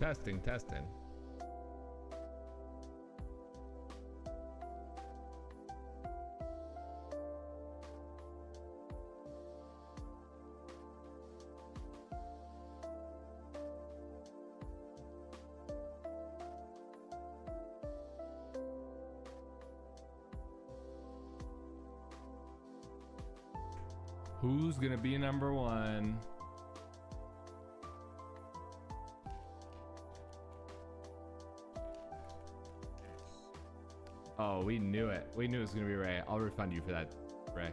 Testing, testing. Who's gonna be number one? Oh, we knew it. We knew it was gonna be Ray. I'll refund you for that, Ray.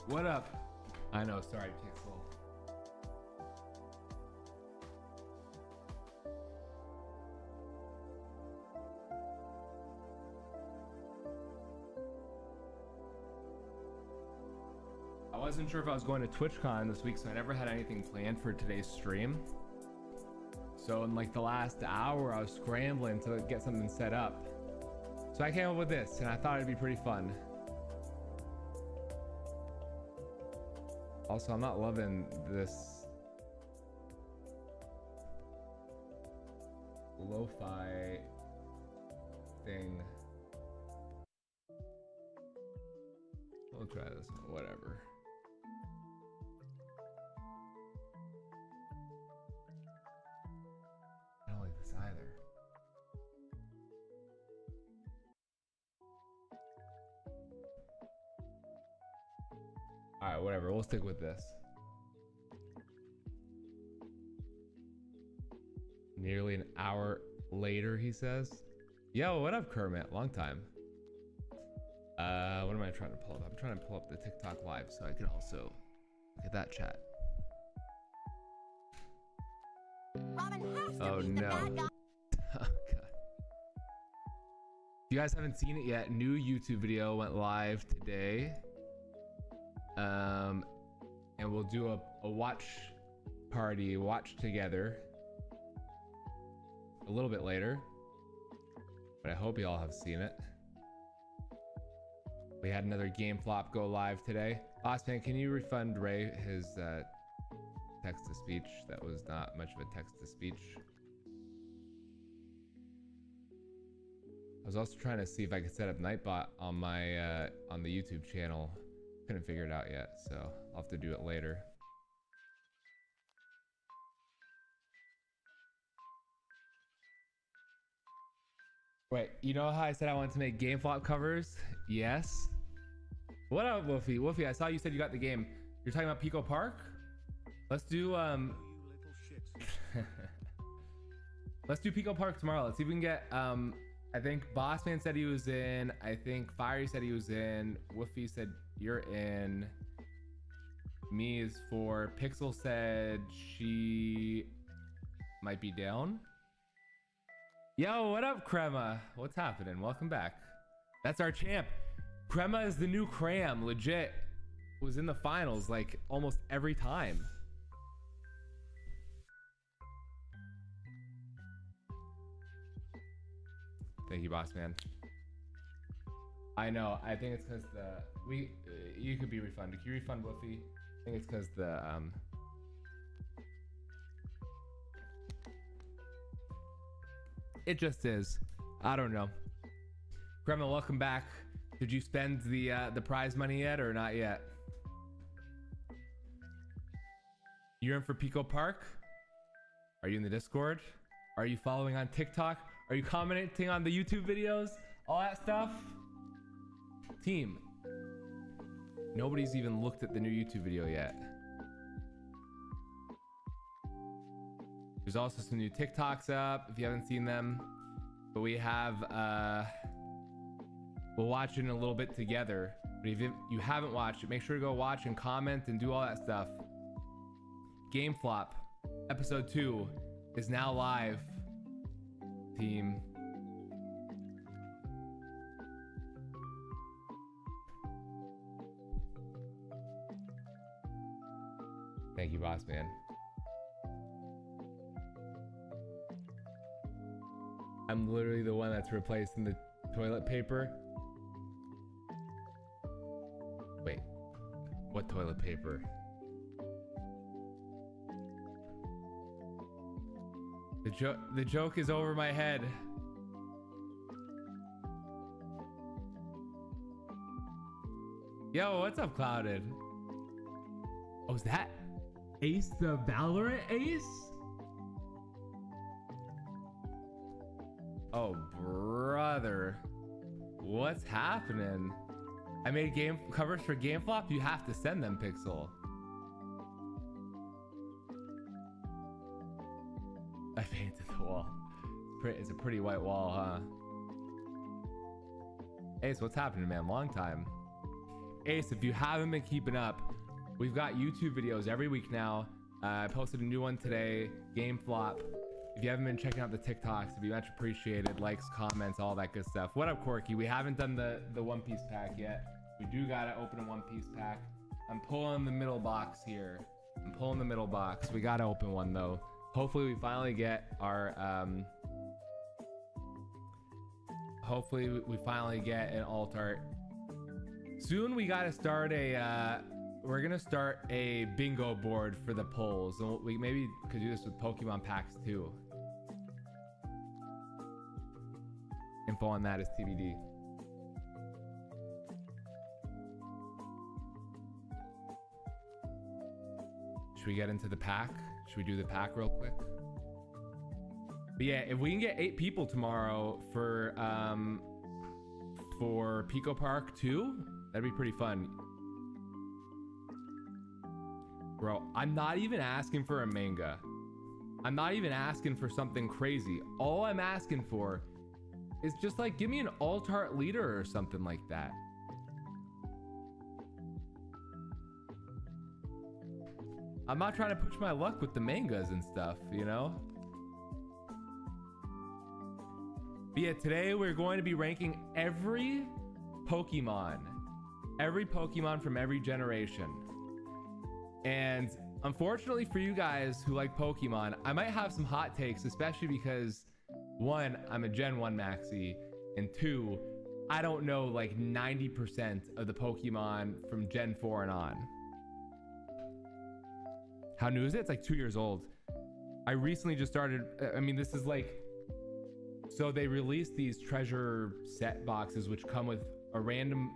What up? I know, sorry, Pixel. I wasn't sure if I was going to TwitchCon this week, so I never had anything planned for today's stream. So in like the last hour, I was scrambling to get something set up. So I came up with this, and I thought it'd be pretty fun. Also, I'm not loving this lo-fi thing. We'll try this one, whatever. I don't like this either. All right, whatever. We'll stick with this. Nearly an hour later, he says. Yo, what up, Kermit? Long time. What am I trying to pull up? I'm trying to pull up the TikTok live so I can also look at that chat. Oh no. Oh god. If you guys haven't seen it yet, new YouTube video went live today. And we'll do a watch party, watch together a little bit later, but I hope you all have seen it. We had another game flop go live today. Bossman, can you refund Ray his text to speech? That was not much of a text to speech. I was also trying to see if I could set up Nightbot on my on the YouTube channel. Couldn't figure it out yet, so I'll have to do it later. Wait, you know how I said I wanted to make game flop covers? Yes. What up, Wolfie? Wolfie, I saw you said you got the game. You're talking about Pico Park? Let's do let's do Pico Park tomorrow. Let's see if we can get I think Bossman said he was in. I think Fiery said he was in. Wolfie said you're in. Me is for. Pixel said she might be down. Yo, what up, Crema? What's happening? Welcome back. That's our champ. Crema is the new Cram. Legit was in the finals like almost every time. Thank you, boss man. I know. I think it's because the you could be refunded. Can you refund Woofy? I think it's because the it just is. I don't know. Grandma, welcome back. Did you spend the prize money yet or not yet? You're in for Pico Park? Are you in the Discord? Are you following on TikTok? Are you commenting on the YouTube videos? All that stuff? Team. Nobody's even looked at the new YouTube video yet. There's also some new TikToks up if you haven't seen them. But we have we'll watch it in a little bit together. But if you haven't watched it, make sure to go watch and comment and do all that stuff. Game Flop episode 2 is now live. Team. Thank you, boss man. I'm literally the one that's replacing the toilet paper. Wait, what toilet paper? The joke is over my head. Yo, what's up, Clouded? Oh, is that Ace the Valorant Ace? Oh, brother. What's happening? I made game covers for GameFlop. You have to send them, Pixel. I painted the wall. It's a pretty white wall, huh? Ace, what's happening, man? Long time. Ace, if you haven't been keeping up, we've got YouTube videos every week now. I posted a new one today, GameFlop. If you haven't been checking out the TikToks, it'd be much appreciated. Likes, comments, all that good stuff. What up, Corky? We haven't done the One Piece pack yet. We do gotta open a One Piece pack. I'm pulling the middle box here. I'm pulling the middle box. We gotta open one though. Hopefully we finally get our hopefully we finally get an alt art. Soon we gotta start a we're gonna start a bingo board for the polls, and we maybe could do this with Pokemon packs too. Info on that is TBD. Should we get into the pack? Should we do the pack real quick? But yeah, if we can get 8 people tomorrow for Pico Park 2, that'd be pretty fun. Bro, I'm not even asking for a manga. I'm not even asking for something crazy. All I'm asking for is just like, give me an alt art leader or something like that. I'm not trying to push my luck with the mangas and stuff, you know? But yeah, today we're going to be ranking every Pokemon from every generation. And unfortunately for you guys who like Pokemon, I might have some hot takes, especially because 1, I'm a Gen 1 maxi, and 2, I don't know like 90% of the Pokemon from Gen 4 and on. How new is it? It's like 2 years old. I recently just started, I mean, this is like, so they released these treasure set boxes, which come with a random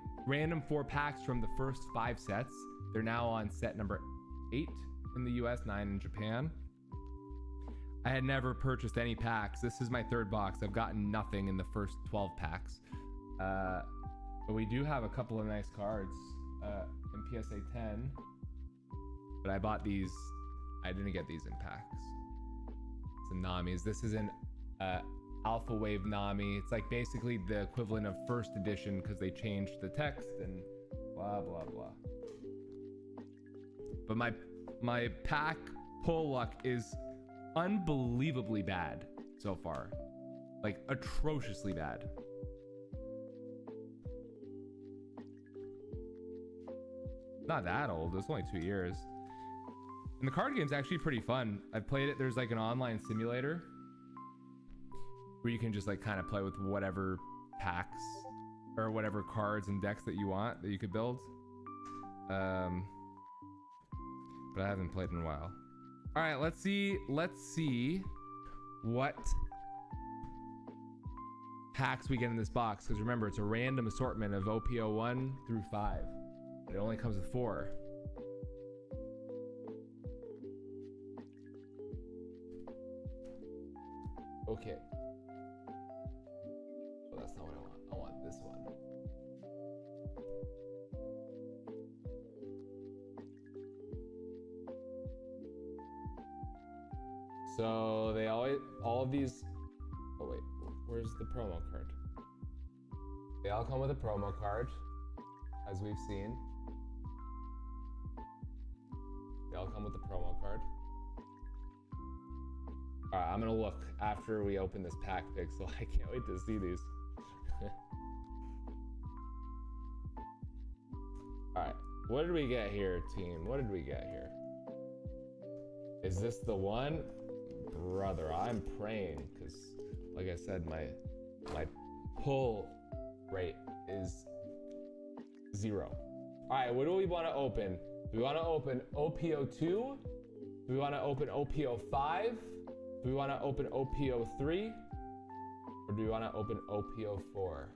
4 packs from the first 5 sets. They're now on set number 8 in the US, 9 in Japan. I had never purchased any packs. This is my 3rd box. I've gotten nothing in the first 12 packs. But we do have a couple of nice cards in PSA 10. But I bought these. I didn't get these in packs. Some Namis. This is an Alpha Wave Nami. It's like basically the equivalent of 1st edition because they changed the text and blah, blah, blah. But my pack pull luck is unbelievably bad so far. Like atrociously bad. Not that old. It's only 2 years. And the card game's actually pretty fun. I've played it. There's like an online simulator where you can just like kind of play with whatever packs or whatever cards and decks that you want that you could build. But I haven't played in a while. All right, let's see what packs we get in this box, because remember, it's a random assortment of OPO 1 through 5. It only comes with 4. Okay. Well, that's not what I want. I want this one. So they all of these. Oh wait, where's the promo card? They all come with a promo card, as we've seen. They all come with a promo card. All right, I'm gonna look after we open this pack, Pixel. I can't wait to see these. All right, what did we get here, team? What did we get here? Is this the one? Brother, I'm praying, because Like I said, my pull rate is 0. All right, what do we want to open? Do we want to open OPO2? Do we want to open OPO5? Do we want to open OPO3? Or do we want to open OPO4?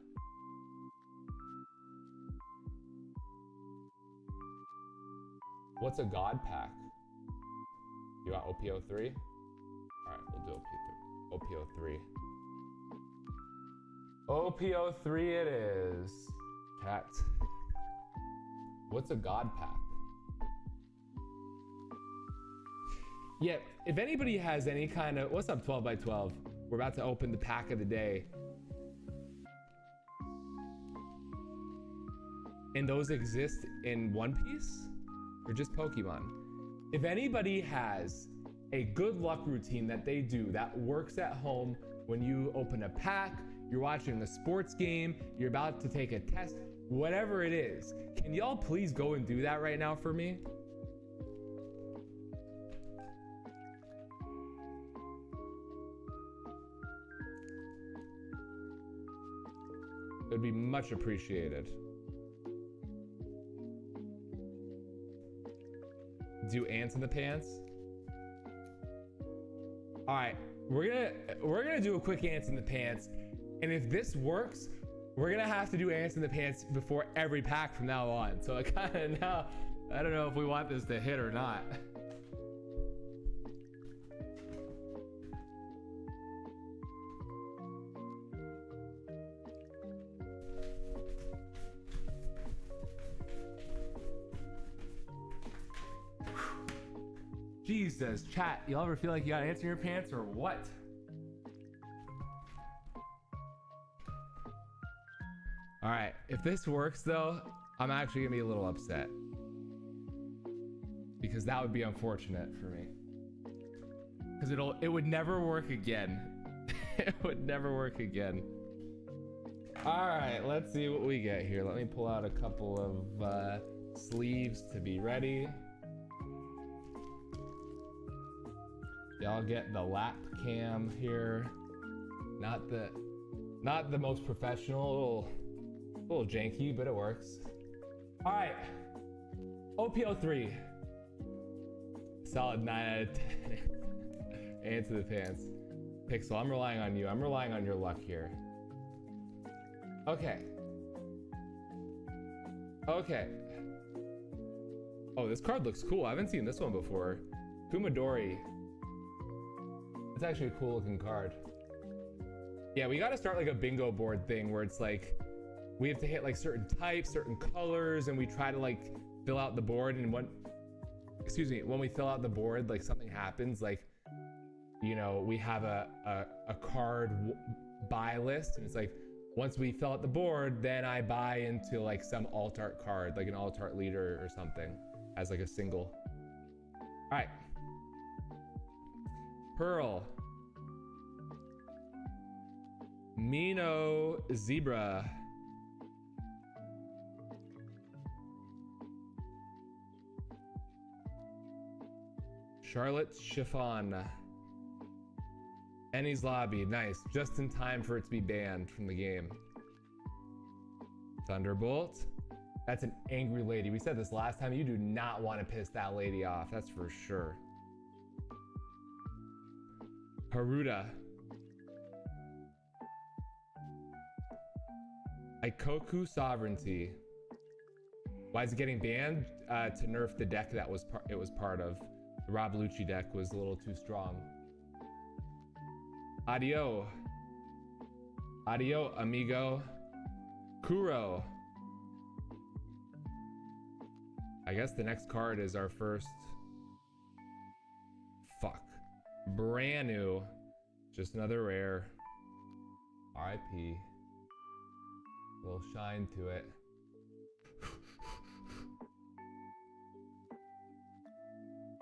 What's a God pack? You want OPO3? All right, we'll do OPO3. OPO3 it is. Cat. What's a God pack? Yeah, if anybody has any kind of, what's up 12 by 12? We're about to open the pack of the day. And those exist in One Piece or just Pokemon? If anybody has a good luck routine that they do that works at home when you open a pack, you're watching a sports game, you're about to take a test, whatever it is, can y'all please go and do that right now for me? It would be much appreciated. Do ants in the pants? All right, we're gonna do a quick ants in the pants, and if this works, we're gonna have to do ants in the pants before every pack from now on. So I kind of now, I don't know if we want this to hit or not. Jesus, chat, y'all ever feel like you got ants in your pants or what? All right, if this works though, I'm actually gonna be a little upset because that would be unfortunate for me. Because it would never work again. It would never work again. All right, let's see what we get here. Let me pull out a couple of sleeves to be ready. Y'all get the lap cam here. Not the most professional, a little janky, but it works. All right, OPO3. Solid 9 out of 10. Ants in the pants. Pixel, I'm relying on you. I'm relying on your luck here. Okay. Okay. Oh, this card looks cool. I haven't seen this one before. Kumadori. It's actually a cool looking card. Yeah, we gotta start like a bingo board thing where it's like, we have to hit like certain types, certain colors, and we try to like fill out the board, and when we fill out the board, like something happens, like, you know, we have a card buy list, and it's like, once we fill out the board, then I buy into like some alt art card, like an alt art leader or something, as like a single. All right. Pearl. Mino Zebra. Charlotte Chiffon. Ennie's Lobby, nice. Just in time for it to be banned from the game. Thunderbolt. That's an angry lady. We said this last time. You do not want to piss that lady off. That's for sure. Haruda. Ikoku Sovereignty. Why is it getting banned? To nerf the deck that it was part of. The Rob Lucci deck was a little too strong. Adio. Adio, amigo. Kuro. I guess the next card is our first. Fuck. Brand new. Just another rare. RIP. A little shine to it.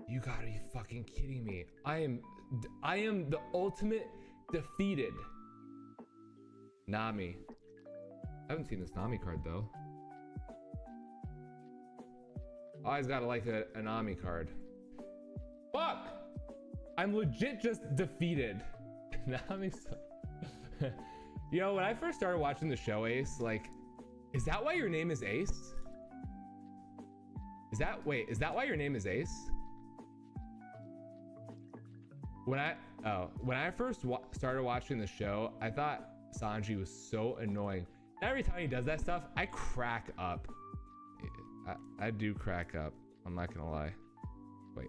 You gotta be fucking kidding me. I am the ultimate defeated. Nami. I haven't seen this Nami card though. Always gotta like a Nami card. Fuck! I'm legit just defeated. Nami. You know, when I first started watching the show, Ace, like, is that why your name is Ace? Is that why your name is Ace? When I first started watching the show, I thought Sanji was so annoying. And every time he does that stuff, I crack up. I do crack up. I'm not gonna lie. Wait.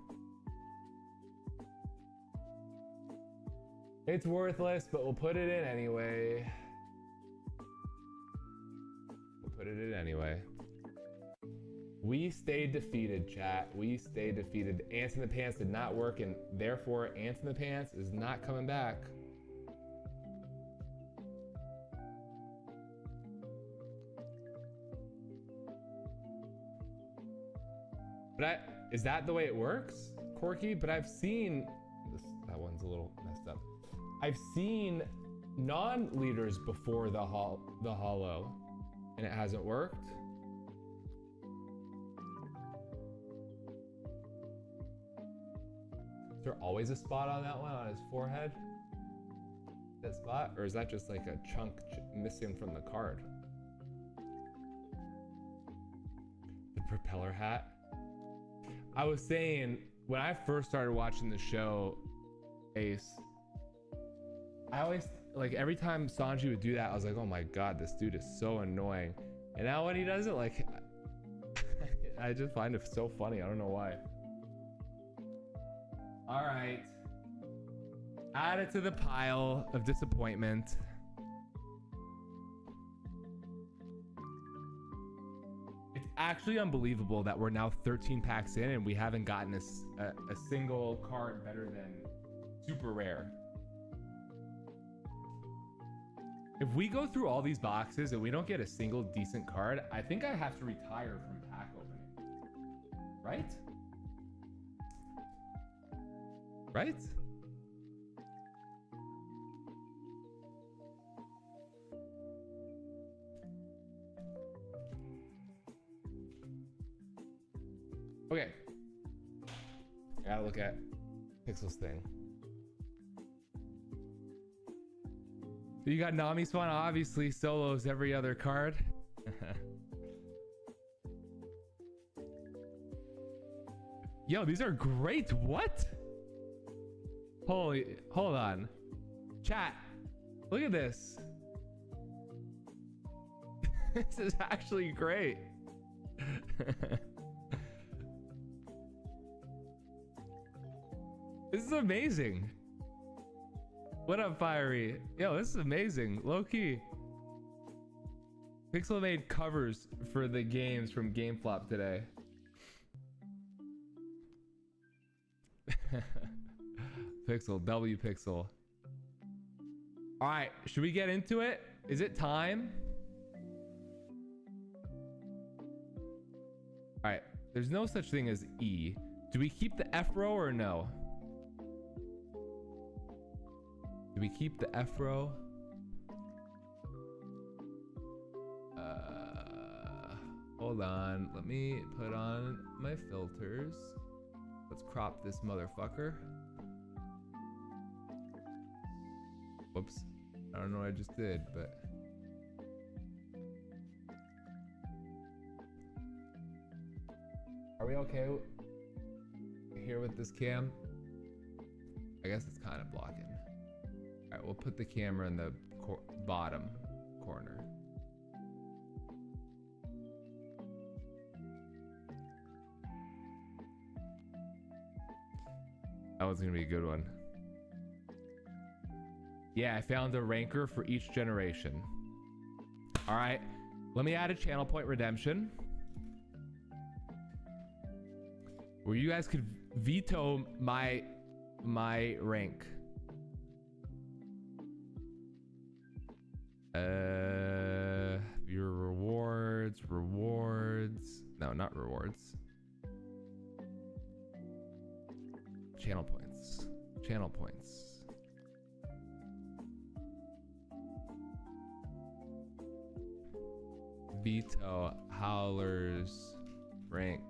It's worthless, but we'll put it in anyway. We'll put it in anyway. We stayed defeated, chat. We stayed defeated. Ants in the Pants did not work, and therefore Ants in the Pants is not coming back. But is that the way it works, Corky? But I've seen this. That one's a little messed up. I've seen non-leaders before the hollow, and it hasn't worked. Is there always a spot on that one, on his forehead? That spot? Or is that just like a chunk missing from the card? The propeller hat? I was saying, when I first started watching the show, Ace, I always, like, every time Sanji would do that, I was like, oh my god, this dude is so annoying. And now when he does it, like, I just find it so funny. I don't know why. All right. Add it to the pile of disappointment. It's actually unbelievable that we're now 13 packs in and we haven't gotten a single card better than super rare. If we go through all these boxes and we don't get a single decent card, I think I have to retire from pack opening. Right? Right? Okay. I gotta look at Pixel's thing. You got Nami Swan, obviously solos every other card. Yo, these are great. What? Hold on. Chat, look at this. This is actually great. This is amazing. What up, Fiery? Yo, this is amazing. Low key. Pixel made covers for the games from GameFlop today. Pixel, W Pixel. All right, should we get into it? Is it time? All right, there's no such thing as E. Do we keep the F row or no? Do we keep the F row? Hold on, let me put on my filters. Let's crop this motherfucker. Whoops, I don't know what I just did, but. Are we okay here with this cam? I guess it's kind of blocking. All right, we'll put the camera in the bottom corner. That was gonna be a good one. Yeah, I found a ranker for each generation. All right, let me add a channel point redemption where you guys could veto my rank. Your rewards. No, not rewards. Channel points. Channel points. Veto Howler's rank.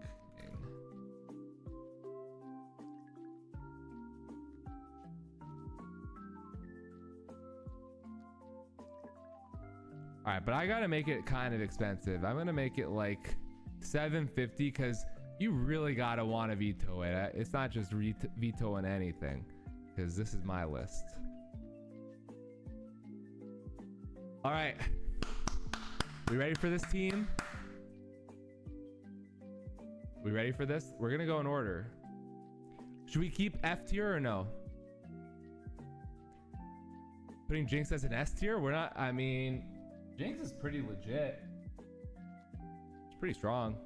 All right, but I gotta make it kind of expensive. I'm gonna make it like 750 because you really gotta want to veto it. It's not just vetoing anything, because this is my list. All right, we ready for this, team? We ready for this? We're gonna go in order. Should we keep F tier or no? Putting Jinx as an S tier? We're not. I mean, Jinx is pretty legit. It's pretty strong.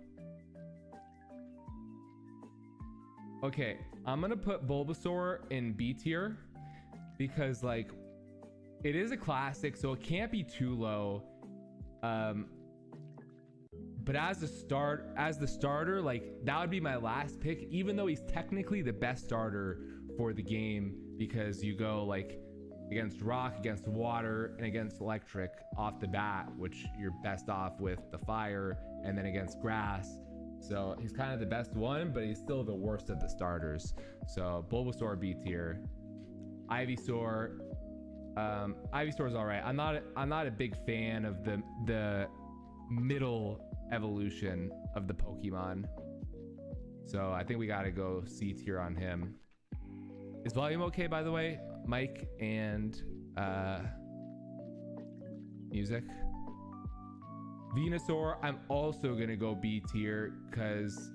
Okay, I'm gonna put Bulbasaur in B tier because like it is a classic, so it can't be too low. But as the starter, like that would be my last pick, even though he's technically the best starter for the game, because you go like against rock, against water, and against electric off the bat, which you're best off with the fire, and then against grass. So he's kind of the best one, but he's still the worst of the starters. So Bulbasaur B tier. Ivysaur. Ivysaur's all right. I'm not a big fan of the middle evolution of the Pokemon. So I think we gotta go C tier on him. Is volume okay, by the way? Mic and music. Venusaur, I'm also gonna go B tier because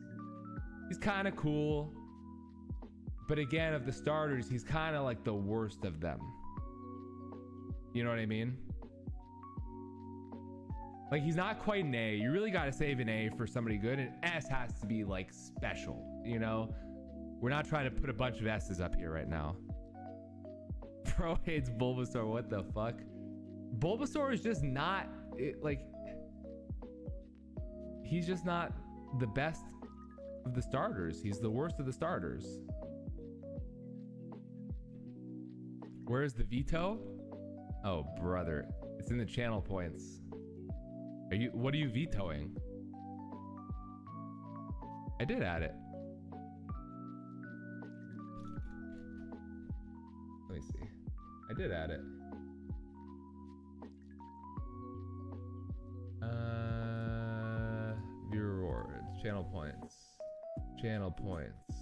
he's kind of cool, but again, of the starters, he's kind of like the worst of them. You know what I mean? Like he's not quite an A. You really got to save an A for somebody good, and S has to be like special. You know, we're not trying to put a bunch of S's up here right now. Bro hates Bulbasaur. What the fuck? Bulbasaur is just not like. He's just not the best of the starters. He's the worst of the starters. Where's the veto? Oh, brother. It's in the channel points. What are you vetoing? I did add it. Let me see. I did add it. Viewer rewards, channel points, channel points.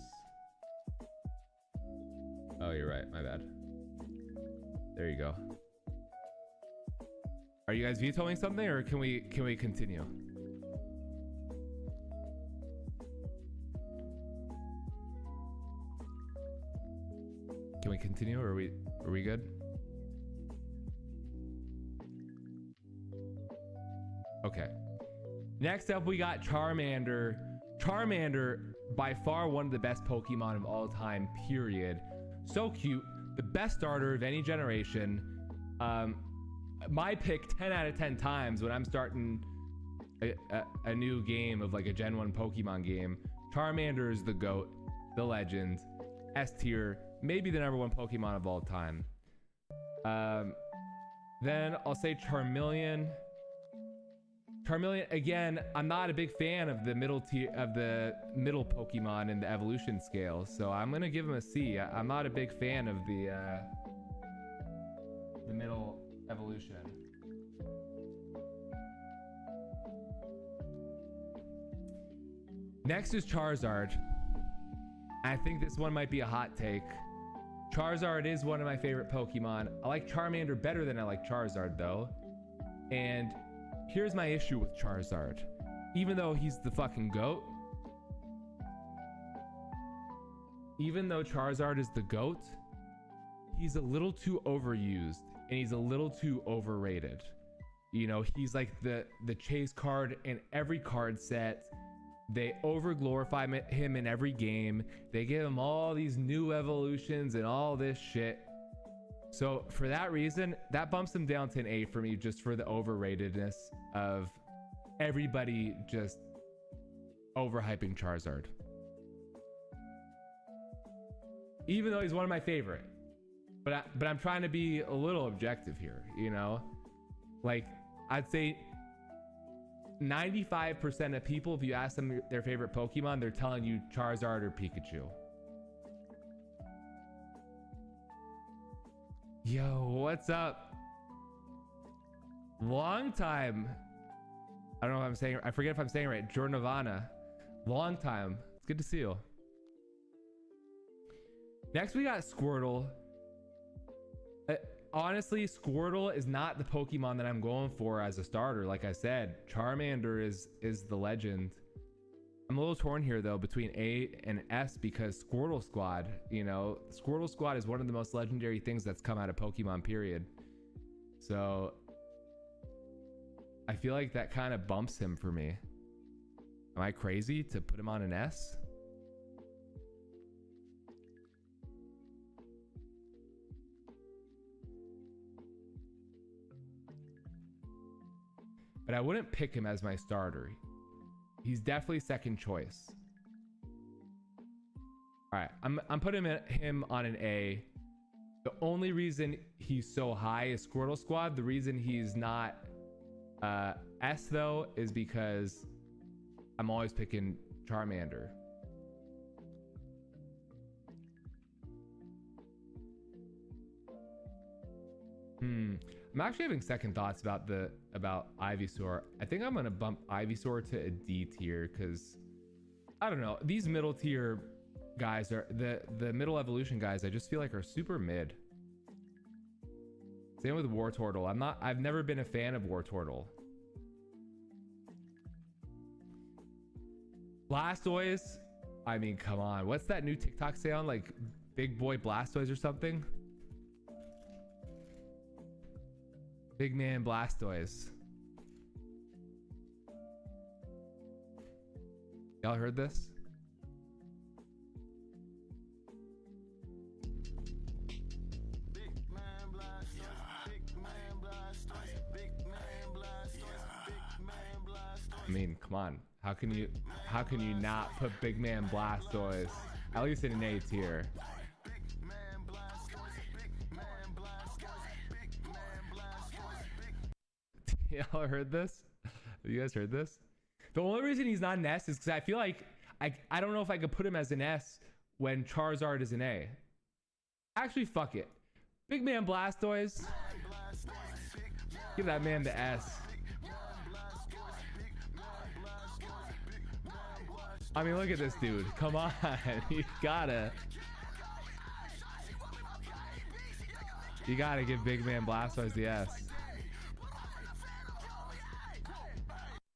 Oh, you're right. My bad. There you go. Are you guys vetoing something, or can we continue? Can we continue, or are we good? Okay. Next up, we got Charmander. Charmander, by far one of the best Pokemon of all time, period. So cute. The best starter of any generation. My pick 10 out of 10 times when I'm starting a new game of like a Gen 1 Pokemon game. Charmander is the GOAT, the legend, S tier, maybe the #1 Pokemon of all time. Then I'll say Charmeleon. Charmeleon, again, I'm not a big fan of the middle tier of the middle Pokemon in the evolution scale, so I'm gonna give him a C. I'm not a big fan of the middle evolution. Next is Charizard. I think this one might be a hot take. Charizard is one of my favorite Pokemon. I like Charmander better than I like Charizard though. And here's my issue with Charizard. Even though he's the fucking GOAT, even though Charizard is the GOAT, he's a little too overused and he's a little too overrated. You know, he's like the chase card in every card set. They over glorify him in every game. They give him all these new evolutions and all this shit. So for that reason, that bumps him down to an A for me, just for the overratedness of everybody just overhyping Charizard. Even though he's one of my favorite, but I'm trying to be a little objective here, you know? Like, I'd say 95% of people, if you ask them their favorite Pokemon, they're telling you Charizard or Pikachu. Yo, what's up? Long time. I don't know if I'm saying, I forget if I'm saying it right. Jornavana. Long time. It's good to see you. Next, we got Squirtle. Honestly, Squirtle is not the Pokemon that I'm going for as a starter. Like I said, Charmander is the legend. I'm a little torn here though between A and S because Squirtle Squad, you know, Squirtle Squad is one of the most legendary things that's come out of Pokemon, period. So I feel like that kind of bumps him for me. Am I crazy to put him on an S? But I wouldn't pick him as my starter. He's definitely second choice. All right, I'm putting him on an A. The only reason he's so high is Squirtle Squad. The reason he's not S though is because I'm always picking Charmander. I'm actually having second thoughts about Ivysaur. I think I'm gonna bump Ivysaur to a D tier because I don't know. These middle tier guys are the middle evolution guys. I just feel like are super mid. Same with Wartortle. I've never been a fan of Wartortle. Blastoise. I mean, come on. What's that new TikTok sound like? Big boy Blastoise or something? Big man Blastoise. Y'all heard this? I mean, come on. How can you not put Big Man Blastoise at least in an A tier? Y'all heard this? Have you guys heard this? The only reason he's not an S is because I feel like I don't know if I could put him as an S when Charizard is an A. Actually, fuck it. Big Man Blastoise. Give that man the S. I mean, look at this dude. Come on. You gotta give Big Man Blastoise the S.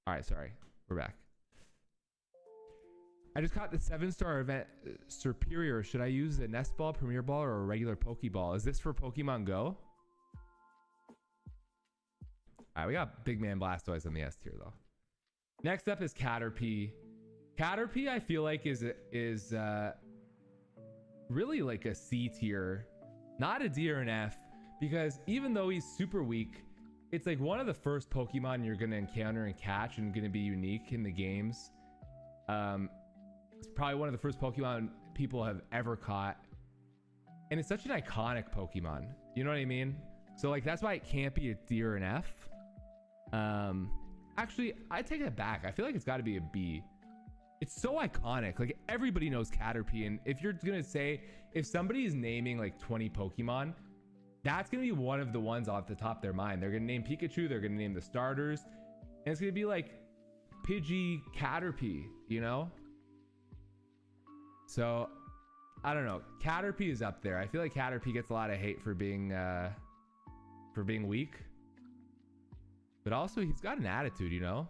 All right, sorry. We're back. I just caught the 7-star event Superior. Should I use a Nest Ball, Premier Ball, or a regular Pokeball? Is this for Pokemon Go? All right, we got Big Man Blastoise on the S tier though. Next up is Caterpie. Caterpie, I feel like is really like a C tier, not a D or an F, because even though he's super weak, it's like one of the first Pokemon you're gonna encounter and catch and gonna be unique in the games. It's probably one of the first Pokemon people have ever caught, and it's such an iconic Pokemon. You know what I mean? So like that's why it can't be a D or an F. Actually, I take it back. I feel like it's got to be a B. It's so iconic. Like everybody knows Caterpie, and if you're gonna say, if somebody is naming like 20 Pokemon, that's gonna be one of the ones off the top of their mind. They're gonna name Pikachu, they're gonna name the starters, and it's gonna be like Pidgey, Caterpie, you know? So I don't know. Caterpie is up there. I feel like Caterpie gets a lot of hate for being weak, but also he's got an attitude, you know?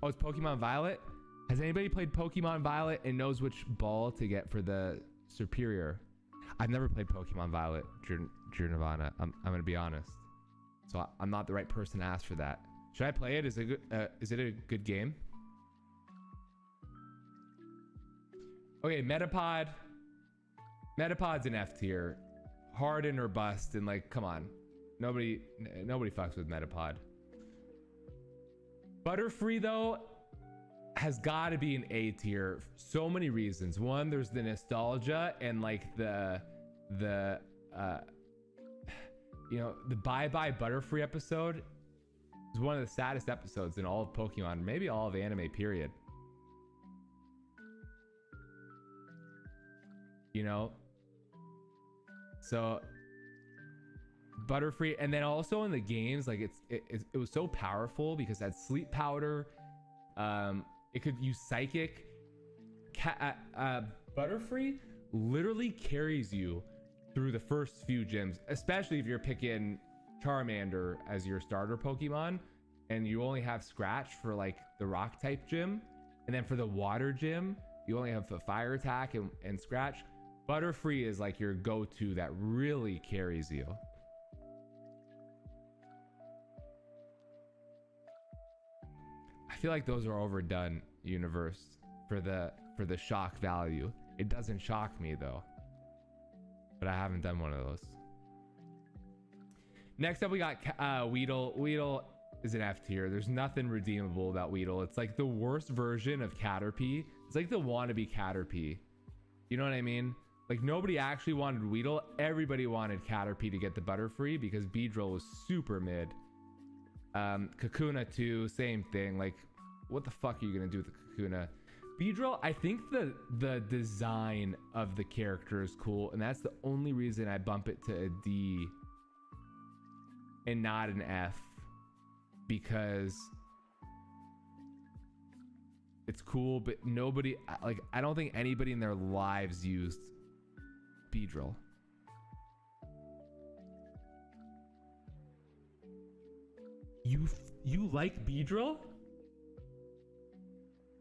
Oh, it's Pokemon Violet. Has anybody played Pokemon Violet and knows which ball to get for the Superior? I've never played Pokemon Violet, Nirvana. I'm gonna be honest, so I'm not the right person to ask for that. Should I play it? Is it a good game? Okay, Metapod. Metapod's an F tier, Harden or bust, and like, come on, nobody fucks with Metapod. Butterfree though has got to be an A tier. So many reasons. One, there's the nostalgia and like the you know, the Bye Bye Butterfree episode is one of the saddest episodes in all of Pokemon, maybe all of anime, period. You know, so Butterfree, and then also in the games, like it was so powerful because it had sleep powder. It could use psychic. Butterfree literally carries you through the first few gyms, especially if you're picking Charmander as your starter Pokemon and you only have Scratch for like the rock type gym, and then for the water gym you only have a fire attack and Scratch. Butterfree is like your go-to that really carries you. I feel like those are overdone, Universe, for the shock value. It doesn't shock me though, but I haven't done one of those. Next up we got Weedle. Weedle is an F tier. There's nothing redeemable about Weedle. It's like the worst version of Caterpie. It's like the wannabe Caterpie. You know what I mean? Like nobody actually wanted Weedle. Everybody wanted Caterpie to get the Butterfree because Beedrill was super mid. Kakuna too, same thing. Like what the fuck are you gonna do with the Kakuna? Beedrill, I think the design of the character is cool, and that's the only reason I bump it to a D and not an F, because it's cool, but nobody, like, I don't think anybody in their lives used Beedrill. You like Beedrill?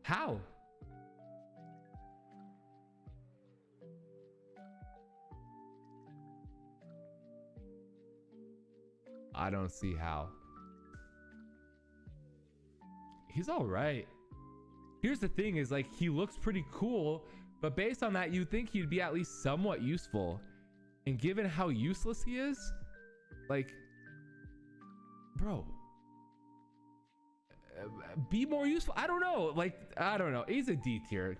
How? I don't see how. He's all right. Here's the thing is, like, he looks pretty cool, but based on that, you'd think he'd be at least somewhat useful. And given how useless he is, like, bro, be more useful. I don't know. Like, I don't know. He's a D tier.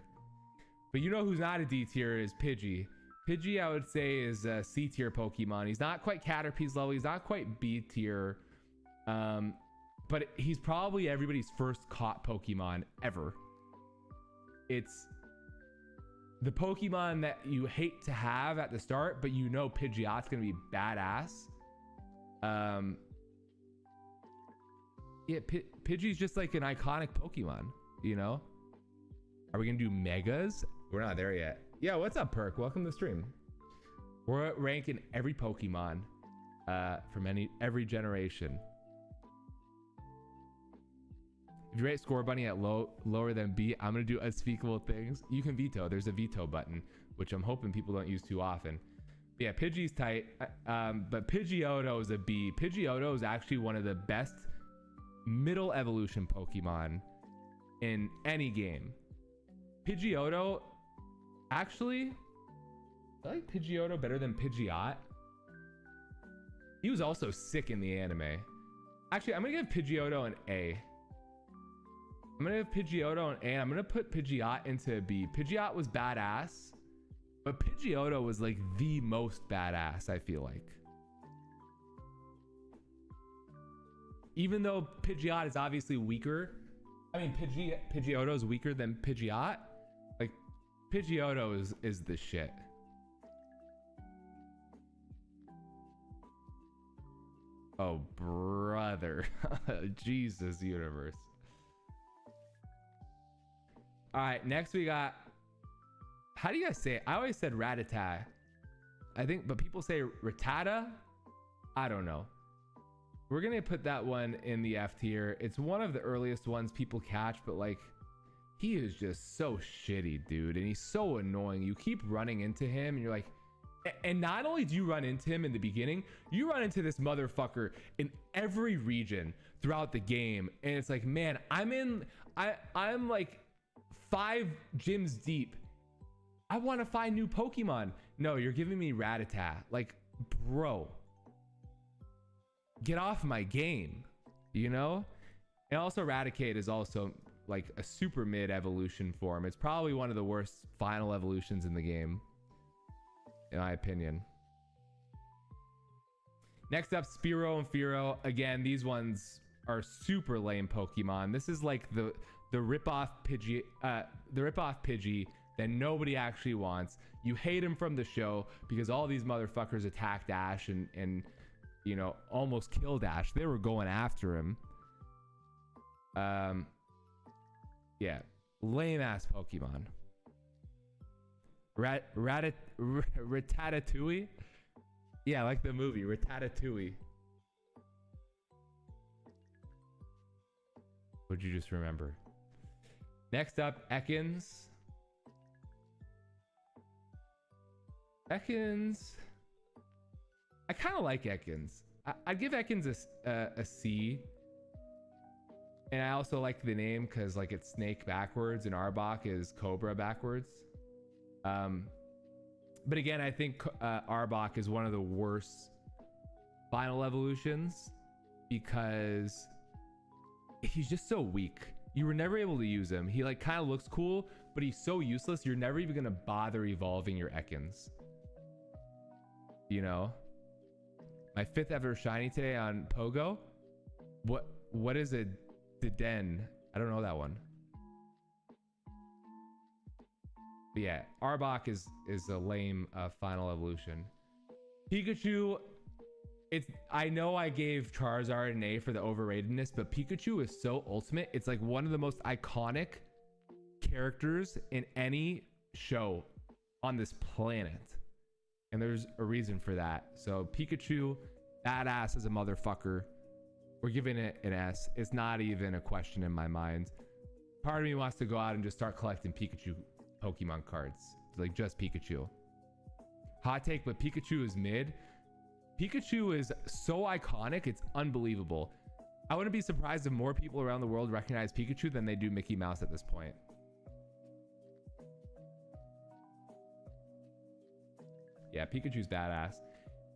But you know who's not a D tier is Pidgey. Pidgey, I would say, is a C tier Pokemon. He's not quite Caterpie's level. He's not quite B tier. But he's probably everybody's first caught Pokemon ever. It's the Pokemon that you hate to have at the start, but you know Pidgeot's gonna be badass. Yeah, Pidgey's just like an iconic Pokemon, you know? Are we gonna do Megas? We're not there yet. Yeah, what's up, Perk? Welcome to the stream. We're ranking every Pokemon from every generation. If you rate Score Bunny at lower than B, I'm gonna do unspeakable things. You can veto. There's a veto button, which I'm hoping people don't use too often. Yeah, Pidgey's tight, but Pidgeotto is a B. Pidgeotto is actually one of the best middle evolution Pokemon in any game. Pidgeotto, actually, I like Pidgeotto better than Pidgeot. He was also sick in the anime. Actually, I'm gonna give Pidgeotto an A. I'm gonna give Pidgeotto an A. I'm gonna put Pidgeot into a B. Pidgeot was badass, but Pidgeotto was like the most badass, I feel like. Even though Pidgeot is obviously weaker, I mean Pidgeotto is weaker than Pidgeot. Like Pidgeotto is the shit. Oh brother, Jesus universe. All right, next we got, how do you guys say it? I always said Rattata, I think, but people say Rattata. I don't know. We're gonna put that one in the F tier. It's one of the earliest ones people catch, but like, he is just so shitty, dude, and he's so annoying. You keep running into him and you're like, and not only do you run into him in the beginning, you run into this motherfucker in every region throughout the game, and it's like, man, I'm like 5 gyms deep. I want to find new Pokemon. No, you're giving me Rattata. Like, bro, get off my game, you know? And also Raticate is also like a super mid evolution form. It's probably one of the worst final evolutions in the game, in my opinion. Next up, Spearow and Fearow. Again, these ones are super lame Pokemon. This is like the rip-off Pidgey, that nobody actually wants. You hate him from the show because all these motherfuckers attacked Ash and you know, almost killed Ash. They were going after him. Yeah, lame ass Pokemon. Ratatouille. Yeah, like the movie Ratatouille. What'd you just remember? Next up, Ekans. Ekans. I kind of like Ekans. I'd give Ekans a C. And I also like the name because like it's snake backwards and Arbok is cobra backwards. But again, I think Arbok is one of the worst final evolutions because he's just so weak. You were never able to use him. He like kind of looks cool, but he's so useless. You're never even gonna bother evolving your Ekans. You know, my 5th ever shiny today on Pogo. What is it? The Den. I don't know that one. But yeah, Arbok is a lame final evolution. Pikachu, I know I gave Charizard an A for the overratedness, but Pikachu is so ultimate. It's like one of the most iconic characters in any show on this planet. And there's a reason for that. So Pikachu, badass as a motherfucker. We're giving it an S. It's not even a question in my mind. Part of me wants to go out and just start collecting Pikachu Pokemon cards. Like just Pikachu. Hot take, but Pikachu is mid. Pikachu is so iconic, it's unbelievable. I wouldn't be surprised if more people around the world recognize Pikachu than they do Mickey Mouse at this point. Yeah, Pikachu's badass.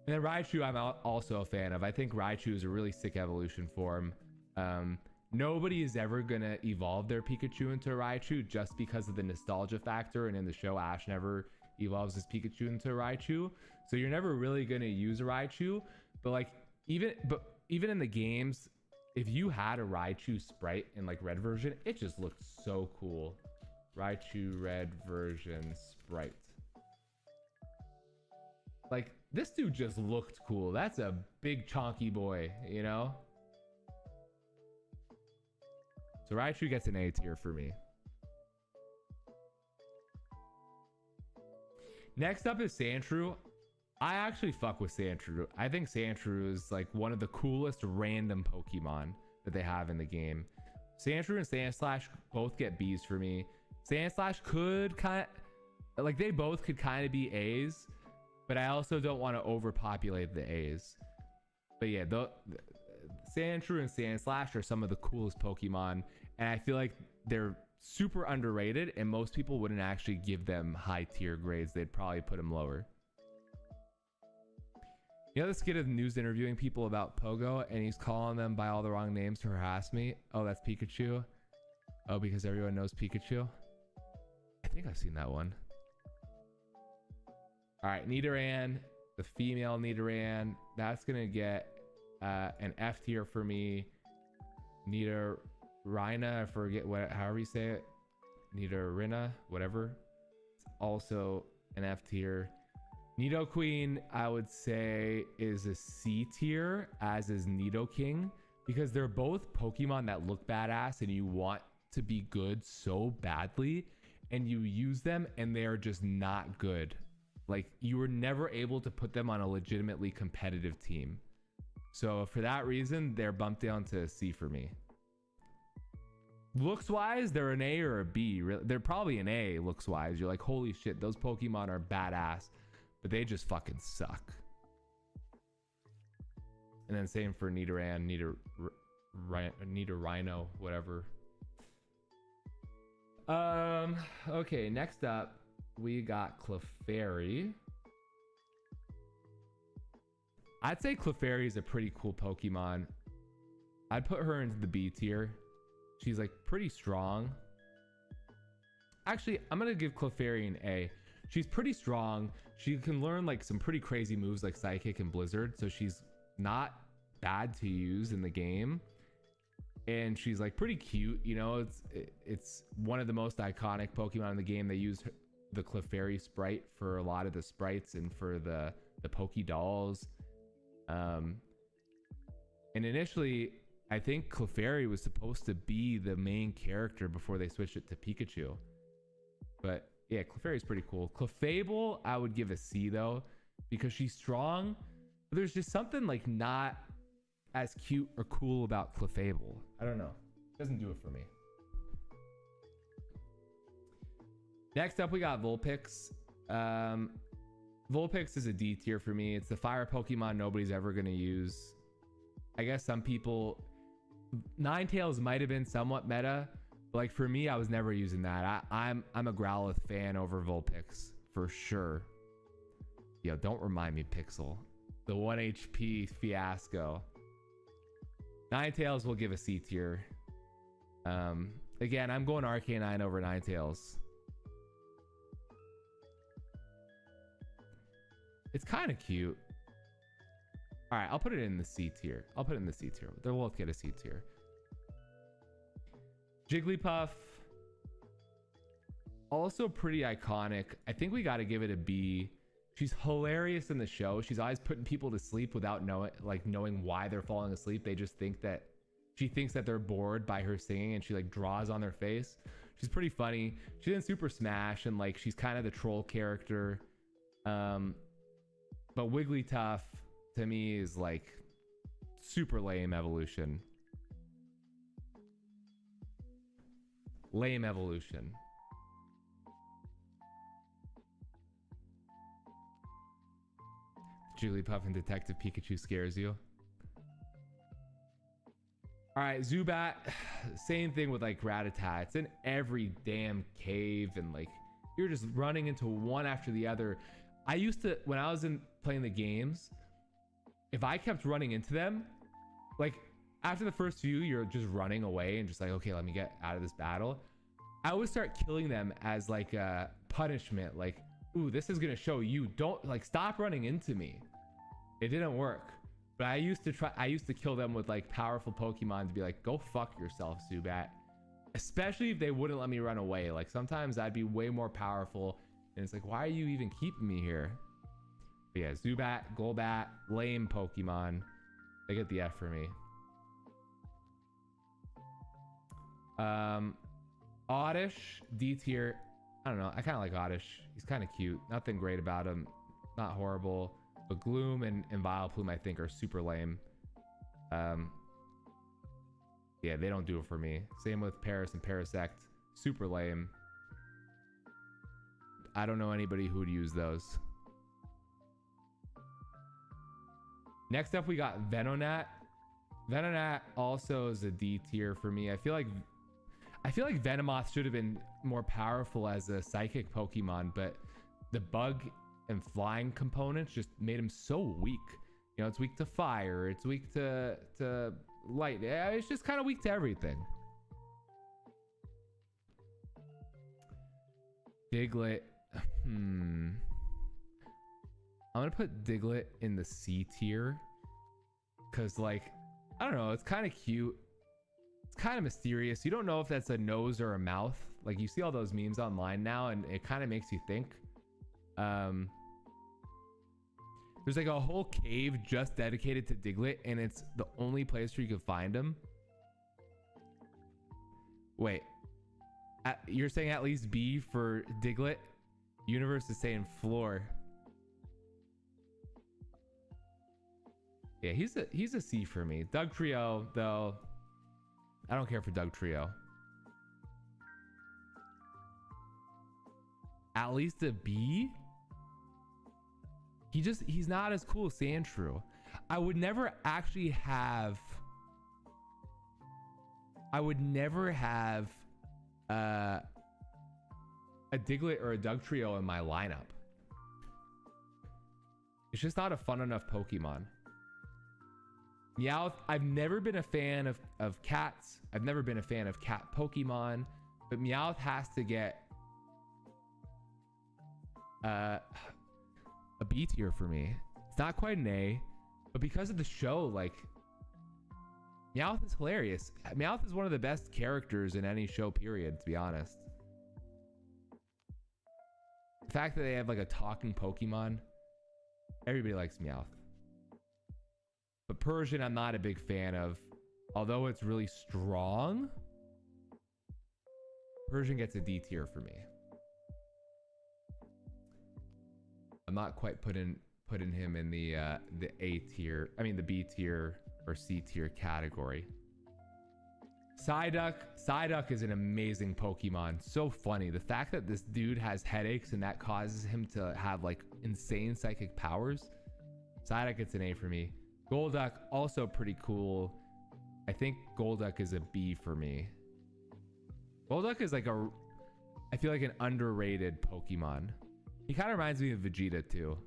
And then Raichu, I'm also a fan of. I think Raichu is a really sick evolution form. Nobody is ever gonna evolve their Pikachu into Raichu just because of the nostalgia factor. And in the show, Ash never evolves his Pikachu into Raichu. So you're never really gonna use a Raichu. But like even in the games, if you had a Raichu sprite in like red version, it just looked so cool. Raichu red version sprite. Like this dude just looked cool. That's a big chonky boy, you know? So Raichu gets an A tier for me. Next up is Sandshrew. I actually fuck with Sandshrew. I think Sandshrew is like one of the coolest random Pokemon that they have in the game. Sandshrew and Sandslash both get B's for me. Sandslash could kind of, like they both could kind of be A's, but I also don't want to overpopulate the A's. But yeah, the Sandshrew and Sandslash are some of the coolest Pokemon, and I feel like they're super underrated, and most people wouldn't actually give them high tier grades. They'd probably put them lower. You know this kid of news interviewing people about Pogo, and he's calling them by all the wrong names to harass me? Oh, that's Pikachu? Oh, because everyone knows Pikachu? I think I've seen that one. All right, Nidoran, the female Nidoran, that's gonna get an F tier for me. Nidorina, I forget however you say it. Nidorina, whatever. It's also an F tier. Nidoqueen, I would say, is a C tier, as is Nidoking, because they're both Pokemon that look badass and you want to be good so badly, and you use them and they're just not good. Like you were never able to put them on a legitimately competitive team. So for that reason, they're bumped down to a C for me. Looks wise, they're an A or a B. They're probably an A looks wise. You're like, holy shit, those Pokemon are badass, but they just fucking suck. And then same for Nidoran, Nidorino, whatever. Okay, next up, we got Clefairy. I'd say Clefairy is a pretty cool Pokemon. I'd put her into the B tier. She's like pretty strong. Actually, I'm gonna give Clefairy an A. She's pretty strong. She can learn like some pretty crazy moves like Psychic and Blizzard, so she's not bad to use in the game. And she's like pretty cute, you know. It's one of the most iconic Pokemon in the game. They use the Clefairy sprite for a lot of the sprites and for the Poké Dolls. And initially, I think Clefairy was supposed to be the main character before they switched it to Pikachu. But yeah, Clefairy is pretty cool. Clefable, I would give a C though, because she's strong. But there's just something like not as cute or cool about Clefable. I don't know. Doesn't do it for me. Next up, we got Vulpix. Vulpix is a D tier for me. It's the fire Pokemon nobody's ever going to use. I guess some people... Ninetales might have been somewhat meta, but like for me, I was never using that. I'm a Growlithe fan over Vulpix for sure. Yo, don't remind me, Pixel. The 1 HP fiasco. Ninetales will give a C tier. Again, I'm going Arcanine over Ninetales. It's kind of cute. All right, I'll put it in the C tier. I'll put it in the C tier. They'll both get a C tier. Jigglypuff, also pretty iconic. I think we got to give it a B. She's hilarious in the show. She's always putting people to sleep without knowing why they're falling asleep. They just think that she thinks that they're bored by her singing, and she like draws on their face. She's pretty funny. She's in Super Smash, and like she's kind of the troll character. But Wigglytuff to me is like super lame evolution. Lame evolution. Jigglypuff and Detective Pikachu scares you. All right, Zubat, same thing with like Rattata. It's in every damn cave, and like you're just running into one after the other. I used to, when I was playing the games, if I kept running into them, like after the first few, you're just running away and just like, okay, let me get out of this battle. I would start killing them as like a punishment. Like, ooh, this is gonna show you, don't like, stop running into me. It didn't work, but I used to kill them with like powerful Pokemon to be like, go fuck yourself, Zubat. Especially if they wouldn't let me run away. Like sometimes I'd be way more powerful, and it's like, why are you even keeping me here? But yeah, Zubat, Golbat, lame Pokemon. They get the F for me. Oddish, D tier. I don't know. I kind of like Oddish. He's kind of cute. Nothing great about him. Not horrible. But Gloom and Vileplume, I think, are super lame. Yeah, they don't do it for me. Same with Paris and Parasect. Super lame. I don't know anybody who would use those. Next up, we got Venonat. Venonat also is a D tier for me. I feel like Venomoth should have been more powerful as a psychic Pokemon, but the bug and flying components just made him so weak. You know, it's weak to fire, it's weak to light. Yeah, it's just kind of weak to everything. Diglett. I'm gonna put Diglett in the C tier because, like, I don't know, it's kind of cute. It's kind of mysterious. You don't know if that's a nose or a mouth. Like, you see all those memes online now, and it kind of makes you think. There's like a whole cave just dedicated to Diglett, and it's the only place where you can find him. Wait, you're saying at least B for Diglett? Universe is saying floor. Yeah, he's a C for me. Dugtrio, though, I don't care for Dugtrio. At least a B? He's not as cool as Sandshrew. I would never have a Diglett or a Dugtrio in my lineup. It's just not a fun enough Pokemon. Meowth, I've never been a fan of cats. I've never been a fan of cat Pokemon, but Meowth has to get a B tier for me. It's not quite an A, but because of the show, like, Meowth is hilarious. Meowth is one of the best characters in any show, period, to be honest. The fact that they have like a talking Pokemon, everybody likes Meowth. But Persian, I'm not a big fan of. Although it's really strong, Persian gets a D tier for me. I'm not quite putting him in the A tier. I mean the B tier or C tier category. Psyduck is an amazing Pokemon. So funny. The fact that this dude has headaches and that causes him to have like insane psychic powers. Psyduck gets an A for me. Golduck, also pretty cool. I think Golduck is a B for me. Golduck is like I feel like an underrated Pokemon. He kind of reminds me of Vegeta too.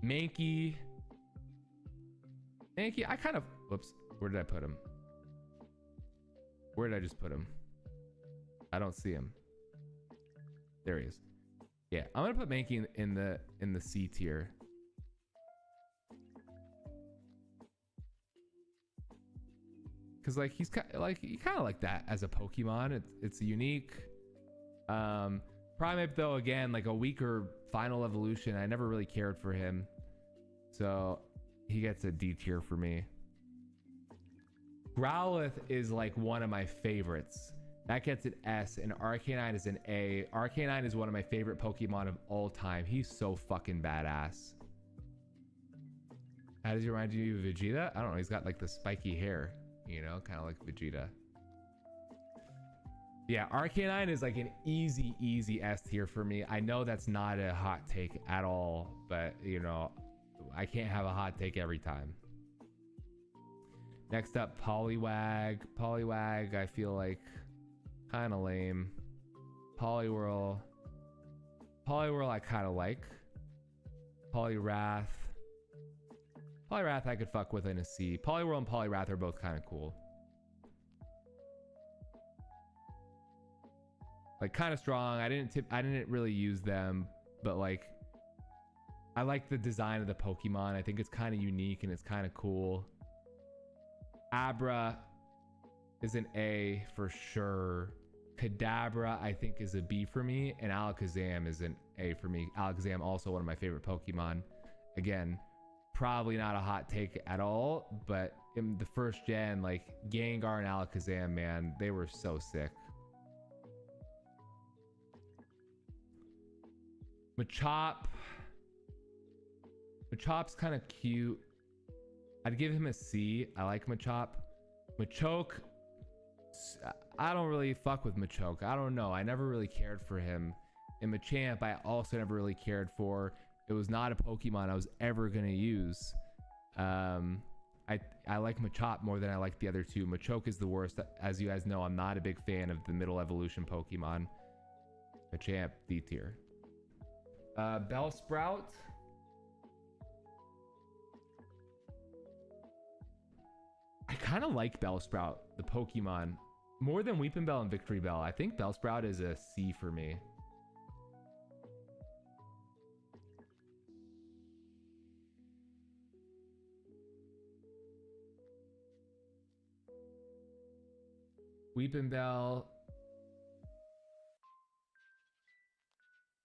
Mankey, I kind of, whoops, where did I put him? Where did I just put him? I don't see him. There he is. Yeah, I'm gonna put Mankey in the C tier. Cause like he's kind of like that as a Pokemon. It's unique. Primeape though, again, like a weaker final evolution. I never really cared for him, so he gets a D tier for me. Growlithe is like one of my favorites. That gets an S, and Arcanine is an A. Arcanine is one of my favorite Pokemon of all time. He's so fucking badass. How does he remind you of Vegeta? I don't know. He's got like the spiky hair, you know, kind of like Vegeta. Yeah, Arcanine is like an easy S tier for me. I know that's not a hot take at all, but you know, I can't have a hot take every time. Next up, Poliwag. Poliwag, I feel like kind of lame. Poliwhirl I kind of like. Poliwrath I could fuck with in a C. Poliwhirl and Poliwrath are both kind of cool. Like kind of strong. I didn't really use them, but like I like the design of the Pokemon. I think it's kind of unique and it's kind of cool. Abra is an A for sure. Kadabra I think is a B for me, and Alakazam is an A for me. Alakazam also one of my favorite Pokemon. Again, probably not a hot take at all, but in the first gen, like Gengar and Alakazam, man, they were so sick. Machop's kind of cute. I'd give him a C. I like Machop. Machoke, I don't really fuck with Machoke. I don't know. I never really cared for him. And Machamp, I also never really cared for. It was not a Pokemon I was ever gonna use. I like Machop more than I like the other two. Machoke is the worst. As you guys know, I'm not a big fan of the middle evolution Pokemon. Machamp, D tier. Bellsprout. I kind of like Bellsprout, the Pokemon, more than Weepinbell and Victory Bell. I think Bellsprout is a C for me. Weepinbell.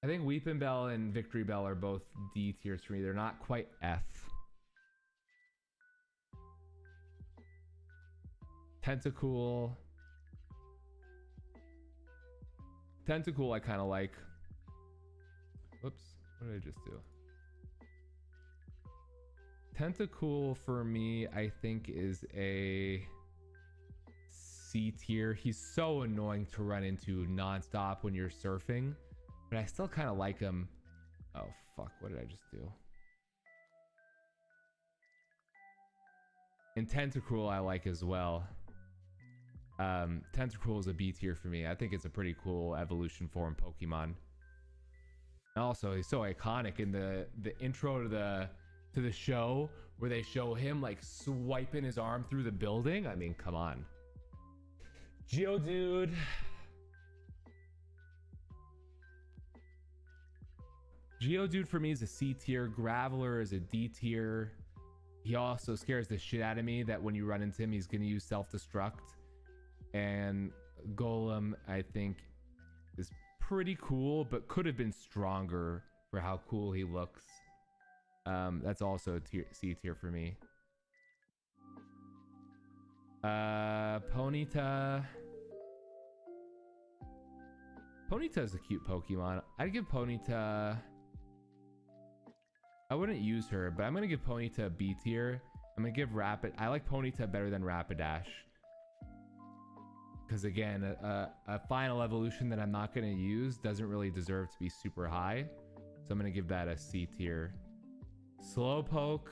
I think Weepinbell and Victory Bell are both D tiers for me. They're not quite F. Tentacool I kind of like. Whoops, what did I just do? Tentacool for me, I think is a C tier. He's so annoying to run into nonstop when you're surfing, but I still kind of like him. Oh fuck, what did I just do? And Tentacruel I like as well. Tentacruel is a B tier for me. I think it's a pretty cool evolution form Pokemon. And also, he's so iconic in the intro to the show where they show him like swiping his arm through the building. I mean, come on. Geodude. Geodude for me is a C tier. Graveler is a D tier. He also scares the shit out of me that when you run into him, he's going to use self-destruct. And Golem, I think, is pretty cool, but could have been stronger for how cool he looks. That's also C tier for me. Ponyta. Ponyta is a cute Pokemon. I'd give Ponyta... I wouldn't use her, but I'm going to give Ponyta a B tier. I'm going to give Rapid... I like Ponyta better than Rapidash. Because again, a final evolution that I'm not going to use doesn't really deserve to be super high. So I'm going to give that a C tier. Slowpoke.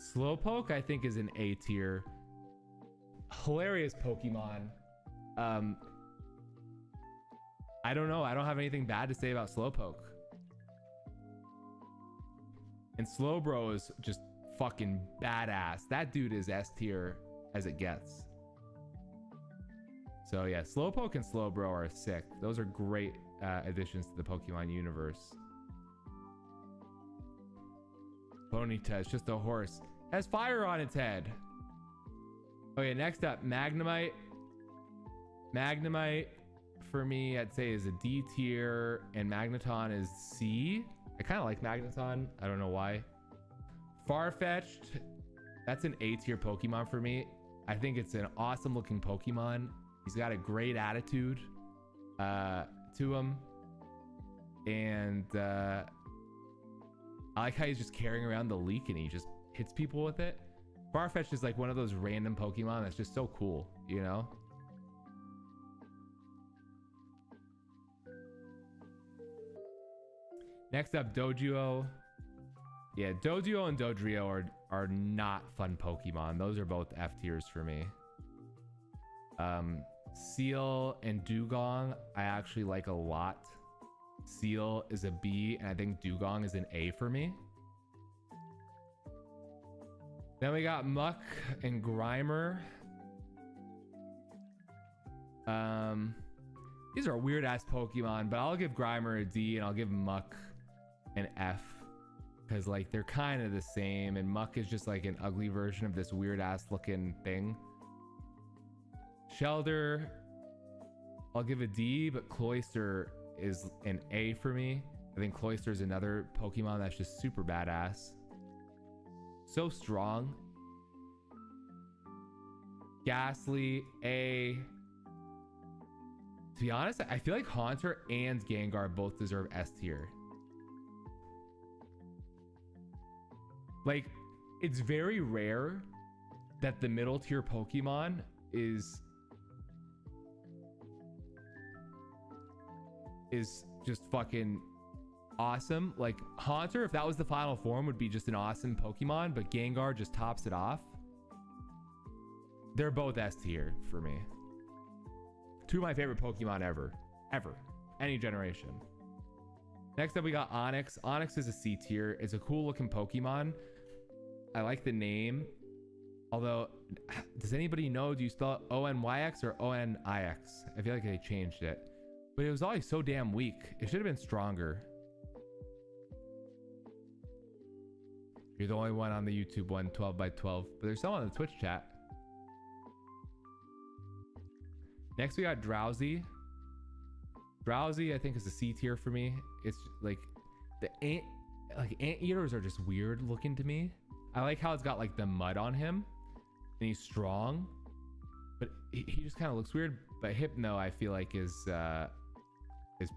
Slowpoke, I think, is an A tier. Hilarious Pokemon. I don't know. I don't have anything bad to say about Slowpoke. And Slowbro is just fucking badass. That dude is S tier as it gets. So yeah, Slowpoke and Slowbro are sick. Those are great additions to the Pokemon universe. Ponyta is just a horse. Has fire on its head. Okay, next up, Magnemite. Magnemite, for me, I'd say is a D tier, and Magneton is C. I kind of like Magneton. I don't know why. Farfetch'd, that's an A tier Pokemon for me. I think it's an awesome looking Pokemon. He's got a great attitude to him. And I like how he's just carrying around the leak and he just hits people with it. Farfetch'd is like one of those random Pokemon that's just so cool, you know? Next up, Doduo. Yeah, Doduo and Dodrio are not fun Pokemon. Those are both F tiers for me. Seal and Dugong, I actually like a lot. Seal is a B, and I think Dugong is an A for me. Then we got Muck and Grimer. These are weird ass Pokemon, but I'll give Grimer a D and I'll give Muck an F. Because like they're kind of the same, and Muck is just like an ugly version of this weird ass looking thing. Shelder, I'll give a D, but Cloyster is an A for me. I think Cloyster is another Pokemon that's just super badass. So strong. Ghastly, A. To be honest, I feel like Haunter and Gengar both deserve S tier. Like, it's very rare that the middle tier Pokemon is just fucking awesome. Like Haunter, if that was the final form, would be just an awesome Pokemon, but Gengar just tops it off. They're both S tier for me. Two of my favorite Pokemon ever. Any generation. Next up, we got Onix. Onix is a C tier. It's a cool looking Pokemon. I like the name. Although, does anybody know, do you spell it O-N-Y-X or O-N-I-X? I feel like they changed it. But it was always so damn weak. It should have been stronger. You're the only one on the YouTube one, 12 by 12. But there's some on the Twitch chat. Next, we got Drowsy. Drowsy, I think, is a C tier for me. It's like the anteaters are just weird looking to me. I like how it's got like the mud on him, and he's strong, but he just kind of looks weird. But Hypno, I feel like is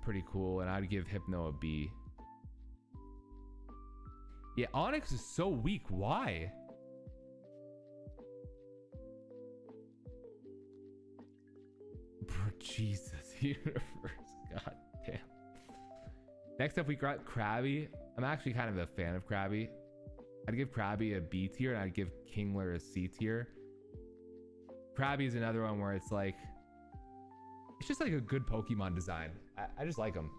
pretty cool, and I'd give Hypno a B. Yeah, Onix is so weak. Why? Jesus, universe. God damn. Next up, we got Krabby. I'm actually kind of a fan of Krabby. I'd give Krabby a B tier, and I'd give Kingler a C tier. Krabby is another one where it's like, it's just like a good Pokemon design. I just like them.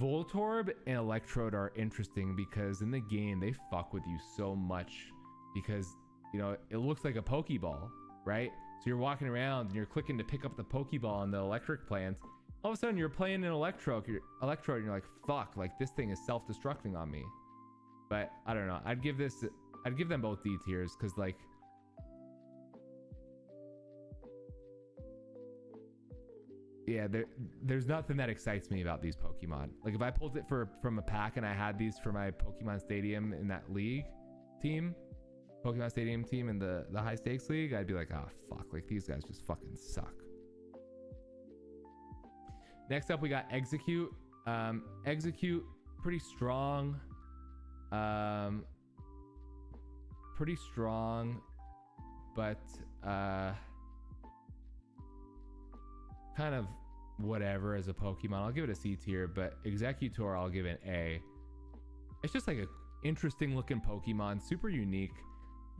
Voltorb and Electrode are interesting because in the game, they fuck with you so much because, you know, it looks like a Pokeball, right? So you're walking around and you're clicking to pick up the Pokeball on the electric plant. All of a sudden, you're playing an Electrode, and you're like, fuck, like this thing is self-destructing on me. But I don't know. I'd give them both D tiers because like, yeah, there's nothing that excites me about these Pokemon. Like if I pulled it from a pack and I had these for my Pokemon Stadium in that league team, Pokemon Stadium team in the high stakes league, I'd be like, oh fuck, like these guys just fucking suck. Next up we got Execute. Execute, pretty strong. Pretty strong, but kind of whatever as a Pokemon. I'll give it a C tier, but Executor I'll give it an A. It's just like a interesting looking Pokemon, super unique,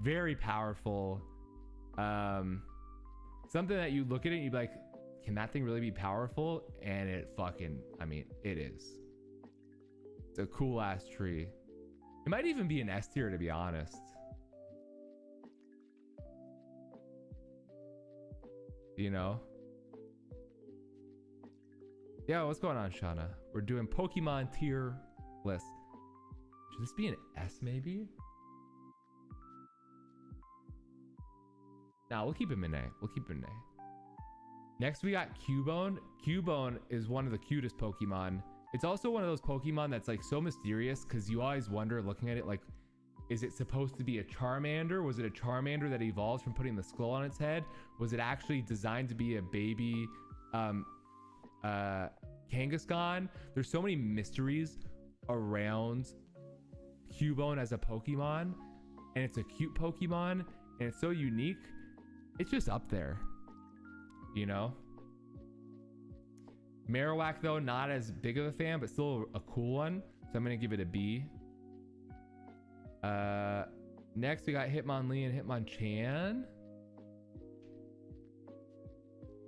very powerful. Something that you look at it and you'd be like, can that thing really be powerful? And it fucking, I mean, it is. It's a cool ass tree. It might even be an S tier, to be honest. You know? Yeah, what's going on, Shauna? We're doing Pokemon tier list. Should this be an S maybe? Nah, we'll keep him in A. We'll keep him in A. Next we got Cubone. Cubone is one of the cutest Pokemon. It's also one of those Pokemon that's like so mysterious because you always wonder looking at it, like, is it supposed to be a Charmander? Was it a Charmander that evolves from putting the skull on its head? Was it actually designed to be a baby Kangaskhan? There's so many mysteries around Cubone as a Pokemon, and it's a cute Pokemon, and it's so unique. It's just up there, you know? Marowak though, not as big of a fan, but still a cool one, so I'm gonna give it a B. Next we got Hitmonlee and Hitmonchan.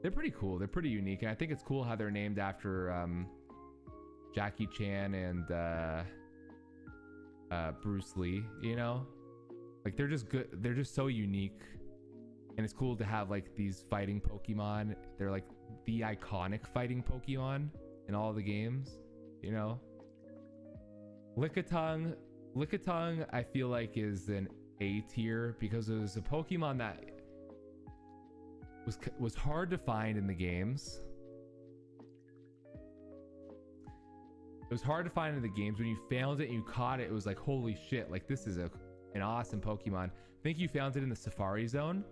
They're pretty cool. They're pretty unique, and I think it's cool how they're named after Jackie Chan and Bruce Lee, you know? Like they're just good. They're just so unique, and it's cool to have like these fighting Pokemon. They're like the iconic fighting Pokemon in all the games, you know? Lickitung I feel like is an A tier because it was a Pokemon that was hard to find in the games. It was hard to find in the games. When you found it and you caught it, it was like, holy shit, like this is an awesome Pokemon. I think you found it in the Safari Zone.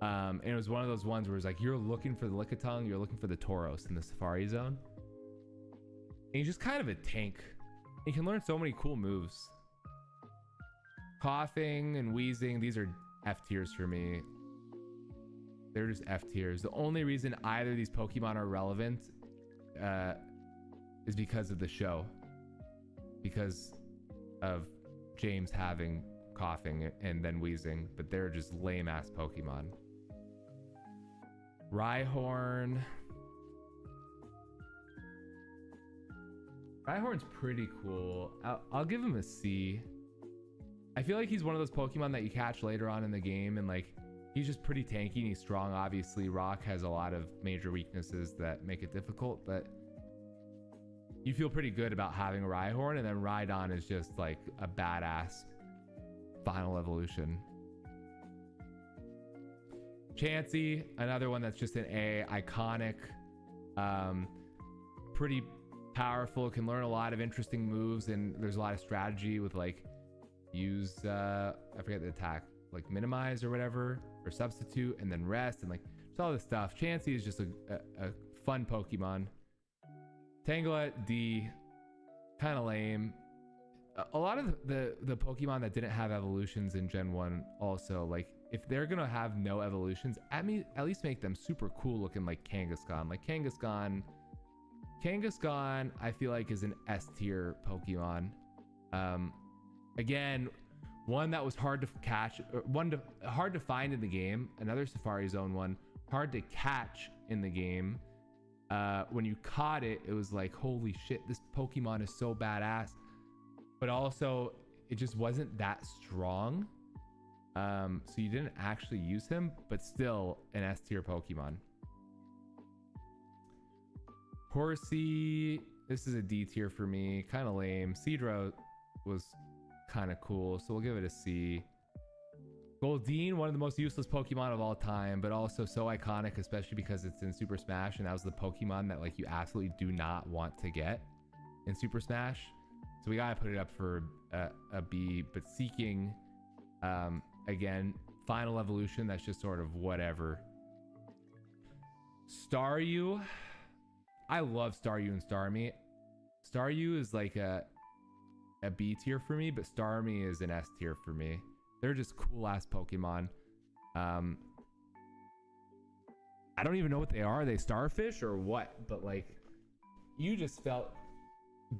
And it was one of those ones where it's like, you're looking for the Lickitung, you're looking for the Tauros in the Safari Zone. And he's just kind of a tank. He can learn so many cool moves. Coughing and Wheezing, these are F tiers for me. They're just F tiers. The only reason either of these Pokemon are relevant is because of the show. Because of James having coughing and then wheezing, but they're just lame ass Pokemon. Rhyhorn. Rhyhorn's pretty cool. I'll give him a C. I feel like he's one of those Pokemon that you catch later on in the game, and like he's just pretty tanky and he's strong. Obviously, Rock has a lot of major weaknesses that make it difficult, but you feel pretty good about having a Rhyhorn, and then Rhydon is just like a badass final evolution. Chansey, another one that's just an A, iconic, pretty powerful, can learn a lot of interesting moves, and there's a lot of strategy with like use I forget the attack, like minimize or whatever, or substitute, and then rest, and like it's all this stuff. Chansey is just a fun Pokemon. Tangela, D, kind of lame. A lot of the Pokemon that didn't have evolutions in Gen 1 also, like if they're gonna have no evolutions, at least make them super cool looking, like Kangaskhan. Like Kangaskhan I feel like is an S tier Pokemon. Again, one that was hard to catch, hard to find in the game. Another Safari Zone one, hard to catch in the game. When you caught it, it was like, holy shit, this Pokemon is so badass. But also, it just wasn't that strong. So you didn't actually use him, but still an S tier Pokemon. Horsey, this is a D tier for me, kind of lame. Seadra was kind of cool, so we'll give it a C. Goldeen, one of the most useless Pokemon of all time, but also so iconic, especially because it's in Super Smash, and that was the Pokemon that like you absolutely do not want to get in Super Smash. So we gotta put it up for a B. But Seeking, again, final evolution, that's just sort of whatever. Staryu, I love Staryu and Starmie. Staryu is like a B tier for me, but Starmie is an S tier for me. They're just cool ass Pokemon. I don't even know what they are. Are they starfish or what? But like, you just felt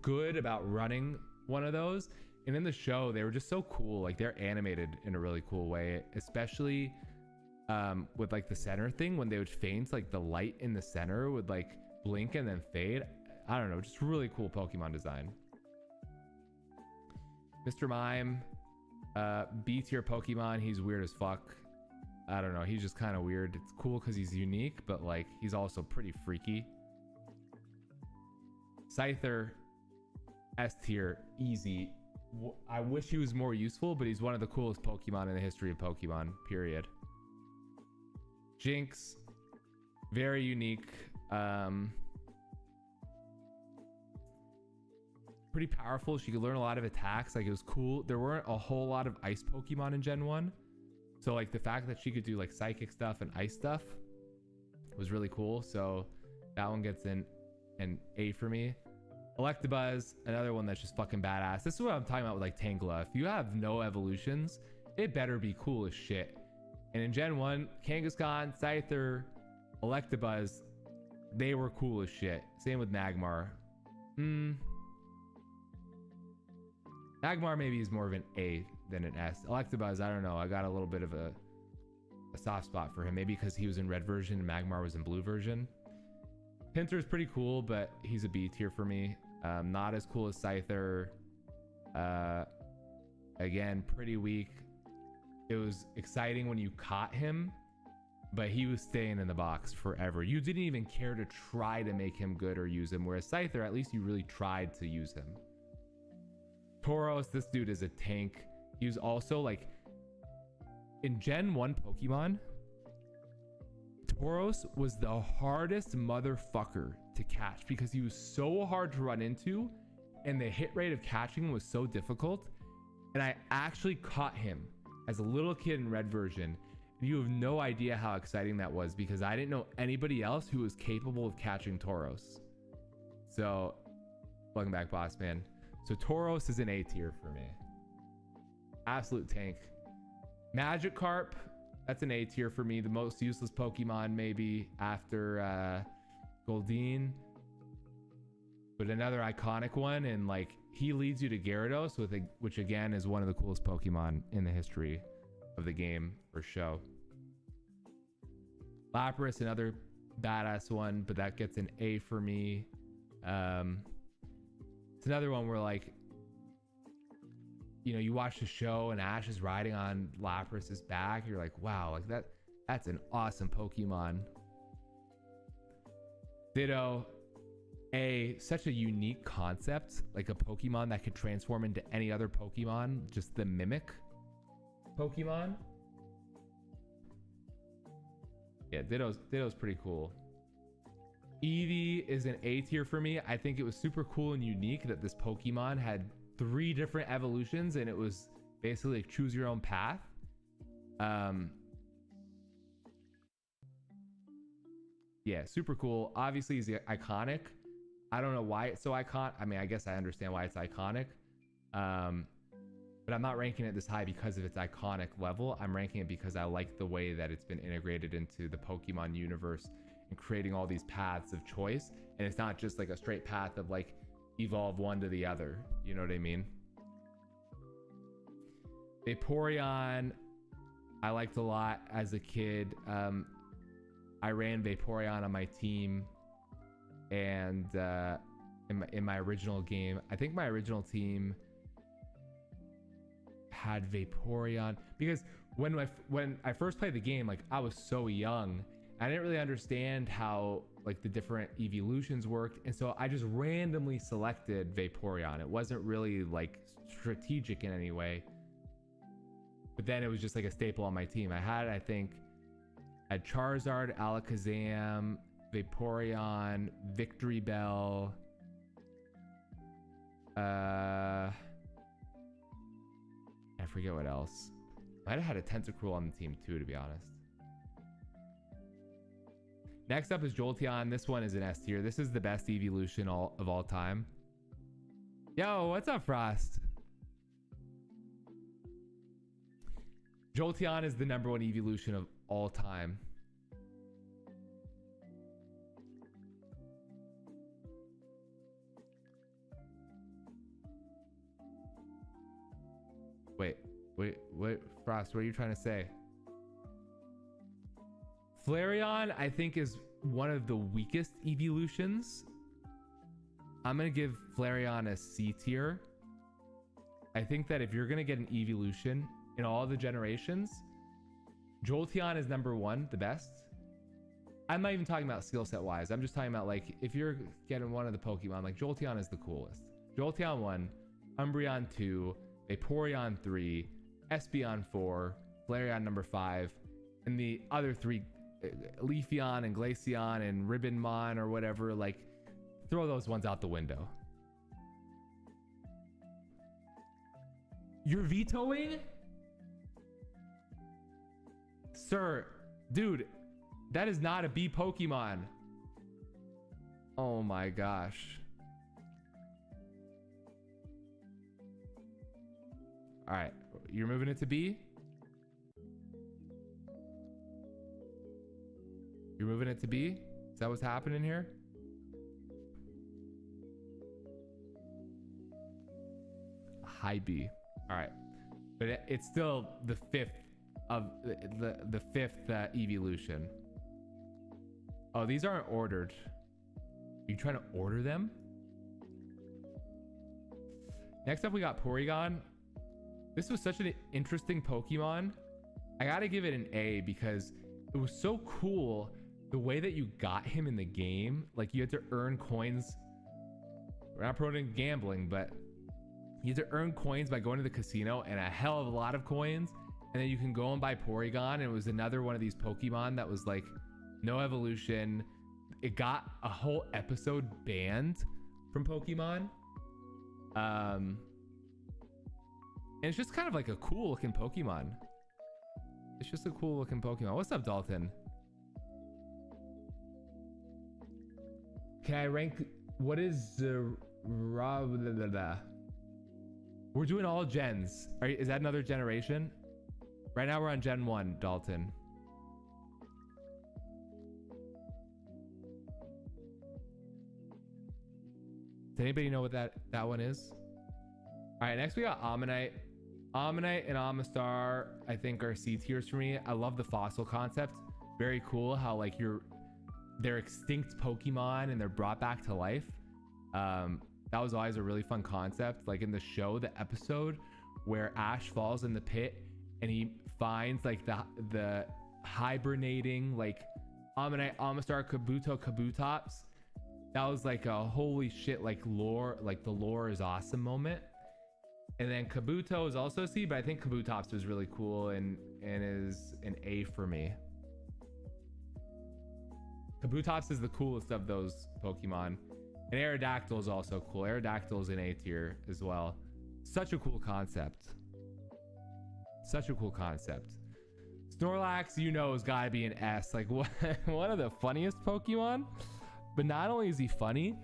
good about running one of those. And in the show, they were just so cool. Like, they're animated in a really cool way, especially with like the center thing, when they would faint, like the light in the center would like blink and then fade. I don't know, just really cool Pokemon design. Mr. Mime, B tier Pokemon. He's weird as fuck. I don't know, he's just kind of weird. It's cool because he's unique, but like he's also pretty freaky. Scyther, S tier, easy. I wish he was more useful, but he's one of the coolest Pokemon in the history of Pokemon, period. Jinx, very unique. Pretty powerful. She could learn a lot of attacks. Like, it was cool. There weren't a whole lot of ice Pokemon in Gen 1. So like the fact that she could do like psychic stuff and ice stuff was really cool. So that one gets an A for me. Electabuzz, another one that's just fucking badass. This is what I'm talking about with like Tangela. If you have no evolutions, it better be cool as shit. And in Gen 1, Kangaskhan, Scyther, Electabuzz, they were cool as shit. Same with Magmar. Magmar maybe is more of an A than an S. Electabuzz, I don't know. I got a little bit of a soft spot for him. Maybe because he was in red version and Magmar was in blue version. Pinsir's pretty cool, but he's a B tier for me. Not as cool as Scyther. Again, pretty weak. It was exciting when you caught him, but he was staying in the box forever. You didn't even care to try to make him good or use him, whereas Scyther, at least you really tried to use him. Tauros, this dude is a tank. He was also like, in Gen 1 Pokemon, Tauros was the hardest motherfucker to catch because he was so hard to run into and the hit rate of catching was so difficult. And I actually caught him as a little kid in red version. You have no idea how exciting that was because I didn't know anybody else who was capable of catching Tauros. So, welcome back, boss man. So Tauros is an A tier for me. Absolute tank. Magikarp, that's an A tier for me. The most useless Pokemon maybe after Goldeen. But another iconic one, and like he leads you to Gyarados, which again is one of the coolest Pokemon in the history of the game or show. Lapras, another badass one, but that gets an A for me. It's another one where like, you know, you watch the show and Ash is riding on Lapras's back. You're like, wow, like that's an awesome Pokemon. Ditto, A, such a unique concept, like a Pokemon that could transform into any other Pokemon, just the mimic Pokemon. Yeah, Ditto's pretty cool. Eevee is an A tier for me. I think it was super cool and unique that this Pokemon had 3 different evolutions and it was basically like choose your own path. Yeah, super cool. Obviously, he's iconic. I don't know why it's so iconic. I mean, I guess I understand why it's iconic. But I'm not ranking it this high because of its iconic level. I'm ranking it because I like the way that it's been integrated into the Pokemon universe and creating all these paths of choice. And it's not just like a straight path of like evolve one to the other. You know what I mean? Vaporeon, I liked a lot as a kid. I ran Vaporeon on my team, and in my original game, I think my original team had Vaporeon because when I first played the game, like I was so young, I didn't really understand how like the different evolutions worked, and so I just randomly selected Vaporeon. It wasn't really like strategic in any way. but then it was just like a staple on my team. I had, I think, a Charizard, Alakazam, Vaporeon, Victory Bell. I forget what else. Might have had a Tentacruel on the team too, to be honest. Next up is Jolteon. This one is an S tier. This is the best evolution of all time. Yo, what's up, Frost? Jolteon is the #1 evolution of all time. Wait, Frost, what are you trying to say? Flareon, I think, is one of the weakest evolutions. I'm gonna give Flareon a C tier. I think that if you're gonna get an evolution in all the generations, Jolteon is #1, the best. I'm not even talking about skill set wise. I'm just talking about, like, if you're getting one of the Pokemon, like Jolteon is the coolest. Jolteon 1, Umbreon 2, Vaporeon 3, Espeon 4, Flareon #5, and the other 3, Leafeon and Glaceon and Ribbonmon or whatever, like, throw those ones out the window. You're vetoing? Sir, dude, that is not a B Pokemon. Oh my gosh. All right, you're moving it to B? You're moving it to B? Is that what's happening here? High B. All right, but it's still the fifth of the fifth evolution. Oh, these aren't ordered. Are you trying to order them? Next up, we got Porygon. This was such an interesting Pokemon. I gotta give it an A because it was so cool the way that you got him in the game. Like, you had to earn coins. We're not promoting gambling, but you had to earn coins by going to the casino, and a hell of a lot of coins. And then you can go and buy Porygon, and it was another one of these Pokemon that was like no evolution. It got a whole episode banned from Pokemon. And it's just kind of like a cool looking Pokemon. It's just a cool looking Pokemon. What's up, Dalton? Can I rank? What is the We're doing all gens. Is that another generation? Right now we're on Gen 1, Dalton. Does anybody know what that one is? All right, next we got Omanyte. Omanyte and Omastar, I think, are C tiers for me. I love the fossil concept. Very cool how, like, they're extinct Pokemon and they're brought back to life. That was always a really fun concept. Like in the show, the episode where Ash falls in the pit and he finds like the hibernating like Omanyte, Omastar, Kabuto, Kabutops. That was like a holy shit, like lore, like the lore is awesome moment. And then Kabuto is also C, but I think Kabutops was really cool and is an A for me. Kabutops is the coolest of those Pokemon. And Aerodactyl is also cool. Aerodactyl is an A tier as well. Such a cool concept. Such a cool concept. Snorlax, you know, has got to be an S. Like, one of the funniest Pokemon. But not only is he funny,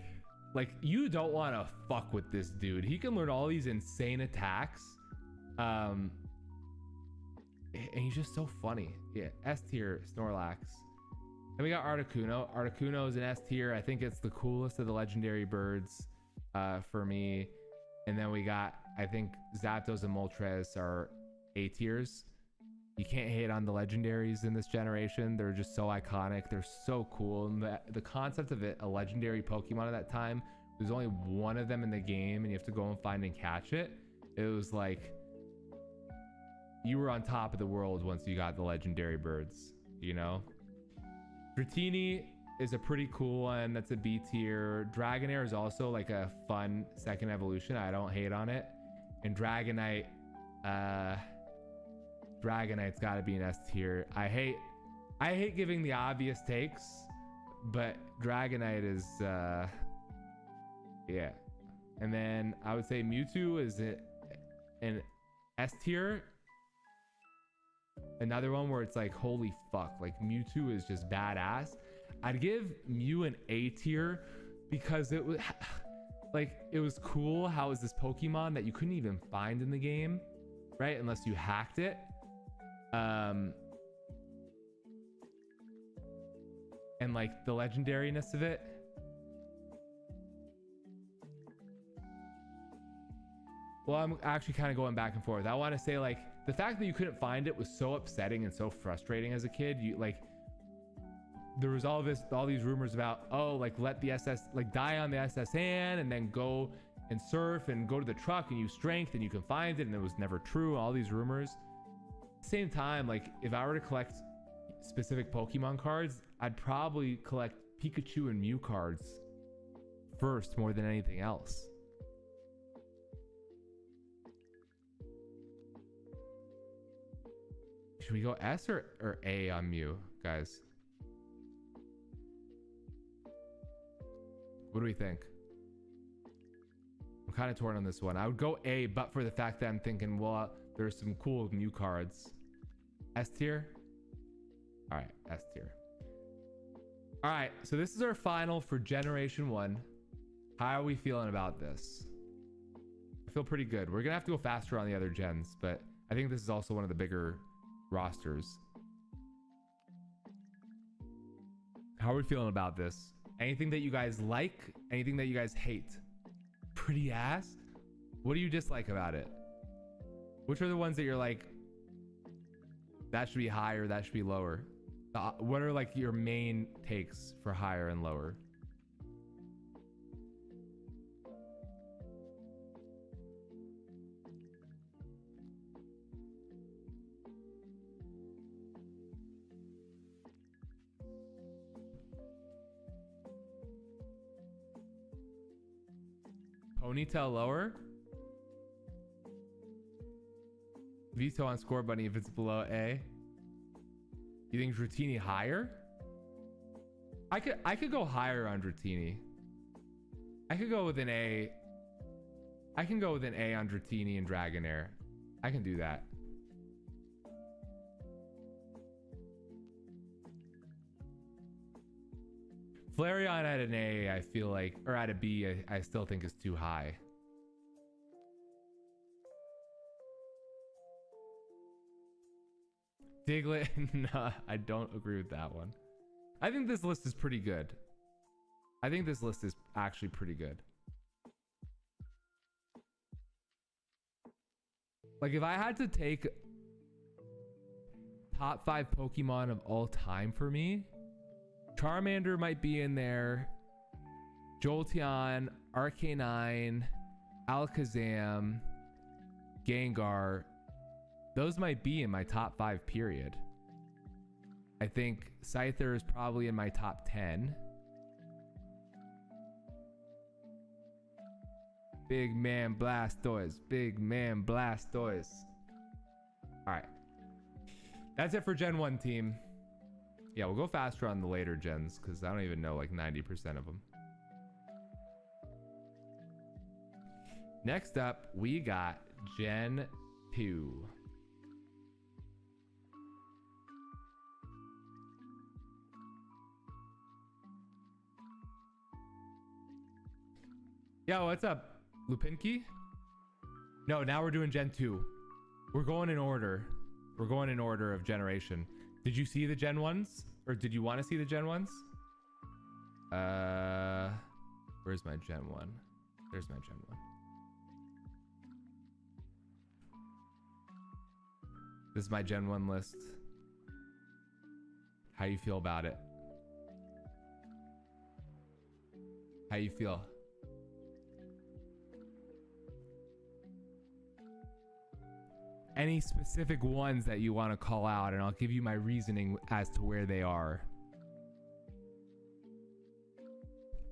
like, you don't want to fuck with this dude. He can learn all these insane attacks. And he's just so funny. Yeah, S tier Snorlax. Then we got Articuno. Articuno is an S tier. I think it's the coolest of the legendary birds for me. And then we got, I think Zapdos and Moltres are A tiers. You can't hate on the legendaries in this generation. They're just so iconic. They're so cool. And the concept of it, a legendary Pokemon at that time, there's only one of them in the game and you have to go and find and catch it. It was like you were on top of the world once you got the legendary birds, you know? Dratini is a pretty cool one. That's a B tier. Dragonair is also like a fun second evolution. I don't hate on it. And Dragonite, Dragonite's got to be an S tier. I hate giving the obvious takes, but Dragonite is yeah. And then I would say Mewtwo is an S tier. Another one where it's like, holy fuck, like Mewtwo is just badass. I'd give Mew an A tier because it was like, it was cool how it was this Pokemon that you couldn't even find in the game, right? Unless you hacked it. And like the legendariness of it. Well, I'm actually kind of going back and forth. I want to say like the fact that you couldn't find it was so upsetting and so frustrating as a kid. You like, there was all these rumors about, oh, like let the SS, like die on the SSN and then go and surf and go to the truck and use strength and you can find it, and it was never true. All these rumors. At the same time, like if I were to collect specific Pokemon cards, I'd probably collect Pikachu and Mew cards first more than anything else. Should we go S or A on Mew, guys? What do we think? I'm kind of torn on this one. I would go A, but for the fact that I'm thinking, well, there's some cool Mew cards. S tier? All right, S tier. All right, so this is our final for Generation 1. How are we feeling about this? I feel pretty good. We're gonna have to go faster on the other gens, but I think this is also one of the bigger rosters. How are we feeling about this? Anything that you guys like? Anything that you guys hate? Pretty ass? What do you dislike about it? Which are the ones that you're like, that should be higher, that should be lower? What are like your main takes for higher and lower? Ponytail lower? Veto on Score Bunny if it's below A. You think Dratini higher? I could go higher on Dratini. I could go with an A. I can go with an A on Dratini and Dragonair. I can do that. Flareon at an A, I feel like, or at a B, I still think is too high. Diglett, nah, I don't agree with that one. I think this list is pretty good. I think this list is actually pretty good. Like if I had to take top 5 Pokemon of all time for me, Charmander might be in there. Jolteon, Arcanine, Alakazam, Gengar. Those might be in my top 5 period. I think Scyther is probably in my top 10. Big man Blastoise. Big man Blastoise. Alright. That's it for Gen 1 team. Yeah, we'll go faster on the later gens because I don't even know like 90% of them. Next up, we got Gen 2. Yo, what's up? Lupinki? No, now we're doing Gen 2. We're going in order. We're going in order of generation. Did you see the Gen 1s? Or did you want to see the Gen 1s? Where's my Gen 1? There's my Gen 1. This is my Gen 1 list. How you feel about it? How you feel? Any specific ones that you want to call out, and I'll give you my reasoning as to where they are.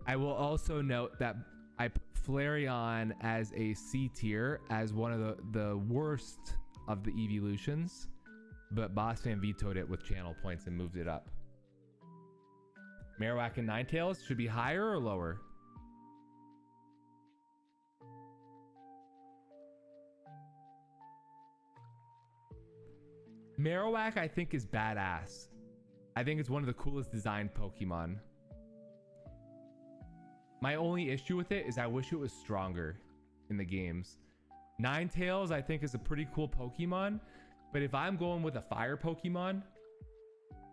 I will also note that I put Flareon as a C tier, as one of the worst of the evolutions. but Boss Fan vetoed it with channel points and moved it up. Marowak and Ninetales should be higher or lower? Marowak, I think, is badass. I think it's one of the coolest designed Pokemon. My only issue with it is I wish it was stronger in the games. Ninetales, I think, is a pretty cool Pokemon, but if I'm going with a fire Pokemon,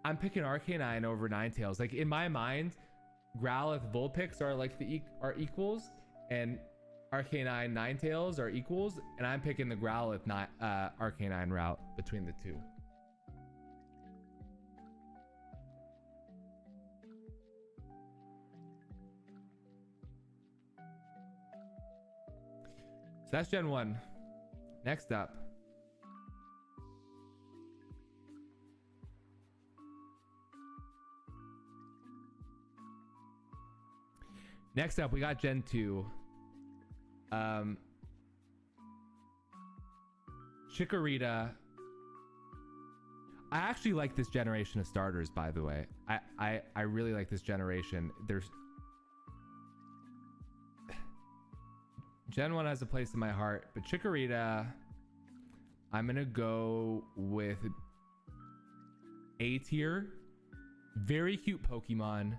I'm picking Arcanine over Ninetales. Like, in my mind, Growlithe, Vulpix are like are equals, and Arcanine, Ninetales are equals, and I'm picking the Growlithe, Arcanine route between the two. So that's Gen 1. Next up. Next up, we got Gen 2. Chikorita. I actually like this generation of starters, by the way. I really like this generation. There's Gen 1 has a place in my heart, but Chikorita, I'm gonna go with A tier. Very cute Pokemon.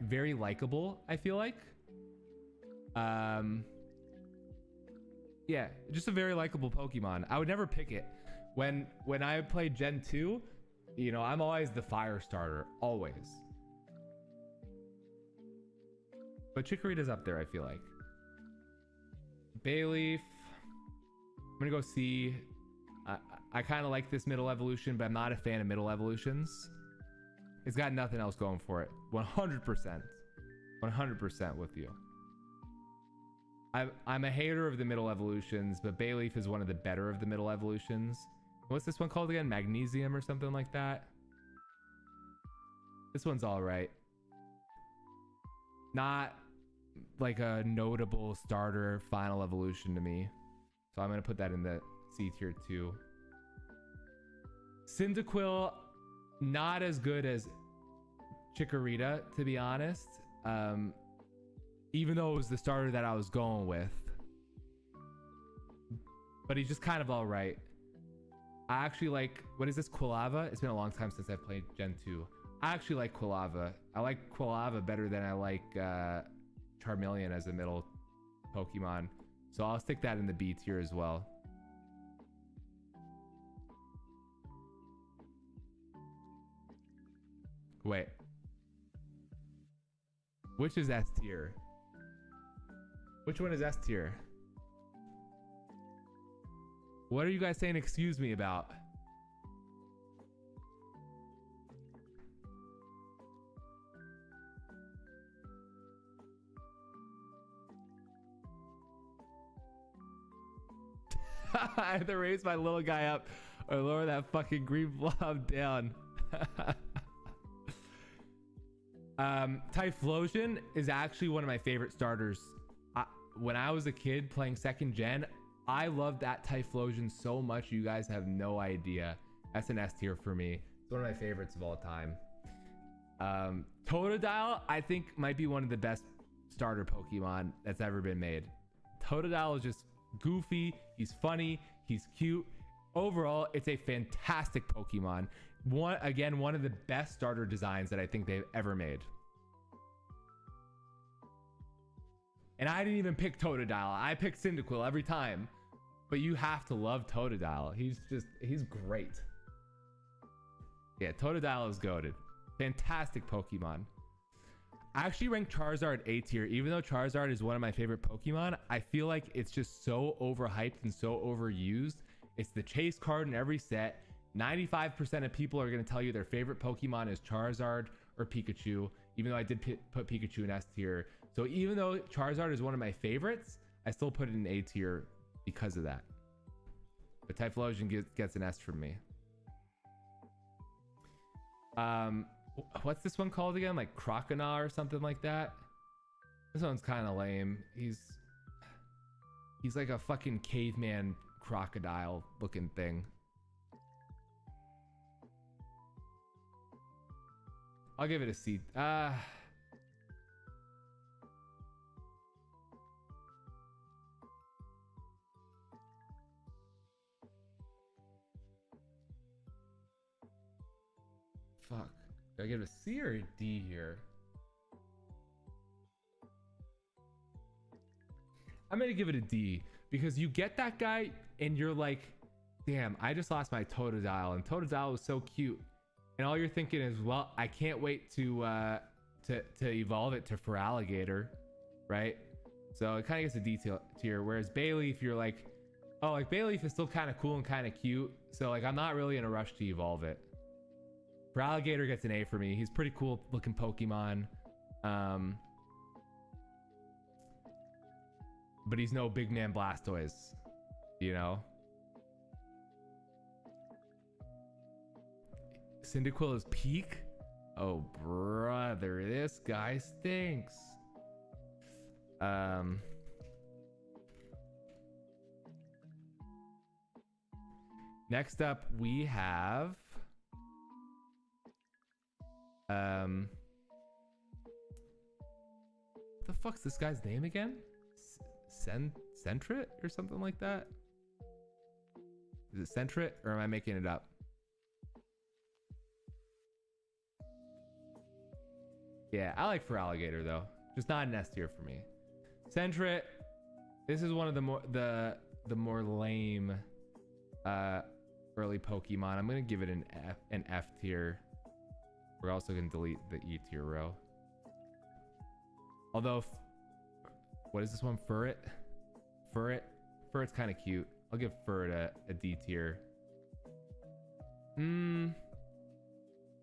Very likable, I feel like. Yeah, just a very likable Pokemon. I would never pick it. When I play Gen 2, you know, I'm always the fire starter, always. But Chikorita's up there, I feel like. Bayleaf, I'm gonna go C. I kind of like this middle evolution, but I'm not a fan of middle evolutions. It's got nothing else going for it. 100%. 100% with you. I'm a hater of the middle evolutions, but Bayleaf is one of the better of the middle evolutions. What's this one called again? Magnesium or something like that? This one's all right. Not like a notable starter final evolution to me. So I'm going to put that in the C tier too. Cyndaquil, not as good as Chikorita, to be honest. Even though it was the starter that I was going with. But he's just kind of all right. I actually like, what is this, Quilava? It's been a long time since I played Gen 2. I actually like Quilava. I like Quilava better than I like Charmeleon as a middle Pokemon. So I'll stick that in the B tier as well. Wait. Which is S tier? Which one is S tier? What are you guys saying excuse me about? I have to raise my little guy up or lower that fucking green blob down. Typhlosion is actually one of my favorite starters. When I was a kid playing second gen, I loved that Typhlosion so much you guys have no idea. That's an S tier for me. It's one of my favorites of all time. Totodile, I think, might be one of the best starter Pokemon that's ever been made. Totodile is just goofy, he's funny, he's cute. Overall, it's a fantastic Pokemon. One of the best starter designs that I think they've ever made. And I didn't even pick Totodile. I picked Cyndaquil every time. But you have to love Totodile. He's great. Yeah, Totodile is goated. Fantastic Pokemon. I actually rank Charizard A tier. Even though Charizard is one of my favorite Pokemon, I feel like it's just so overhyped and so overused. It's the chase card in every set. 95% of people are going to tell you their favorite Pokemon is Charizard or Pikachu, even though I did put Pikachu in S tier. So even though Charizard is one of my favorites, I still put it in A tier because of that. But Typhlosion gets an S from me. What's this one called again? Like Crocodile or something like that? This one's kind of lame. He's like a fucking caveman crocodile looking thing. I'll give it a C. Fuck. Do I give it a C or a D here? I'm gonna give it a D because you get that guy and you're like, damn, I just lost my Totodile, and Totodile was so cute. And all you're thinking is, well, I can't wait to evolve it to Feraligatr, right? So it kind of gets a D tier. Whereas Bayleaf, you're like, oh, like Bayleaf is still kind of cool and kind of cute. So like, I'm not really in a rush to evolve it. Feraligatr gets an A for me. He's pretty cool looking Pokemon. But he's no big man Blastoise, you know? Cyndaquil is peak? Oh, brother, this guy stinks. Next up, we have... What the fuck's this guy's name again? Sentret or something like that? Is it Sentret or am I making it up? Yeah, I like Feraligatr though. Just not an S tier for me. Sentret, this is one of the more lame early Pokemon. I'm gonna give it an F tier. We're also gonna delete the E tier row. Although, what is this one? Furret? Furret's kind of cute. I'll give Furret a D tier.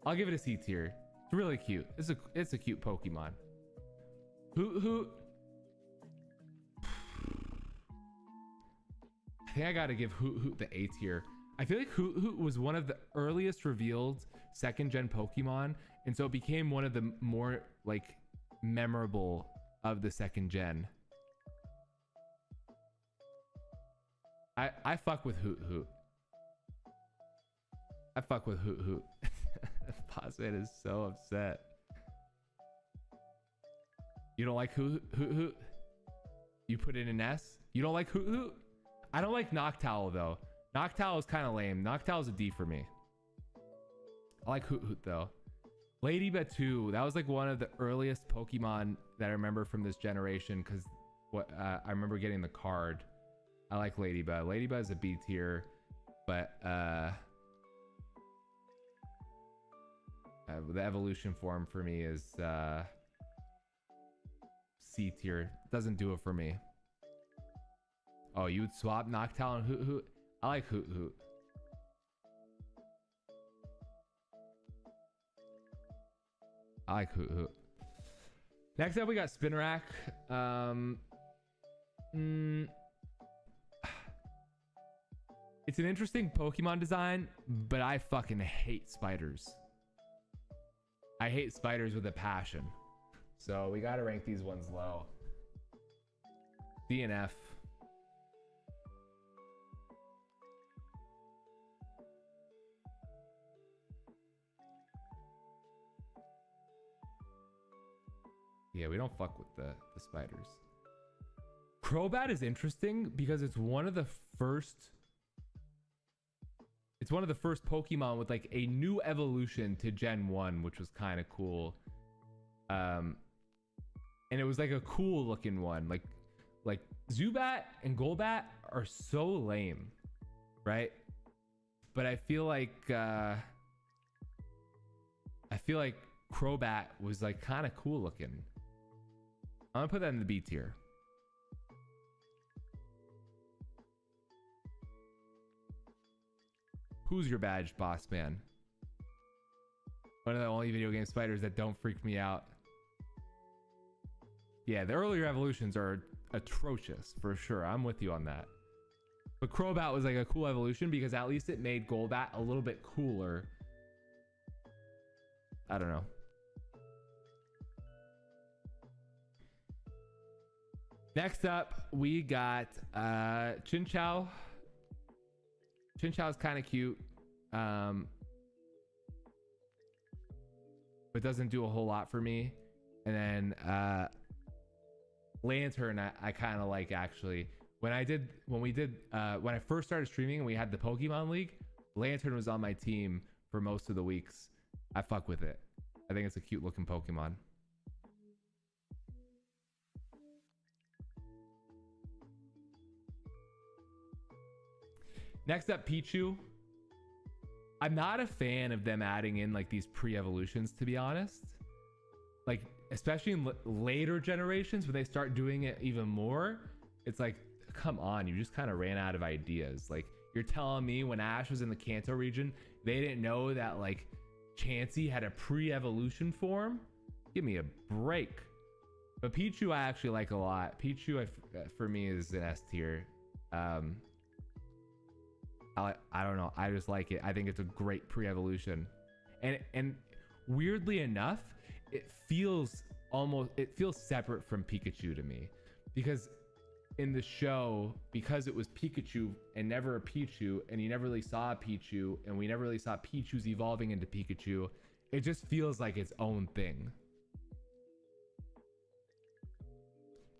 I'll give it a C tier. It's really cute. It's a cute Pokemon. Who? I think I gotta give Hoot the A tier. I feel like Hoot was one of the earliest revealed second gen Pokemon, and so it became one of the more like memorable of the second gen. I fuck with Hoot. I fuck with Hoot. Bossman is so upset. You don't like Hoot? You put in an S? You don't like Hoot? I don't like Noctowl though. Noctowl is kind of lame. Noctowl is a D for me. I like Hoot though. Lady Batu, that was like one of the earliest Pokemon that I remember from this generation because I remember getting the card. I like Ladybug. Ladybug is a B tier, but the evolution form for me is C tier. Doesn't do it for me. Oh, you would swap Noctowl and Hoot? I like Hoot. I like Hoot. Next up, we got Spinarak. It's an interesting Pokemon design, but I fucking hate spiders. I hate spiders with a passion. So we gotta rank these ones low. D and F. Yeah, we don't fuck with the spiders. Crobat is interesting because it's one of the first Pokemon with like a new evolution to Gen 1, which was kind of cool. And it was like a cool looking one. Like Zubat and Golbat are so lame, right? But I feel like Crobat was like kind of cool looking. I'm gonna put that in the B tier. Who's your badge, boss man? One of the only video game spiders that don't freak me out. Yeah, the earlier evolutions are atrocious for sure. I'm with you on that. But Crobat was like a cool evolution because at least it made Golbat a little bit cooler. I don't know. Next up, we got Chinchou. Chinchou is kind of cute. but doesn't do a whole lot for me. And then Lantern, I kind of like actually. When I first started streaming and we had the Pokemon League, Lantern was on my team for most of the weeks. I fuck with it. I think it's a cute looking Pokemon. Next up, Pichu. I'm not a fan of them adding in like these pre-evolutions, to be honest. Like, especially in later generations when they start doing it even more, it's like, come on, you just kind of ran out of ideas. Like, you're telling me when Ash was in the Kanto region, they didn't know that like Chansey had a pre-evolution form? Give me a break. But Pichu I actually like a lot. Pichu for me is an S tier. I don't know, I just like it. I think it's a great pre-evolution, and weirdly enough, it feels separate from Pikachu to me, because in the show, because it was Pikachu and never a Pichu, and you never really saw a Pichu, and we never really saw Pichu's evolving into Pikachu, it just feels like its own thing.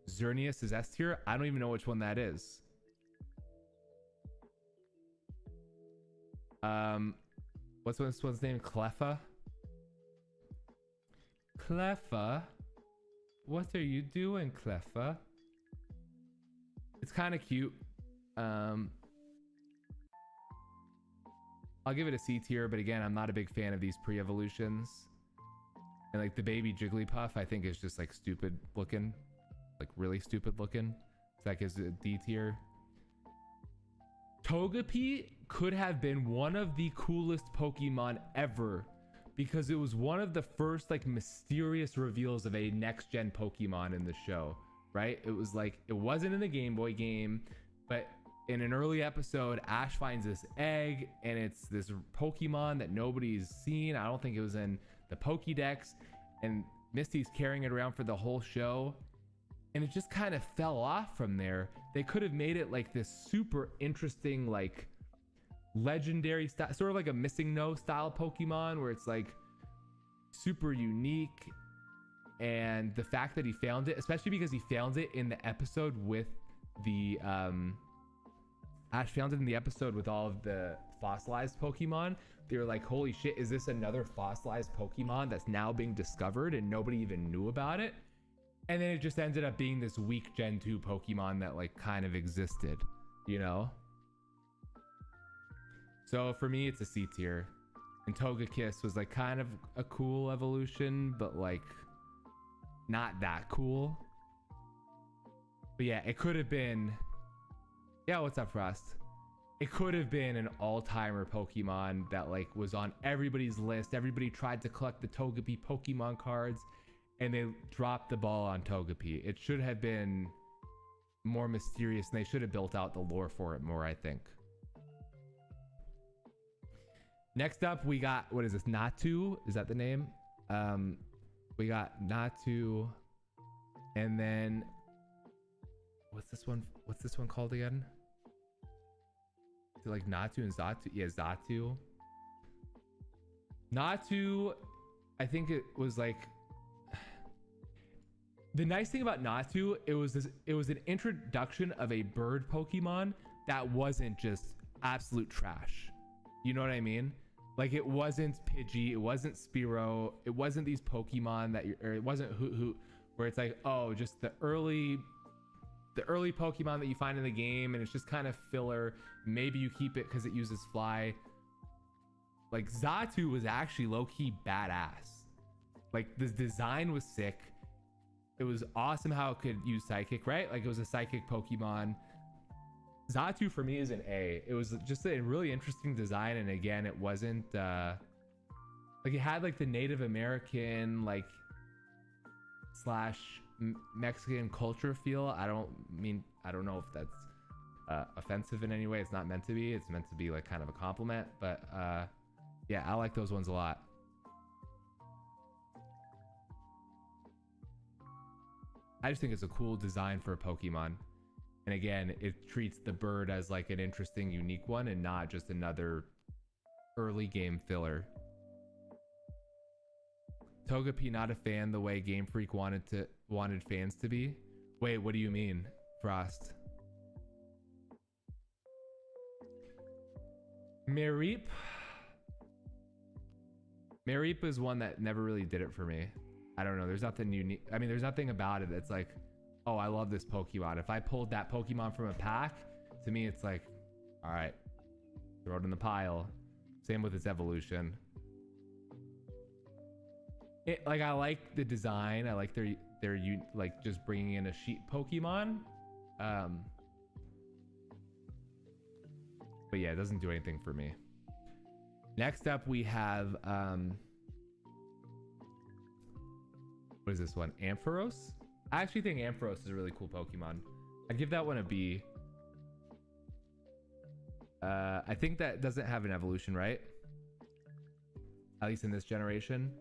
Xerneas is S tier. I don't even know which one that is. What's this one's name? Cleffa? Cleffa? What are you doing, Cleffa? It's kind of cute. I'll give it a C tier, but again, I'm not a big fan of these pre-evolutions. And like the baby Jigglypuff, I think is just like stupid looking, like really stupid looking. So that gives it a D tier. Togepi could have been one of the coolest Pokemon ever, because it was one of the first like mysterious reveals of a next gen Pokemon in the show, right? It was like, it wasn't in the Game Boy game, but in an early episode, Ash finds this egg and it's this Pokemon that nobody's seen. I don't think it was in the Pokédex, and Misty's carrying it around for the whole show. And it just kind of fell off from there. They could have made it like this super interesting, like legendary style, sort of like a Missing No style Pokemon, where it's like super unique. And the fact that he found it, especially because he found it in the episode with the Ash found it in the episode with all of the fossilized Pokemon, they were like, holy shit, is this another fossilized Pokemon that's now being discovered and nobody even knew about it? And then it just ended up being this weak Gen 2 Pokemon that like kind of existed, you know? So for me, it's a C tier. And Togekiss was like kind of a cool evolution, but like not that cool. But yeah, it could have been... Yeah, what's up, Frost? It could have been an all-timer Pokemon that like was on everybody's list. Everybody tried to collect the Togepi Pokemon cards, and they dropped the ball on Togepi. It should have been more mysterious, and they should have built out the lore for it more, I think. Next up, we got, what is this, Natu? Is that the name? We got Natu, and then what's this one called again? Is it like Natu and Xatu? Yeah, Xatu. Natu, I think it was like, the nice thing about Natu, it was an introduction of a bird Pokemon that wasn't just absolute trash. You know what I mean? Like, it wasn't Pidgey, it wasn't Spearow, it wasn't these Pokemon that or it wasn't Hoot, where it's like, oh, just the early Pokemon that you find in the game, and it's just kind of filler. Maybe you keep it because it uses Fly. Like, Xatu was actually low-key badass. Like, the design was sick. It was awesome how it could use Psychic, right? Like, it was a Psychic Pokemon. Xatu for me is an A. It was just a really interesting design, and again, it wasn't like, it had like the Native American like / Mexican culture feel. I don't know if that's offensive in any way. It's not meant to be. It's meant to be like kind of a compliment, but yeah, I like those ones a lot. I just think it's a cool design for a Pokemon. And again, it treats the bird as like an interesting, unique one and not just another early game filler. Togepi not a fan the way Game Freak wanted fans to be. Wait, what do you mean, Frost? Mareep is one that never really did it for me. I don't know. There's nothing unique. I mean, there's nothing about it that's like, oh, I love this Pokemon. If I pulled that Pokemon from a pack, to me, it's like, all right, throw it in the pile. Same with its evolution. Like, I like the design. I like their like just bringing in a sheep Pokemon. But yeah, it doesn't do anything for me. Next up, we have what is this one? Ampharos? I actually think Ampharos is a really cool Pokemon. I'd give that one a B. I think that doesn't have an evolution, right? At least in this generation.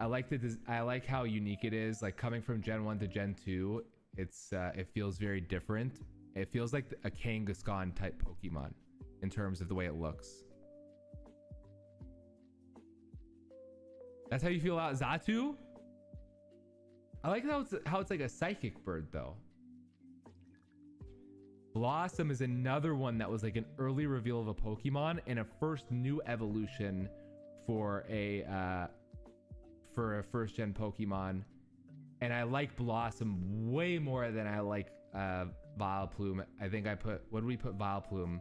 I like how unique it is. Like coming from Gen 1 to Gen 2, it feels very different. It feels like a Kangaskhan type Pokemon in terms of the way it looks. That's how you feel about Xatu? I like how it's like a psychic bird though. Blossom is another one that was like an early reveal of a Pokemon and a first new evolution for a first gen Pokemon. And I like Blossom way more than I like Vileplume. I think what did we put Vileplume?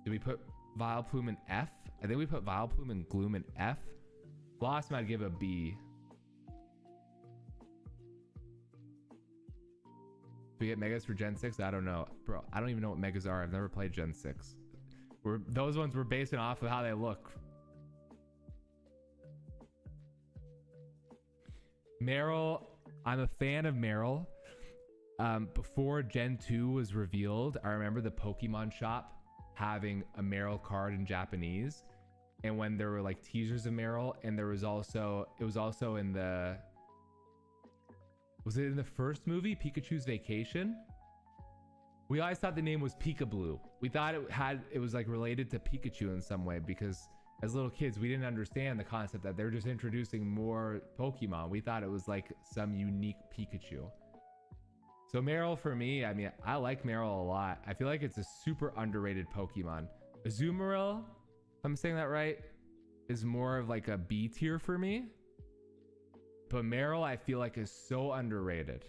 Did we put Vileplume in F? I think we put Vileplume and Gloom in F. Blossom I'd give a B. Do we get Megas for Gen 6? I don't know. Bro, I don't even know what Megas are. I've never played Gen 6. Those ones were based off of how they look. Meryl, I'm a fan of Meryl. Before Gen 2 was revealed, I remember the Pokemon shop having a Meryl card in Japanese. And when there were like teasers of Meryl, and it was also in the... Was it in the first movie, Pikachu's Vacation? We always thought the name was Pikablu. We thought it was like related to Pikachu in some way because as little kids, we didn't understand the concept that they're just introducing more Pokemon. We thought it was like some unique Pikachu. So Meryl for me, I mean, I like Meryl a lot. I feel like it's a super underrated Pokemon. Azumarill, if I'm saying that right, is more of like a B tier for me. But Meryl, I feel like is so underrated.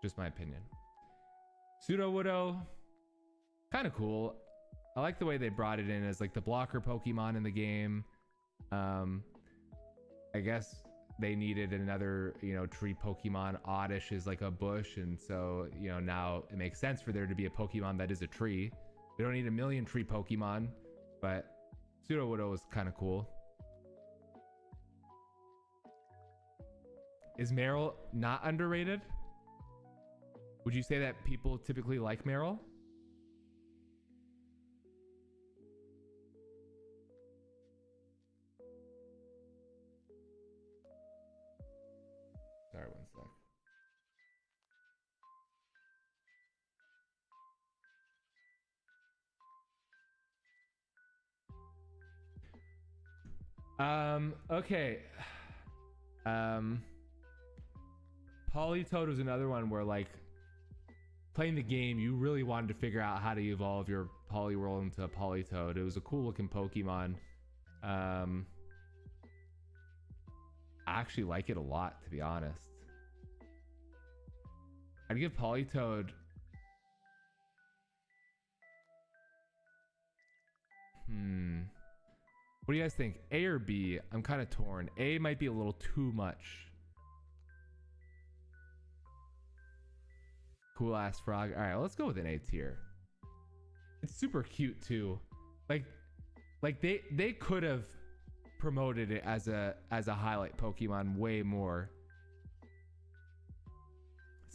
Just my opinion. Sudowoodo, kind of cool. I like the way they brought it in as like the blocker Pokemon in the game. I guess they needed another, tree Pokemon. Oddish is like a bush, and so, now it makes sense for there to be a Pokemon that is a tree. We don't need a million tree Pokemon, but Sudowoodo is kind of cool. Is Meryl not underrated? Would you say that people typically like Meryl? Sorry, one sec. Okay. Politoed was another one where like playing the game, you really wanted to figure out how to evolve your Poliwhirl into a Politoed. It was a cool looking Pokemon. I actually like it a lot, to be honest. I'd give Politoed... What do you guys think? A or B? I'm kind of torn. A might be a little too much. Cool ass frog. All right, let's go with an A tier. It's super cute too. Like they could have promoted it as a highlight Pokemon way more.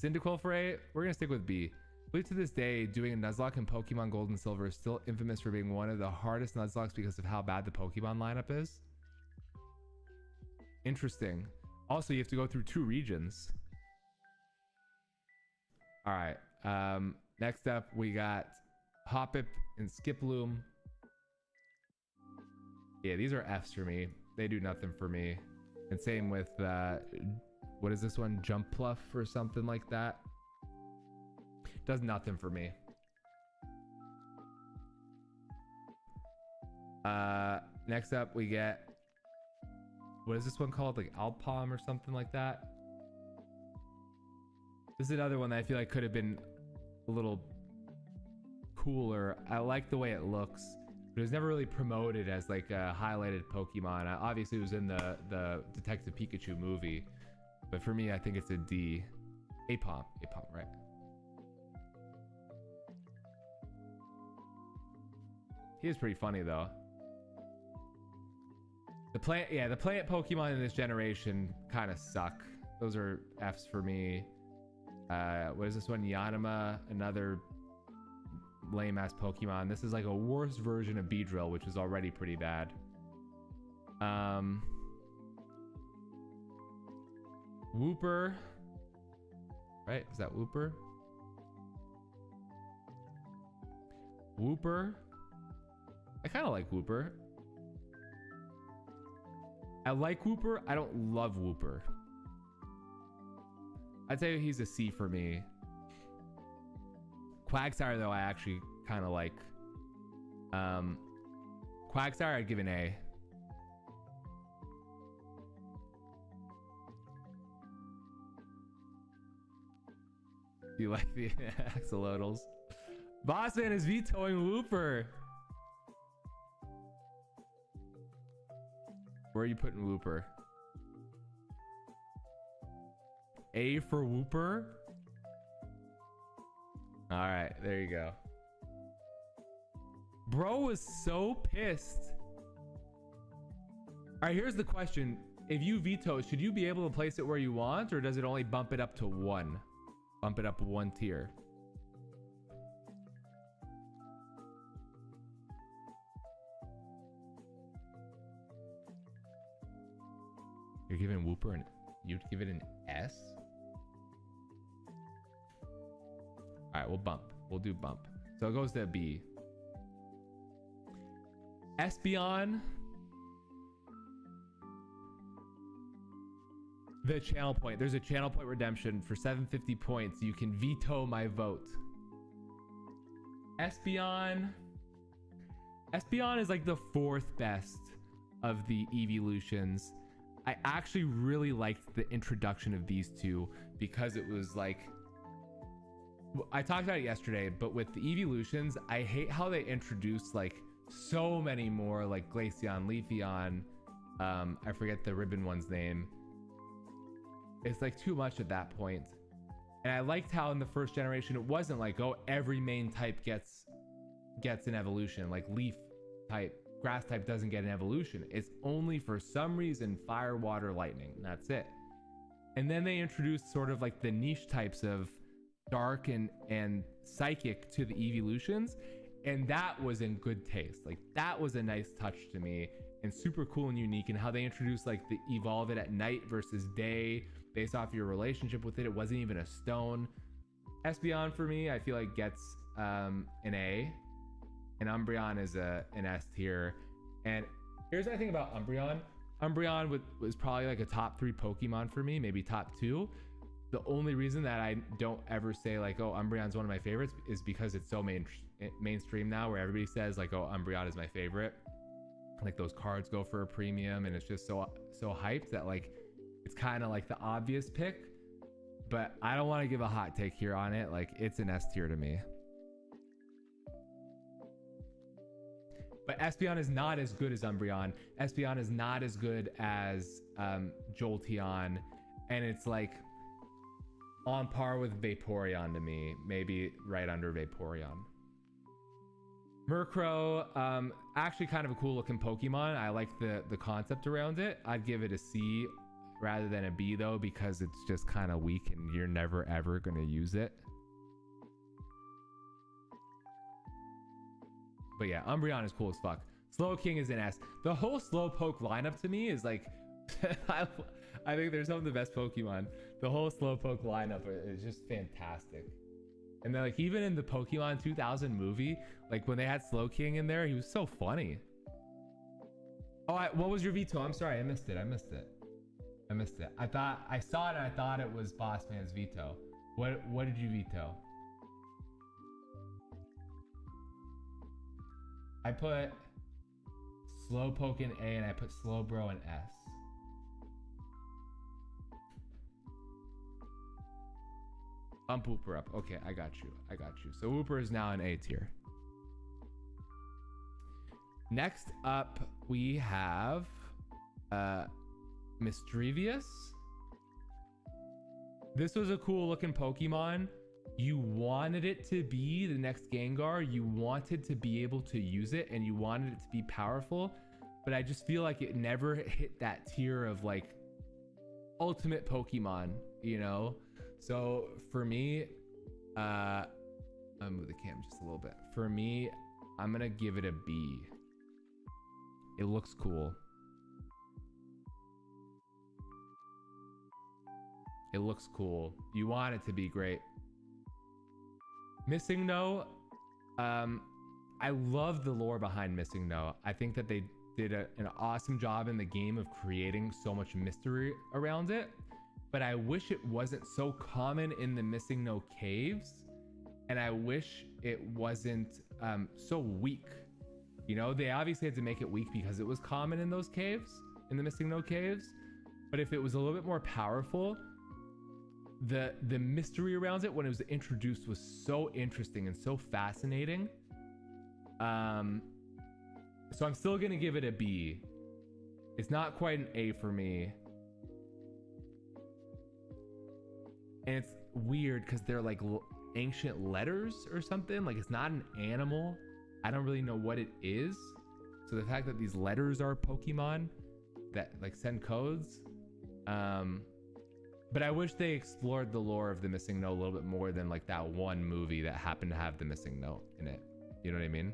Cyndaquil for A, we're gonna stick with B. I believe to this day, doing a Nuzlocke in Pokemon Gold and Silver is still infamous for being one of the hardest Nuzlocks because of how bad the Pokemon lineup is. Interesting. Also, you have to go through 2 regions. All right. Next up, we got Hoppip and Skiploom. Yeah, these are Fs for me. They do nothing for me. And same with, what is this one? Jump Pluff or something like that. Does nothing for me. Next up, we get, what is this one called? Like Alpalm or something like that. This is another one that I feel like could have been a little cooler. I like the way it looks, but it was never really promoted as like a highlighted Pokemon. Obviously it was in the Detective Pikachu movie, but for me I think it's a D. Apom, right? He is pretty funny though. The plant Pokemon in this generation kind of suck. Those are Fs for me. What is this one? Yanima, another lame ass Pokemon. This is like a worse version of Beedrill, which is already pretty bad. Wooper, right? Is that Wooper? Wooper. I kind of like Wooper. I like Wooper. I don't love Wooper. I'd say he's a C for me. Quagsire, though, I actually kind of like. Quagsire, I'd give an A. Do you like the axolotls? Bossman is vetoing Wooper. Where are you putting Wooper? A for Wooper? All right, there you go. Bro was so pissed. All right, here's the question. If you veto, should you be able to place it where you want, or does it only bump it up to 1? Bump it up 1 tier. You're giving Wooper you'd give it an S? All right, we'll bump. We'll do bump. So it goes to a B. Espeon. The channel point. There's a channel point redemption for 750 points. You can veto my vote. Espeon. Espeon is like the 4th best of the evolutions. I actually really liked the introduction of these two because it was like, I talked about it yesterday, but with the evolutions, I hate how they introduced like so many more, like Glaceon, Leafeon, I forget the ribbon one's name. It's like too much at that point. And I liked how in the first generation, it wasn't like, oh, every main type gets an evolution, like leaf type, grass type doesn't get an evolution. It's only for some reason fire, water, lightning, and that's it. And then they introduced sort of like the niche types of dark and psychic to the evolutions, and that was in good taste. Like that was a nice touch to me and super cool and unique. And how they introduced like the evolve it at night versus day based off your relationship with it. It wasn't even a stone. Espeon for me, I feel like gets an A, and Umbreon is an S tier. And here's the thing about Umbreon. Umbreon was probably like a top 3 Pokemon for me, maybe top 2. The only reason that I don't ever say like, oh, Umbreon's one of my favorites is because it's so mainstream now, where everybody says like, oh, Umbreon is my favorite. Like those cards go for a premium, and it's just so hyped that like it's kind of like the obvious pick. But I don't want to give a hot take here on it. Like it's an S tier to me. But Espeon is not as good as Umbreon. Espeon is not as good as Jolteon, and it's like on par with Vaporeon to me, maybe right under Vaporeon. Murkrow, actually kind of a cool looking Pokemon. I like the concept around it. I'd give it a C rather than a B though, because it's just kind of weak and you're never ever gonna use it. But yeah, Umbreon is cool as fuck. Slowking is an S. The whole Slowpoke lineup to me is like, I think they're some of the best Pokemon. The whole Slowpoke lineup is just fantastic. And then like even in the Pokemon 2000 movie, like when they had Slowking in there, he was so funny. Oh, what was your veto? I'm sorry, I missed it. I missed it. I thought I saw it and I thought it was Bossman's veto. What did you veto? I put Slowpoke in A and I put Slowbro in S. Bump Wooper up. Okay, I got you. So Wooper is now in A tier. Next up, we have Misdrevious. This was a cool looking Pokemon. You wanted it to be the next Gengar. You wanted to be able to use it and you wanted it to be powerful. But I just feel like it never hit that tier of like ultimate Pokemon, you know? So for me, I'll move the cam just a little bit. For me, I'm gonna give it a B. It looks cool. It looks cool. You want it to be great. Missing No, I love the lore behind Missing No. I think that they did an awesome job in the game of creating so much mystery around it. But I wish it wasn't so common in the Missing No caves, and I wish it wasn't so weak. You know, they obviously had to make it weak because it was common in those caves, in the Missing No caves. But if it was a little bit more powerful, the mystery around it when it was introduced was so interesting and so fascinating. So I'm still gonna give it a B. It's not quite an A for me. And it's weird because they're like ancient letters or something. Like it's not an animal. I don't really know what it is. So the fact that these letters are Pokemon that like send codes. But I wish they explored the lore of the Missing No a little bit more than like that one movie that happened to have the Missing No in it. You know what I mean?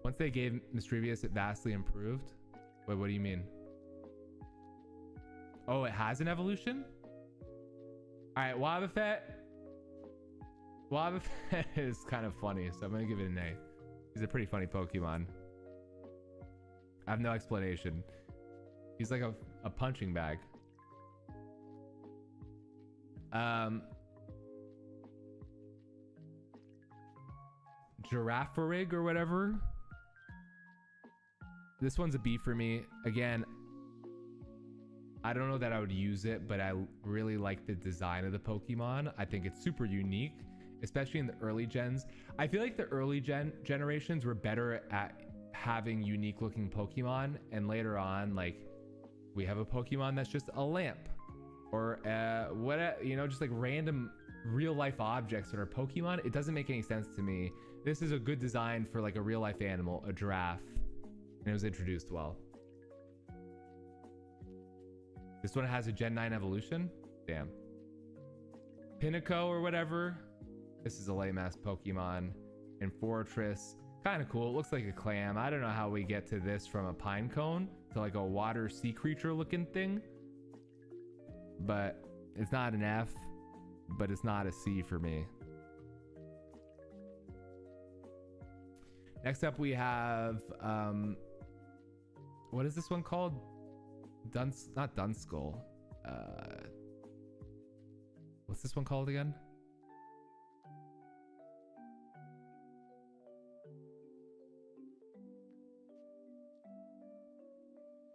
Once they gave Misdrevious, it vastly improved. Wait, what do you mean? Oh, it has an evolution? All right, Wobbuffet is kind of funny, so I'm gonna give it an A. He's a pretty funny Pokemon. I have no explanation. He's like a punching bag. Girafarig or whatever. This one's a B for me. Again, I don't know that I would use it, but I really like the design of the Pokemon. I think it's super unique, especially in the early gens. I feel like the early generations were better at having unique looking Pokemon, and later on, like, we have a Pokemon that's just a lamp or what, you know, just like random real life objects that are Pokemon. It doesn't make any sense to me. This is a good design for like a real life animal, a giraffe, and it was introduced well. This one has a Gen 9 evolution. Damn. Pinnacle or whatever. This is a lame ass Pokemon. And Fortress, kind of cool. It looks like a clam. I don't know how we get to this from a pine cone to like a water sea creature looking thing. But it's not an F, but it's not a C for me. Next up we have, what is this one called? Not Dunskull. What's this one called again?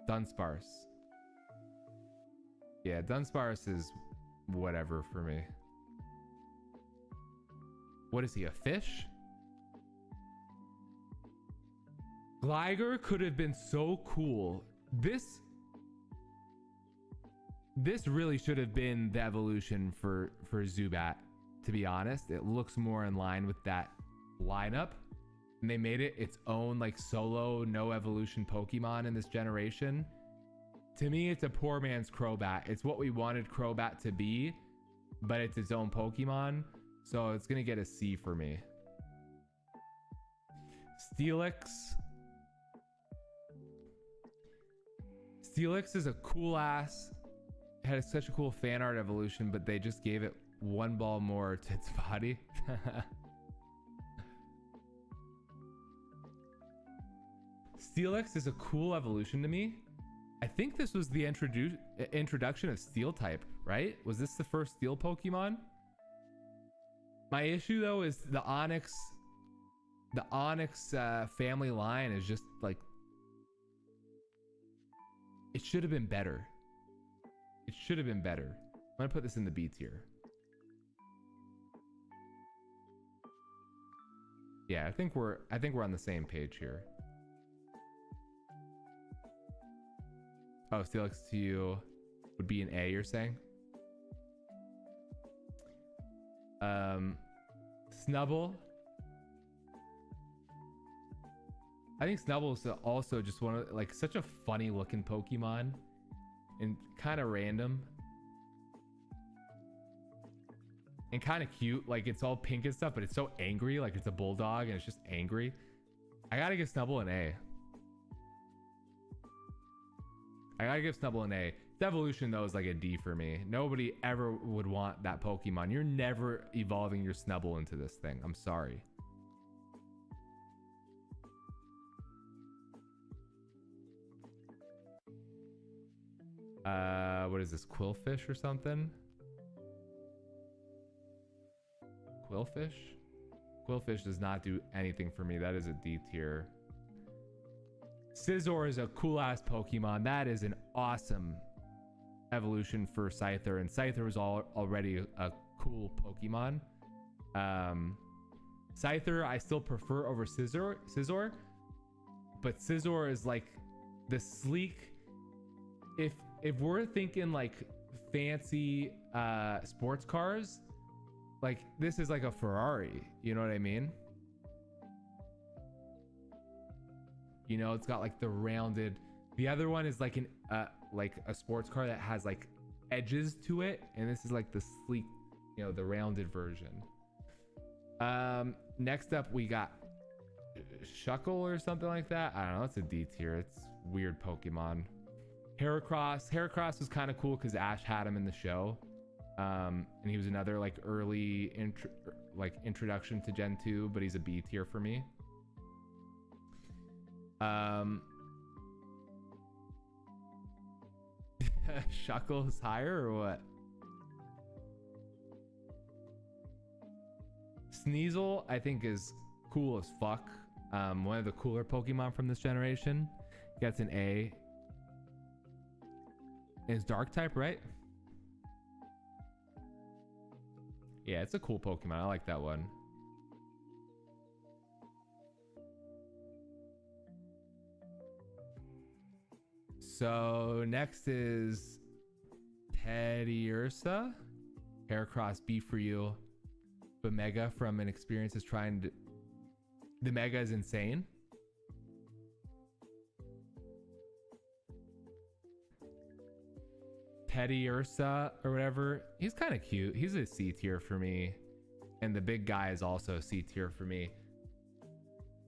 Dunsparce. Yeah, Dunsparce is whatever for me. What is he, a fish? Gligar could have been so cool. This really should have been the evolution for Zubat, to be honest. It looks more in line with that lineup. And they made it its own like solo no evolution Pokemon in this generation. To me, it's a poor man's Crobat. It's what we wanted Crobat to be, but it's its own Pokemon. So it's gonna get a C for me. Steelix. Steelix is a cool ass, had such a cool fan art evolution, but they just gave it one ball more to its body. Steelix is a cool evolution to me. I think this was the introduction of Steel type, right? Was this the first Steel Pokemon? My issue though is the Onix family line is just like, it should have been better. It should have been better. I'm gonna put this in the B tier. Yeah, I think we're on the same page here. Oh, Steelix to you would be an A, you're saying? Snubble. I think Snubble is also just one of like such a funny looking Pokemon and kind of random and kind of cute. Like it's all pink and stuff, but it's so angry. Like it's a bulldog and it's just angry. I gotta give Snubble an A. I gotta give Snubble an A. The evolution though is like a D for me. Nobody ever would want that Pokemon. You're never evolving your Snubble into this thing. I'm sorry. What is this? Quillfish or something? Quillfish? Quillfish does not do anything for me. That is a D tier. Scizor is a cool ass Pokemon. That is an awesome evolution for Scyther, and Scyther was already a cool Pokemon. Scyther I still prefer over Scizor, but Scizor is like the sleek. If we're thinking like fancy sports cars, like this is like a Ferrari, you know what I mean? You know, it's got like the rounded. The other one is like a sports car that has like edges to it, and this is like the sleek, you know, the rounded version. Next up we got Shuckle or something like that. I don't know. It's a D tier. It's weird Pokemon. Heracross was kind of cool because Ash had him in the show, and he was another like early introduction to Gen 2, but he's a B tier for me. Shuckle is higher or what? Sneasel I think is cool as fuck. One of the cooler Pokemon from this generation. Gets an A. It's dark type, right? Yeah, it's a cool Pokemon. I like that one. So next is Teddiursa. Heracross B for you. But Mega from an experience is trying to... The Mega is insane. Teddiursa or whatever. He's kind of cute. He's a C tier for me. And the big guy is also a C tier for me.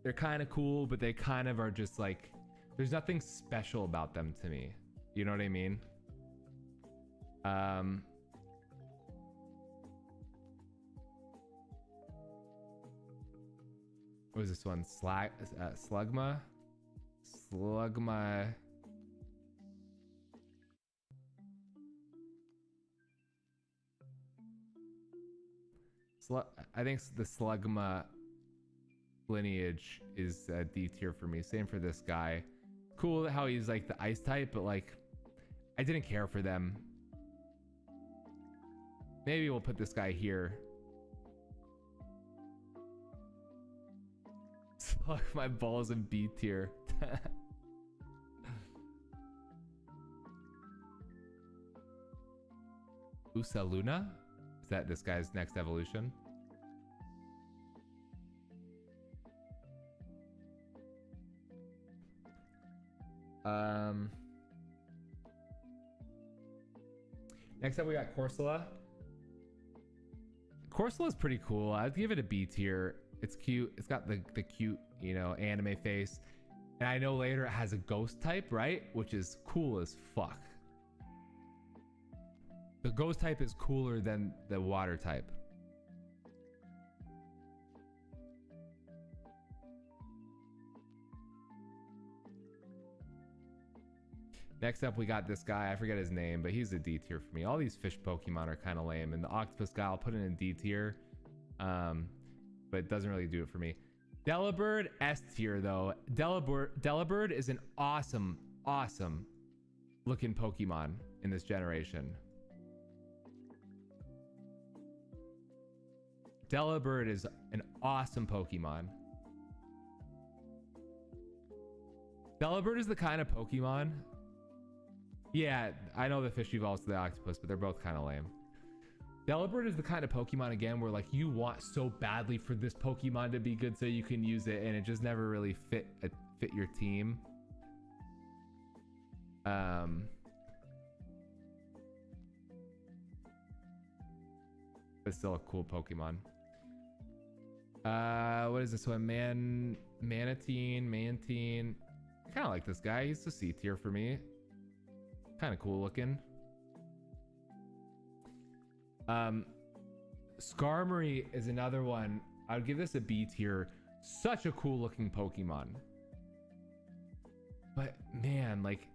They're kind of cool, but they kind of are just like... There's nothing special about them to me. You know what I mean? What was this one? Slugma? Slugma. I think the Slugma lineage is a D tier for me. Same for this guy. Cool how he's like the ice type, but like I didn't care for them. Maybe we'll put this guy here. Fuck, my balls in B tier. Usaluna? Is that this guy's next evolution? Next up we got Corsola. Corsola is pretty cool. I'd give it a B tier. It's cute. It's got the cute, you know, anime face. And I know later it has a ghost type, right? Which is cool as fuck. The ghost type is cooler than the water type. Next up, we got this guy. I forget his name, but he's a D tier for me. All these fish Pokemon are kind of lame, and the octopus guy I'll put in D tier, but it doesn't really do it for me. Delibird S tier though. Delibird is an awesome looking Pokemon in this generation. Delibird is an awesome Pokemon. Delibird is the kind of Pokemon. Yeah, I know the fish evolves to the octopus, but they're both kind of lame. Delibird is the kind of Pokemon, again, where like you want so badly for this Pokemon to be good so you can use it, and it just never really fit your team. But still a cool Pokemon. What is this one? Mantine. I kind of like this guy. He's a C tier for me. Kind of cool looking. Skarmory is another one. I would give this a B tier. Such a cool looking Pokemon. But man, like,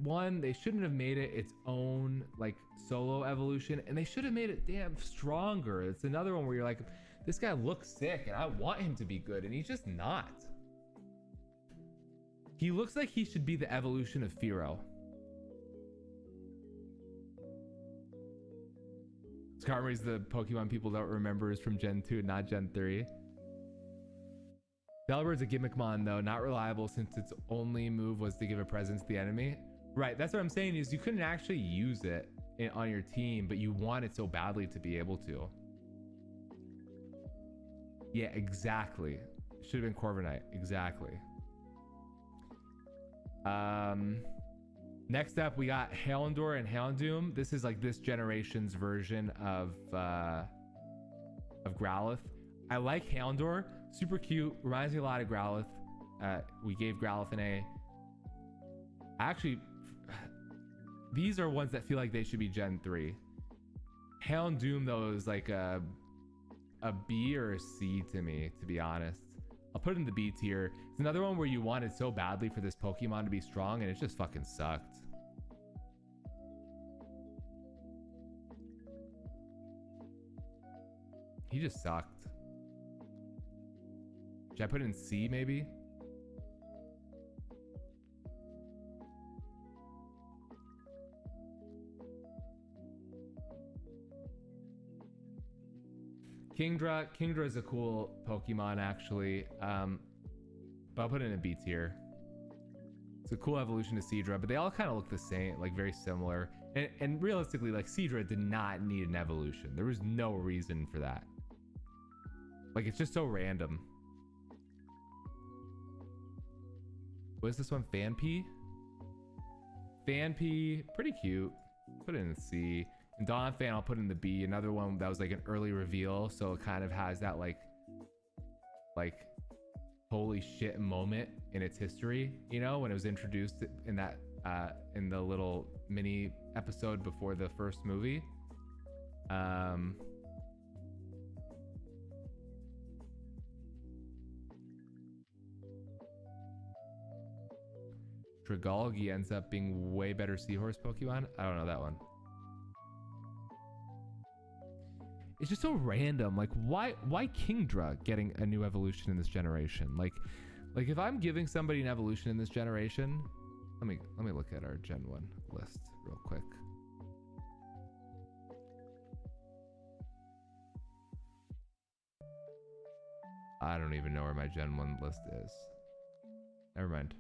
one, they shouldn't have made it its own like solo evolution, and they should have made it damn stronger. It's another one where you're like, this guy looks sick and I want him to be good, and he's just not. He looks like he should be the evolution of Fearow. Skarmory's the Pokemon people don't remember is from Gen 2, not Gen 3. Delibird's a Gimmickmon though, not reliable since its only move was to give a present to the enemy. Right, that's what I'm saying, is you couldn't actually use it on your team, but you want it so badly to be able to. Yeah, exactly. Should have been Corviknight, exactly. Next up, we got Houndour and Houndoom. This is like this generation's version of Growlithe. I like Houndour, super cute, reminds me a lot of Growlithe. We gave Growlithe an A. Actually, these are ones that feel like they should be Gen 3. Houndoom though is like a B or a C to me, to be honest. I'll put it in the B tier. It's another one where you wanted so badly for this Pokemon to be strong, and it just fucking sucked. He just sucked. Should I put it in C maybe? Kingdra is a cool Pokemon actually, but I'll put it in a B tier. It's a cool evolution to Seadra, but they all kind of look the same, like very similar. And realistically, like Seadra did not need an evolution. There was no reason for that. Like, it's just so random. What is this one? Fanpea? Fanpea, pretty cute. Put it in the C. And Donphan, I'll put in the B. Another one that was like an early reveal, so it kind of has that like holy shit moment in its history, you know, when it was introduced in that in the little mini episode before the first movie. Dragalge ends up being way better Seahorse Pokemon. I don't know that one. It's just so random. Like, why Kingdra getting a new evolution in this generation? Like if I'm giving somebody an evolution in this generation, let me look at our Gen 1 list real quick. I don't even know where my Gen 1 list is. Never mind.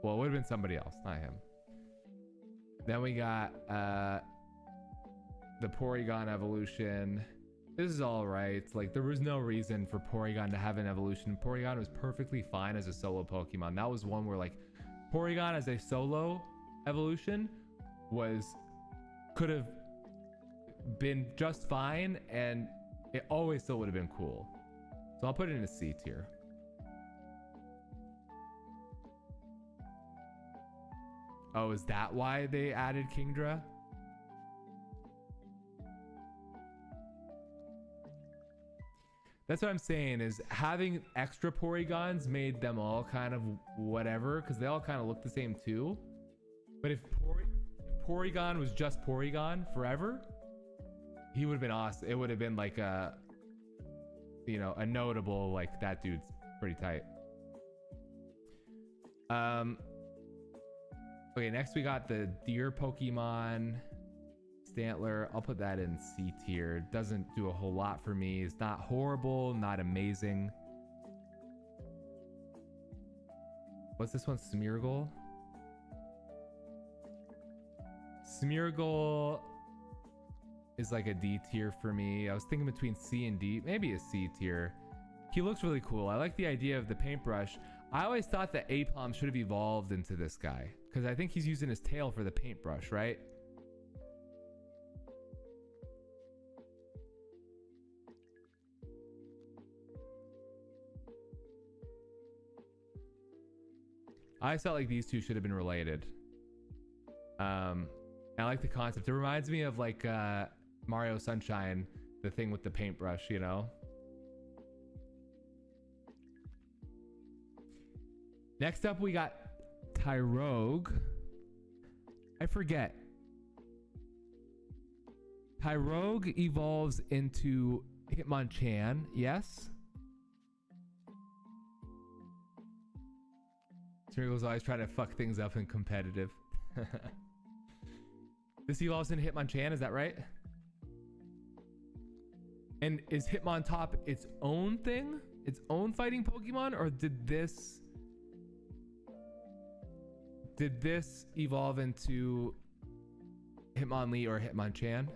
Well, it would have been somebody else, not him. Then we got the Porygon evolution. This is all right. Like, there was no reason for Porygon to have an evolution. Porygon was perfectly fine as a solo Pokemon. That was one where like Porygon as a solo evolution could have been just fine, and it always still would have been cool. So I'll put it in a C tier. Oh, is that why they added Kingdra? That's what I'm saying, is having extra Porygons made them all kind of whatever, because they all kind of look the same too. But if Porygon was just Porygon forever, he would have been awesome. It would have been like a, you know, a notable, like, that dude's pretty tight. Okay, next we got the deer Pokemon. Stantler, I'll put that in C tier. Doesn't do a whole lot for me. It's not horrible, not amazing. What's this one? Smeargle? Smeargle is like a D tier for me. I was thinking between C and D, maybe a C tier. He looks really cool. I like the idea of the paintbrush. I always thought that Aipom should have evolved into this guy, because I think he's using his tail for the paintbrush, right? I felt like these two should have been related. I like the concept. It reminds me of like Mario Sunshine, the thing with the paintbrush, you know? Next up, we got Tyrogue. I forget. Tyrogue evolves into Hitmonchan, yes? Smeargle's always trying to fuck things up in competitive. This evolves into Hitmonchan, is that right? And is Hitmontop its own thing? Its own fighting Pokemon? Or did this evolve into Hitmonlee or Hitmonchan?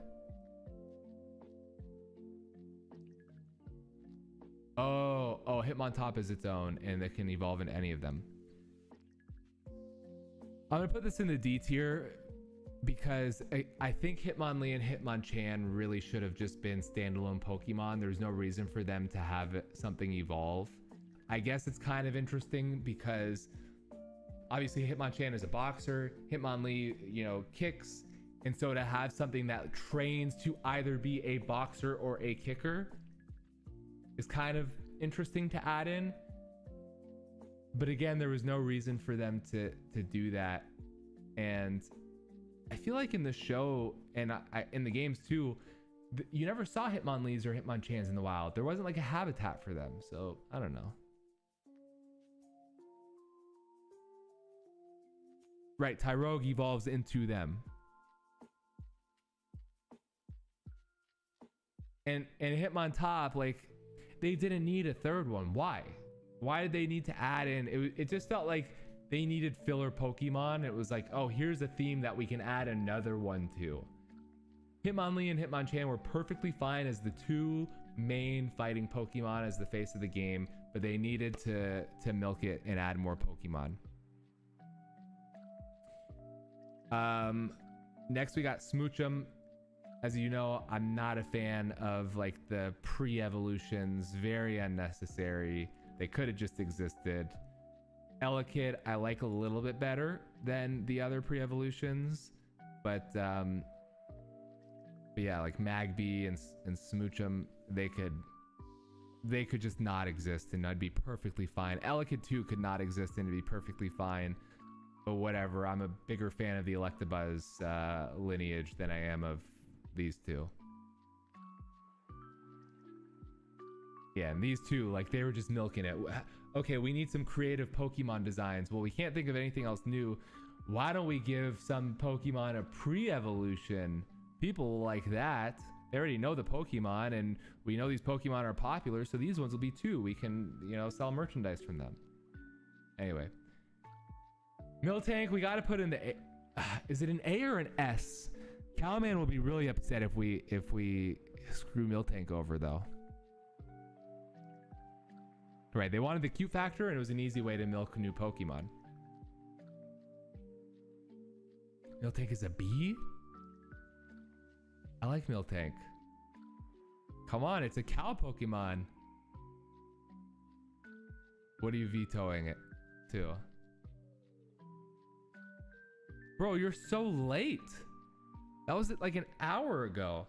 Oh, Hitmontop is its own and it can evolve into any of them. I'm gonna put this in the D tier because I think Hitmonlee and Hitmonchan really should have just been standalone Pokemon. There's no reason for them to have something evolve. I guess it's kind of interesting because obviously Hitmonchan is a boxer, Hitmonlee, you know, kicks, and so to have something that trains to either be a boxer or a kicker is kind of interesting to add in. But again, there was no reason for them to do that. And I feel like in the show and in the games too, you never saw Hitmonlees or Hitmonchans in the wild. There wasn't like a habitat for them. So I don't know. Right, Tyrogue evolves into them. And Hitmontop, like, they didn't need a third one. Why? Why did they need to add in? It just felt like they needed filler Pokemon. It was like, oh, here's a theme that we can add another one to. Hitmonlee and Hitmonchan were perfectly fine as the two main fighting Pokemon as the face of the game, but they needed to milk it and add more Pokemon. Next we got Smoochum. As you know, I'm not a fan of like the pre-evolutions, very unnecessary. They could have just existed. Elekid, I like a little bit better than the other pre-evolutions, but yeah, like Magby and Smoochum, they could just not exist and I'd be perfectly fine. Elekid 2 could not exist and it'd be perfectly fine, but whatever. I'm a bigger fan of the Electabuzz lineage than I am of these two. Yeah, and these two, like, they were just milking it. Okay, we need some creative Pokemon designs. Well, we can't think of anything else new. Why don't we give some Pokemon a pre-evolution? People like that. They already know the Pokemon, and we know these Pokemon are popular, so these ones will be too. We can, you know, sell merchandise from them. Anyway. Miltank, we gotta put in the A. Is it an A or an S? Cowman will be really upset if we screw Miltank over, though. Right, they wanted the cute factor, and it was an easy way to milk a new Pokemon. Miltank is a B? I like Miltank. Come on, it's a cow Pokemon. What are you vetoing it to? Bro, you're so late. That was like an hour ago.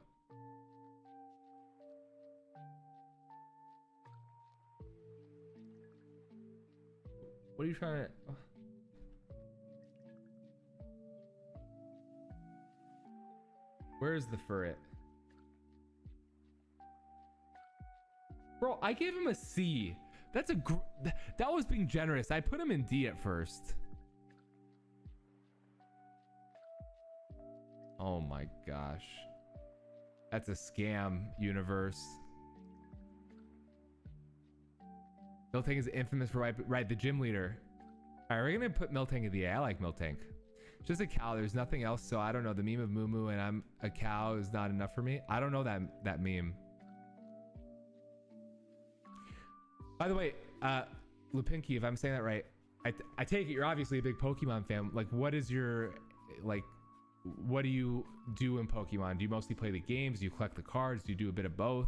What are you trying to... Oh. Where's the ferret? Bro, I gave him a C. That's a... That was being generous. I put him in D at first. Oh my gosh. That's a scam, universe. Miltank is infamous for right, the gym leader. All right, we're gonna put Miltank in the A. I like Miltank. Just a cow. There's nothing else, so I don't know. The meme of Moo Moo and I'm a cow is not enough for me. I don't know that meme. By the way, Lupinky, if I'm saying that right, I take it you're obviously a big Pokemon fan. Like, what is your what do you do in Pokemon? Do you mostly play the games? Do you collect the cards? Do you do a bit of both?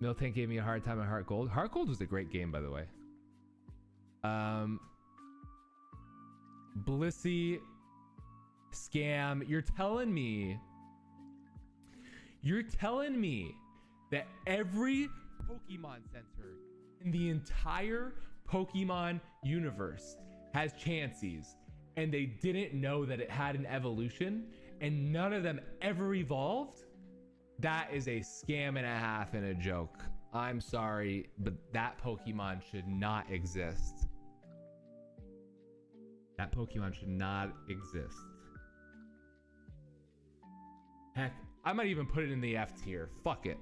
Miltank gave me a hard time at Heart Gold. Heart Gold was a great game, by the way. Blissey, scam. You're telling me that every Pokemon Center in the entire Pokemon universe has Chanseys, and they didn't know that it had an evolution, and none of them ever evolved? That is a scam and a half and a joke. I'm sorry, but that Pokemon should not exist. That Pokemon should not exist. Heck, I might even put it in the F tier. Fuck it.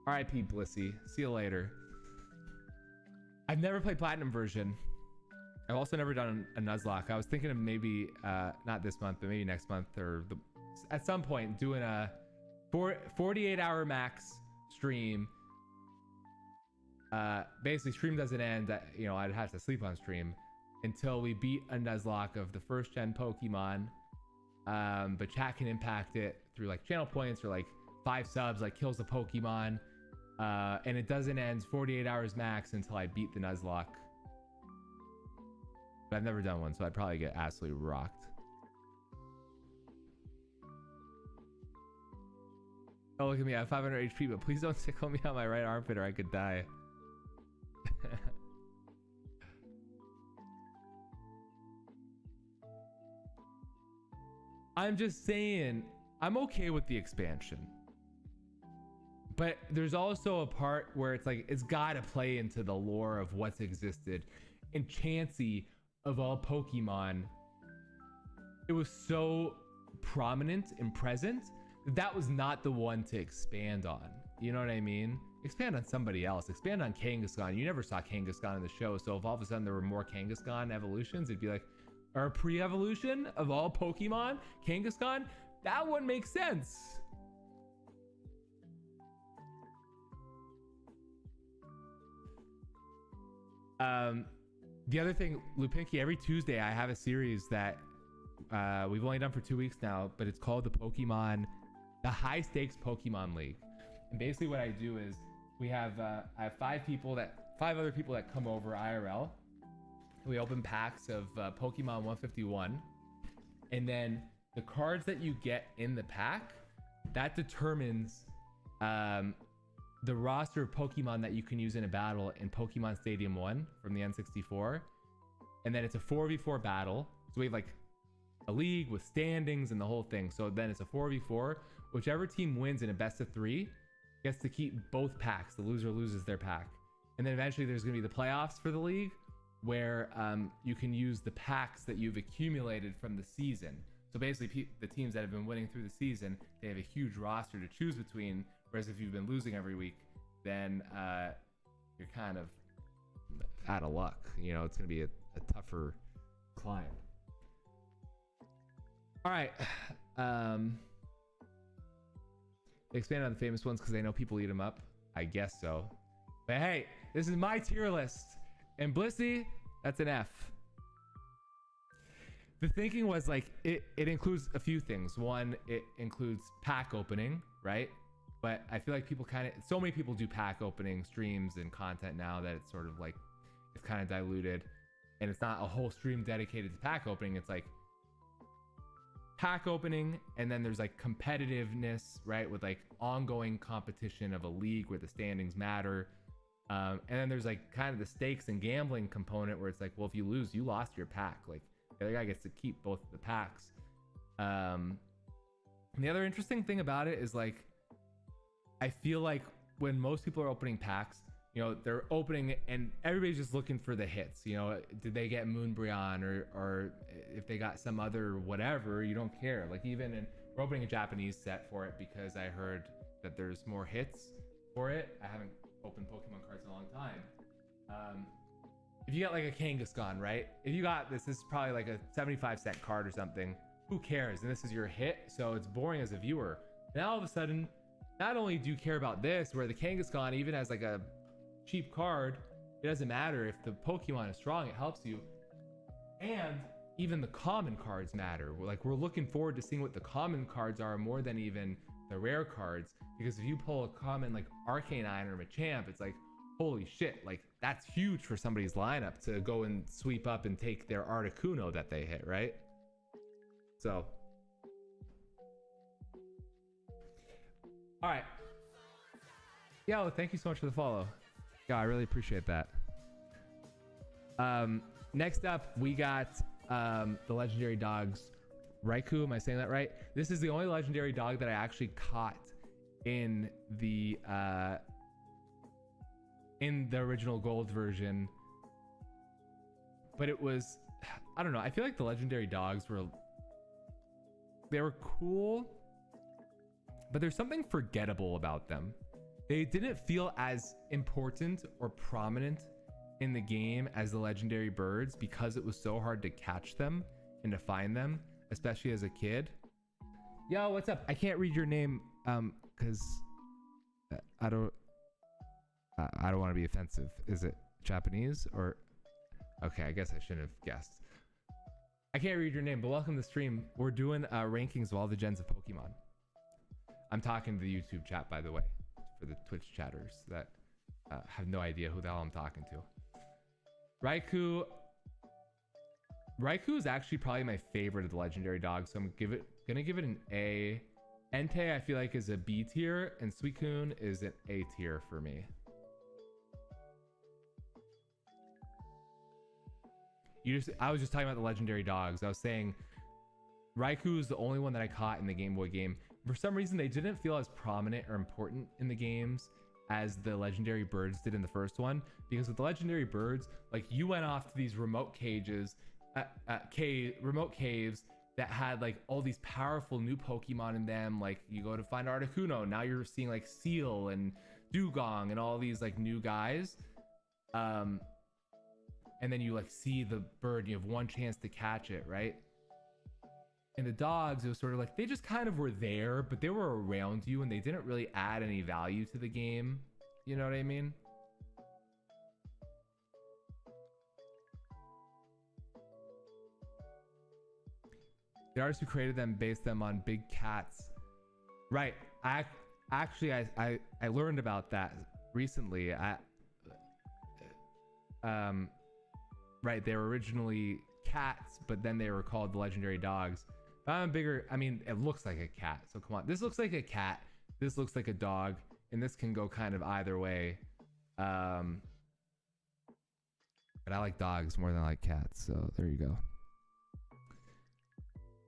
RIP Blissey. See you later. I've never played Platinum version. I've also never done a Nuzlocke. I was thinking of maybe, not this month, but maybe next month or at some point doing a 48-hour max stream. Basically, stream doesn't end. You know, I'd have to sleep on stream until we beat a Nuzlocke of the first gen Pokemon. But chat can impact it through like channel points or like 5 subs, like kills the Pokemon. And it doesn't end 48 hours max until I beat the Nuzlocke. But I've never done one, so I'd probably get absolutely rocked. Oh, look at me. I have 500 HP, but please don't tickle me on my right armpit or I could die. I'm just saying, I'm okay with the expansion. But there's also a part where it's like, it's got to play into the lore of what's existed. And Chansey, of all Pokemon, it was so prominent and present that was not the one to expand on. You know what I mean? Expand on somebody else. Expand on Kangaskhan. You never saw Kangaskhan in the show, so if all of a sudden there were more Kangaskhan evolutions, it'd be like, or a pre-evolution of all Pokemon, Kangaskhan, that wouldn't make sense. The other thing, Lupinky, every Tuesday I have a series that we've only done for 2 weeks now, but it's called the High Stakes Pokemon League. And basically what I do is I have 5 other people that come over IRL. We open packs of Pokemon 151, and then the cards that you get in the pack, that determines the roster of Pokemon that you can use in a battle in Pokemon Stadium 1 from the N64. And then it's a 4v4 battle. So we have like a league with standings and the whole thing. So then it's a 4v4. Whichever team wins in a best of 3 gets to keep both packs. The loser loses their pack. And then eventually there's going to be the playoffs for the league, where you can use the packs that you've accumulated from the season. So basically the teams that have been winning through the season, they have a huge roster to choose between. Whereas if you've been losing every week, then you're kind of out of luck. You know, it's going to be a tougher climb. All right. They expand on the famous ones because they know people eat them up. I guess so. But hey, this is my tier list. And Blissey, that's an F. The thinking was like, it includes a few things. One, it includes pack opening, right? But I feel like so many people do pack opening streams and content now that it's sort of like, is kind of diluted, and it's not a whole stream dedicated to pack opening. It's like pack opening, and then there's like competitiveness, right, with like ongoing competition of a league where the standings matter, and then there's like kind of the stakes and gambling component where it's like, well, if you lose, you lost your pack. Like the other guy gets to keep both of the packs. And the other interesting thing about it is like, I feel like when most people are opening packs, you know, they're opening and everybody's just looking for the hits. You know, did they get Moonbryon, or if they got some other whatever, you don't care. Like we're opening a Japanese set for it because I heard that there's more hits for it. I haven't opened Pokemon cards in a long time. If you got like a Kangaskhan, right? If you got this is probably like a 75-cent card or something. Who cares? And this is your hit, so it's boring as a viewer. Now all of a sudden, not only do you care about this, where the Kangaskhan even has like a cheap card, it doesn't matter if the Pokemon is strong, it helps you. And even the common cards matter. We're looking forward to seeing what the common cards are more than even the rare cards, because if you pull a common like Arcanine or Machamp, it's like, holy shit, like that's huge for somebody's lineup to go and sweep up and take their Articuno that they hit, right? So, all right. Yo, thank you so much for the follow. Yeah, I really appreciate that. Next up, we got the legendary dogs. Raikou, am I saying that right? This is the only legendary dog that I actually caught in the original gold version. But it was, I don't know, I feel like the legendary dogs they were cool, but there's something forgettable about them. They didn't feel as important or prominent in the game as the legendary birds because it was so hard to catch them and to find them, especially as a kid. Yo, what's up? I can't read your name because I don't want to be offensive. Is it Japanese or? Okay, I guess I shouldn't have guessed. I can't read your name, but welcome to the stream. We're doing rankings of all the gens of Pokemon. I'm talking to the YouTube chat, by the way, for the Twitch chatters that have no idea who the hell I'm talking to. Raikou is actually probably my favorite of the legendary dogs, so I'm gonna give it an A. Entei I feel like is a B tier, and Suicune is an A tier for me. I was just talking about the legendary dogs. I was saying Raikou is the only one that I caught in the Game Boy game. For some reason, they didn't feel as prominent or important in the games as the legendary birds did in the first one. Because with the legendary birds, like you went off to these remote cages, remote caves that had like all these powerful new Pokemon in them. Like you go to find Articuno, now you're seeing like Seal and Dugong and all these like new guys. And then you like see the bird, you have one chance to catch it, right? And the dogs, it was sort of like, they just kind of were there, but they were around you and they didn't really add any value to the game. You know what I mean? The artist who created them based them on big cats. Right. I learned about that recently. Right, they were originally cats, but then they were called the legendary dogs. I mean, it looks like a cat, so come on. This looks like a cat, this looks like a dog, and this can go kind of either way. But I like dogs more than I like cats, so there you go.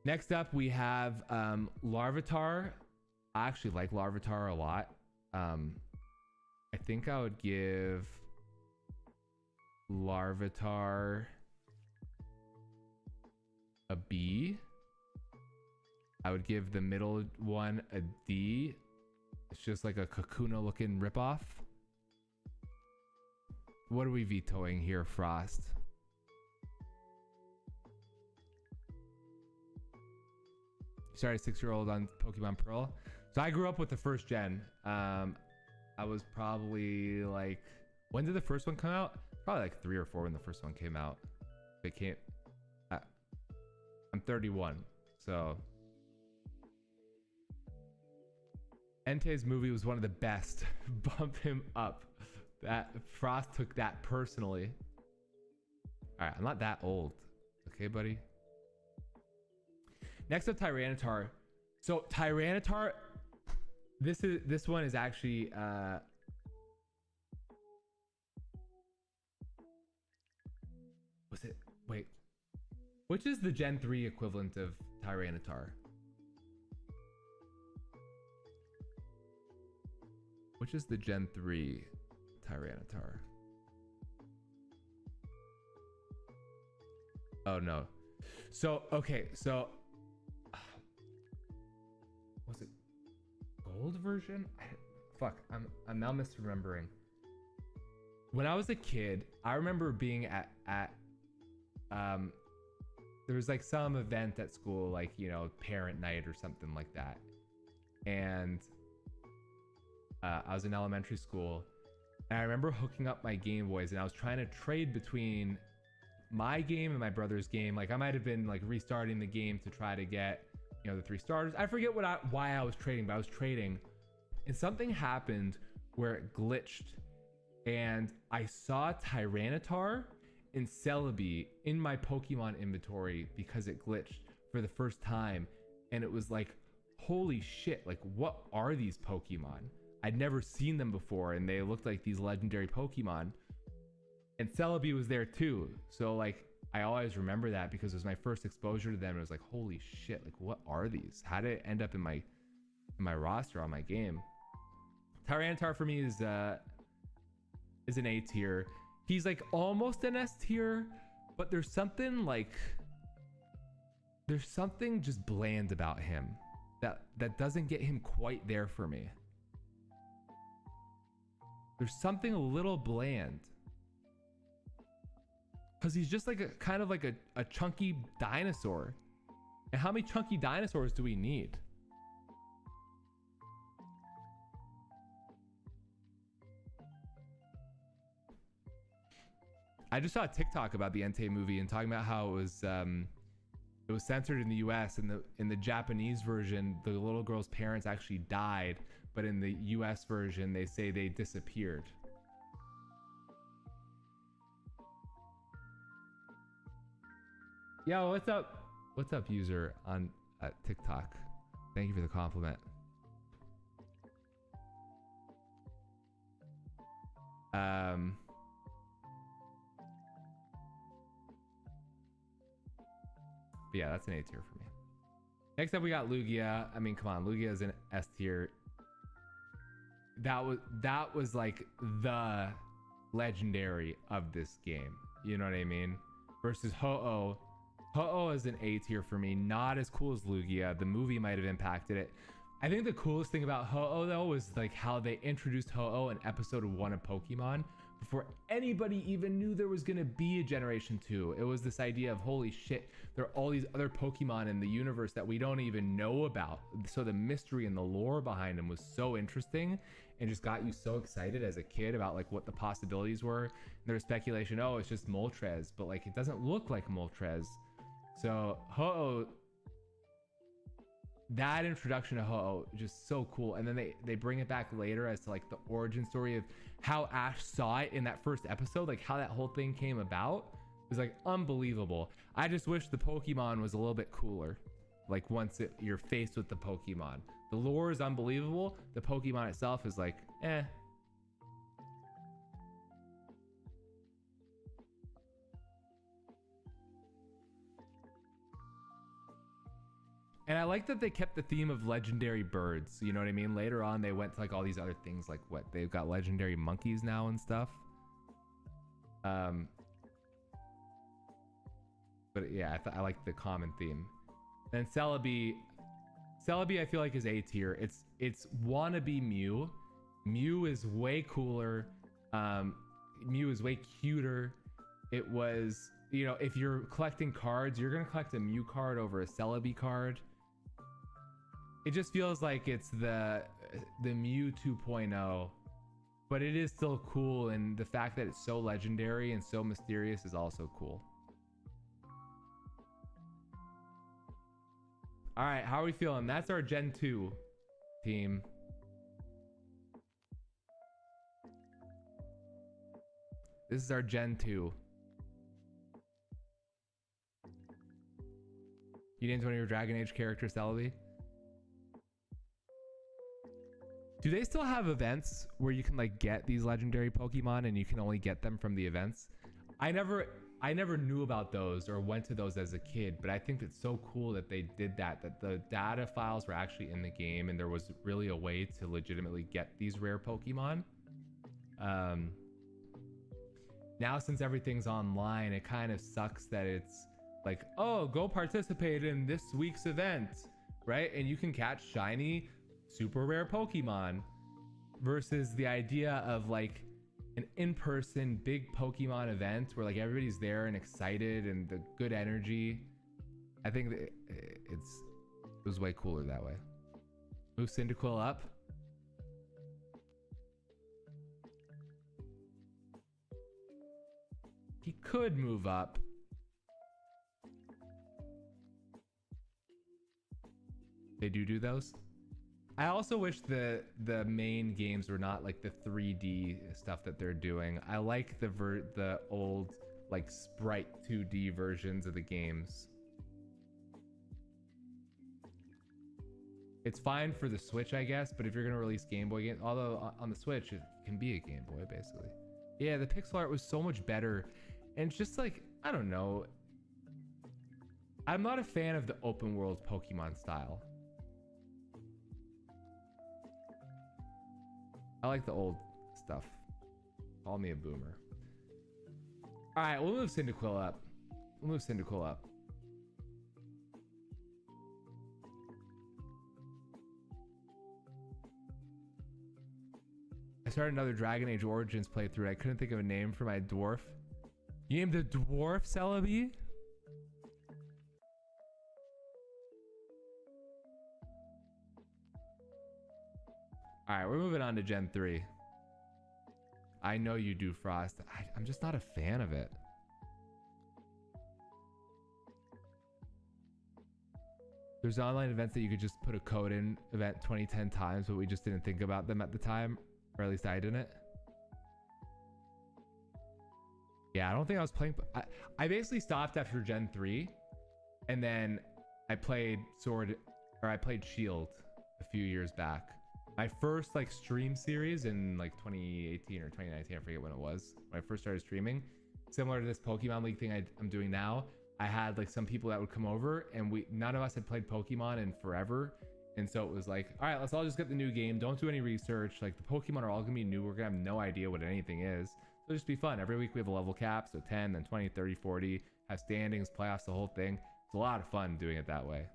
Next up, we have Larvitar. I actually like Larvitar a lot. I think I would give Larvitar a B. I would give the middle one a D. It's just like a Kakuna looking ripoff. What are we vetoing here, Frost? Started 6-year-old on Pokemon Pearl. So I grew up with the first gen. I was probably like, when did the first one come out? Probably like 3 or 4 when the first one came out. It came. I'm 31, so. Entei's movie was one of the best. Bump him up. That Frost took that personally. All right, I'm not that old. Okay, buddy. Next up, Tyranitar. So Tyranitar, this one is actually was it, wait, which is the Gen 3 equivalent of Tyranitar? Which is the Gen 3 Tyranitar? Oh no. So okay, so was it gold version? Fuck, I'm now misremembering. When I was a kid, I remember being at there was like some event at school, like, you know, parent night or something like that. And I was in elementary school, and I remember hooking up my Game Boys, and I was trying to trade between my game and my brother's game. Like I might have been like restarting the game to try to get, you know, the 3 starters. I forget why I was trading, but I was trading, and something happened where it glitched, and I saw Tyranitar and Celebi in my Pokemon inventory because it glitched for the first time. And it was like, holy shit, like what are these Pokemon? I'd never seen them before, and they looked like these legendary Pokemon. And Celebi was there too. So like I always remember that because it was my first exposure to them. It was like, holy shit, like what are these? How did it end up in my roster on my game? Tyranitar for me is an A tier. He's like almost an S tier, but there's something just bland about him that doesn't get him quite there for me. There's something a little bland, because he's just like a kind of like a chunky dinosaur. And how many chunky dinosaurs do we need? I just saw a TikTok about the Entei movie and talking about how it was censored in the US. In the Japanese version, the little girl's parents actually died, but in the US version, they say they disappeared. Yo, what's up? What's up, user on TikTok? Thank you for the compliment. But yeah, that's an A tier for me. Next up, we got Lugia. I mean, come on, Lugia is an S tier. That was like the legendary of this game. You know what I mean? Versus Ho-Oh. Ho-Oh is an A tier for me. Not as cool as Lugia. The movie might have impacted it. I think the coolest thing about Ho-Oh though was like how they introduced Ho-Oh in episode 1 of Pokemon before anybody even knew there was gonna be a generation 2. It was this idea of, holy shit, there are all these other Pokemon in the universe that we don't even know about. So the mystery and the lore behind them was so interesting and just got you so excited as a kid about like what the possibilities were. And there was speculation, oh, it's just Moltres, but like it doesn't look like Moltres. So Ho-Oh, that introduction to Ho-Oh, just so cool. And then they bring it back later as to like the origin story of how Ash saw it in that first episode, like how that whole thing came about. It was like unbelievable. I just wish the Pokemon was a little bit cooler. Like once you're faced with the Pokemon, the lore is unbelievable. The Pokemon itself is like, eh. And I like that they kept the theme of legendary birds. You know what I mean? Later on, they went to like all these other things, like what they've got legendary monkeys now and stuff. But yeah, I like the common theme. Then Celebi, I feel like is A tier. It's wannabe Mew. Mew is way cooler. Mew is way cuter. It was, you know, if you're collecting cards, you're gonna collect a Mew card over a Celebi card. It just feels like it's the Mew 2.0, but it is still cool, and the fact that it's so legendary and so mysterious is also cool. All right, how are we feeling? That's our Gen 2 team. This is our Gen 2. You named one of your Dragon Age characters Celebi? Do they still have events where you can like get these legendary Pokemon and you can only get them from the events? I never knew about those or went to those as a kid, but I think it's so cool that they did that the data files were actually in the game and there was really a way to legitimately get these rare Pokemon. Now since everything's online, it kind of sucks that it's like, oh, go participate in this week's event, right? And you can catch shiny, super rare Pokemon versus the idea of like an in-person big Pokemon event where like everybody's there and excited and the good energy. I think that it was way cooler that way. Move Cyndaquil up. He could move up. They do those. I also wish the main games were not like the 3D stuff that they're doing. I like the old like sprite 2D versions of the games. It's fine for the Switch, I guess, but if you're gonna release Game Boy games, although on the Switch it can be a Game Boy basically. Yeah, the pixel art was so much better, and it's just like, I don't know. I'm not a fan of the open world Pokemon style. I like the old stuff. Call me a boomer. All right, we'll move Cyndaquil up. We'll move Cyndaquil up. I started another Dragon Age Origins playthrough. I couldn't think of a name for my dwarf. You named the dwarf Celebi? All right, we're moving on to Gen 3. I know you do, Frost. I'm just not a fan of it. There's online events that you could just put a code in, event 2010 times, but we just didn't think about them at the time, or at least I didn't. Yeah, I don't think I was playing. I basically stopped after Gen 3, and then I played Shield a few years back. My first like stream series in like 2018 or 2019, I forget when it was, when I first started streaming, similar to this Pokemon League thing I'm doing now. I had like some people that would come over, and none of us had played Pokemon in forever, and so it was like, all right, let's all just get the new game, don't do any research, like the Pokemon are all gonna be new, we're gonna have no idea what anything is, so it'll just be fun. Every week we have a level cap, so 10, then 20, 30, 40, have standings, playoffs, the whole thing. It's a lot of fun doing it that way.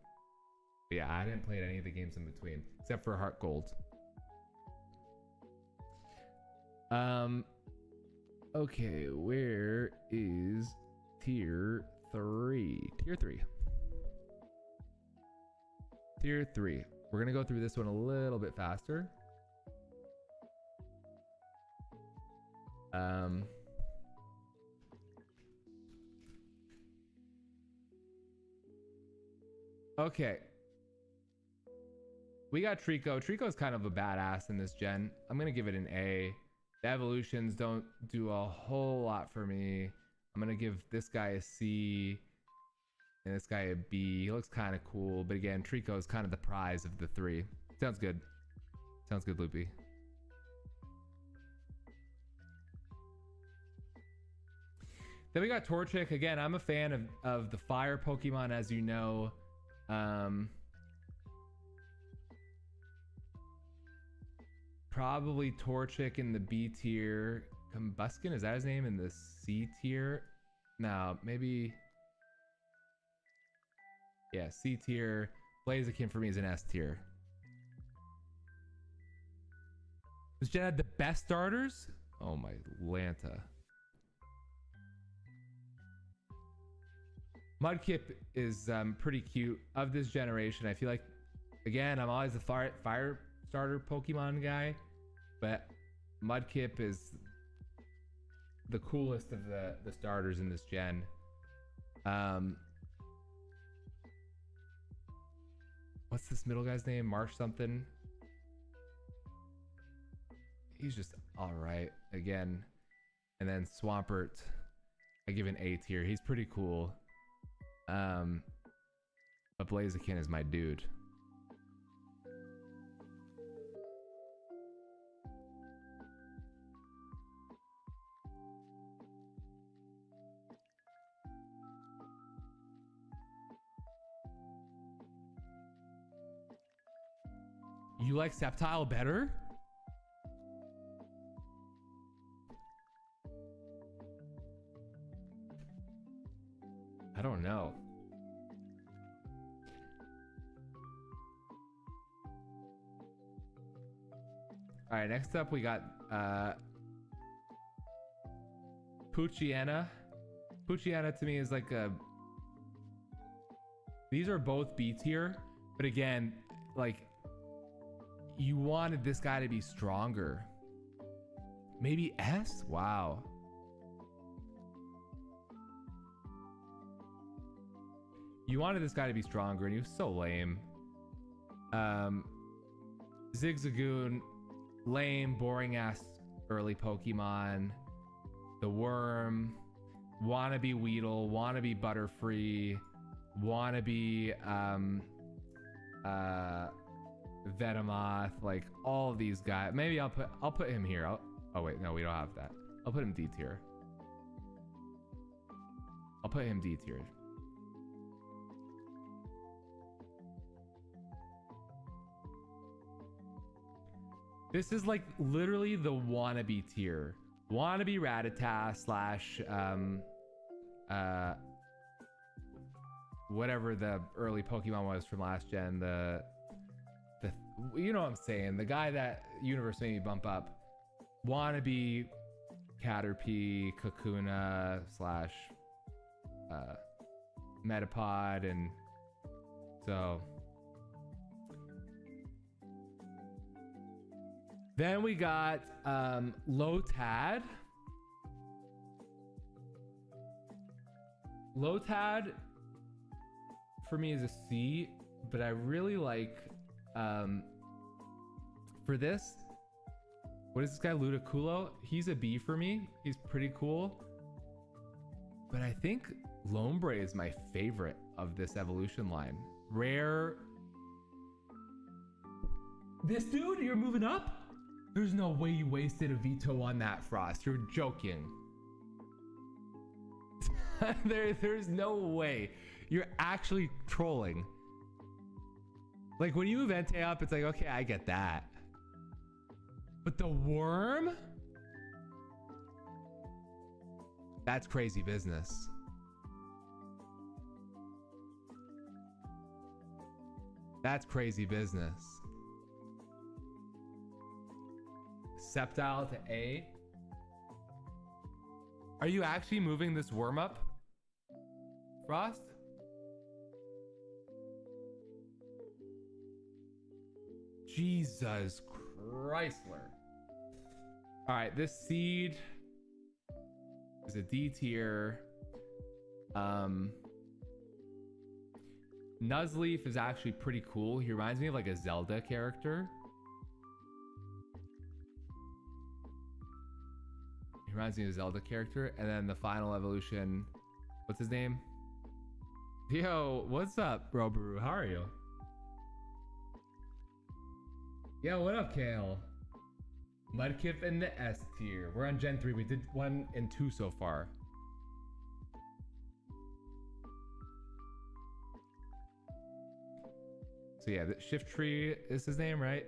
But yeah, I didn't play any of the games in between except for Heart Gold. Okay, where is tier 3? Tier 3. We're gonna go through this one a little bit faster. Okay. We got Trico. Trico's kind of a badass in this gen. I'm gonna give it an A. The evolutions don't do a whole lot for me. I'm gonna give this guy a C and this guy a B. He looks kind of cool, but again, Trico is kind of the prize of the three. Sounds good. Sounds good, Loopy. Then we got Torchic. Again, I'm a fan of the fire Pokemon, as you know. Probably Torchic in the B tier. Combuskin, is that his name, in the C tier? No, maybe. Yeah, C tier. Blaziken for me is an S tier. This gen had the best starters? Oh my Lanta. Mudkip is pretty cute. Of this generation, I feel like, again, I'm always a fire starter Pokemon guy, but Mudkip is the coolest of the starters in this gen. What's this middle guy's name? Marsh something. He's just all right again. And then Swampert, I give an A tier. He's pretty cool. But Blaziken is my dude. You like Sceptile better? I don't know. All right, next up we got Poochyena. Poochyena to me is like a... These are both B tier, but again, like, you wanted this guy to be stronger. Maybe S? Wow. You wanted this guy to be stronger, and he was so lame. Zigzagoon, lame, boring ass early Pokemon. The Worm, wannabe Weedle, wannabe Butterfree, wannabe Venomoth, like all of these guys. Maybe I'll put him here. Oh wait, no, we don't have that. I'll put him D tier. I'll put him D tier. This is like literally the wannabe tier. Wannabe Rattata slash whatever the early Pokemon was from last gen. The you know what I'm saying, the guy that universe made me bump up. Wannabe Caterpie, Kakuna slash Metapod, and so then we got Lotad. Lotad for me is a C, but I really like for this, what is this guy, Ludicolo? He's a B for me. He's pretty cool, but I think Lombre is my favorite of this evolution line. Rare. This dude, you're moving up? There's no way you wasted a veto on that, Frost. You're joking. There's no way. You're actually trolling. Like when you move Entei up, it's like, okay, I get that. But the Worm? That's crazy business. That's crazy business. Sceptile to A. Are you actually moving this Worm up, Frost? Jesus Chrysler. All right, this seed is a D tier. Nuzleaf is actually pretty cool. He reminds me of like a Zelda character. He reminds me of a Zelda character. And then the final evolution, what's his name? Yo, what's up, Robaru? How are you? Yo, what up, Kale? Mudkip in the S tier. We're on Gen 3. We did 1 and 2 so far. So yeah, the Shift Tree is his name, right?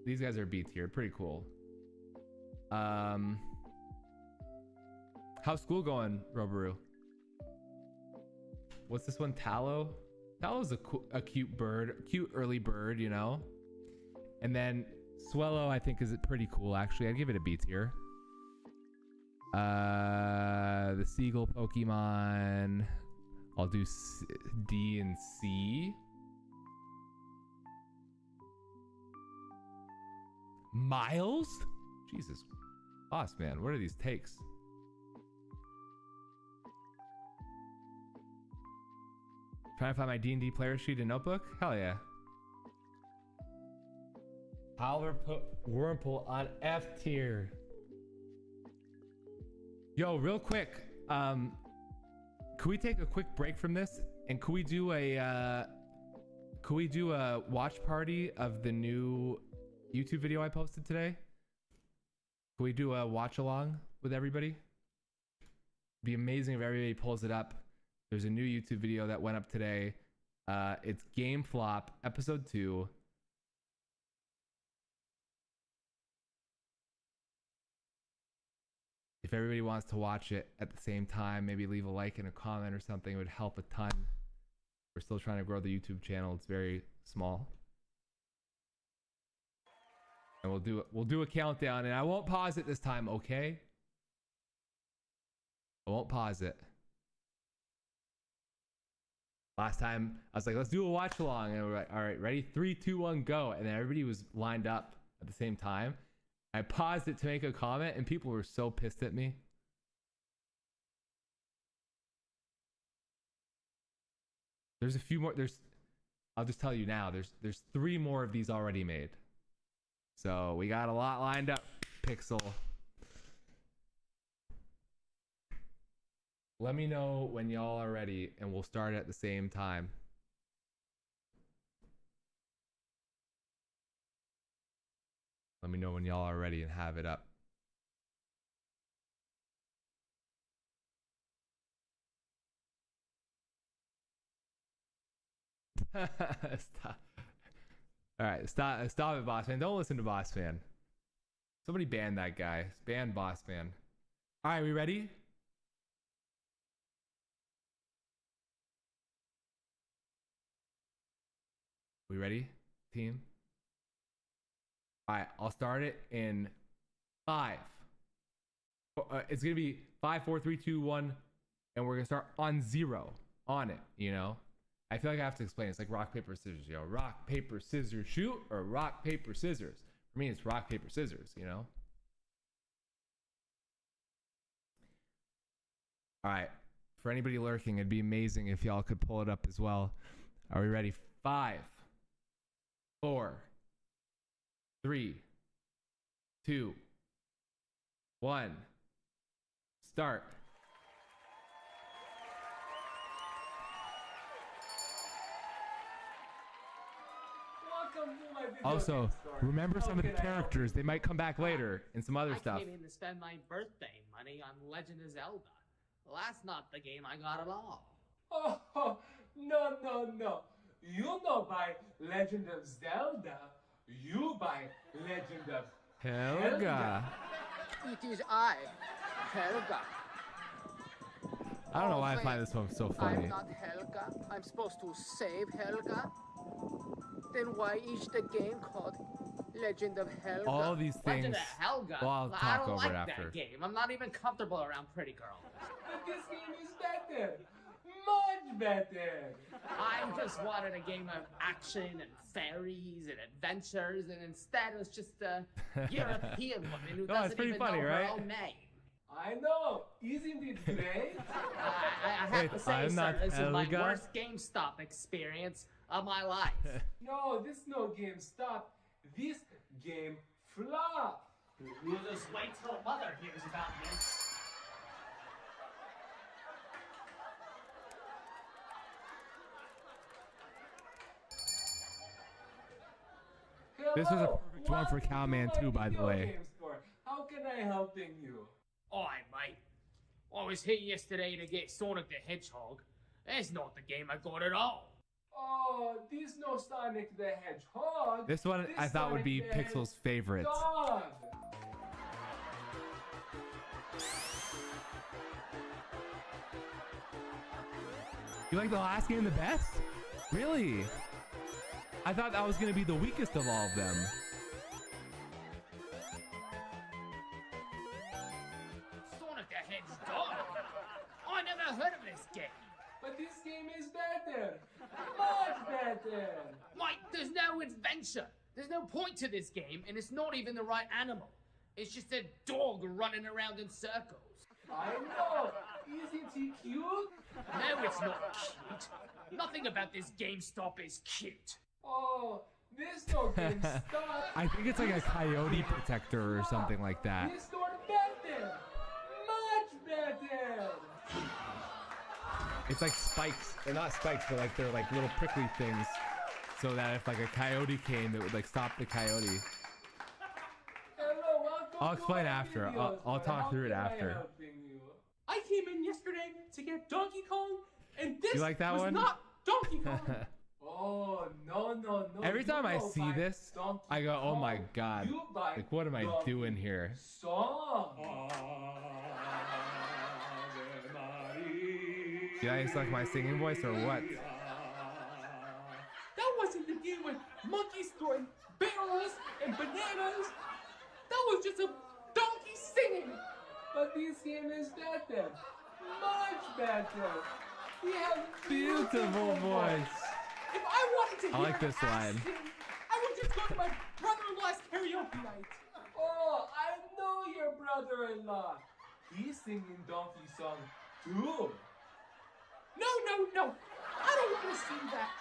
These guys are B tier. Pretty cool. How's school going, Robaru? What's this one? Tallow? Tallow's a cute bird. Cute early bird, you know? And then Swellow, I think, is pretty cool, actually. I'd give it a B tier. The Seagull Pokemon, I'll do D and C. Miles? Jesus. Boss, man. What are these takes? Trying to find my D&D player sheet and notebook? Hell yeah. Howler put Wurmple on F tier. Yo, real quick, can we take a quick break from this And could we do a watch party of the new YouTube video I posted today? Could we do a watch along with everybody? It'd be amazing if everybody pulls it up. There's a new YouTube video that went up today. It's Game Flop episode 2. If everybody wants to watch it at the same time, maybe leave a like and a comment or something. It would help a ton. We're still trying to grow the YouTube channel. It's very small. And we'll do a countdown, and I won't pause it this time, okay? I won't pause it. Last time I was like, let's do a watch along, and we're like, all right, ready? 3, 2, 1, go. And then everybody was lined up at the same time. I paused it to make a comment, and people were so pissed at me. There's a few more. I'll just tell you now. There's 3 more of these already made. So we got a lot lined up. Pixel. Let me know when y'all are ready, and we'll start at the same time. Let me know when y'all are ready and have it up. Stop. All right, stop it, Boss Man. Don't listen to Boss Man. Somebody ban that guy. Ban Boss Man. All right, we ready? We ready, team? All right, I'll start it in 5. It's gonna be 5, 4, 3, 2, 1, and we're gonna start on 0 on it. You know, I feel like I have to explain. It's like rock, paper, scissors. You know, rock, paper, scissors, shoot, or rock, paper, scissors. For me, it's rock, paper, scissors. You know. All right. For anybody lurking, it'd be amazing if y'all could pull it up as well. Are we ready? 5, 4, 3, 2, 1. Start. Also, remember some of the characters. They might come back later and some other stuff. I came in to spend my birthday money on Legend of Zelda. Well, that's not the game I got at all. Oh, no. You don't buy Legend of Zelda. You buy Legend of Helga. It is I, Helga. I don't know why I find this one so funny. I'm not Helga. I'm supposed to save Helga. Then why is the game called Legend of Helga? All these things. Legend of Helga? Well, I'll I talk don't over like it after. that game. I'm not even comfortable around pretty girls. But this game is better. Much better. I just wanted a game of action and fairies and adventures, and instead it was just a European woman who doesn't even know her own name. I know. Isn't it great? I have to say, I'm sir, not this is my Helga. worst GameStop experience of my life. No, this no game stop. This game flop. We'll just wait till Mother hears about this. Hello, This was a perfect one for Cowman too, by the way. Game Store. How can I helping you? Alright, mate. I was here yesterday to get Sonic the Hedgehog. That's not the game I got at all. Oh, this no Sonic the Hedgehog. This one I thought would be Sonic the Pixel's favorite. Hedgehog. You like the last game the best? Really? I thought that was going to be the weakest of all of them. Sonic the Hedgehog? I never heard of this game. But this game is better. Much better. Mate, there's no adventure. There's no point to this game, and it's not even the right animal. It's just a dog running around in circles. I know. Isn't he cute? No, it's not cute. Nothing about this GameStop is cute. Oh, this no game stop. I think it's like a coyote protector or something like that. This store better. Much better. It's like spikes. They're not spikes, but like they're like little prickly things, so that if like a coyote came, it would like stop the coyote. Hello, welcome I'll explain to my after. videos, I'll man. talk How through it can I after. helping you? I came in yesterday to get Donkey Kong, and this You like that was one? not Donkey Kong. Oh, no. Every time I see buy this, Donkey I go, oh my Kong. god. You buy Like, what am I Donkey doing here? Song. You guys like my singing voice or what? That wasn't the game with monkeys throwing barrels and bananas. That was just a donkey singing. But this game is better. Much better. We have Beautiful voice. If I wanted to I hear like this an ass line. sing, I would just go to my brother-in-law's karaoke night. Oh, I know your brother-in-law. He's singing Donkey Song too. No. I don't want to see that.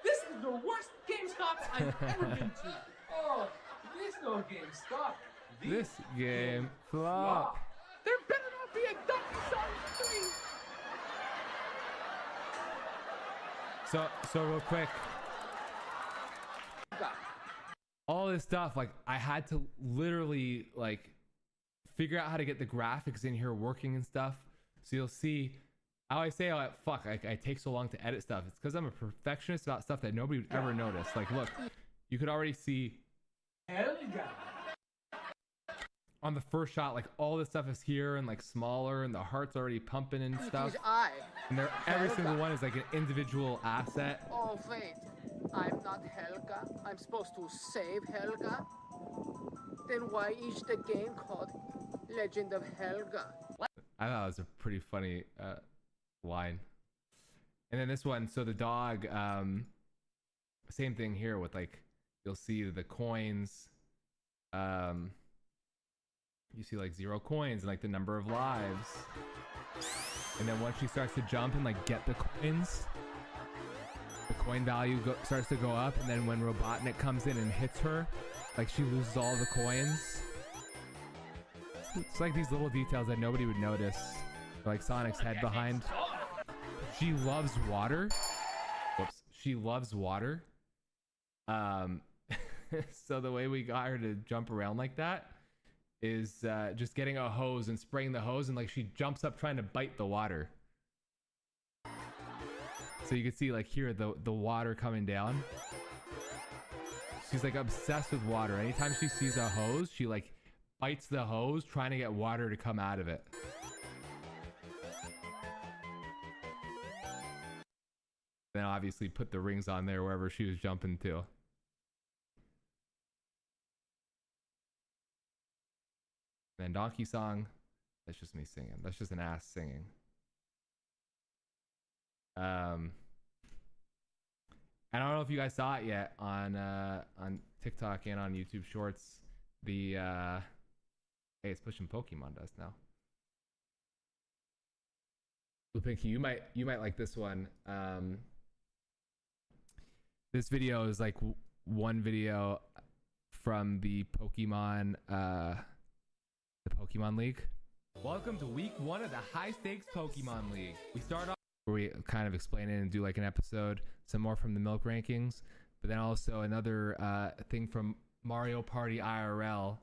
This is the worst GameStop I've ever been to. Oh, there's no GameStop. This game flop. There better not be a Donkey Song 3. So real quick. All this stuff, like I had to literally like figure out how to get the graphics in here working and stuff. So you'll see. I always say, oh fuck, I take so long to edit stuff. It's because I'm a perfectionist about stuff that nobody would ever notice. Like look, you could already see on the first shot, like all this stuff is here and like smaller, and the heart's already pumping and stuff. And every single one is like an individual asset. Oh wait, I'm not Helga. I'm supposed to save Helga. Then why is the game called Legend of Helga? I thought it was a pretty funny line. And then this one, so the dog, same thing here with like, you'll see the coins. You see like 0 coins and like the number of lives. And then once she starts to jump and like get the coins, the coin value starts to go up. And then when Robotnik comes in and hits her, like she loses all the coins. It's like these little details that nobody would notice. Like Sonic's head behind. She loves water. Whoops. She loves water. So the way we got her to jump around like that is just getting a hose and spraying the hose, and like she jumps up trying to bite the water. So you can see like here the water coming down. She's like obsessed with water. Anytime she sees a hose, she like bites the hose trying to get water to come out of it. Then obviously put the rings on there wherever she was jumping to. And Donkey Song, that's just me singing. That's just an ass singing. And I don't know if you guys saw it yet on TikTok and on YouTube Shorts. The hey, it's pushing Pokemon Dust now. Lupinky, you might like this one. This video is like one video from the Pokemon League. Welcome to week 1 of the high stakes Pokemon League. We start off where we kind of explain it and do like an episode, some more from the milk rankings, but then also another thing from Mario Party IRL,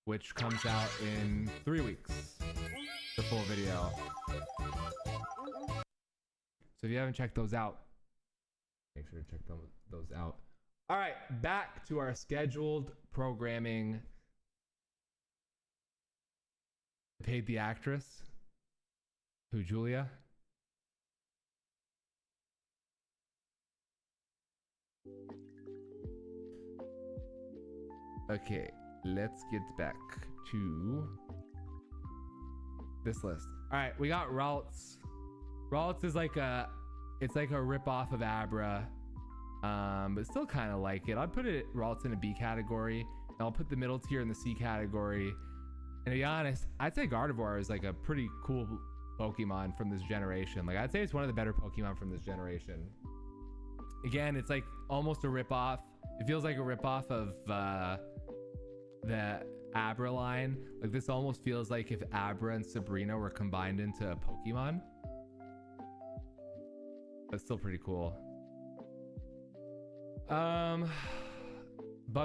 which comes out in 3 weeks. The full video. So if you haven't checked those out, make sure to check those out. All right, back to our scheduled programming. Paid the actress. Who, Julia? Okay, let's get back to this list. All right, we got Ralts. Ralts is like it's like a rip-off of Abra, but still kind of like it. I'd put Ralts in a B category, and I'll put the middle tier in the C category. And to be honest, I'd say Gardevoir is like a pretty cool Pokemon from this generation. Like I'd say it's one of the better Pokemon from this generation. Again, it's like almost a rip-off. It feels like a rip-off of the Abra line. Like this almost feels like if Abra and Sabrina were combined into a Pokemon. That's still pretty cool. Bug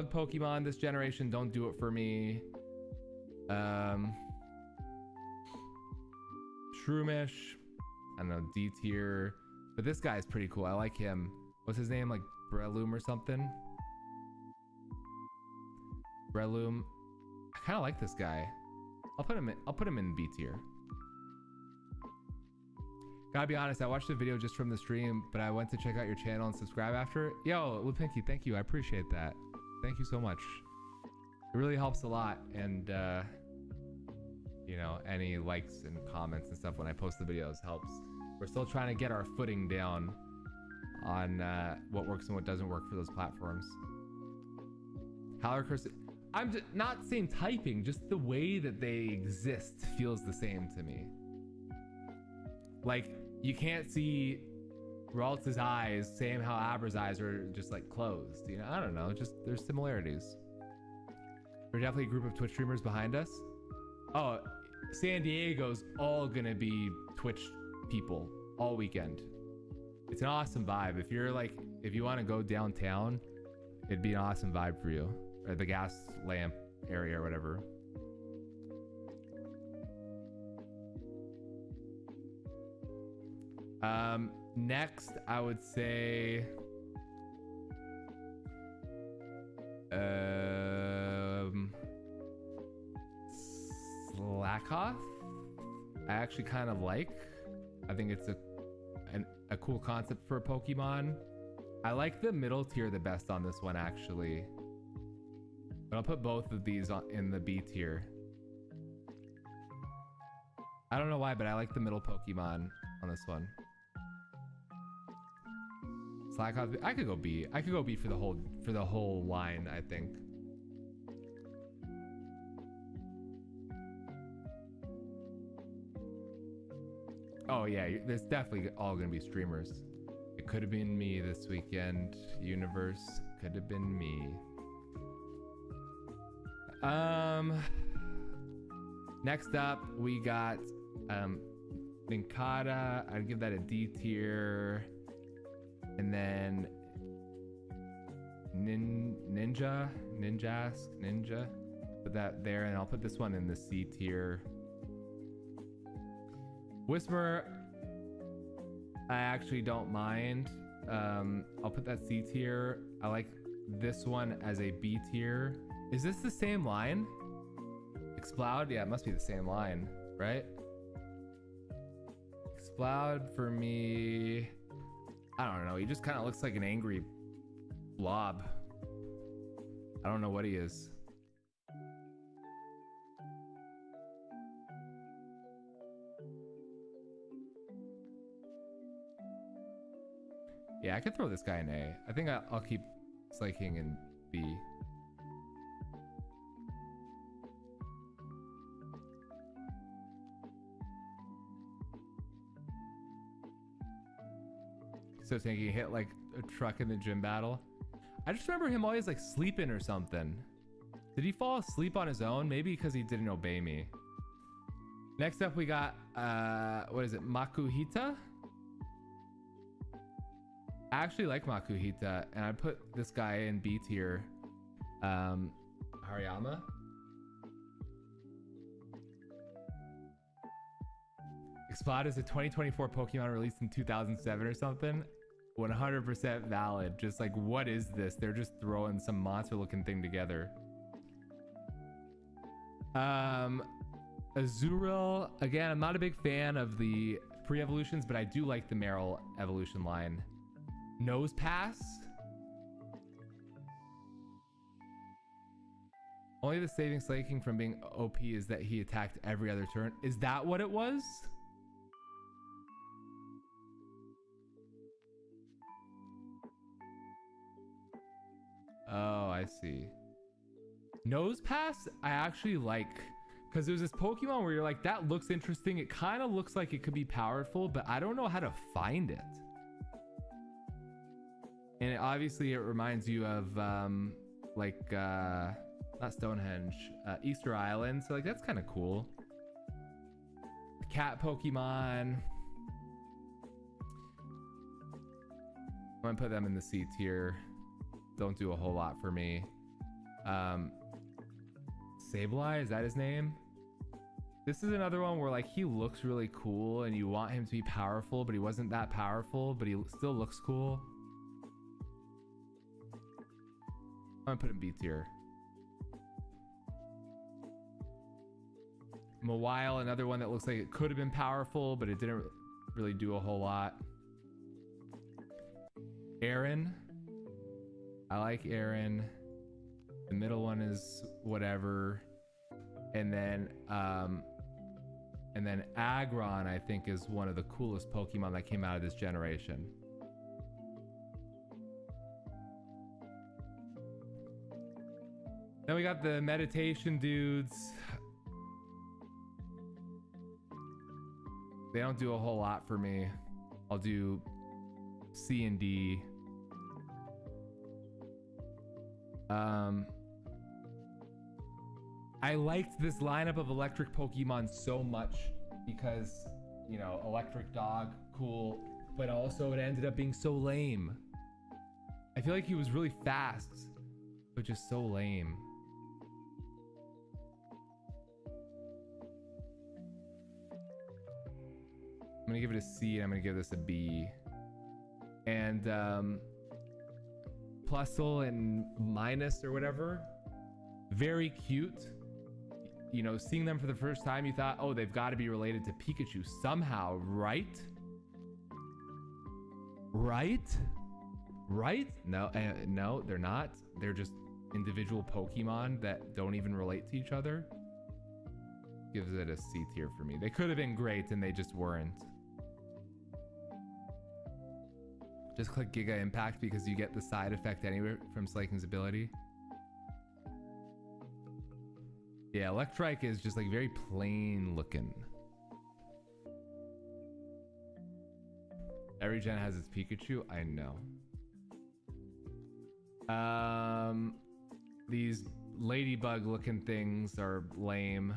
Pokemon this generation don't do it for me. Shroomish, I don't know, D tier, but this guy is pretty cool. I like him. What's his name? Like Breloom or something? Breloom. I kind of like this guy. I'll put him in B tier. Gotta be honest, I watched the video just from the stream, but I went to check out your channel and subscribe after. Yo, Lupinky, thank you. I appreciate that. Thank you so much. It really helps a lot. And, you know, any likes and comments and stuff when I post the videos helps. We're still trying to get our footing down on what works and what doesn't work for those platforms. Howler Curse. I'm just not saying typing, just the way that they exist feels the same to me. Like, you can't see Raltz's eyes, same how Abra's eyes are just like closed. You know, I don't know, just there's similarities. There's definitely a group of Twitch streamers behind us. Oh, San Diego's all gonna be Twitch people all weekend. It's an awesome vibe. If you're like, if you want to go downtown, it'd be an awesome vibe for you. Or the gas lamp area or whatever. Next, I would say Slackoff. I actually kind of like. I think it's a cool concept for a Pokemon. I like the middle tier the best on this one, actually. But I'll put both of these in the B tier. I don't know why, but I like the middle Pokemon on this one. Slackoff. I could go B. I could go B for the whole line, I think. Oh yeah, there's definitely all gonna be streamers. It could have been me this weekend. Universe could have been me. Next up we got Ninkata. I'd give that a D tier. And then Ninja. Put that there, and I'll put this one in the C tier. Whisper, I actually don't mind. I'll put that C tier. I like this one as a B tier. Is this the same line? Exploud? Yeah, it must be the same line, right? Exploud for me, I don't know. He just kind of looks like an angry blob. I don't know what he is. Yeah, I could throw this guy in A. I think I'll keep Slaking in B. So thinking he hit like a truck in the gym battle. I just remember him always like sleeping or something. Did he fall asleep on his own? Maybe because he didn't obey me. Next up we got what is it, Makuhita? I actually like Makuhita, and I put this guy in B tier. Hariyama. Explode is a 2024 Pokemon released in 2007 or something. 100% valid. Just like, what is this? They're just throwing some monster looking thing together. Azurill, again, I'm not a big fan of the pre-evolutions, but I do like the Meryl evolution line. Nose Pass. Only the saving Slaking from being OP is that he attacked every other turn. Is that what it was? Oh, I see. Nose Pass, I actually like, because there's this Pokemon where you're like, that looks interesting. It kind of looks like it could be powerful, but I don't know how to find it. And obviously it reminds you of like not Stonehenge, Easter Island. So like that's kind of cool. Cat Pokemon. I'm gonna put them in the C tier. Don't do a whole lot for me. Sableye, is that his name? This is another one where like he looks really cool and you want him to be powerful, but he wasn't that powerful, but he still looks cool. I'm gonna put him B tier. Mawile, another one that looks like it could have been powerful, but it didn't really do a whole lot. Aaron, I like Aaron. The middle one is whatever, and then Aggron I think is one of the coolest Pokemon that came out of this generation. Then we got the meditation dudes. They don't do a whole lot for me. I'll do C and D. I liked this lineup of electric Pokemon so much because, you know, electric dog, cool, but also it ended up being so lame. I feel like he was really fast, but just so lame. I'm gonna give it a C and I'm gonna give this a B. And Plusle and Minus or whatever, very cute. You know, seeing them for the first time, you thought, oh, they've got to be related to Pikachu somehow, right? Right? No, no, they're not. They're just individual Pokemon that don't even relate to each other. Gives it a C tier for me. They could have been great and they just weren't. Just click Giga Impact because you get the side effect anyway from Sliking's ability. Yeah, Electrike is just like very plain looking. Every gen has its Pikachu, I know. These ladybug looking things are lame.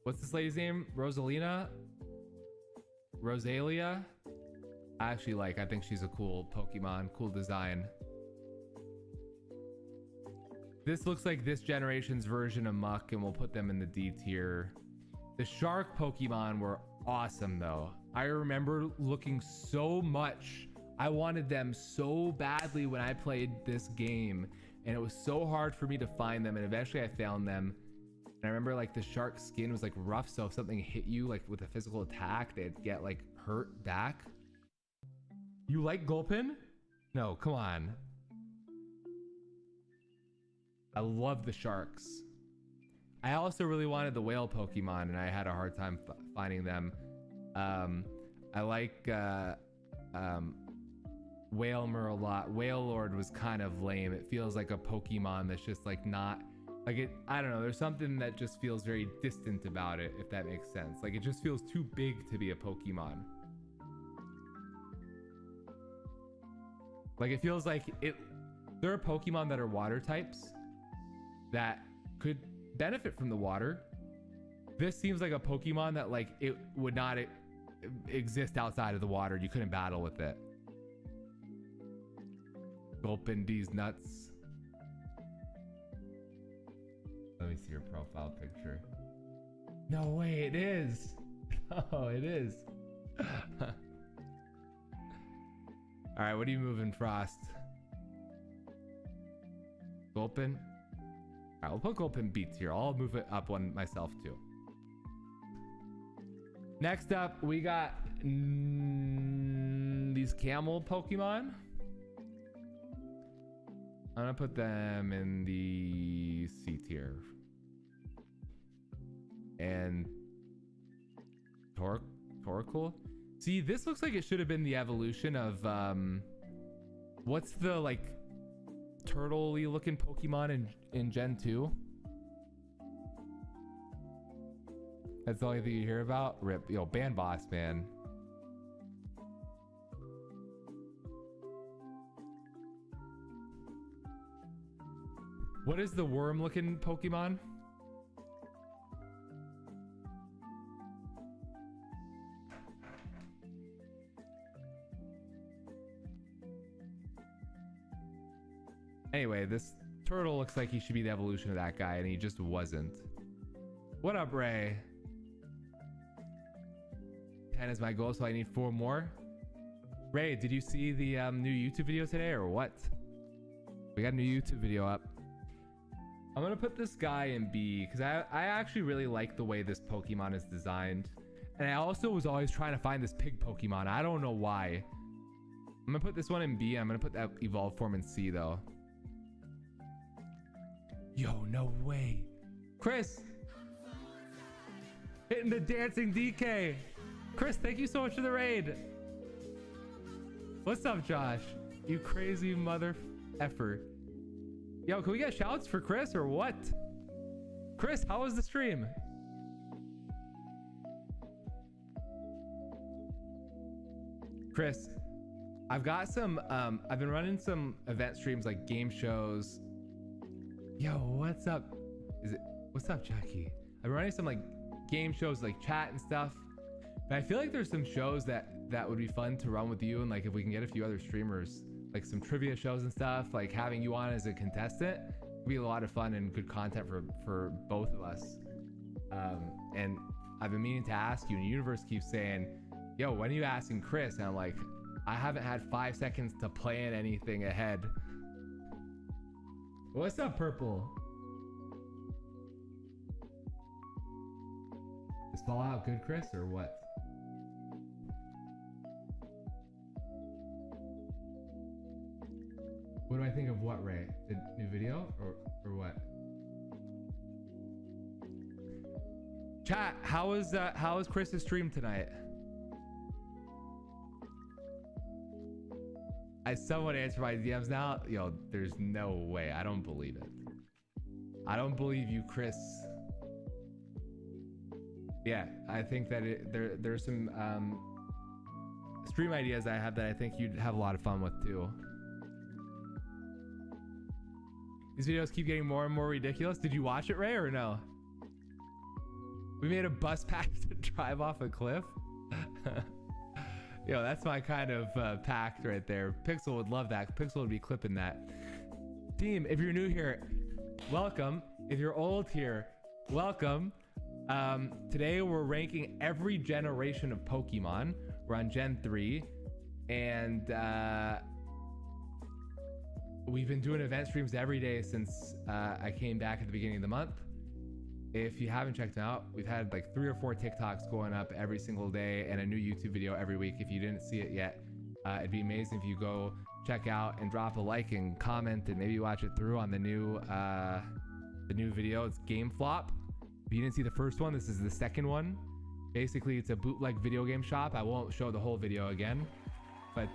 What's this lady's name? Rosalina? Rosalia? I think she's a cool Pokemon, cool design. This looks like this generation's version of Muck, and we'll put them in the D tier. The shark Pokemon were awesome though. I remember looking so much. I wanted them so badly when I played this game, and it was so hard for me to find them, and eventually I found them. And I remember like the shark skin was like rough, so if something hit you like with a physical attack, they'd get like hurt back. You like Gulpin? No, come on. I love the sharks. I also really wanted the whale Pokemon, and I had a hard time finding them. I like Wailmer a lot. Wailord was kind of lame. It feels like a Pokemon that's just like not like it. I don't know. There's something that just feels very distant about it, if that makes sense. Like it just feels too big to be a Pokemon. Like it feels like it. There are Pokemon that are water types that could benefit from the water. This seems like a Pokemon that like it would not exist outside of the water. You couldn't battle with it. Gulpin D's nuts. Let me see your profile picture. No way, it is. Oh, it is. All right, what are you moving, Frost? Gulpin? All right, we'll put Gulpin B tier. I'll move it up one myself too. Next up, we got these camel Pokemon. I'm gonna put them in the C tier. And Torkoal. See, this looks like it should have been the evolution of what's the like turtle-y looking Pokemon in Gen 2? That's the only thing you hear about? Rip. Yo, Band Boss, man. What is the worm looking Pokemon? Anyway, this turtle looks like he should be the evolution of that guy, and he just wasn't. What up, Ray? 10 is my goal, so I need 4 more. Ray, did you see the new YouTube video today or what? We got a new YouTube video up. I'm gonna put this guy in B because I actually really like the way this Pokemon is designed. And I also was always trying to find this pig Pokemon. I don't know why. I'm gonna put this one in B. I'm gonna put that evolved form in C though. Yo, no way. Chris! Hitting the dancing DK. Chris, thank you so much for the raid. What's up, Josh? You crazy mother effer. Yo, can we get shouts for Chris or what? Chris, how was the stream? Chris, I've got some, I've been running some event streams like game shows. Yo, what's up? What's up, Jackie? I've been running some like game shows like chat and stuff. But I feel like there's some shows that would be fun to run with you, and like if we can get a few other streamers, like some trivia shows and stuff, like having you on as a contestant would be a lot of fun and good content for both of us. And I've been meaning to ask you, and the universe keeps saying, yo, when are you asking Chris? And I'm like, I haven't had 5 seconds to plan anything ahead. What's up, Purple? Is Fallout good, Chris, or what? What do I think of what, Ray? The new video or what? Chat, how was Chris's stream tonight? Someone answer my DMs now. Yo, there's no way. I don't believe it. I don't believe you, Chris. Yeah, I think that there's some stream ideas I have that I think you'd have a lot of fun with too. These videos keep getting more and more ridiculous. Did you watch it, Ray, or no? We made a bus pack to drive off a cliff. Yo, that's my kind of pact right there. Pixel would love that. Pixel would be clipping that. Team, if you're new here, welcome. If you're old here, welcome. Today we're ranking every generation of Pokemon. We're on Gen 3. And we've been doing event streams every day since I came back at the beginning of the month. If you haven't checked them out, we've had like 3 or 4 TikToks going up every single day and a new YouTube video every week. If you didn't see it yet, it'd be amazing if you go check out and drop a like and comment and maybe watch it through on the new video. It's Game Flop. If you didn't see the first one, this is the second one. Basically, it's a bootleg video game shop. I won't show the whole video again, but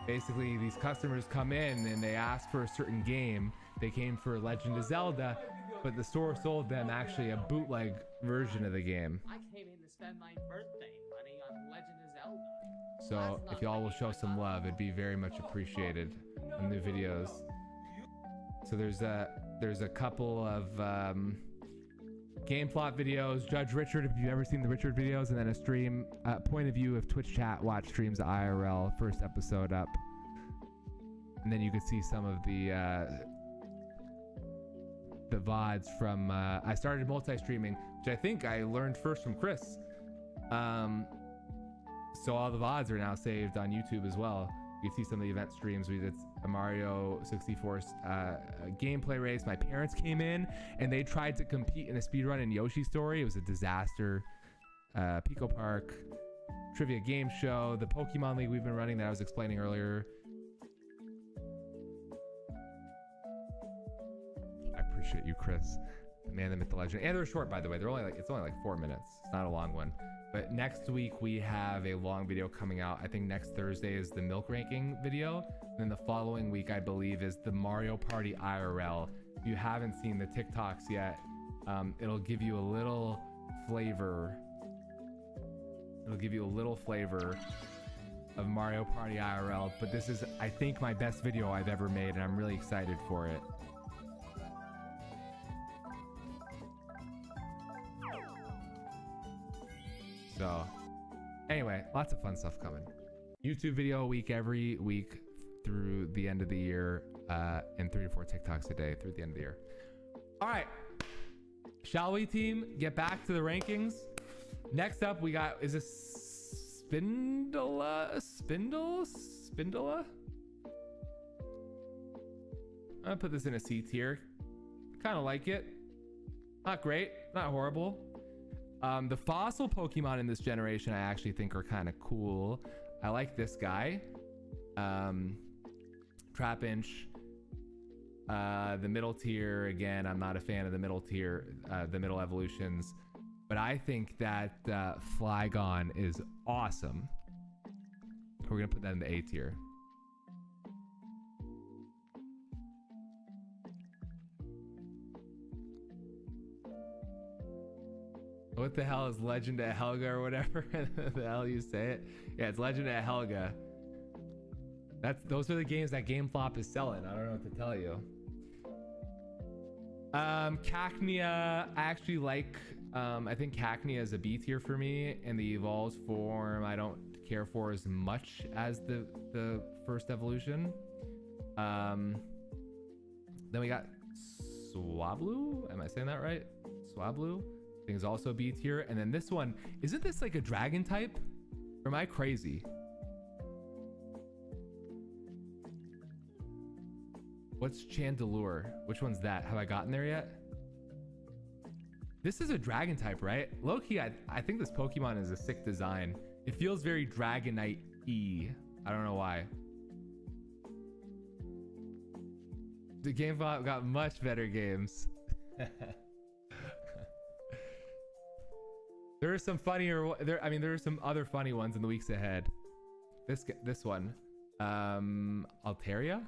basically these customers come in and they ask for a certain game. They came for Legend of Zelda, but the store sold them actually a bootleg version of the game. I came in to spend my birthday money on Legend of Zelda. So if y'all will show some love, it'd be very much appreciated on the videos. So there's a couple of game flop videos, Judge Richard, if you've ever seen the Richard videos, and then a stream, point of view of Twitch chat, watch streams IRL, first episode up. And then you can see some of the VODs from, I started multi-streaming, which I think I learned first from Chris. So all the VODs are now saved on YouTube as well. You can see some of the event streams. We did a Mario 64 gameplay race. My parents came in and they tried to compete in a speedrun in Yoshi's Story. It was a disaster. Pico Park, trivia game show, the Pokemon League we've been running that I was explaining earlier. I appreciate you, Chris. The man, the myth, the legend. And they're short, by the way. They're only like, it's only like 4 minutes. It's not a long one. But next week we have a long video coming out. I think next Thursday is the milk ranking video. And then the following week, I believe, is the Mario Party IRL. If you haven't seen the TikToks yet, it'll give you a little flavor. It'll give you a little flavor of Mario Party IRL. But this is, I think, my best video I've ever made, and I'm really excited for it. So anyway, lots of fun stuff coming. YouTube video a week every week through the end of the year. and 3 to 4 TikToks a day through the end of the year. All right. Shall we, team, get back to the rankings? Next up, we got, is this Spindola? Spindola? I'm gonna put this in a C tier. Kind of like it. Not great, not horrible. The fossil Pokemon in this generation I actually think are kind of cool. I like this guy. Trapinch. The middle tier, again, I'm not a fan of the middle tier, the middle evolutions, but I think that Flygon is awesome. We're gonna put that in the A tier. What the hell is Legend of Helga or whatever the hell you say it? Yeah, it's Legend of Helga. Those are the games that GameFlop is selling. I don't know what to tell you. Cacnea, I actually like. I think Cacnea is a B tier for me, and the evolves form I don't care for as much as the first evolution. Then we got Swablu. Am I saying that right? Swablu. I think is also B tier. And then this one, isn't this like a dragon type? Or am I crazy? What's Chandelure? Which one's that? Have I gotten there yet? This is a dragon type, right? Low-key, I think this Pokemon is a sick design. It feels very Dragonite-y. I don't know why. The GameFlop got much better games. There are some funnier, there are some other funny ones in the weeks ahead. This one. Altaria?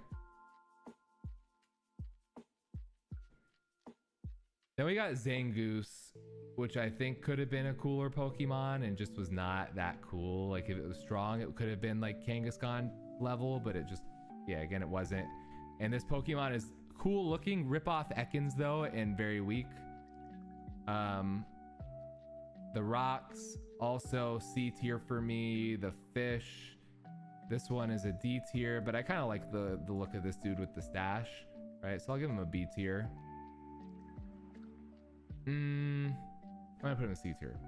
Then we got Zangoose, which I think could have been a cooler Pokemon and just was not that cool. Like if it was strong, it could have been like Kangaskhan level, but it just, yeah, again, it wasn't. And this Pokemon is cool looking, rip off Ekans though, and very weak. The rocks, also C tier for me. The fish, this one is a D tier, but I kind of like the look of this dude with the stash, right? So I'll give him a B tier. I'm gonna put him in C tier.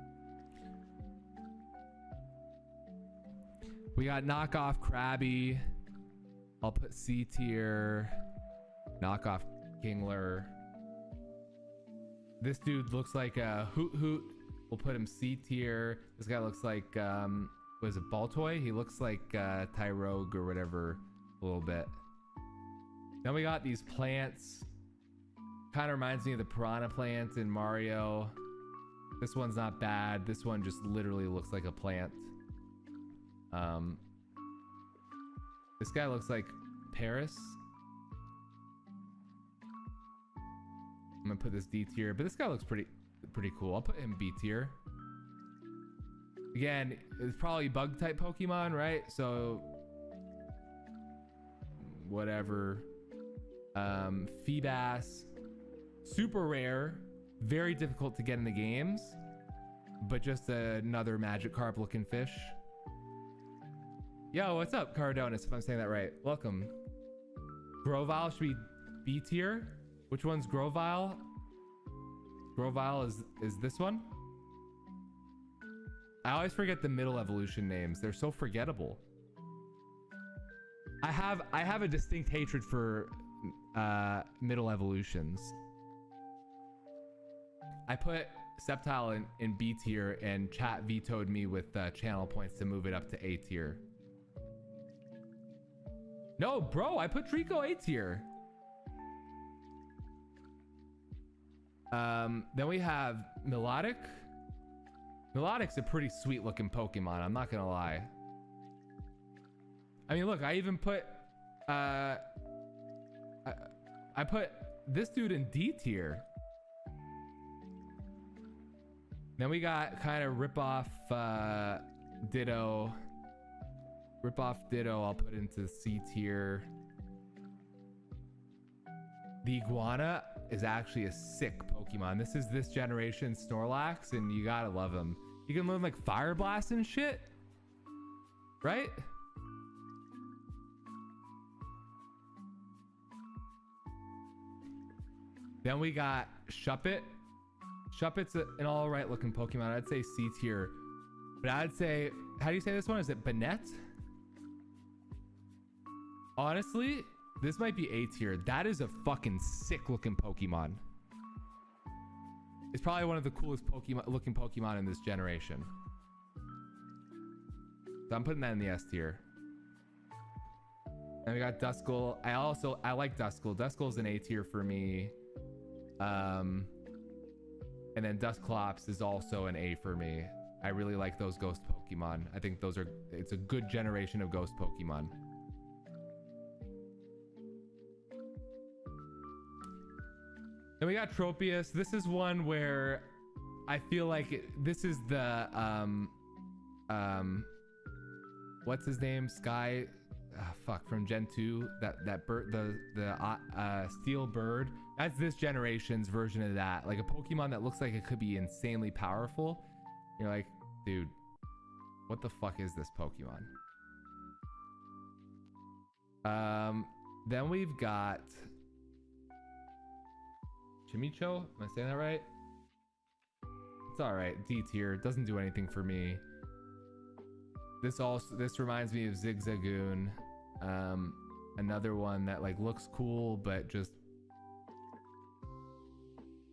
We got knockoff Krabby. I'll put C tier. Knockoff Kingler. This dude looks like a Hoot Hoot. We'll put him C tier. This guy looks like was it Baltoy? He looks like Tyrogue or whatever a little bit. Then we got these plants. Kind of reminds me of the piranha plant in Mario. This one's not bad. This one just literally looks like a plant. This guy looks like Paris. I'm gonna put this D tier, but this guy looks pretty cool. I'll put him B tier. Again, it's probably bug type Pokemon, right? So whatever. Feebas, super rare, very difficult to get in the games, but just another Magikarp looking fish. Yo, what's up, Cardonis, if I'm saying that right? Welcome. Grovyle should be B tier. Which one's Grovyle? Grovyle is this one? I always forget the middle evolution names. They're so forgettable. I have a distinct hatred for middle evolutions. I put Sceptile in B tier and chat vetoed me with channel points to move it up to A tier. No, bro, I put Trico A tier. Then we have Melodic. Melodic's a pretty sweet looking Pokemon, I'm not gonna lie. I mean, look, I even put I put this dude in D tier. Then we got kind of rip-off Ditto. Rip-off Ditto I'll put into C tier. The Iguana is actually a sick Pokemon. This is this generation Snorlax, and you gotta love him. You can learn like Fire Blast and shit, right? Then we got Shuppet. Shuppet's an all right looking Pokemon. I'd say C tier, but I'd say, how do you say this one? Is it Banette? Honestly, this might be A tier. That is a fucking sick looking Pokemon. It's probably one of the coolest looking Pokemon in this generation. So I'm putting that in the S tier. And we got Duskull. I like Duskull. Duskull's an A tier for me. And then Dusclops is also an A for me. I really like those ghost Pokemon. I think it's a good generation of ghost Pokemon. Then we got Tropius. This is one where I feel like this is the what's his name? Sky from Gen 2. That bird, the steel bird. That's this generation's version of that. Like a Pokemon that looks like it could be insanely powerful. You're like, dude, what the fuck is this Pokemon? Then we've got Chimicho. Am I saying that right? It's all right. D tier. Doesn't do anything for me. This reminds me of Zigzagoon. Another one that like looks cool but just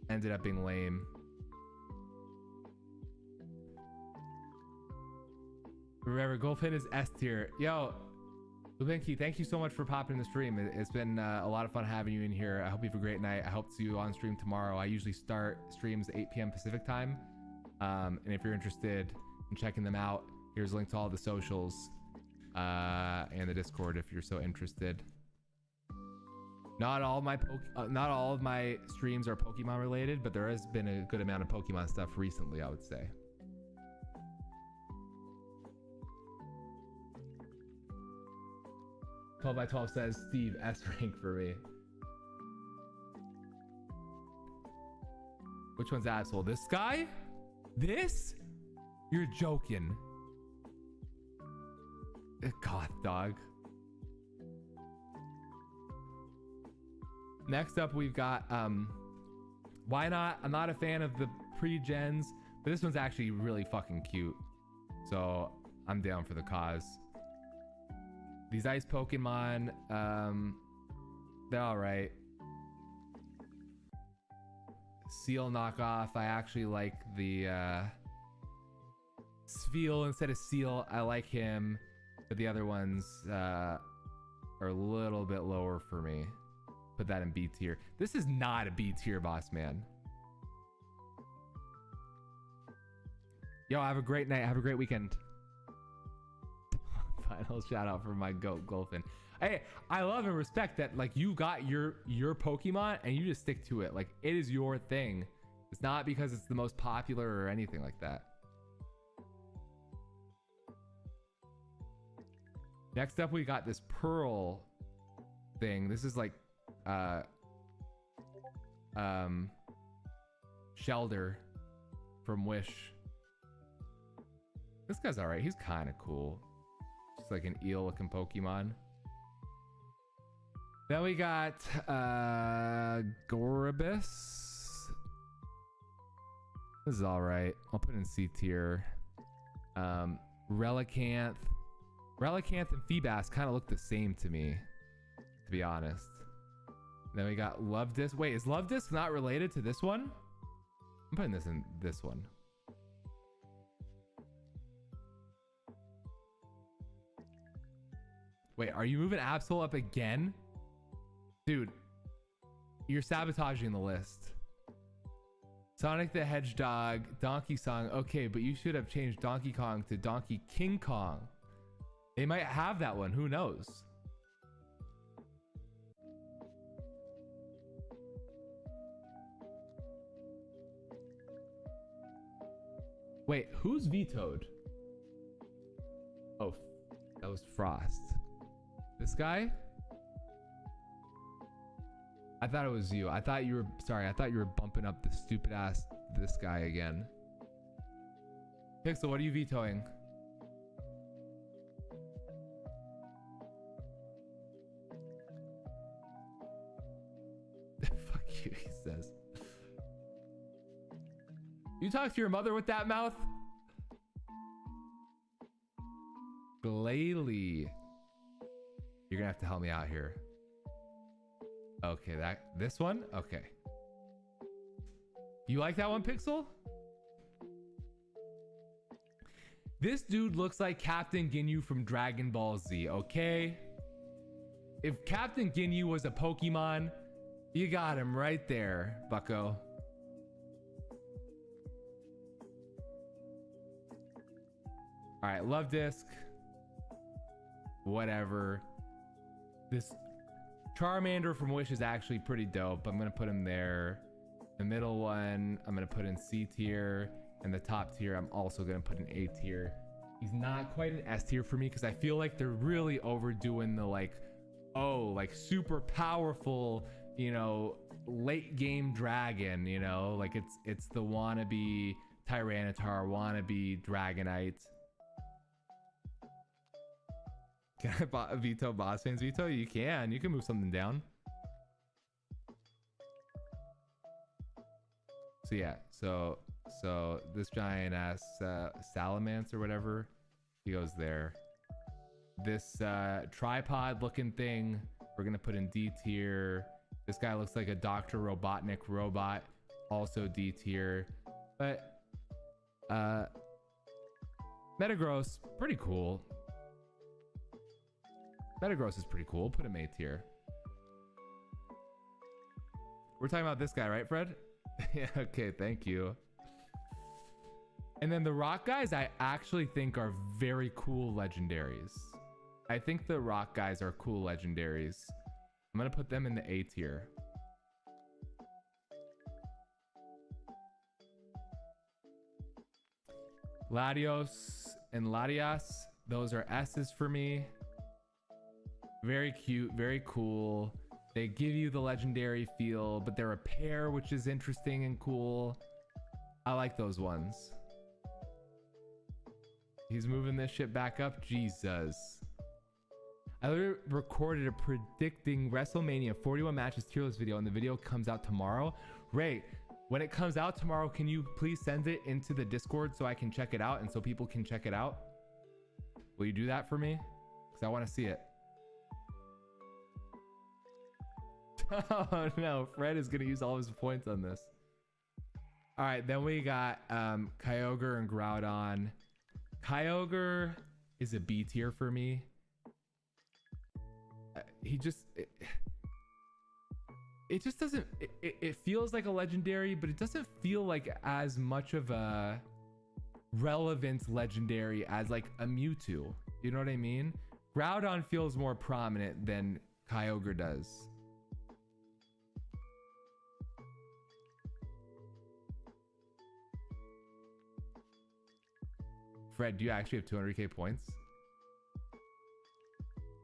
ended up being lame. Remember, Golfin is S tier. Yo, Lubinki, thank you so much for popping in the stream. It's been a lot of fun having you in here. I hope you have a great night. I hope to see you on stream tomorrow. I usually start streams 8 p.m. Pacific time. And if you're interested in checking them out, here's a link to all the socials and the Discord if you're so interested. Not all of my streams are Pokemon related, but there has been a good amount of Pokemon stuff recently, I would say. "12 by 12 says Steve S rank for me. Which one's asshole? This guy? This? You're joking. God, dog. Next up, we've got why not? I'm not a fan of the pre-gens, but this one's actually really fucking cute. So I'm down for the cause. These ice Pokemon, they're all right. Seal knockoff. I actually like the Sfeel instead of Seal. I like him, but the other ones are a little bit lower for me. Put that in B tier. This is not a B tier, boss man. Yo, have a great night. Have a great weekend. Final shout out for my goat Golfin. Hey, I love and respect that like you got your Pokemon and you just stick to it. Like it is your thing. It's not because it's the most popular or anything like that. Next up, we got this Pearl thing. This is like Shelder from Wish. This guy's all right. He's kind of cool. Just like an eel looking Pokemon. Then we got Goribus. This is all right. I'll put it in C tier. Relicanth. Relicanth and Feebas kind of look the same to me, to be honest. Then we got Love Disc. Wait, is Love Disc not related to this one? I'm putting this in this one. Wait, are you moving Absol up again? Dude, you're sabotaging the list. Sonic the Hedgehog, Donkey Kong. Okay, but you should have changed Donkey Kong to Donkey King Kong. They might have that one. Who knows? Wait, who's vetoed? Oh, that was Frost. This guy? I thought it was you. I thought you were, sorry, I thought you were bumping up the stupid ass this guy again. Pixel, what are you vetoing? Fuck you, he says. You talk to your mother with that mouth? Glalie. You're gonna have to help me out here. Okay, this one? Okay. You like that one, Pixel? This dude looks like Captain Ginyu from Dragon Ball Z, okay? If Captain Ginyu was a Pokemon, you got him right there, bucko. All right, love disc. Whatever. This Charmander from Wish is actually pretty dope. I'm gonna put him there. The middle one, I'm gonna put in C tier. And the top tier, I'm also gonna put in A tier. He's not quite an S tier for me because I feel like they're really overdoing the like, oh, like super powerful, you know, late game dragon, you know, like it's the wannabe Tyranitar, wannabe Dragonite. Can I veto boss fans? Veto? You can move something down. So yeah, so this giant ass Salamence or whatever, he goes there. This tripod looking thing, we're gonna put in D tier. This guy looks like a Dr. Robotnik robot, also D tier. But Metagross, pretty cool. Metagross is pretty cool. Put him A tier. We're talking about this guy, right, Fred? Yeah, okay, thank you. And then the rock guys, I actually think are very cool legendaries. I think the rock guys are cool legendaries. I'm gonna put them in the A tier. Latios and Latias, those are S's for me. Very cute, very cool. They give you the legendary feel, but they're a pair, which is interesting and cool. I like those ones. He's moving this shit back up. Jesus. I literally recorded a predicting WrestleMania 41 matches tier list video, and the video comes out tomorrow. Ray, when it comes out tomorrow, can you please send it into the Discord so I can check it out and so people can check it out? Will you do that for me? Because I want to see it. Oh no, Fred is gonna use all his points on this. All right, then we got Kyogre and Groudon. Kyogre is a B tier for me. He just it just doesn't it feels like a legendary, but it doesn't feel like as much of a relevant legendary as like a Mewtwo. You know what I mean? Groudon feels more prominent than Kyogre does. Fred, do you actually have 200k points?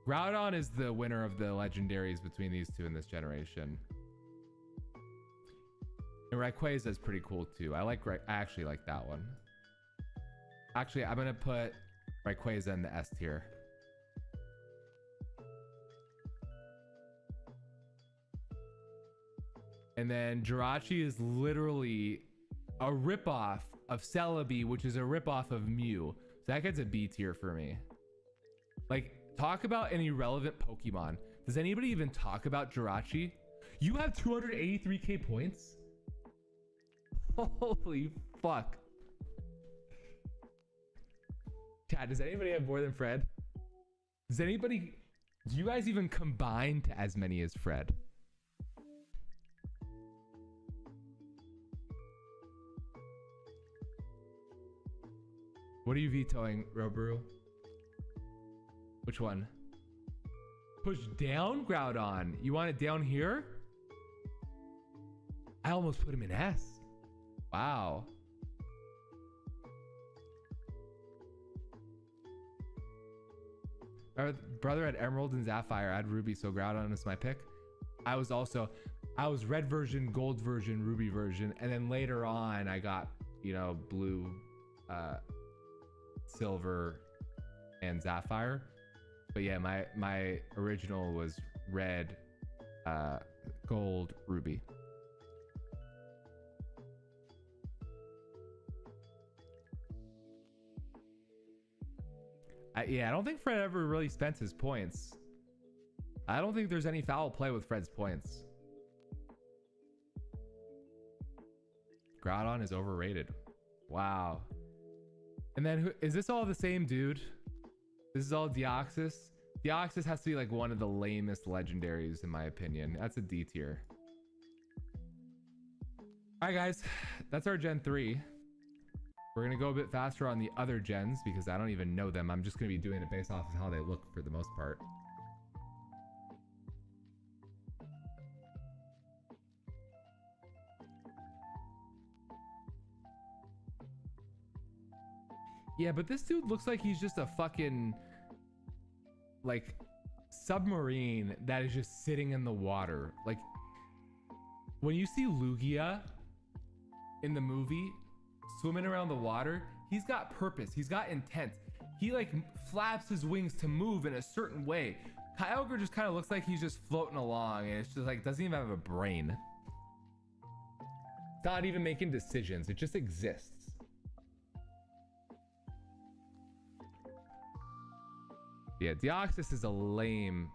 Groudon is the winner of the legendaries between these two in this generation. And Rayquaza is pretty cool too. I actually like that one. Actually, I'm gonna put Rayquaza in the S tier. And then Jirachi is literally a ripoff of Celebi, which is a ripoff of Mew. So that gets a B tier for me. Like, talk about an irrelevant Pokemon. Does anybody even talk about Jirachi? You have 283k points? Holy fuck. Chad, does anybody have more than Fred? Do you guys even combine to as many as Fred? What are you vetoing, Robru? Which one? Push down Groudon. You want it down here? I almost put him in S. Wow. Our brother had Emerald and Sapphire. I had Ruby, so Groudon is my pick. I was red version, gold version, ruby version, and then later on I got, you know, blue, silver, and Sapphire. But yeah, my original was red, gold, ruby. Yeah, I don't think Fred ever really spent his points. I don't think there's any foul play with Fred's points. Groudon is overrated. Wow. And then who is this? All the same dude? This is all Deoxys. Deoxys has to be like one of the lamest legendaries in my opinion. That's a D tier. All right, guys, that's our Gen 3. We're gonna go a bit faster on the other gens because I don't even know them. I'm just gonna be doing it based off of how they look for the most part. Yeah, but this dude looks like he's just a fucking like submarine that is just sitting in the water. Like when you see Lugia in the movie swimming around the water, he's got purpose, he's got intent. He like flaps his wings to move in a certain way. Kyogre just kind of looks like he's just floating along and it's just like doesn't even have a brain. It's not even making decisions, it just exists. Yeah, Deoxys is a lame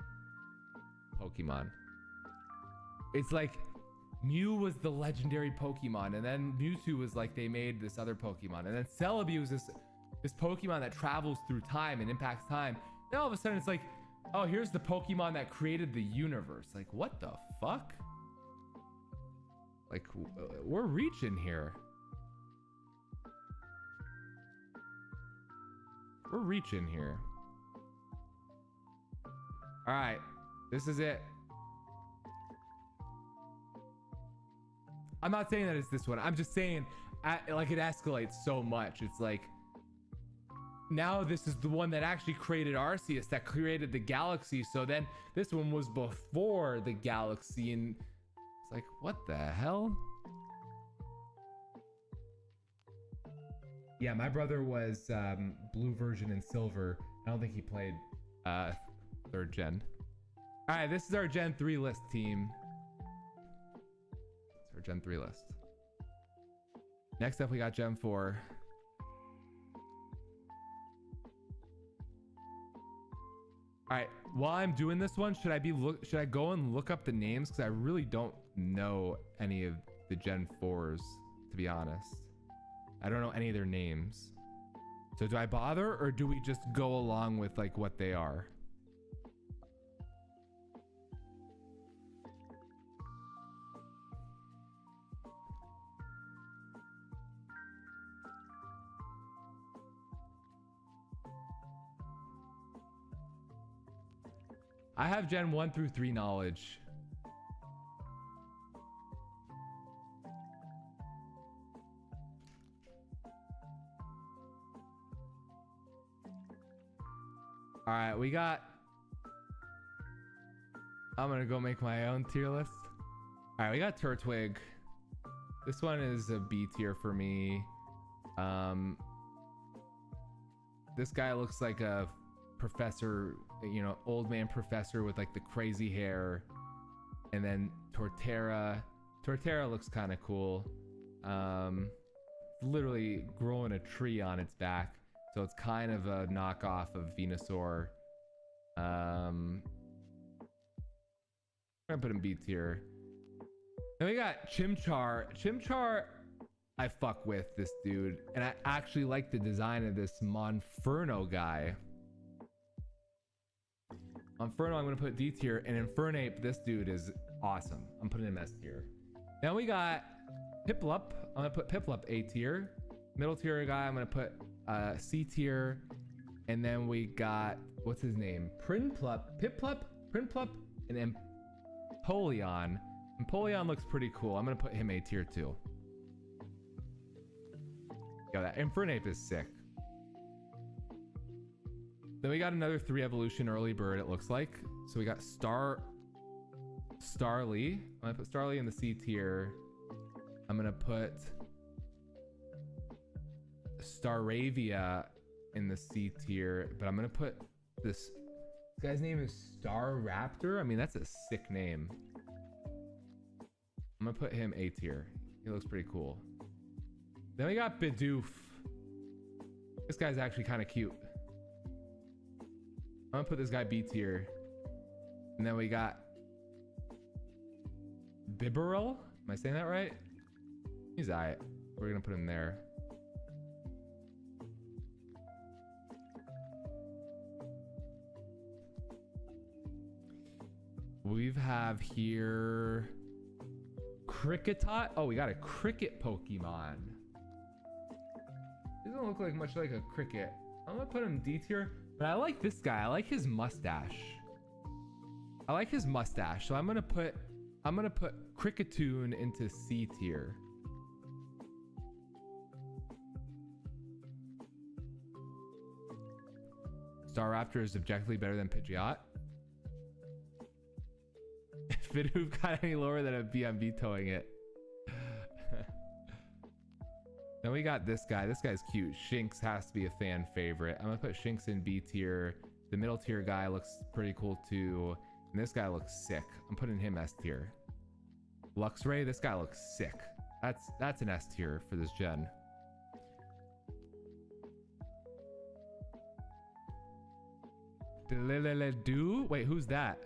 Pokemon. It's like Mew was the legendary Pokemon, and then Mewtwo was like they made this other Pokemon, and then Celebi was this Pokemon that travels through time and impacts time. Then all of a sudden it's like, oh, here's the Pokemon that created the universe. Like, what the fuck? Like, we're reaching here. We're reaching here. All right, this is it. I'm not saying that it's this one. I'm just saying, like, it escalates so much. It's like, now this is the one that actually created Arceus, that created the galaxy. So then this one was before the galaxy, and it's like, what the hell? Yeah, my brother was blue version and silver. I don't think he played third gen. All right, this is our Gen 3 list, team. It's our Gen 3 list. Next up, we got Gen 4. All right, while I'm doing this one, should I go and look up the names? Because I really don't know any of the Gen 4s, to be honest. I don't know any of their names. So do I bother, or do we just go along with like what they are? I have Gen 1 through 3 knowledge. All right, we got... I'm gonna go make my own tier list. All right, we got Turtwig. This one is a B tier for me. This guy looks like a professor, you know, old man professor with like the crazy hair. And then Torterra looks kind of cool. Literally growing a tree on its back, so it's kind of a knockoff of Venusaur. I'm gonna put him B tier. Then we got Chimchar. I fuck with this dude, and I actually like the design of this Monferno guy. Monferno, I'm gonna put D tier, and Infernape, this dude is awesome. I'm putting him S tier. Then we got Piplup. I'm gonna put Piplup A tier. Middle tier guy, I'm gonna put C tier. And then we got, what's his name? Prinplup, and Empoleon. Empoleon looks pretty cool. I'm gonna put him A tier too. Yeah, that Infernape is sick. Then we got another 3 evolution early bird, it looks like. So we got Starly. I'm gonna put Starly in the C tier. I'm gonna put Staravia in the C tier, but I'm gonna put this guy's name is Star Raptor. I mean, that's a sick name. I'm gonna put him A tier. He looks pretty cool. Then we got Bidoof. This guy's actually kind of cute. I'm gonna put this guy B tier. And then we got Bibarel. Am I saying that right? He's alright. We're gonna put him there. We have here Cricketot. Oh, we got a cricket Pokemon. He doesn't look like much like a cricket. I'm gonna put him D tier, but I like this guy. I like his mustache. I like his mustache, so I'm gonna put Cricketoon into C tier. Staraptor is objectively better than Pidgeot. If Bidoof got any lower, then I'd be on vetoing it. Then we got this guy. This guy's cute. Shinx has to be a fan favorite. I'm gonna put Shinx in B tier. The middle tier guy looks pretty cool too. And this guy looks sick. I'm putting him S tier. Luxray, this guy looks sick. That's an S tier for this gen. Do? Wait, who's that?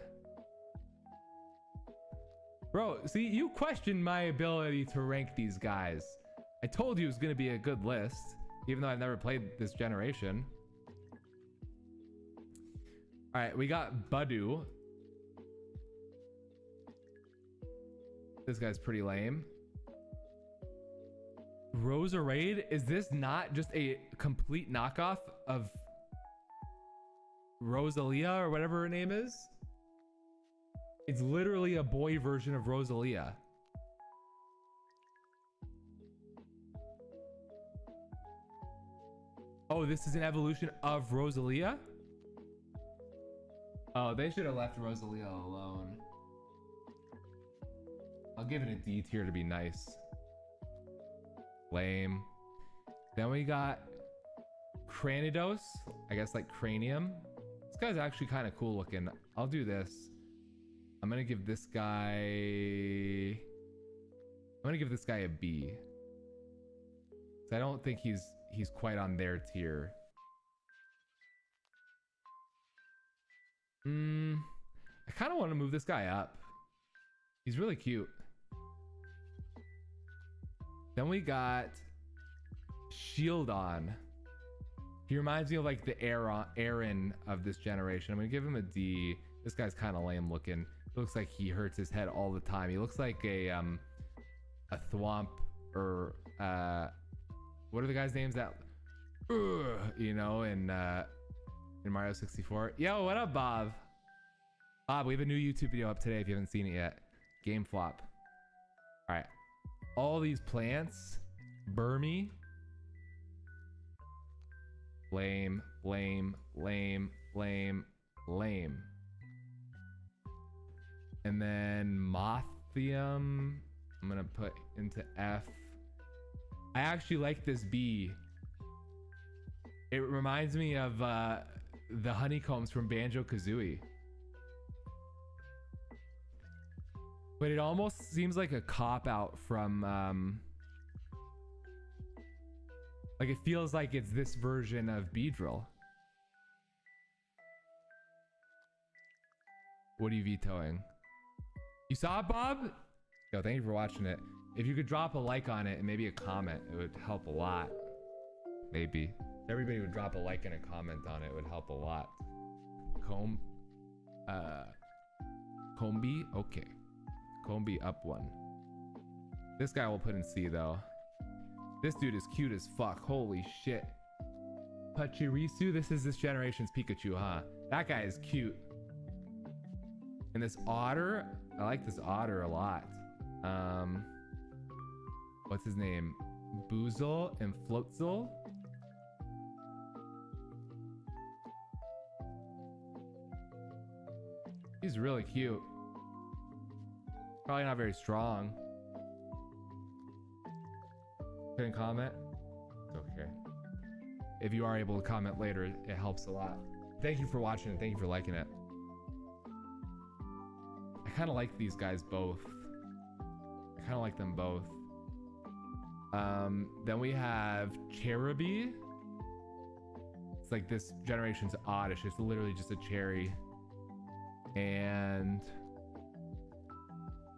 Bro, see, you questioned my ability to rank these guys. I told you it was going to be a good list, even though I've never played this generation. All right, we got Budu. This guy's pretty lame. Roserade, is this not just a complete knockoff of Rosalia or whatever her name is? It's literally a boy version of Rosalia. Oh, this is an evolution of Rosalia? Oh, they should have left Rosalia alone. I'll give it a D tier to be nice. Lame. Then we got Cranidos. I guess like cranium. This guy's actually kind of cool looking. I'll do this. I'm gonna give this guy a B. 'Cause I don't think he's quite on their tier. I kind of want to move this guy up. He's really cute. Then we got Shieldon. He reminds me of like the Aaron of this generation. I'm gonna give him a D. This guy's kind of lame looking. It looks like he hurts his head all the time. He looks like a Thwomp or what are the guys' names that you know in Mario 64? Yo, what up, Bob? Bob, we have a new YouTube video up today if you haven't seen it yet. Game flop. All right. All these plants. Burmy. Lame, lame, lame, lame, lame. And then Mothium, I'm gonna put into F. I actually like this B. It reminds me of the honeycombs from Banjo-Kazooie. But it almost seems like a cop-out from like it feels like it's this version of Beedrill. What are you vetoing? You saw it, Bob? Yo, thank you for watching it. If you could drop a like on it and maybe a comment, it would help a lot. Maybe. If everybody would drop a like and a comment on it, it would help a lot. Combi? Okay. Combi up one. This guy will put in C though. This dude is cute as fuck. Holy shit. Pachirisu, this is this generation's Pikachu, huh? That guy is cute. And this otter, I like this otter a lot. What's his name? Boozle and Floatzel. He's really cute. Probably not very strong. Couldn't comment? It's okay. If you are able to comment later, it helps a lot. Thank you for watching and thank you for liking it. I kind of like these guys both. I kind of like them both. Then we have Cherubi. It's like this generation's oddish. It's literally just a cherry. And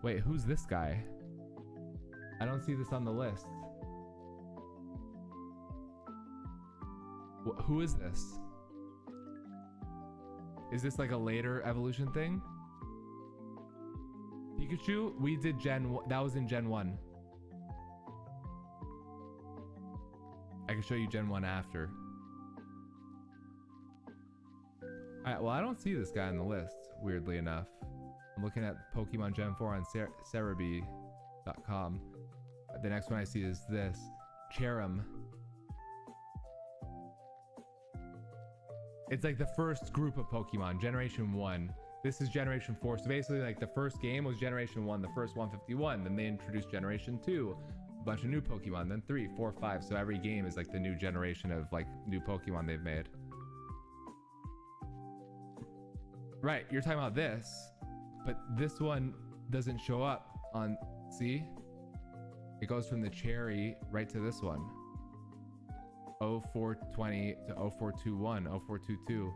wait, who's this guy? I don't see this on the list. Who is this? Is this like a later evolution thing? Pikachu? We did Gen 1. That was in Gen 1. I can show you Gen 1 after. Alright, well, I don't see this guy on the list, weirdly enough. I'm looking at Pokemon Gen 4 on Cerebi.com. The next one I see is this. Cherum. It's like the first group of Pokemon, Generation 1. This is Generation 4. So basically, like, the first game was Generation 1, the first 151. Then they introduced Generation 2, a bunch of new Pokemon, then 3, 4, 5. So every game is like the new generation of like new Pokemon they've made. Right, you're talking about this, but this one doesn't show up on, see? It goes from the cherry right to this one. 0420 to 0421, 0422.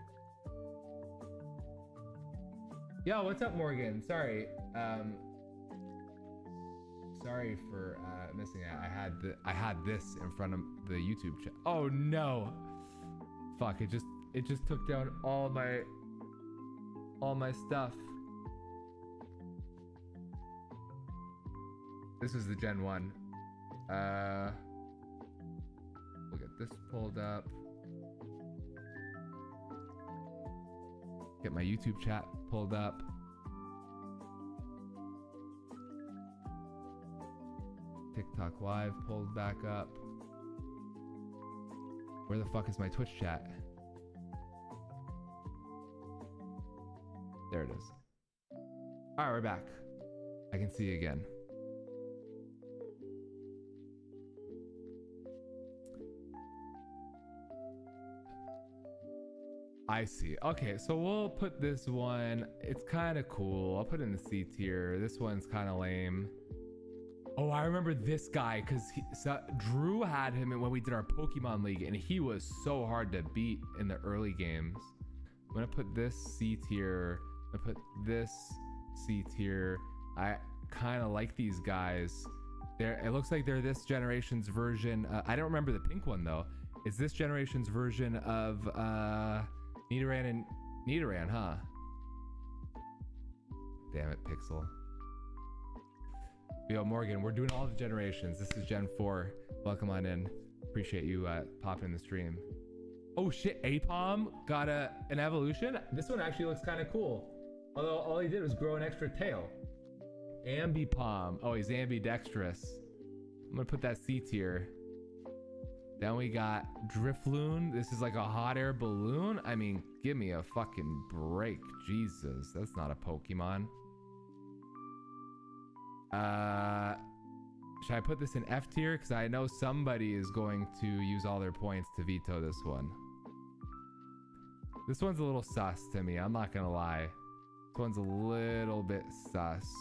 Yo, what's up, Morgan? Sorry, sorry for missing it. I had this in front of the YouTube chat. Oh no! Fuck! It just took down all my stuff. This is the Gen 1. We'll get this pulled up. Get my YouTube chat pulled up. TikTok live pulled back up. Where the fuck is my Twitch chat? There it is. All right, we're back. I can see you again. I see. Okay, so we'll put this one. It's kind of cool. I'll put it in the C tier. This one's kind of lame. Oh, I remember this guy because Drew had him when we did our Pokemon League, and he was so hard to beat in the early games. I'm gonna put this C tier. I'm gonna put this C tier. I kind of like these guys. It looks like they're this generation's version. I don't remember the pink one though. It's this generation's version of Nidoran and Nidoran, huh? Damn it, Pixel. Yo, Morgan, we're doing all the generations. This is Gen 4. Welcome on in. Appreciate you popping in the stream. Oh shit, Apom got an evolution. This one actually looks kind of cool. Although all he did was grow an extra tail. Ambipom. Oh, he's ambidextrous. I'm gonna put that C tier. Then we got Drifloon. This is like a hot air balloon. I mean, give me a fucking break. Jesus, that's not a Pokemon. Should I put this in F tier? Because I know somebody is going to use all their points to veto this one. This one's a little sus to me. I'm not gonna lie. This one's a little bit sus.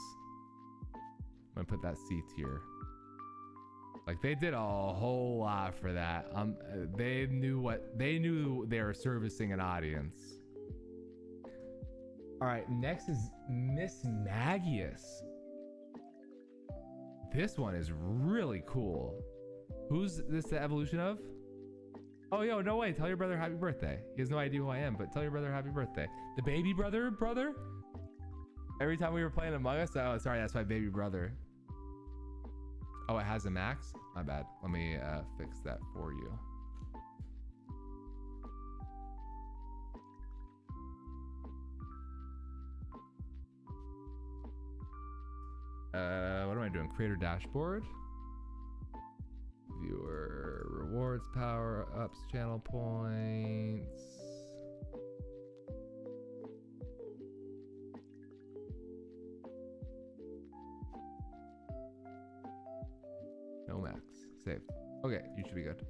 I'm gonna put that C tier. Like, they did a whole lot for that. They knew they were servicing an audience. All right, next is Miss Magius. This one is really cool. Who's this the evolution of? Oh, yo, no way. Tell your brother happy birthday. He has no idea who I am, but tell your brother happy birthday. The baby brother? Every time we were playing Among Us, oh, sorry, that's my baby brother. Oh, it has a max? My bad. Let me fix that for you. What am I doing? Creator dashboard. Viewer rewards, power ups, channel points. No max. Saved. Okay, you should be good.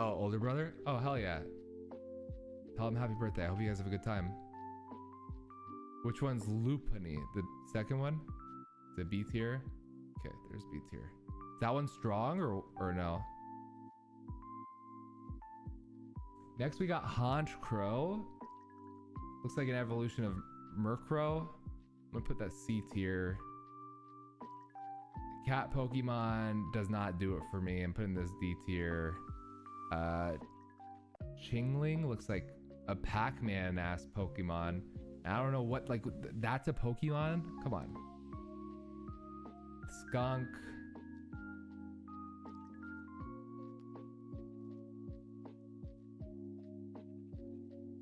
Oh, older brother? Oh, hell yeah. Tell him happy birthday. I hope you guys have a good time. Which one's Lopunny? The second one? The B tier? Okay, there's B tier. Is that one strong or no? Next we got Honchkrow. Looks like an evolution of Murkrow. I'm gonna put that C tier. Cat Pokemon does not do it for me. I'm putting this D tier. Chingling looks like a Pac-Man ass Pokemon. I don't know what, like, that's a Pokemon? Come on. Skunk.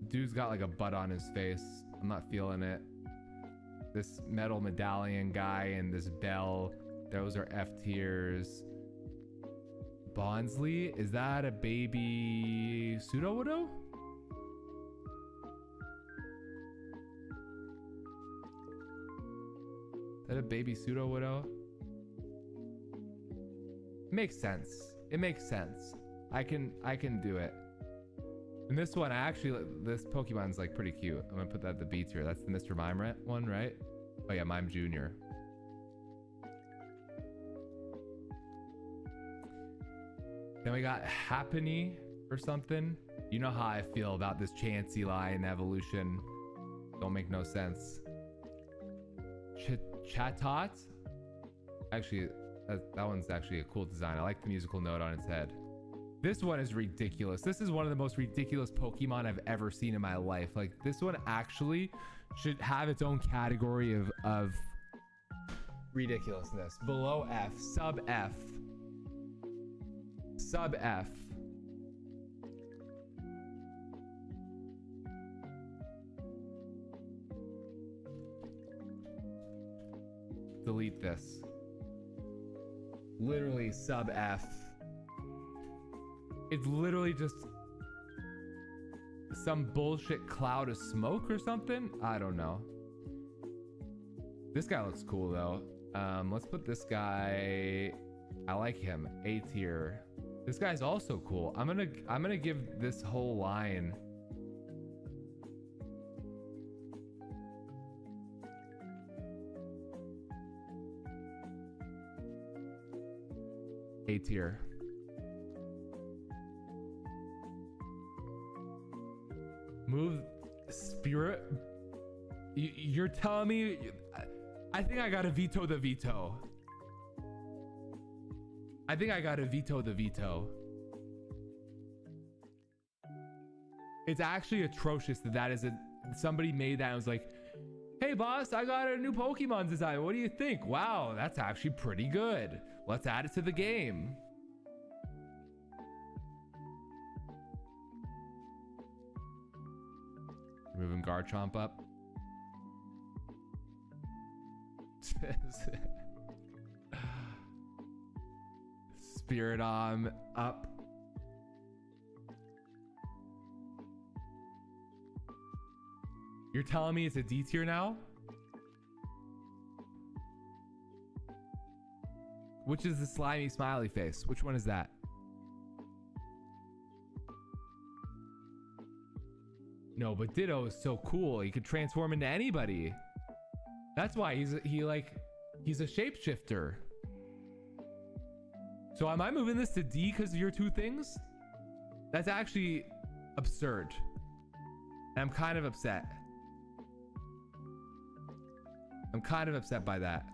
Dude's got like a butt on his face. I'm not feeling it. This metal medallion guy and this bell, those are F tiers. Bonsly, is that a baby Pseudo-Widow? Is that a baby Pseudo-Widow? Makes sense. It makes sense. I can do it. And this one, this Pokemon's like pretty cute. I'm gonna put that at the B tier. That's the Mr. Mime one, right? Oh yeah, Mime Jr. Then we got Happiny or something. You know how I feel about this Chansey line evolution. Don't make no sense. Chatot? Actually, that one's actually a cool design. I like the musical note on its head. This one is ridiculous. This is one of the most ridiculous Pokemon I've ever seen in my life. Like, this one actually should have its own category of ridiculousness. Below F, sub F. Sub F. Delete this. Literally sub F. It's literally just some bullshit cloud of smoke or something. I don't know. This guy looks cool though. Let's put this guy. I like him. A tier. This guy's also cool. I'm gonna give this whole line. A tier. Move spirit. You're telling me? I think I gotta veto the veto. I think I gotta veto the veto. It's actually atrocious that is somebody made that and was like, hey boss, I got a new Pokemon design. What do you think? Wow, that's actually pretty good. Let's add it to the game. Moving Garchomp up. Spiritomb up. You're telling me it's a D tier now? Which is the slimy smiley face? Which one is that? No, but Ditto is so cool. He could transform into anybody. That's why he's a shapeshifter. So am I moving this to D because of your two things? That's actually absurd. And I'm kind of upset. I'm kind of upset by that.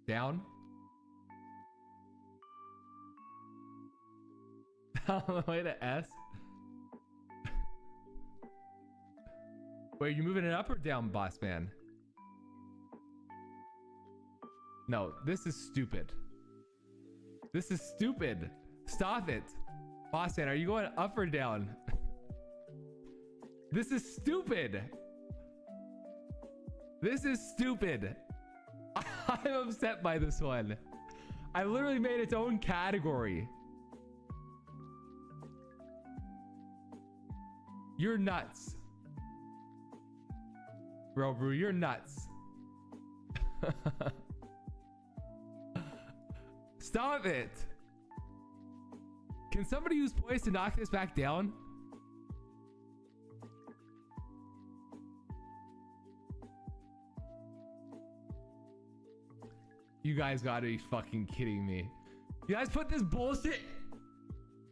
Down. All the way to S. Wait, are you moving it up or down, boss man? No, this is stupid. This is stupid. Stop it. Boss man, are you going up or down? This is stupid. This is stupid. I'm upset by this one. I literally made its own category. You're nuts. Bro, you're nuts. Stop it. Can somebody use poise to knock this back down? You guys gotta be fucking kidding me. You guys put this bullshit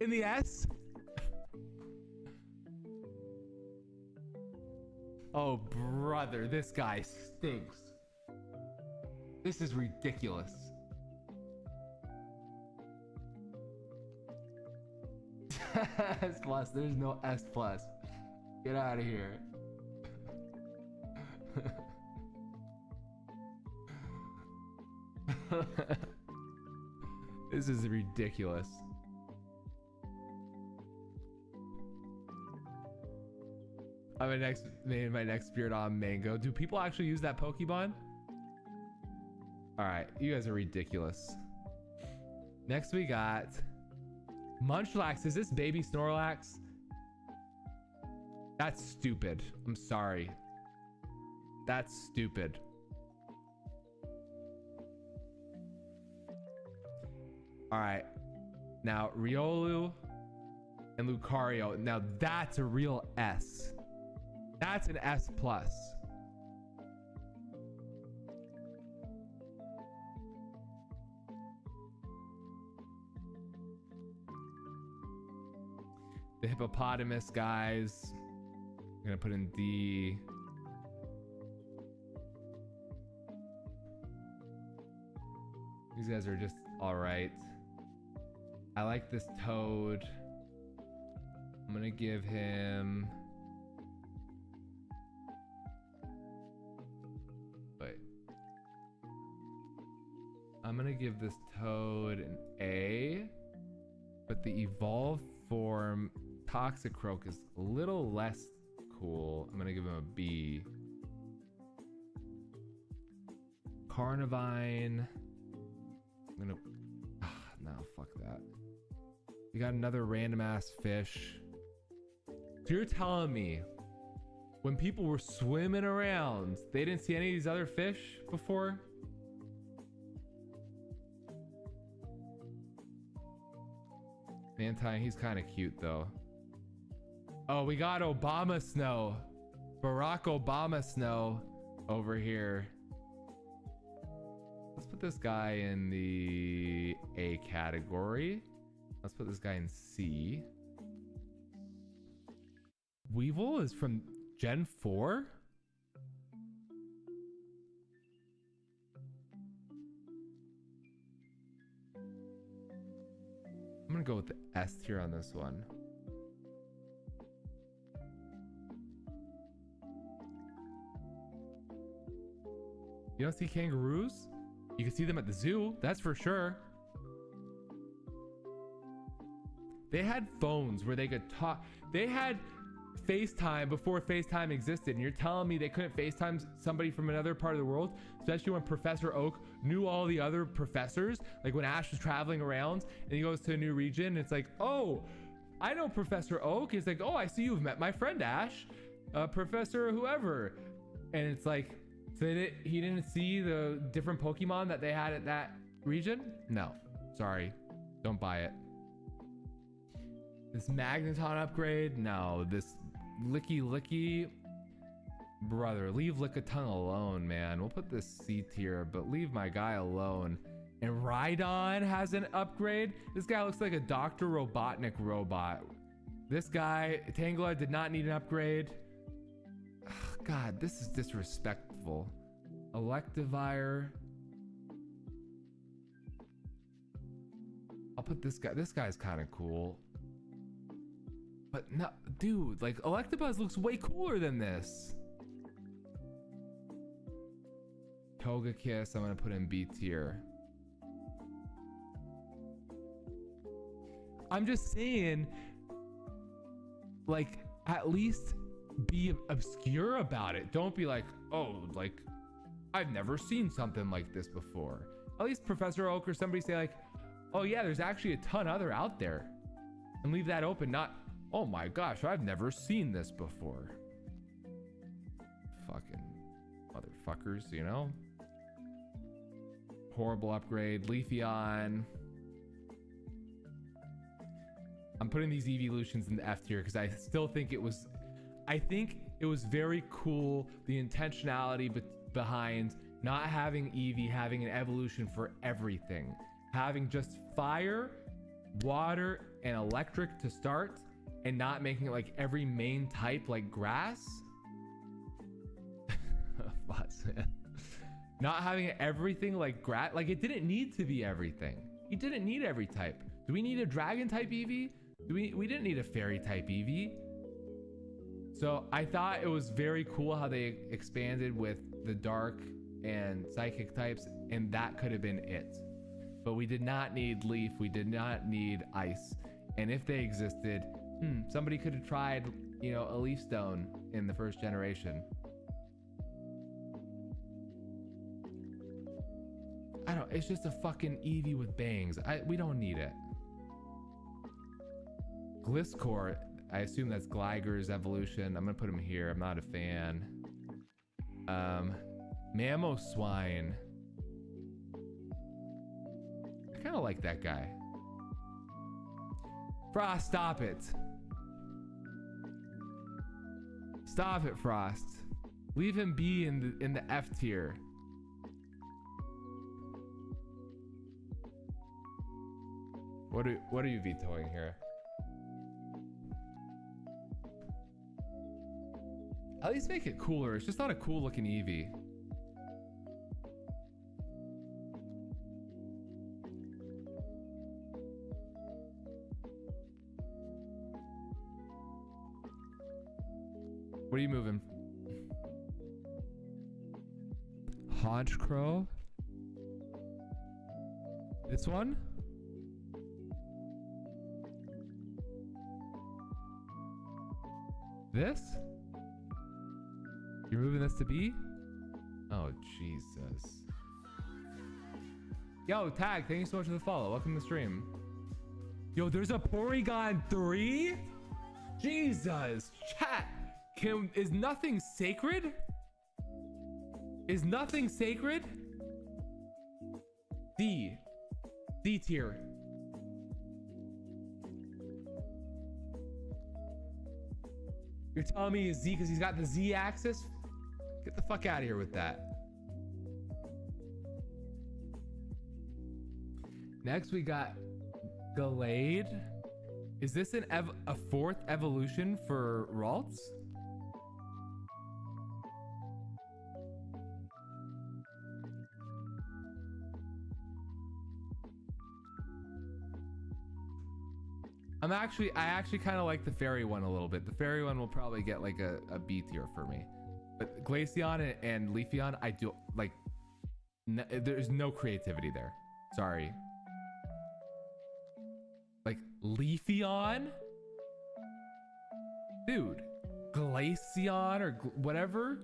in the S? Oh, brother, this guy stinks. This is ridiculous. S plus, there's no S plus. Get out of here. This is ridiculous. I'm name my next spirit on Mango. Do people actually use that Pokemon? All right, you guys are ridiculous. Next we got Munchlax. Is this baby Snorlax? That's stupid. I'm sorry. That's stupid. All right, now Riolu and Lucario. Now that's a real S. That's an S plus. The hippopotamus guys. I'm gonna put in D. These guys are just all right. I like this Toad. I'm gonna give him. Wait. I'm gonna give this Toad an A, but the evolved form Toxicroak is a little less cool. I'm gonna give him a B. Carnivine. I'm gonna. No, fuck that. You got another random ass fish. So you're telling me when people were swimming around, they didn't see any of these other fish before? Mantine, he's kind of cute though. Oh, we got Obama Snow. Barack Obama Snow over here. Let's put this guy in the A category. Let's put this guy in C. Weevil is from Gen 4? I'm gonna go with the S tier on this one. You don't see kangaroos? You can see them at the zoo, that's for sure. They had phones where they could talk. They had FaceTime before FaceTime existed, and you're telling me they couldn't FaceTime somebody from another part of the world, especially when Professor Oak knew all the other professors. Like when Ash was traveling around and he goes to a new region, and it's like, oh, I know Professor Oak. It's like, oh, I see you've met my friend Ash, Professor whoever. And it's like, so he didn't see the different Pokemon that they had at that region? No, sorry, don't buy it. This Magneton upgrade? No, this Licky. Brother, leave Lickitung alone, man. We'll put this C tier, but leave my guy alone. And Rhydon has an upgrade? This guy looks like a Dr. Robotnik robot. This guy, Tangela, did not need an upgrade. Ugh, God, this is disrespectful. Electivire. I'll put this guy. This guy's kind of cool. But no, dude, like Electabuzz looks way cooler than this. Togekiss, I'm gonna put in B tier. I'm just saying, like, at least be obscure about it. Don't be like, oh, like, I've never seen something like this before. At least Professor Oak or somebody say like, oh yeah, there's actually a ton other out there. And leave that open, not, oh my gosh, I've never seen this before. Fucking motherfuckers, you know? Horrible upgrade. Leafeon. I'm putting these evolutions in the F tier because I still think it was, very cool, the intentionality behind not having Eevee having an evolution for everything, having just fire, water, and electric to start, and not making it like every main type like grass. Not having everything like grass, like it didn't need to be everything. You didn't need every type. Do we need a dragon type Eevee? We didn't need a fairy type Eevee. So I thought it was very cool how they expanded with the dark and psychic types, and that could have been it. But we did not need leaf, we did not need ice. And if they existed, somebody could have tried, you know, a leaf stone in the first generation. I don't, it's just a fucking Eevee with bangs. We don't need it. Gliscor, I assume that's Gliger's evolution. I'm gonna put him here. I'm not a fan. Mamoswine. I kind of like that guy. Frost, stop it. Stop it, Frost. Leave him be in the F tier. What are you vetoing here? At least make it cooler. It's just not a cool looking Eevee. What are you moving? Honchcrow? This one? This? You're moving this to B? Oh, Jesus. Yo, Tag, thank you so much for the follow. Welcome to the stream. Yo, there's a Porygon 3? Jesus. Chat. Is nothing sacred? Is nothing sacred? D. D tier. You're telling me Z because he's got the Z axis? Get the fuck out of here with that. Next we got Gallade. Is this a fourth evolution for Ralts? I actually kind of like the fairy one a little bit. The fairy one will probably get like a B tier for me. But Glaceon and Leafeon, I do like, there's no creativity there. Sorry. Like Leafeon? Dude, Glaceon or whatever?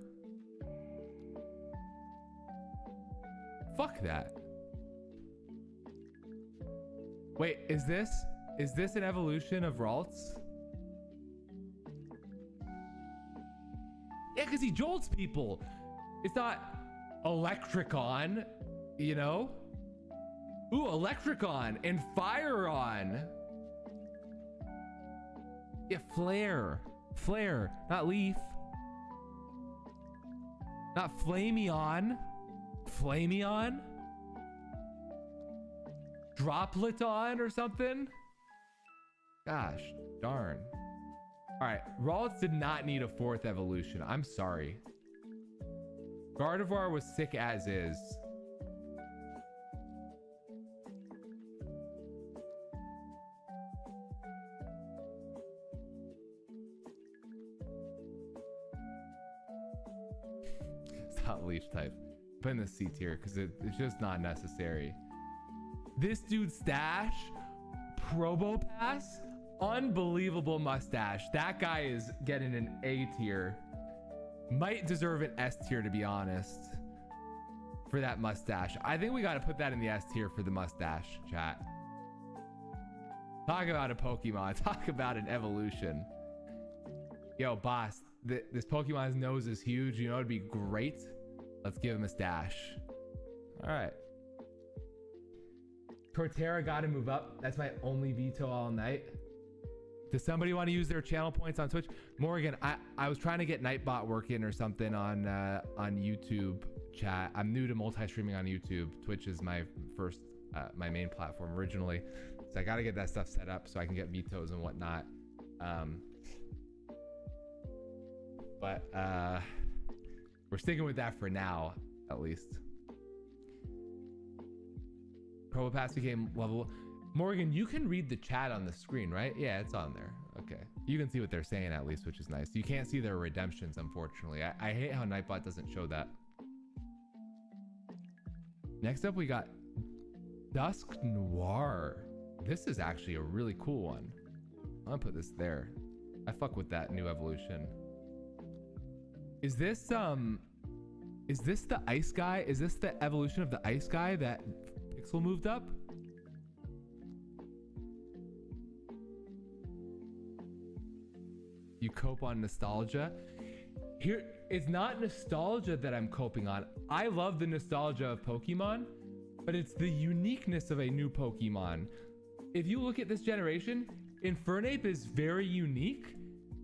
Fuck that. Wait, is this an evolution of Ralts? Yeah, because he jolts people. It's not Electricon, you know? Ooh, Electricon and Fireon. Yeah, Flare. Flare, not Leaf. Not Flameon. Flameon? Dropliton or something? Gosh, darn. All right, Ralts did not need a fourth evolution. I'm sorry. Gardevoir was sick as is. It's not leech type. Put in the C tier because it's just not necessary. This dude's stash, Probopass, unbelievable mustache. That guy is getting an A tier. Might deserve an S tier, to be honest, for that mustache. I think we got to put that in the S tier for the mustache, chat. Talk about a Pokemon. Talk about an evolution. Yo, boss, this Pokemon's nose is huge. You know, it'd be great. Let's give him a stash. All right. Torterra got to move up. That's my only veto all night. Does somebody want to use their channel points on Twitch? Morgan, I was trying to get Nightbot working or something on YouTube chat. I'm new to multi-streaming on YouTube. Twitch is my first, my main platform originally. So I got to get that stuff set up so I can get vetoes and whatnot. But we're sticking with that for now, at least. Promo Pass became level. Morgan, you can read the chat on the screen, right? Yeah, it's on there. Okay. You can see what they're saying at least, which is nice. You can't see their redemptions, unfortunately. I hate how Nightbot doesn't show that. Next up, we got Dusk Noir. This is actually a really cool one. I'm gonna put this there. I fuck with that new evolution. Is this the ice guy? Is this the evolution of the ice guy that Pixel moved up? You cope on nostalgia. Here, it's not nostalgia that I'm coping on. I love the nostalgia of Pokemon, but it's the uniqueness of a new Pokemon. If you look at this generation, Infernape is very unique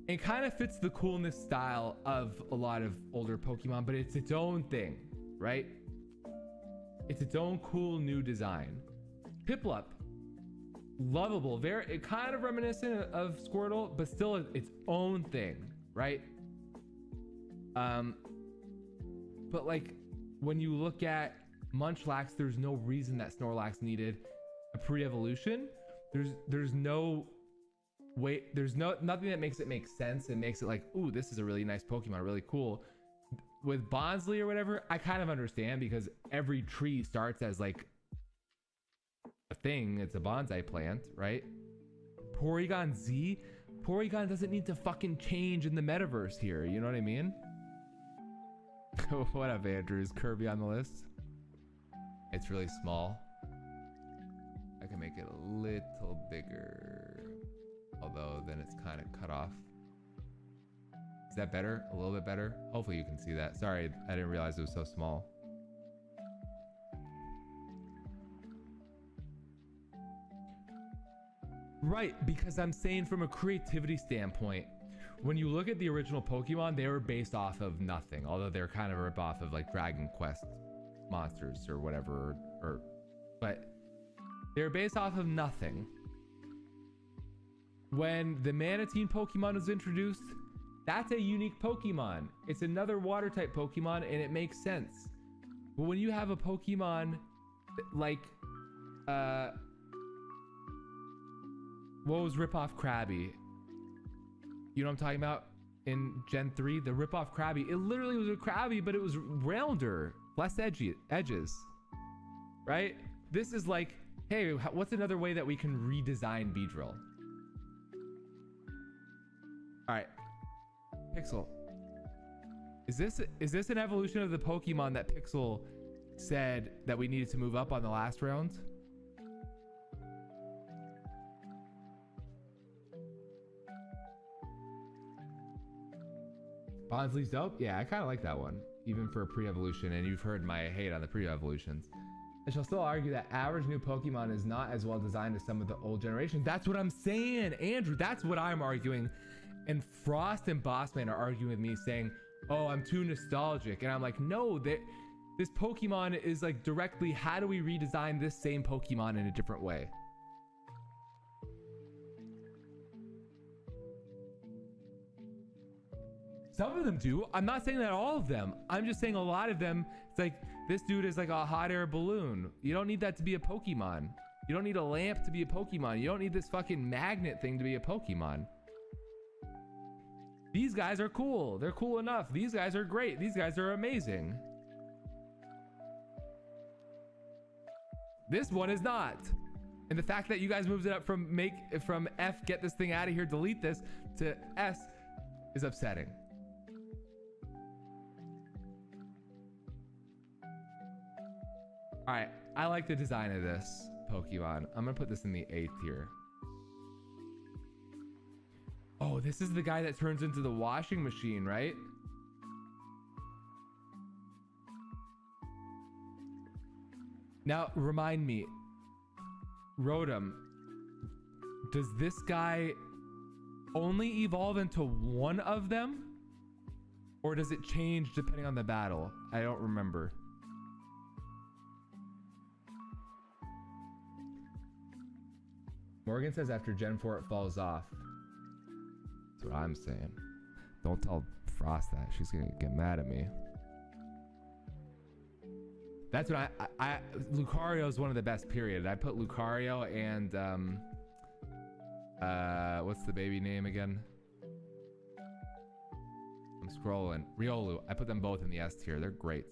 and kind of fits the coolness style of a lot of older Pokemon, but it's its own thing, right? It's its own cool new design. Piplup, lovable, very kind of reminiscent of Squirtle, but still its own thing, right? But like when you look at Munchlax, there's no reason that Snorlax needed a pre-evolution. There's no way, there's nothing that makes it make sense and makes it like, ooh, this is a really nice Pokemon, really cool. With Bonsly or whatever, I kind of understand because every tree starts as like a thing. It's a bonsai plant, right? Porygon Z, Porygon doesn't need to fucking change in the metaverse here. You know what I mean? What up, Andrew? Is Kirby on the list? It's really small. I can make it a little bigger, although then it's kind of cut off. Is that better? A little bit better? Hopefully you can see that. Sorry, I didn't realize it was so small. Right, because I'm saying from a creativity standpoint, when you look at the original Pokemon, they were based off of nothing, although they're kind of a ripoff of like Dragon Quest monsters or whatever, but they're based off of nothing. When the Manatine Pokemon was introduced, that's a unique Pokemon. It's another water type Pokemon and it makes sense. But when you have a Pokemon like, what was Ripoff Krabby? You know what I'm talking about? In Gen 3, the Ripoff Krabby. It literally was a Krabby, but it was rounder, less edges, right? This is like, hey, what's another way that we can redesign Beedrill? All right, Pixel. Is this an evolution of the Pokemon that Pixel said that we needed to move up on the last round? Bonsly's dope. Yeah, I kind of like that one, even for a pre-evolution. And you've heard my hate on the pre-evolutions. I shall still argue that average new Pokemon is not as well designed as some of the old generations. That's what I'm saying, Andrew. That's what I'm arguing. And Frost and Bossman are arguing with me saying, oh, I'm too nostalgic. And I'm like, no, this Pokemon is like directly, how do we redesign this same Pokemon in a different way? Some of them do. I'm not saying that all of them. I'm just saying a lot of them, it's like, this dude is like a hot air balloon. You don't need that to be a Pokemon. You don't need a lamp to be a Pokemon. You don't need this fucking magnet thing to be a Pokemon. These guys are cool. They're cool enough. These guys are great. These guys are amazing. This one is not. And the fact that you guys moved it up from F, get this thing out of here, delete this, to S is upsetting. All right, I like the design of this Pokemon. I'm gonna put this in the 8th tier. Oh, this is the guy that turns into the washing machine, right? Now, remind me, Rotom, does this guy only evolve into one of them? Or does it change depending on the battle? I don't remember. Morgan says after Gen 4 it falls off. That's what I'm saying. Don't tell Frost that. She's gonna get mad at me. That's what Lucario is one of the best, period. I put Lucario and what's the baby name again? I'm scrolling. Riolu. I put them both in the S tier. They're great.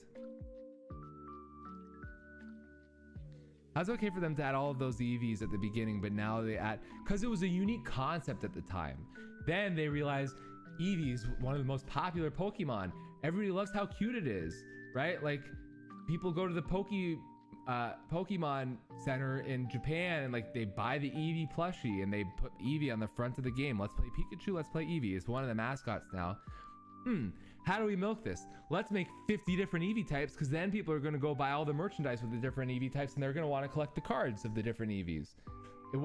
I was okay for them to add all of those EVs at the beginning, but now they add, because it was a unique concept at the time. Then they realized Eevee's one of the most popular Pokemon. Everybody loves how cute it is, right? Like, people go to the Pokemon Center in Japan and like they buy the Eevee plushie and they put Eevee on the front of the game. Let's play Pikachu, let's play Eevee. It's one of the mascots now. How do we milk this? Let's make 50 different Eevee types, because then people are going to go buy all the merchandise with the different Eevee types and they're going to want to collect the cards of the different Eevees. It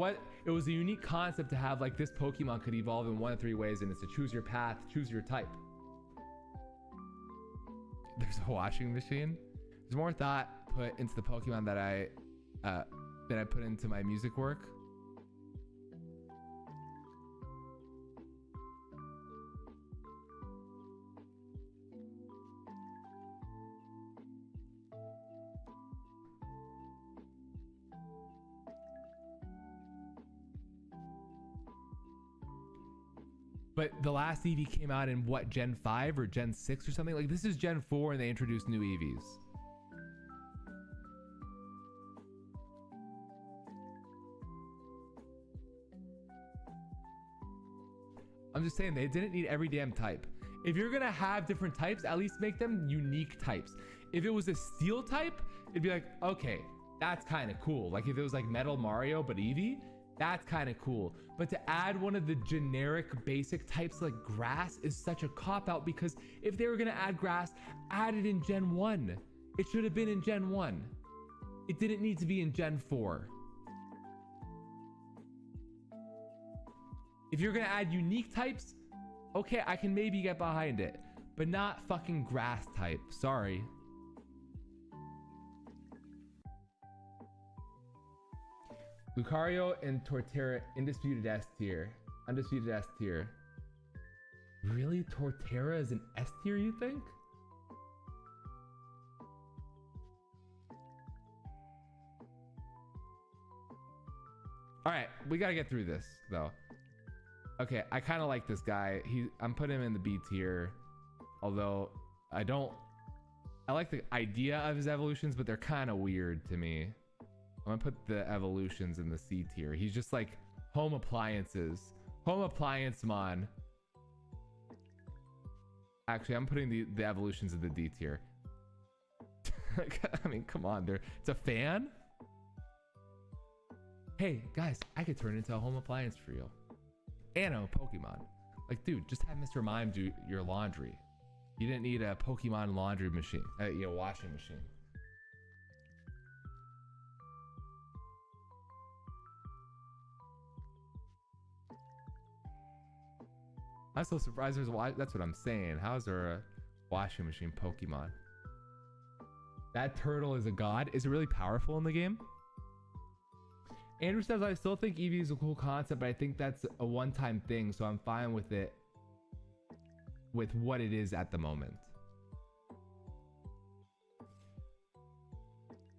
was a unique concept to have, like, this Pokemon could evolve in one of 3 ways, and it's to choose your path, choose your type. There's a washing machine. There's more thought put into the Pokemon that I put into my music work. But the last Eevee came out in what, Gen 5 or Gen 6 or something? Like, this is Gen 4 and they introduced new Eevees. I'm just saying, they didn't need every damn type. If you're gonna have different types, at least make them unique types. If it was a steel type, it'd be like, okay, that's kind of cool. Like if it was like Metal Mario but Eevee, that's kind of cool. But to add one of the generic basic types like grass is such a cop-out, because if they were gonna add grass, add it in Gen 1. It should have been in Gen 1. It didn't need to be in Gen 4. If you're gonna add unique types, okay, I can maybe get behind it, but not fucking grass type. Sorry. Lucario and Torterra, undisputed S tier. Undisputed S tier. Really? Torterra is an S tier, you think? All right, we gotta get through this though. Okay, I kind of like this guy. I'm putting him in the B tier, although I like the idea of his evolutions, but they're kind of weird to me. I'm gonna put the evolutions in the C tier. He's just like home appliances. Home appliance mon. Actually, I'm putting the evolutions in the D tier. I mean, come on, it's a fan. Hey guys, I could turn into a home appliance for you. And a Pokemon. Like, dude, just have Mr. Mime do your laundry. You didn't need a Pokemon laundry machine, washing machine. I'm so surprised there's that's what I'm saying. How is there a washing machine Pokemon? That turtle is a god. Is it really powerful in the game? Andrew says, I still think Eevee is a cool concept, but I think that's a one-time thing, so I'm fine with it, with what it is at the moment.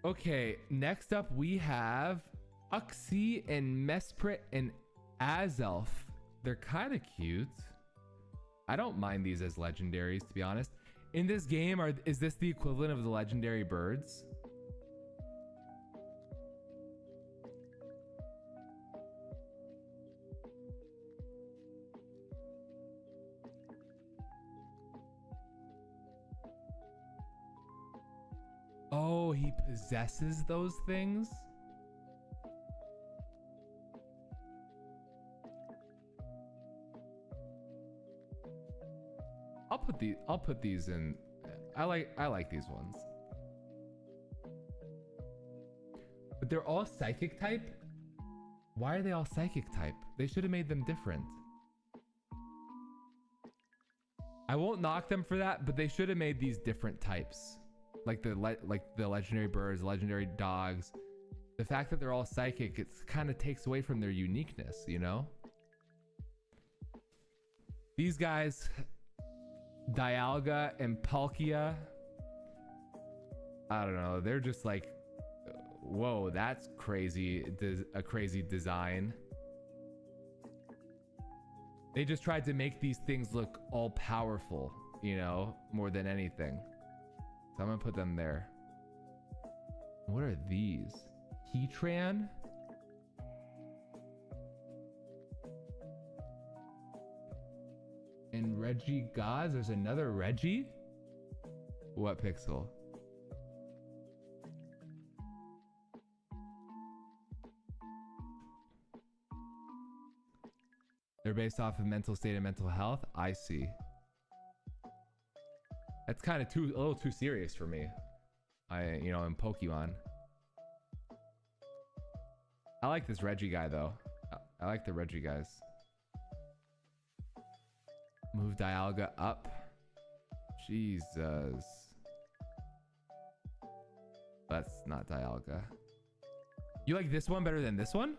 Okay, next up we have Uxie and Mesprit and Azelf. They're kind of cute. I don't mind these as legendaries, to be honest. In this game, is this the equivalent of the legendary birds? Oh, he possesses those things? I'll put these in. I like these ones. But they're all psychic type? Why are they all psychic type? They should have made them different. I won't knock them for that, but they should have made these different types. Like the legendary birds, legendary dogs. The fact that they're all psychic, it kind of takes away from their uniqueness, you know? These guys, Dialga and Palkia, I don't know, they're just like, whoa, that's crazy, a crazy design. They just tried to make these things look all powerful, you know, more than anything. So I'm gonna put them there. What are these? Heatran? And Reggie Gods? There's another Reggie? What pixel? They're based off of mental state and mental health. I see. That's kind of a little too serious for me. You know, in Pokemon. I like this Reggie guy though. I like the Reggie guys. Move Dialga up. Jesus. That's not Dialga. You like this one better than this one?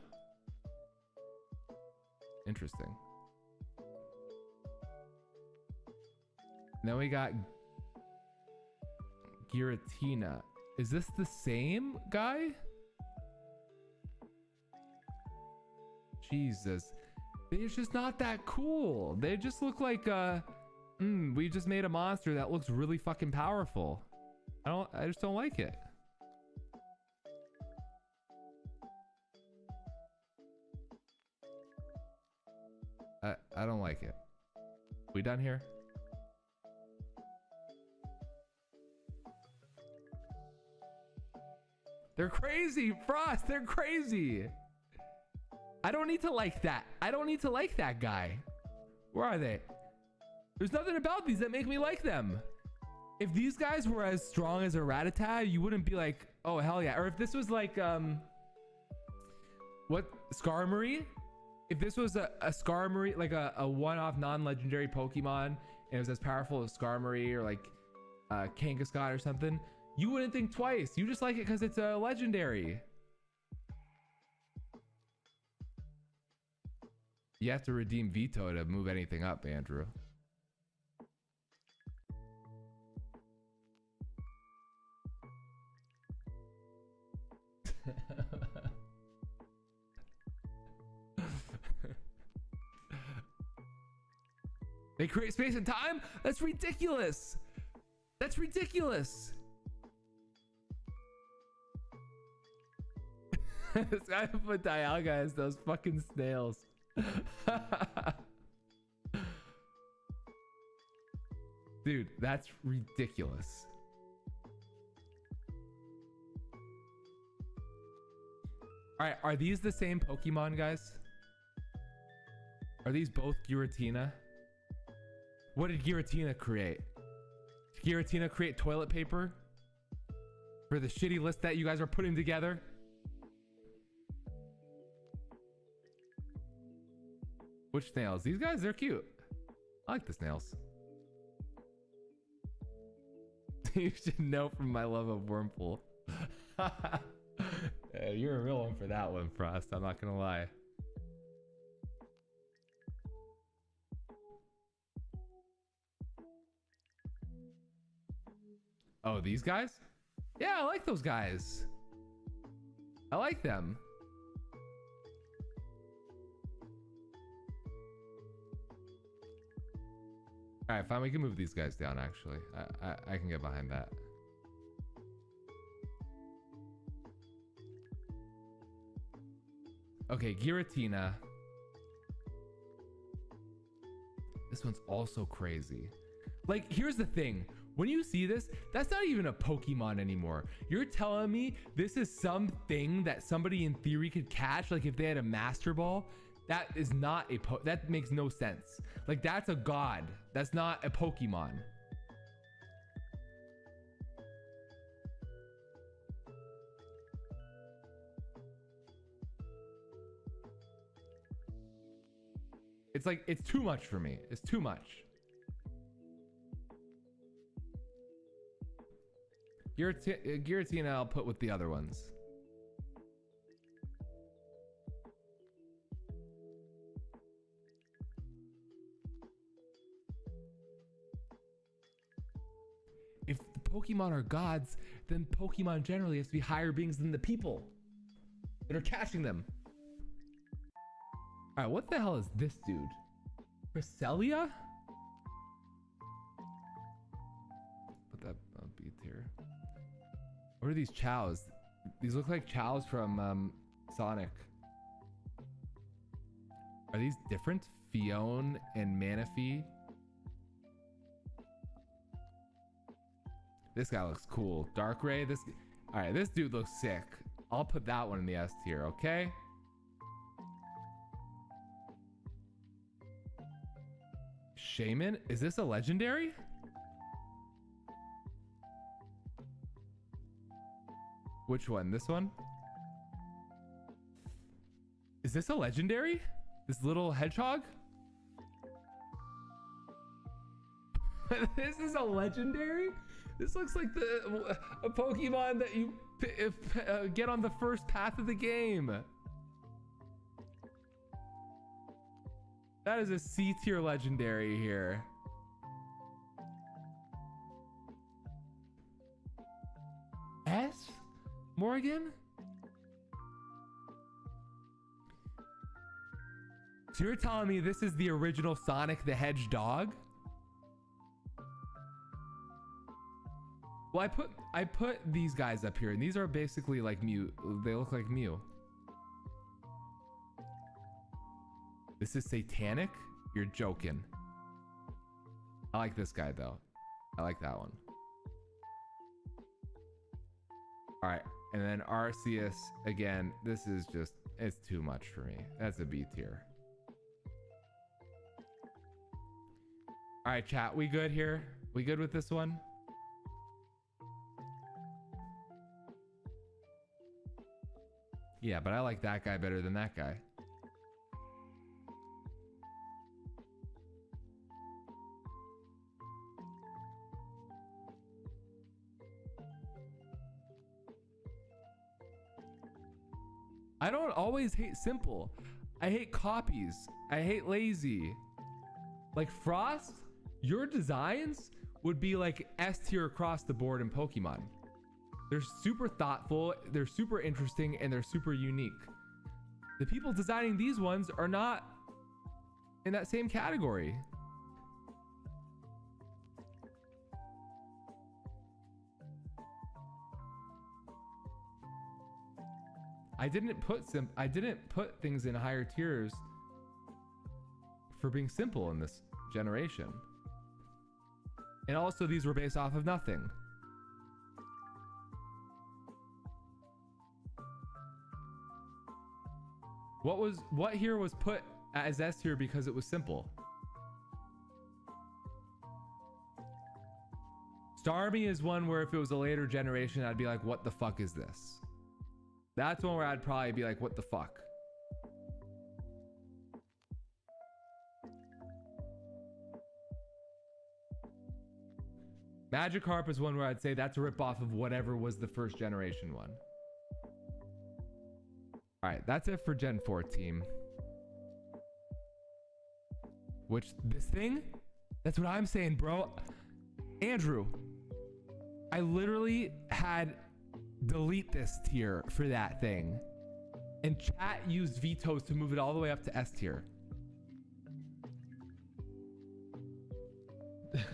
Interesting. Then we got Giratina. Is this the same guy? Jesus. They're just not that cool. They just look like we just made a monster that looks really fucking powerful. I just don't like it. I don't like it. We done here? They're crazy, Frost. They're crazy. I don't need to like that. I don't need to like that guy. Where are they? There's nothing about these that make me like them. If these guys were as strong as a Rattata, you wouldn't be like, oh, hell yeah. Or if this was like, what? Skarmory? If this was a Skarmory, like a one-off non-legendary Pokemon, and it was as powerful as Skarmory or like Kangaskhan or something, you wouldn't think twice. You just like it because it's a legendary. You have to redeem Veto to move anything up, Andrew. They create space and time? That's ridiculous. That's ridiculous. This guy put Dialga as those fucking snails. Dude, that's ridiculous. All right, are these the same Pokemon, guys? Are these both Giratina? What did Giratina create? Did Giratina create toilet paper? For the shitty list that you guys are putting together? Which snails? These guys, they're cute. I like the snails. You should know from my love of Wurmple. Yeah, you're a real one for that one, Frost. I'm not gonna lie. Oh, these guys? Yeah, I like those guys. I like them. All right, fine. We can move these guys down, actually. I can get behind that. Okay, Giratina. This one's also crazy. Like, here's the thing. When you see this, that's not even a Pokemon anymore. You're telling me this is something that somebody in theory could catch? Like if they had a Master Ball? That is not a that makes no sense. Like that's a god. That's not a Pokemon. It's like, it's too much for me. It's too much. Giratina I'll put with the other ones. If the Pokemon are gods, then Pokemon generally has to be higher beings than the people that are catching them. All right, what the hell is this dude? Cresselia? Put that beat here. What are these chows? These look like chows from Sonic. Are these different? Fione and Manaphy? This guy looks cool. Darkrai, all right, this dude looks sick. I'll put that one in the S tier, okay? Shaman, is this a legendary? Which one? This one? Is this a legendary? This little hedgehog? This is a legendary? This looks like a Pokemon that you get on the first path of the game. That is a C tier legendary here. S? Morgan? So you're telling me this is the original Sonic the Hedgehog? Well, I put these guys up here, and these are basically like Mew. They look like Mew. This is satanic? You're joking. I like this guy though. I like that one. All right, and then Arceus again. This is just, it's too much for me. That's a B tier. All right, chat, we good here? We good with this one? Yeah, but I like that guy better than that guy. I don't always hate simple. I hate copies. I hate lazy. Like Frost, your designs would be like S tier across the board in Pokemon. They're super thoughtful, they're super interesting, and they're super unique. The people designing these ones are not in that same category. I didn't put things in higher tiers for being simple in this generation. And also these were based off of nothing. What here was put as S tier because it was simple? Starmie is one where if it was a later generation, I'd be like, what the fuck is this? That's one where I'd probably be like, what the fuck? Magikarp is one where I'd say that's a ripoff of whatever was the first generation one. All right, that's it for Gen 4 team. Which, this thing? That's what I'm saying, bro. Andrew, I literally had delete this tier for that thing. And chat used vetoes to move it all the way up to S tier.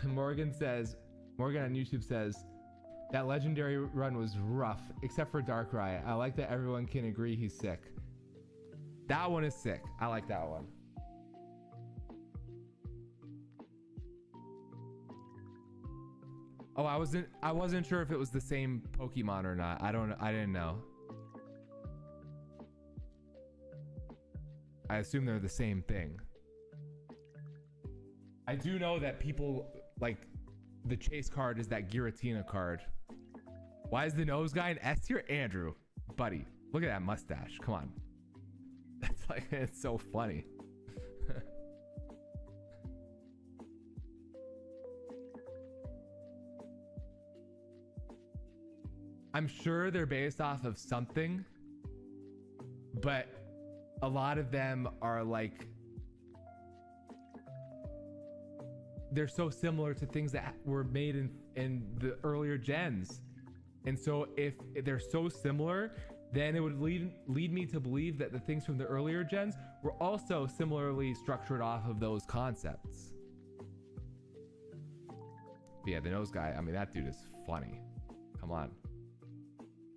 Morgan on YouTube says, that legendary run was rough, except for Darkrai. I like that everyone can agree he's sick. That one is sick. I like that one. Oh, I wasn't sure if it was the same Pokemon or not. I didn't know. I assume they're the same thing. I do know that people like the chase card is that Giratina card. Why is the nose guy an S tier? Andrew, buddy, look at that mustache. Come on. That's like, it's so funny. I'm sure they're based off of something, but a lot of them are like, they're so similar to things that were made in the earlier gens. And so if they're so similar, then it would lead me to believe that the things from the earlier gens were also similarly structured off of those concepts. But yeah, the nose guy, I mean, that dude is funny. Come on.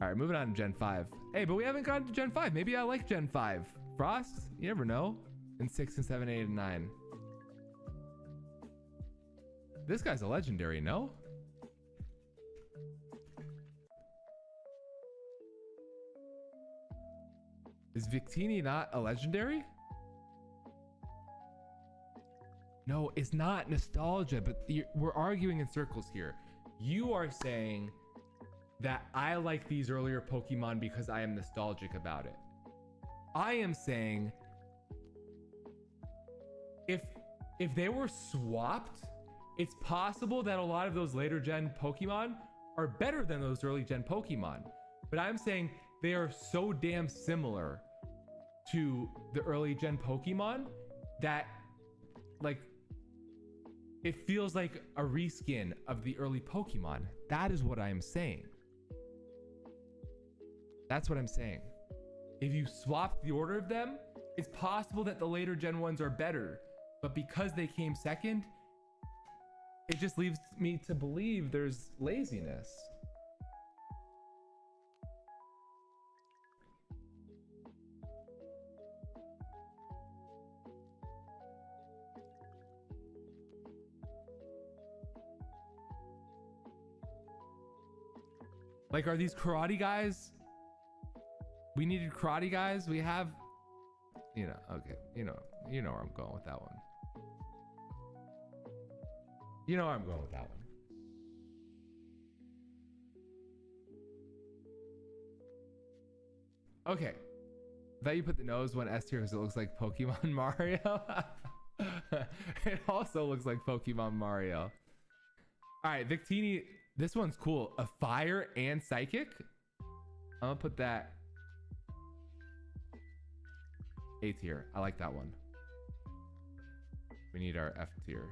All right, moving on to Gen 5. Hey, but we haven't gotten to Gen 5. Maybe I like Gen 5. Frost? You never know. In 6 and 7, 8, and 9. This guy's a legendary, no? Is Victini not a legendary? No, it's not nostalgia, but we're arguing in circles here. You are saying that I like these earlier Pokemon because I am nostalgic about it. I am saying if they were swapped, it's possible that a lot of those later gen Pokemon are better than those early gen Pokemon. But I'm saying they are so damn similar to the early gen Pokemon that, like, it feels like a reskin of the early Pokemon. That is what I'm saying. That's what I'm saying. If you swap the order of them, it's possible that the later gen ones are better, but because they came second, it just leaves me to believe there's laziness. Like, are these karate guys? We needed karate guys. We have, you know, okay, you know where I'm going with that one. You know where I'm going with that one. Okay. I thought you put the nose one S tier because it looks like Pokemon Mario. It also looks like Pokemon Mario. All right, Victini. This one's cool. A fire and psychic. I'm gonna put that A tier. I like that one. We need our F tier.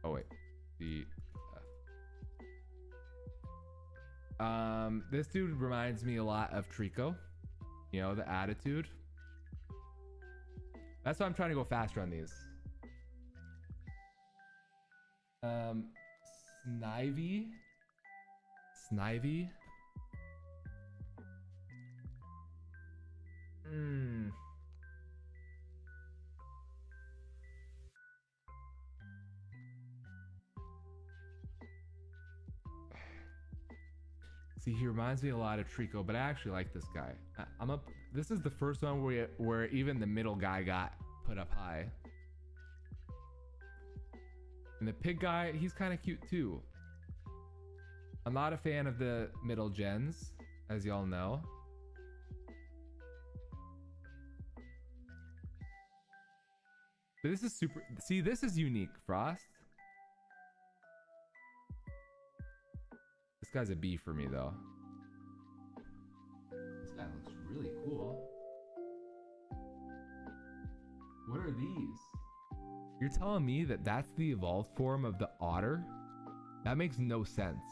Oh wait, the F. This dude reminds me a lot of Trico. You know, the attitude. That's why I'm trying to go faster on these. Snivy. See, he reminds me a lot of Trico, but I actually like this guy. This is the first one where even the middle guy got put up high. And the pig guy, he's kind of cute too. I'm not a fan of the middle gens, as y'all know. But this is super, see, this is unique, Frost. This guy's a B for me though. This guy looks really cool. What are these? You're telling me that that's the evolved form of the otter? That makes no sense.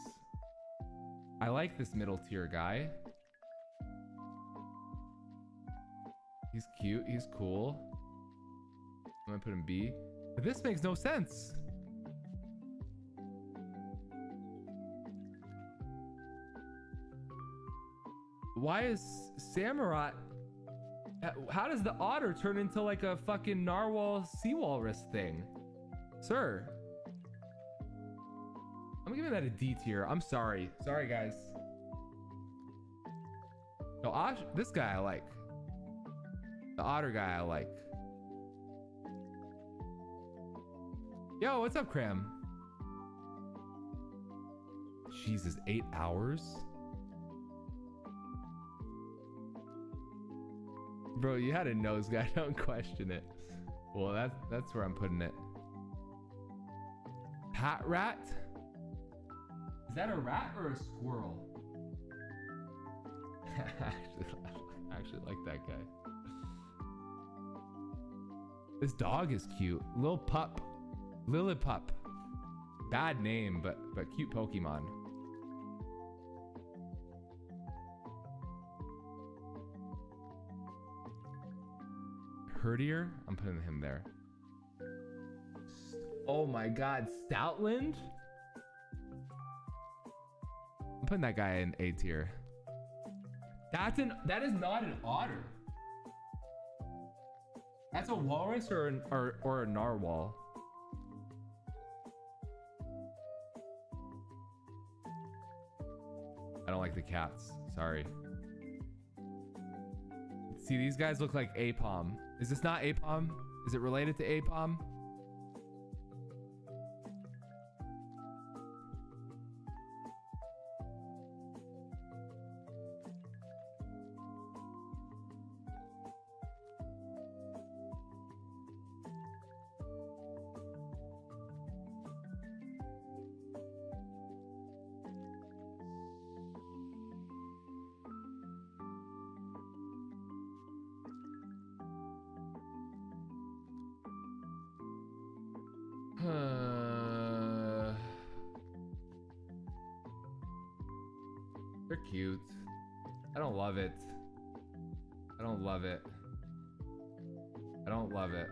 I like this middle tier guy. He's cute, he's cool. I'm gonna put him B. But this makes no sense. Why is Samurott... How does the otter turn into like a fucking narwhal sea walrus thing? Sir. I'm giving that a D tier. I'm sorry. Sorry, guys. No, this guy I like. The otter guy I like. Yo, what's up, Cram? Jesus, 8 hours? Bro, you had a nose guy, don't question it. Well, that's where I'm putting it. Hat Rat? that a rat or a squirrel? I actually like that guy. This dog is cute. Lil Pup. Lillipup. Bad name, but cute Pokemon. Herdier? I'm putting him there. Oh my god, Stoutland? I'm putting that guy in A tier. That is not an otter. That's a walrus or a narwhal. I don't like the cats. Sorry. See, these guys look like Apom. Is this not Apom? Is it related to Apom? They're cute. I don't love it. I don't love it. I don't love it.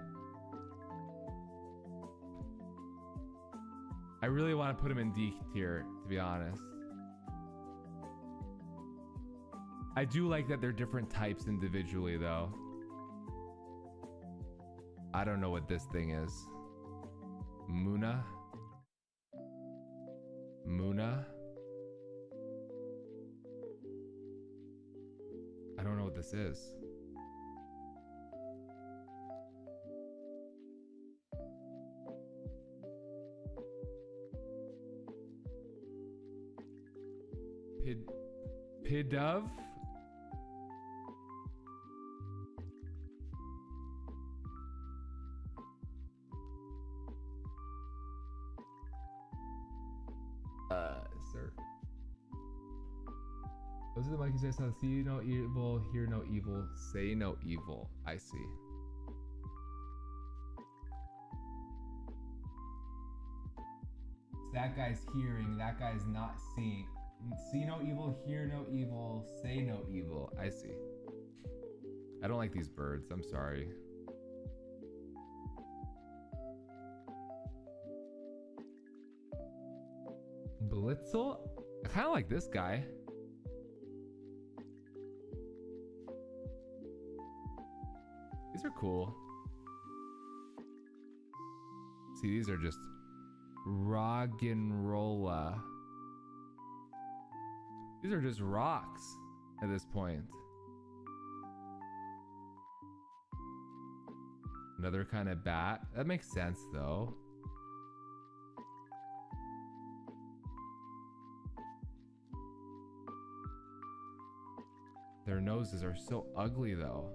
I really want to put him in D tier, to be honest. I do like that they're different types individually, though. I don't know what this thing is. Muna? Muna? I don't know what this is. Pidove? Sir. Those are the monkeys I saw. See no evil, hear no evil, say no evil. I see. So that guy's hearing, that guy's not seeing. See no evil, hear no evil, say no evil. I see. I don't like these birds. I'm sorry. Blitzel? I kind of like this guy. These are cool. See, these are just Roggenrola. These are just rocks at this point. Another kind of bat. That makes sense, though. Their noses are so ugly, though.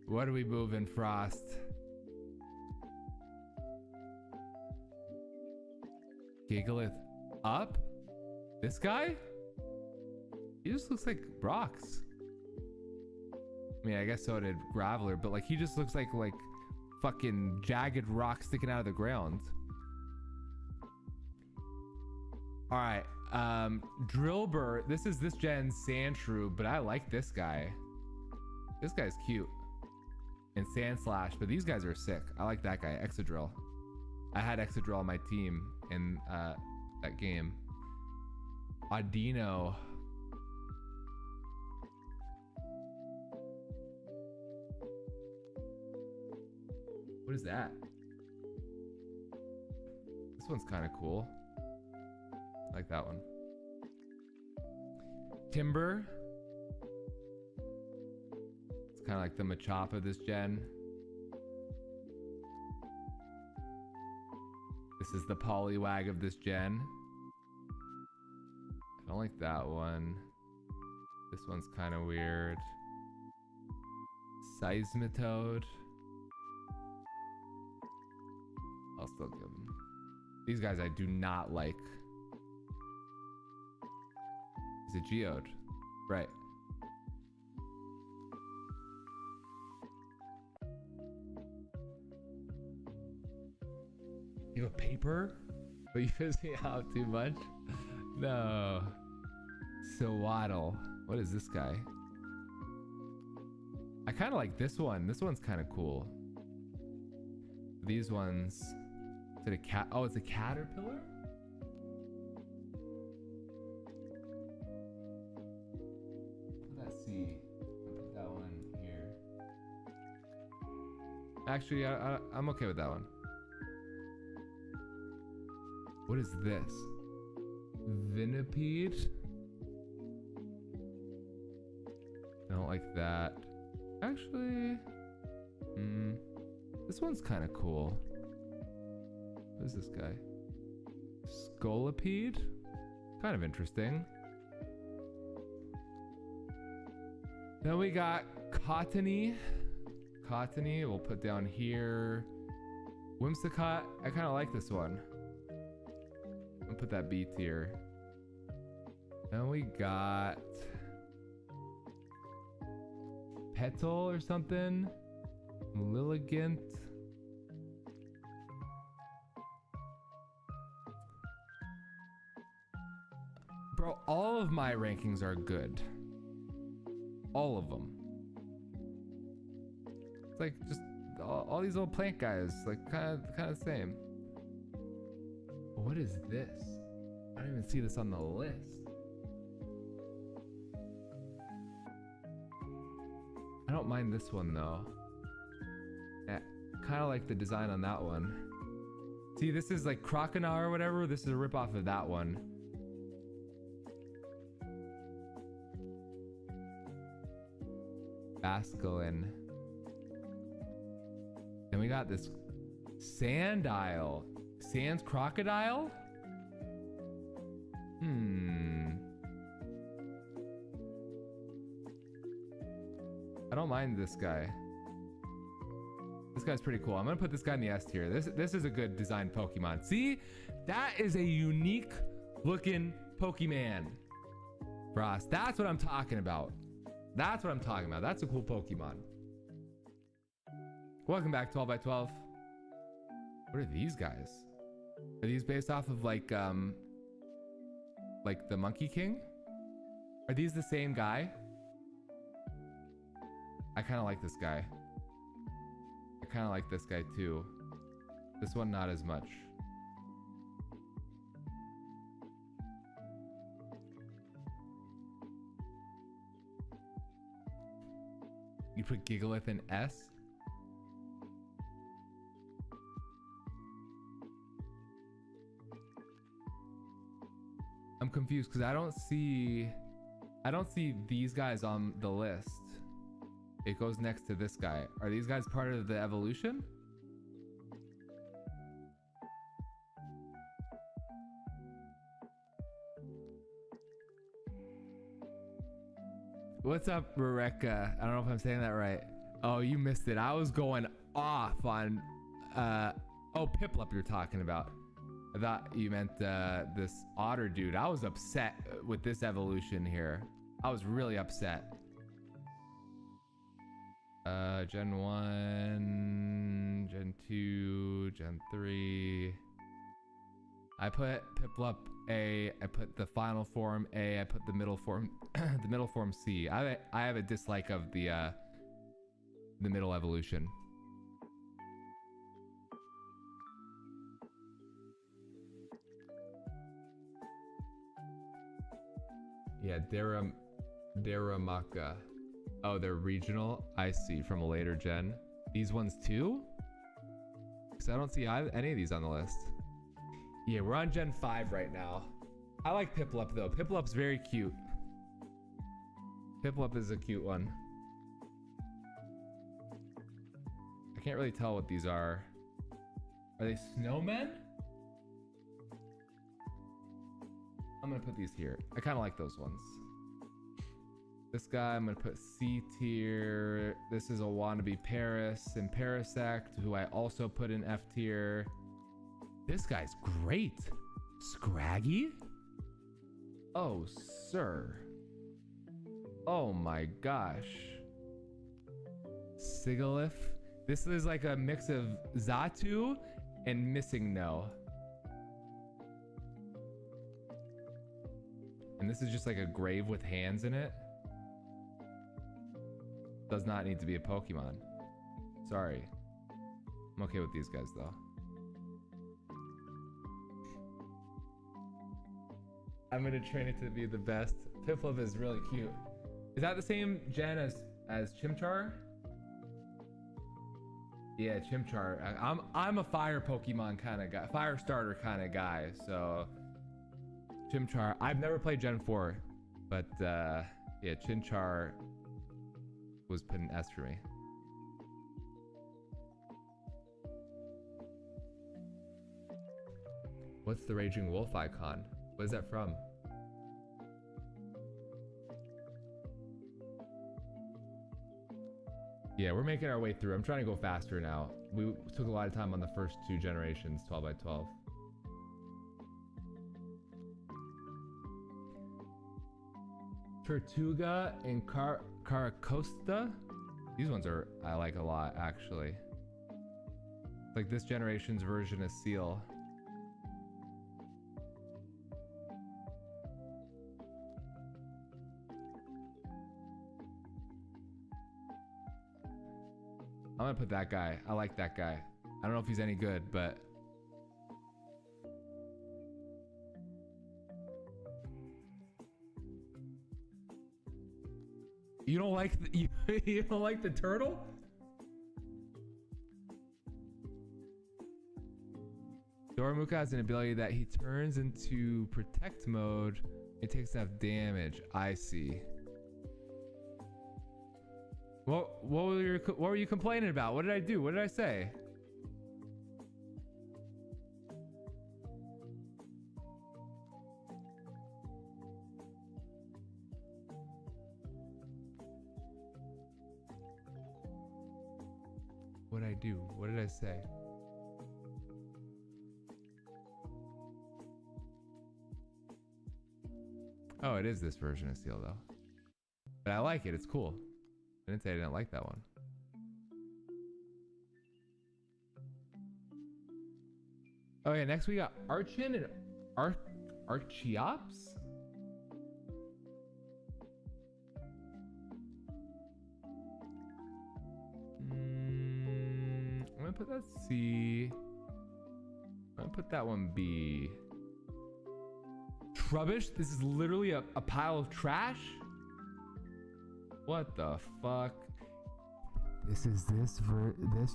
What are we moving, Frost? Gigalith up? This guy? He just looks like rocks. I mean, I guess so did Graveler, but like he just looks like fucking jagged rocks sticking out of the ground. All right, Drillbur. This is this gen's Sandshrew, but I like this guy. This guy's cute. And Sandslash, but these guys are sick. I like that guy, Exadrill. I had Exadrill on my team in that game. Audino. What is that? This one's kind of cool. I like that one. Timber. It's kind of like the Machop of this gen. This is the Poliwag of this gen. I don't like that one. This one's kind of weird. Seismitoad. I'll still give them. These guys I do not like. He's a geode. Right. You have a paper? But you piss me off too much? No. So waddle. What is this guy? I kind of like this one. This one's kind of cool. These ones. Is it a cat? Oh, it's a caterpillar? Let's see. I'll put that one here. Actually, I'm okay with that one. What is this? Vinipede? I don't like that. Actually, this one's kind of cool. What is this guy? Scolipede? Kind of interesting. Then we got Cottony. Cottony, we'll put down here. Whimsicott, I kind of like this one. I'll put that B tier. Then we got Petal or something. Lilligant. Bro, all of my rankings are good. All of them. It's like just all these little plant guys, like kind of the same. What is this? I don't even see this on the list. I don't mind this one though. Yeah, kind of like the design on that one. See, this is like Crocodile or whatever. This is a ripoff of that one. Basculin. Then we got this Sandile. Sans Crocodile? I don't mind this guy. This guy's pretty cool. I'm gonna put this guy in the S tier. This is a good designed Pokemon. See? That is a unique looking Pokemon. Frost. That's what I'm talking about. That's what I'm talking about. That's a cool Pokemon. Welcome back, 12 by 12. What are these guys? Are these based off of like the Monkey King? Are these the same guy? I kind of like this guy. I kind of like this guy too. This one not as much. You put Gigalith in S? I'm confused because I don't see these guys on the list. It goes next to this guy. Are these guys part of the evolution? What's up, Rureka? I don't know if I'm saying that right. Oh, you missed it. I was going off on oh, Piplup you're talking about. I thought you meant this otter dude. I was upset with this evolution here. I was really upset. Gen 1, Gen 2, Gen 3. I put Piplup A, I put the final form A, I put the middle form the middle form C. I have a dislike of the middle evolution. Yeah, Daramaka. Oh, they're regional. I see, from a later gen. These ones too? Because I don't see any of these on the list. Yeah, we're on Gen 5 right now. I like Piplup though. Piplup's very cute. Piplup is a cute one. I can't really tell what these are. Are they snowmen? I'm gonna put these here. I kind of like those ones. This guy, I'm gonna put C tier. This is a wannabe Paris and Parasect, who I also put in F tier. This guy's great. Scraggy? Oh, sir. Oh my gosh. Sigalith. This is like a mix of Xatu and Missing No. And this is just like a grave with hands in it. Does not need to be a Pokemon. Sorry. I'm okay with these guys though. I'm gonna train it to be the best. Piplup is really cute. Is that the same gen as Chimchar? Yeah, Chimchar. I'm a fire Pokemon kind of guy, fire starter kind of guy. So Chimchar. I've never played Gen 4, but yeah, Chimchar was put an S for me. What's the Raging Wolf icon? What is that from? Yeah, we're making our way through. I'm trying to go faster now. We took a lot of time on the first 2 generations, 12 by 12. Tortuga and Caracosta. These ones I like a lot, actually. Like this generation's version of Seal. I'm gonna put that guy. I like that guy. I don't know if he's any good, but you don't like the, you don't like the turtle? Doramuka has an ability that he turns into protect mode. It takes enough damage. I see. What were you complaining about? What did I do? What did I say? What did I do? What did I say? Oh, it is this version of Seal though. But I like it. It's cool. I didn't say I didn't like that one. Oh yeah, next we got Archon and Archeops? I'm gonna put that C. I'm gonna put that one B. Trubbish? This is literally a pile of trash? What the fuck? This is this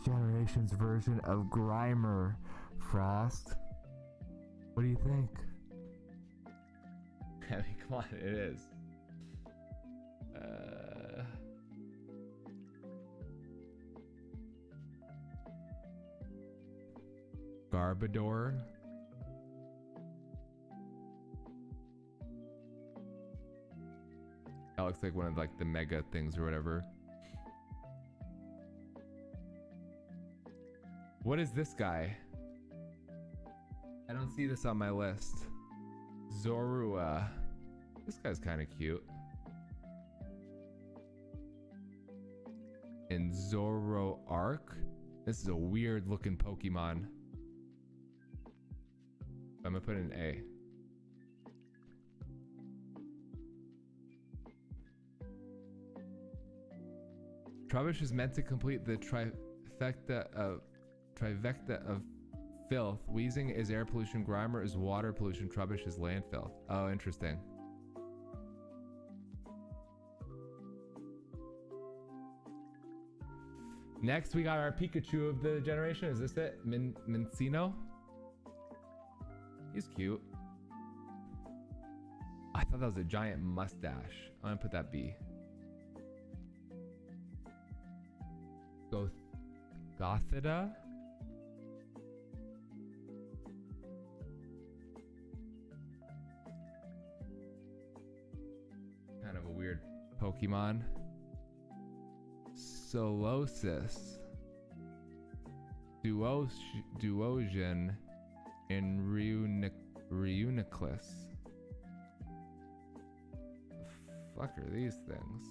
generation's version of Grimer, Frost. What do you think? I mean, come on, it is. Garbodor. That looks like one of like the mega things or whatever. What is this guy? I don't see this on my list. Zorua. This guy's kind of cute. And Zoroark. This is a weird looking Pokemon. I'm gonna put an A. Trubbish is meant to complete the trifecta of filth. Wheezing is air pollution. Grimer is water pollution. Trubbish is land filth. Oh, interesting. Next, we got our Pikachu of the generation. Is this it? Mincino? He's cute. I thought that was a giant mustache. I'm gonna put that B. Gothita? Kind of a weird Pokemon. Solosis. Duosion. and Reuniclus. The fuck are these things?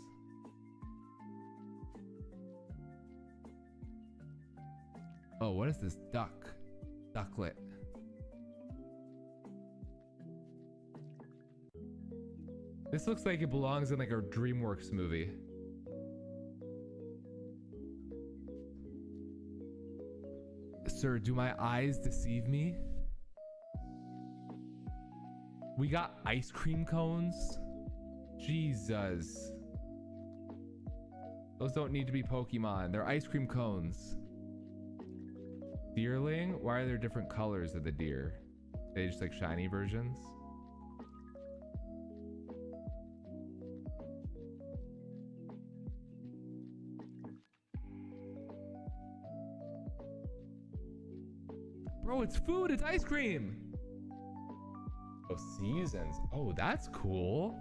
Oh, what is this? Ducklet. This looks like it belongs in like a DreamWorks movie. Sir, do my eyes deceive me? We got ice cream cones? Jesus. Those don't need to be Pokemon. They're ice cream cones. Deerling? Why are there different colors of the deer? They just like shiny versions? Bro, it's food, it's ice cream. Oh, seasons. Oh, that's cool.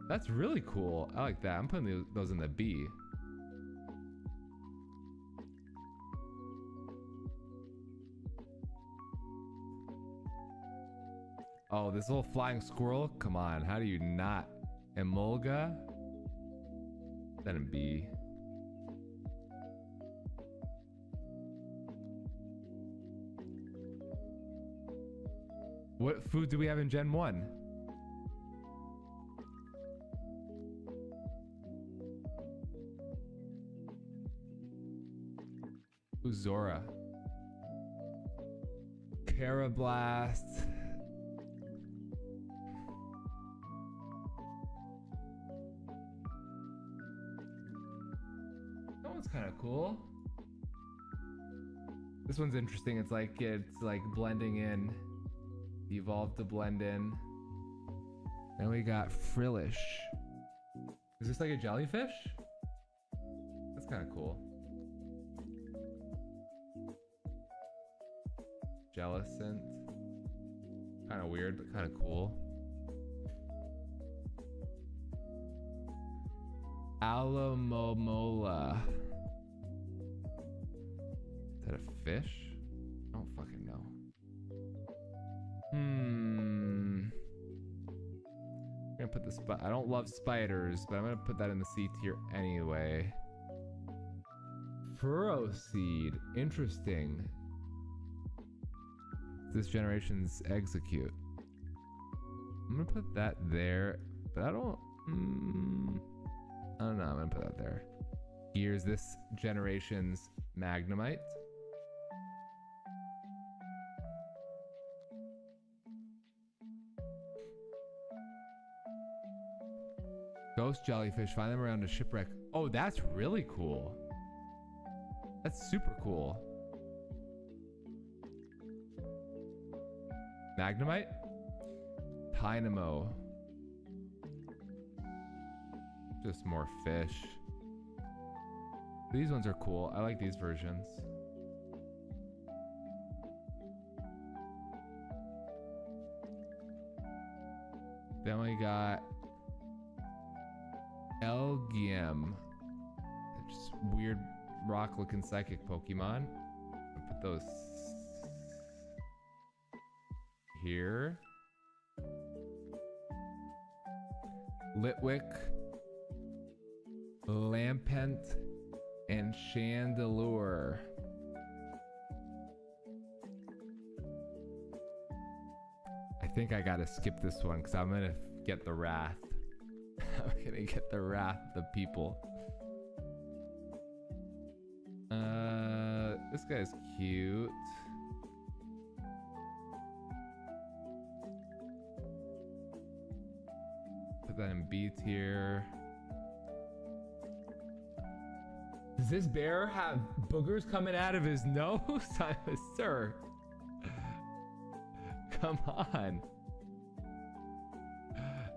That's really cool. I like that. I'm putting those in the B. Oh, this little flying squirrel? Come on, how do you not? Emolga? Then a B. What food do we have in Gen 1? Uzora. Carablast. That one's kind of cool. This one's interesting. It's like blending in. Evolved to blend in. Then we got Frillish. Is this like a jellyfish? That's kind of cool. Jellicent. Kind of weird, but kind of cool. Alamomola. Is that a fish? I don't fucking know. I'm gonna put the I don't love spiders, but I'm gonna put that in the C tier anyway. Furrow seed. Interesting. This generation's execute. I'm gonna put that there, but I don't know. I'm gonna put that there. Here's this generation's Magnemite. Ghost jellyfish, find them around a shipwreck. Oh, that's really cool. That's super cool. Magnemite? Dynamo. Just more fish. These ones are cool. I like these versions. Then we got Elgium. Just weird rock looking psychic Pokemon. I'll put those here. Litwick, Lampent, and Chandelure. I think I gotta skip this one because I'm gonna get the wrath. I'm gonna get the wrath of the people. This guy's cute. Put that in B tier. Does this bear have boogers coming out of his nose? Sir. Come on.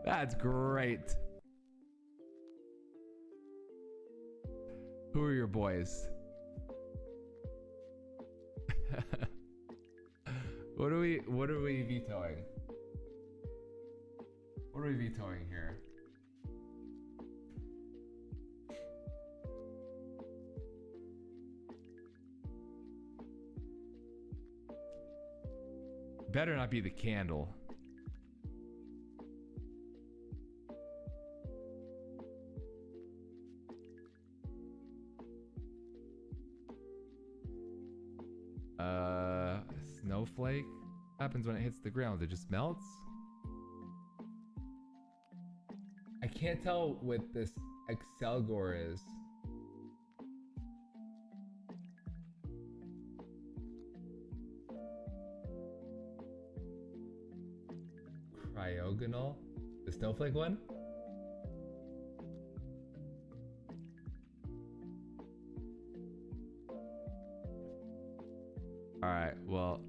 That's great. Who are your boys? What are we vetoing? What are we vetoing here? better not be the candle. Snowflake happens when it hits the ground. It just melts. I can't tell what this Excelgor is. Cryogonal? The snowflake one? Alright, well,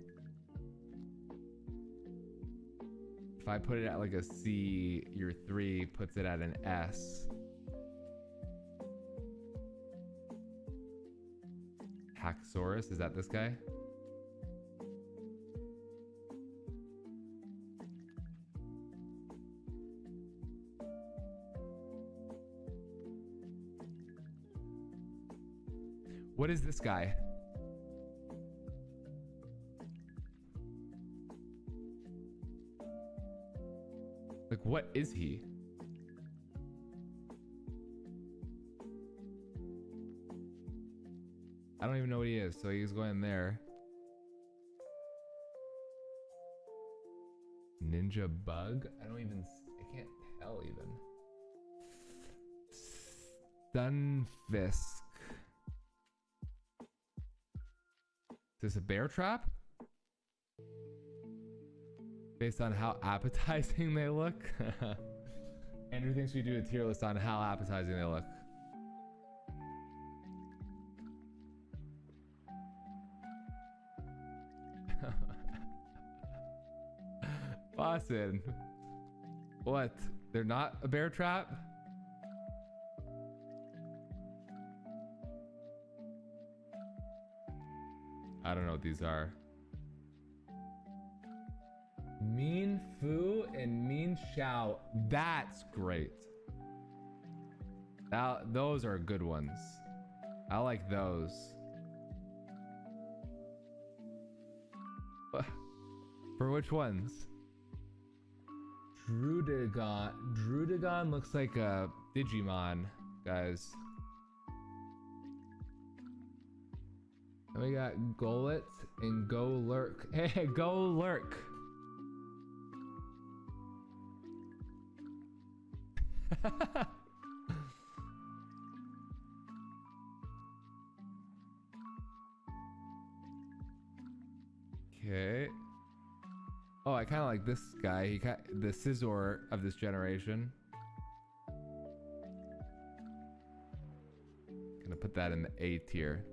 if I put it at like a C, your 3 puts it at an S. Haxorus, is that this guy? What is this guy? Like, what is he? I don't even know what he is, so he's going there. Ninja bug? I can't tell even. Stunfisk. Is this a bear trap? Based on how appetizing they look? Andrew thinks we do a tier list on how appetizing they look. Boston. What? They're not a bear trap? I don't know what these are. Mean Fu and Mean Xiao. That's great. Those are good ones. I like those. For which ones? Drudigon. Drudigon looks like a Digimon, guys. And we got Golett and Go Lurk. Hey, Go Lurk. Okay. Oh, I kind of like this guy. The Scizor of this generation. Gonna put that in the A tier.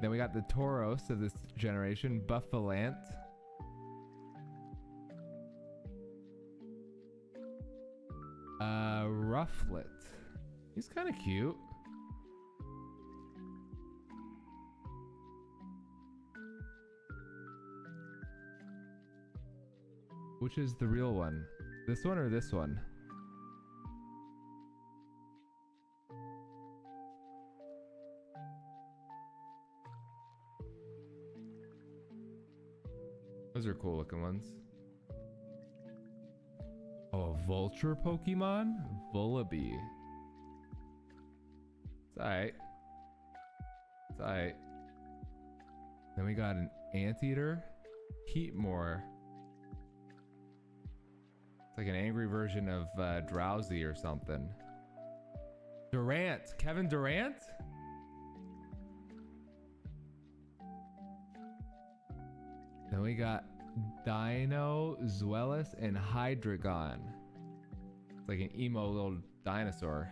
Then we got the Tauros of this generation, Buffalant. Rufflet. He's kind of cute. Which is the real one? This one or this one? Those are cool looking ones. Oh, a vulture Pokemon? Vullaby. It's alright. It's alright. Then we got an Anteater. Heatmore. It's like an angry version of Drowsy or something. Durant. Kevin Durant? Then we got Dino, Zweilous, and Hydreigon. It's like an emo little dinosaur.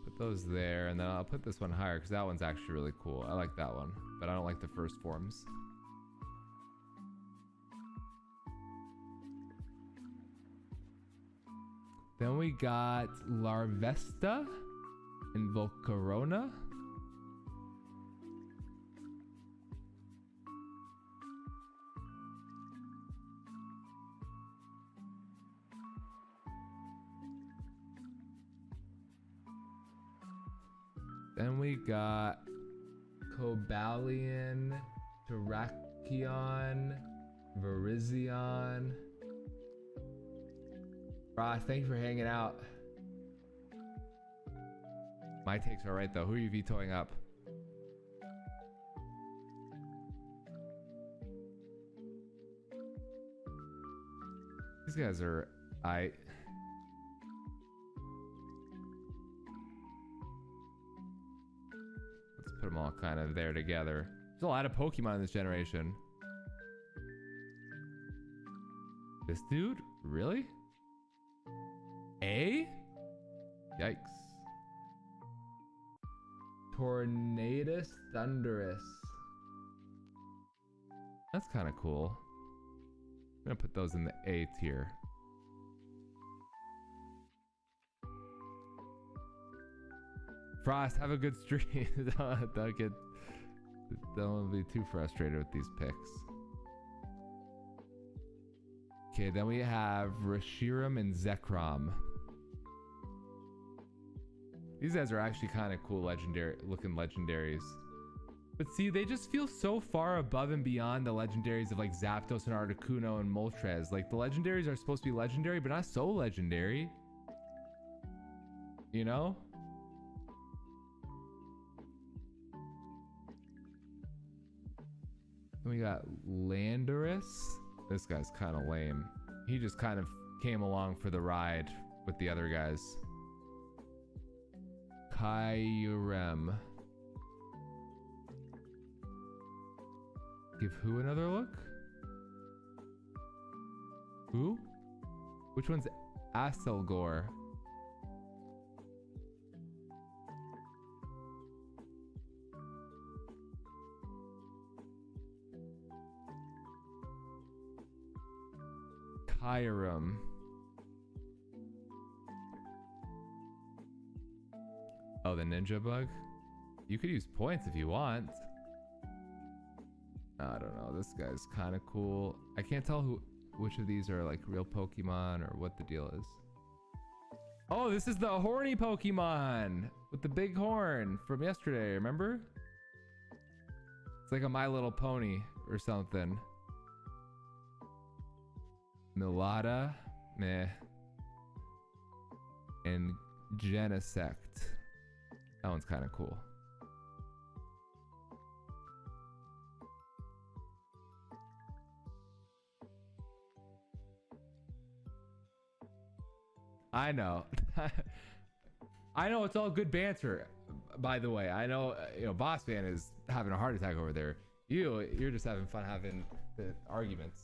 Put those there, and then I'll put this one higher because that one's actually really cool. I like that one, but I don't like the first forms. Then we got Larvesta and Volcarona. Then we got Cobalion, Terrakion, Virizion. Ross, thank you for hanging out. My takes are right though. Who are you vetoing up? These guys are let's put them all kind of there together. There's a lot of Pokemon in this generation. This dude? Really? A? Yikes. Tornadus Thunderous. That's kind of cool. I'm gonna put those in the A tier. Frost, have a good stream. Don't be too frustrated with these picks. Okay, then we have Reshiram and Zekrom. These guys are actually kind of cool looking legendaries. But see, they just feel so far above and beyond the legendaries of like Zapdos and Articuno and Moltres. Like the legendaries are supposed to be legendary, but not so legendary. You know? Then we got Landorus. This guy's kind of lame. He just kind of came along for the ride with the other guys. Kyurem. Give who another look? Who? Which one's Aselgor? Kyurem. Oh, the ninja bug? You could use points if you want. I don't know. This guy's kind of cool. I can't tell which of these are like real Pokemon or what the deal is. Oh, this is the horny Pokemon with the big horn from yesterday. Remember? It's like a My Little Pony or something. Milata, meh. And Genesect. That one's kind of cool. I know. I know it's all good banter, by the way. I know, Boss Man is having a heart attack over there. You're just having fun having the arguments.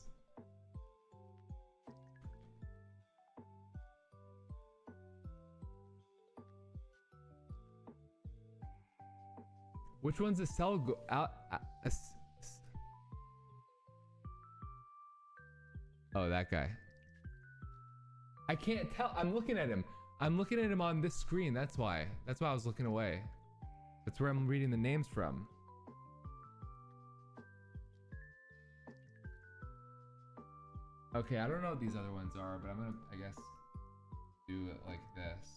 Which one's a cell oh, that guy. I can't tell. I'm looking at him. I'm looking at him on this screen. That's why. That's why I was looking away. That's where I'm reading the names from. Okay, I don't know what these other ones are, but I'm gonna, I guess, do it like this.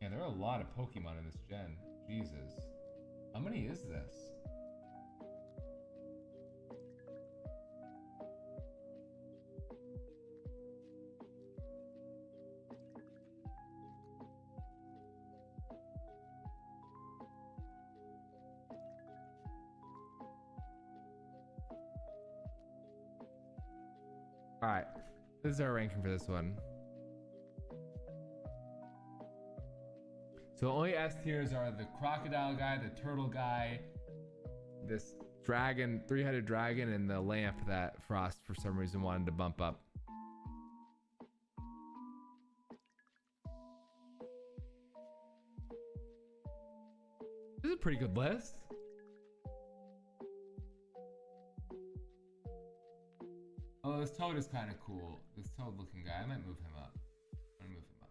Yeah, there are a lot of Pokemon in this gen. Jesus. How many is this? All right, this is our ranking for this one. So only S tiers are the crocodile guy, the turtle guy, this dragon, three-headed dragon, and the lamp that Frost for some reason wanted to bump up. This is a pretty good list. Although Toad is kind of cool. This Toad looking guy. I might move him up. I'm gonna move him up.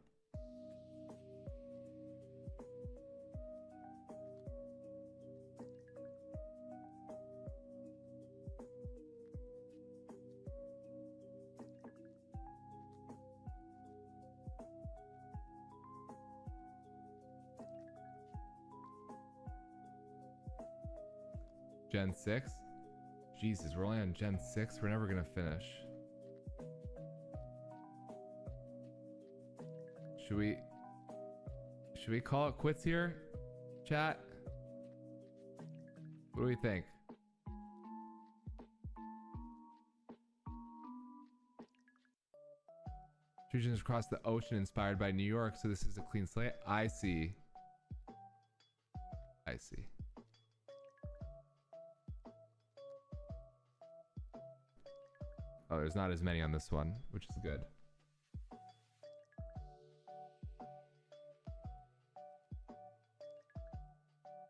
Gen 6? Jesus, we're only on Gen 6? We're never gonna finish. Should we call it quits here? Chat? What do we think? Regions across the ocean inspired by New York, so this is a clean slate. I see. I see. Oh, there's not as many on this one, which is good.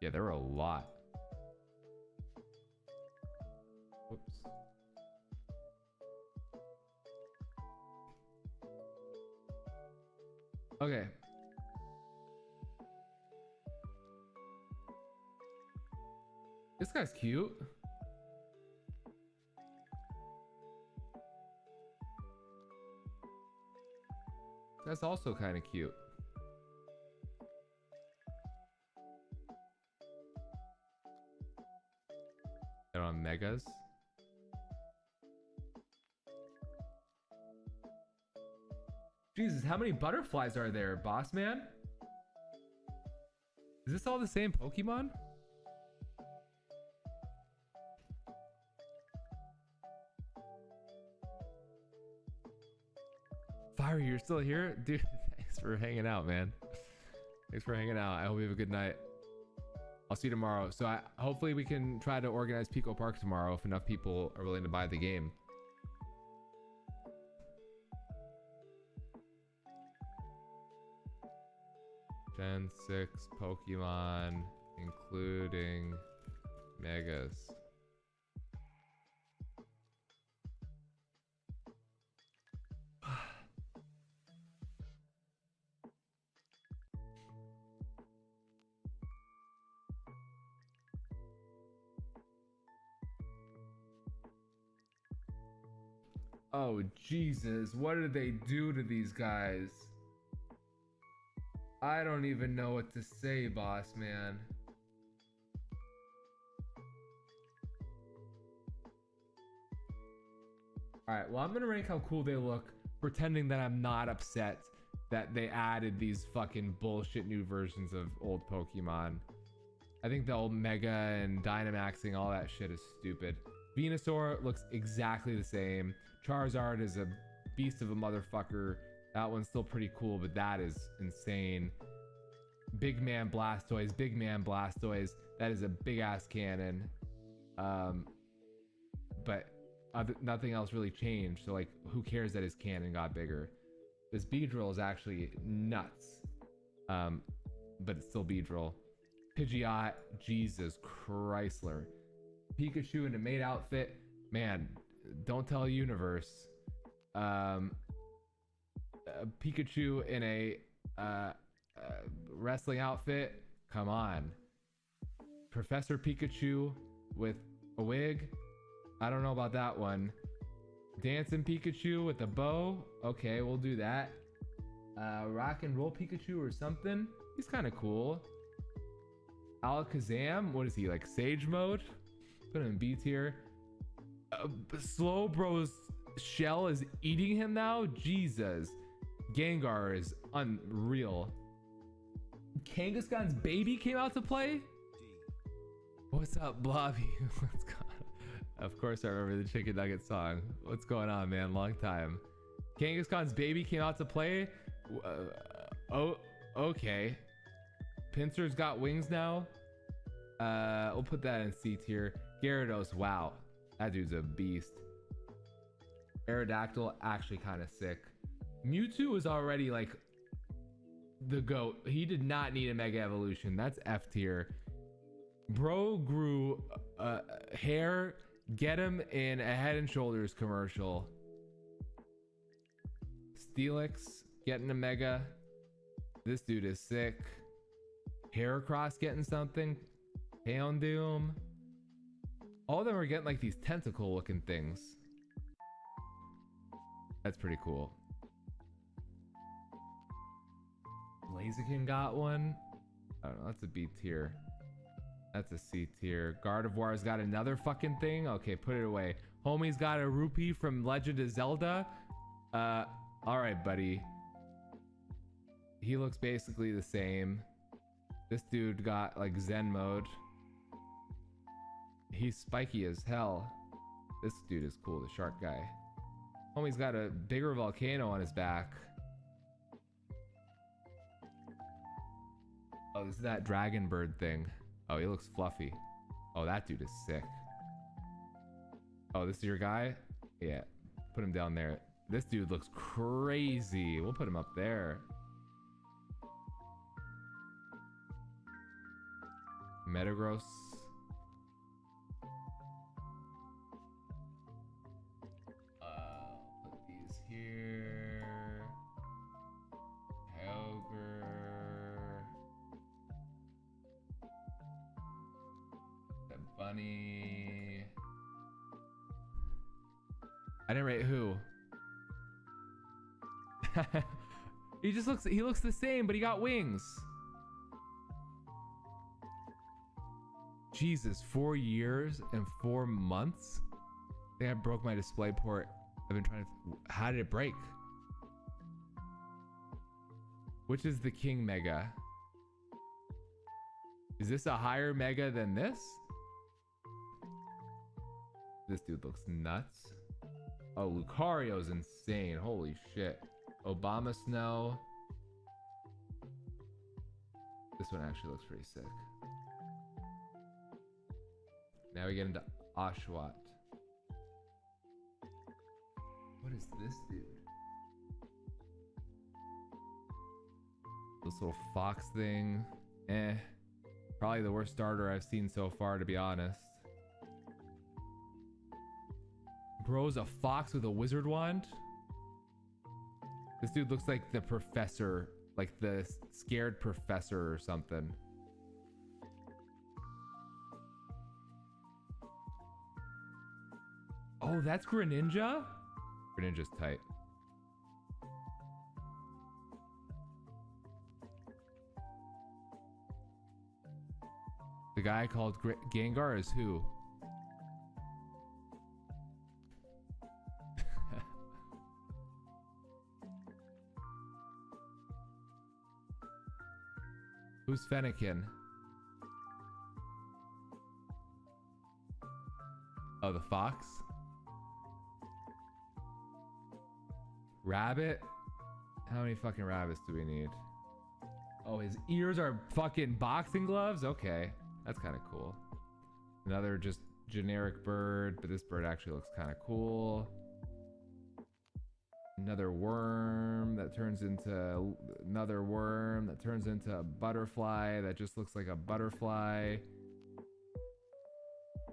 Yeah, there were a lot. Whoops. Okay. This guy's cute. That's also kind of cute. They're on megas. Jesus, how many butterflies are there, boss man? Is this all the same Pokemon? Fire, you're still here? Dude, thanks for hanging out, man. Thanks for hanging out. I hope you have a good night. I'll see you tomorrow. So hopefully we can try to organize Pico Park tomorrow if enough people are willing to buy the game. Gen 6 Pokemon, including Megas. Oh, Jesus. What did they do to these guys? I don't even know what to say, boss man. Alright, well, I'm gonna rank how cool they look, pretending that I'm not upset that they added these fucking bullshit new versions of old Pokemon. I think the old Mega and Dynamaxing, all that shit is stupid. Venusaur looks exactly the same. Charizard is a beast of a motherfucker. That one's still pretty cool, but that is insane. Big Man Blastoise, Big Man Blastoise. That is a big ass cannon. But nothing else really changed. So like, who cares that his cannon got bigger? This Beedrill is actually nuts. But it's still Beedrill. Pidgeot, Jesus Chrysler. Pikachu in a maid outfit, man, don't tell universe. Pikachu in a wrestling outfit, come on. Professor Pikachu with a wig, I don't know about that one. Dancing Pikachu with a bow, okay, we'll do that. Rock and roll Pikachu or something, he's kind of cool. Alakazam, what is he, like Sage mode? Put him in B tier. Slowbro's shell is eating him now? Jesus. Gengar is unreal. Kangaskhan's baby came out to play? What's up, Blobby? What's going on? Of course I remember the Chicken Nugget song. What's going on, man? Long time. Kangaskhan's baby came out to play? Oh, okay. Pinsir's got wings now? We'll put that in C tier. Gyarados, wow. That dude's a beast. Aerodactyl, actually kind of sick. Mewtwo is already like the GOAT. He did not need a Mega Evolution. That's F tier. Bro grew hair. Get him in a Head and Shoulders commercial. Steelix getting a mega. This dude is sick. Heracross getting something. Houndoom. All of them are getting like these tentacle looking things. That's pretty cool. Blaziken got one. I don't know. That's a B tier. That's a C tier. Gardevoir's got another fucking thing. Okay, put it away. Homie's got a rupee from Legend of Zelda. Alright, buddy. He looks basically the same. This dude got like Zen mode. He's spiky as hell. This dude is cool, the shark guy. Homie's got a bigger volcano on his back. Oh, this is that dragon bird thing. Oh, he looks fluffy. Oh, that dude is sick. Oh, this is your guy? Yeah, put him down there. This dude looks crazy. We'll put him up there. Metagross. Put these here. Helger. The bunny. I didn't rate who. He looks the same, but he got wings. Jesus, 4 years and 4 months? I think I broke my display port. I've been trying to... How did it break? Which is the King Mega? Is this a higher Mega than this? This dude looks nuts. Oh, Lucario's insane. Holy shit. Obama Snow. This one actually looks pretty sick. Now we get into Oshawott. What is this dude? This little fox thing. Eh. Probably the worst starter I've seen so far, to be honest. Bro's a fox with a wizard wand? This dude looks like the professor. Like the scared professor or something. Oh, that's Greninja? Greninja's tight. The guy called Gengar is who? Who's Fennekin? Oh, the fox? Rabbit? How many fucking rabbits do we need? Oh, his ears are fucking boxing gloves? Okay, that's kind of cool. Another just generic bird, but this bird actually looks kind of cool. Another worm that turns into another worm that turns into a butterfly that just looks like a butterfly.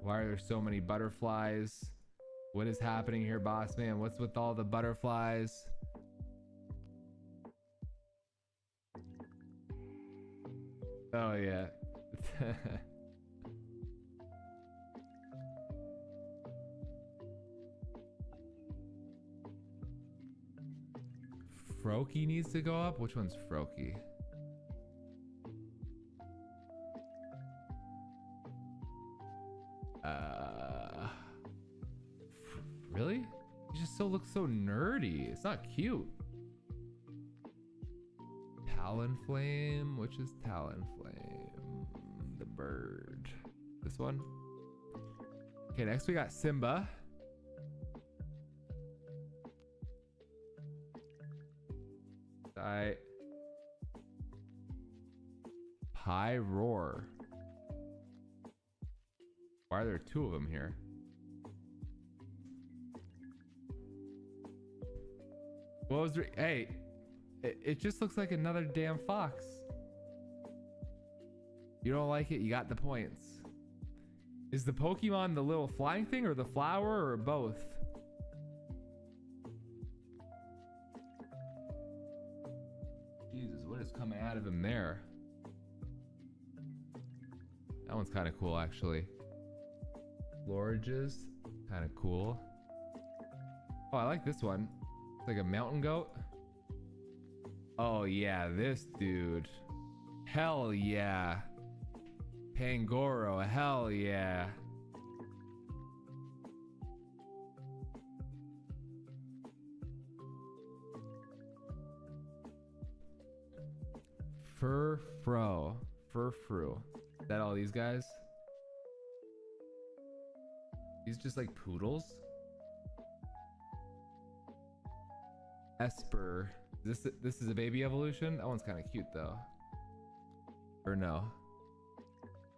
Why are there so many butterflies? What is happening here, boss man? What's with all the butterflies? Oh yeah. Froakie needs to go up? Which one's Froakie? Really? He just still looks so nerdy. It's not cute. Talonflame? Which is Talonflame? The bird. This one? Okay, next we got Simba. Pyroar. Why are there two of them here? What was hey, it just looks like another damn fox. You don't like it? You got the points. Is the Pokemon the little flying thing or the flower or both? What is coming out of him there? That one's kind of cool, actually. Lorges, kind of cool. Oh, I like this one. It's like a mountain goat. Oh yeah, this dude. Hell yeah. Pangoro, hell yeah. Furfro. Is that all these guys? These just like poodles? Esper. This is a baby evolution? That one's kind of cute though. Or no?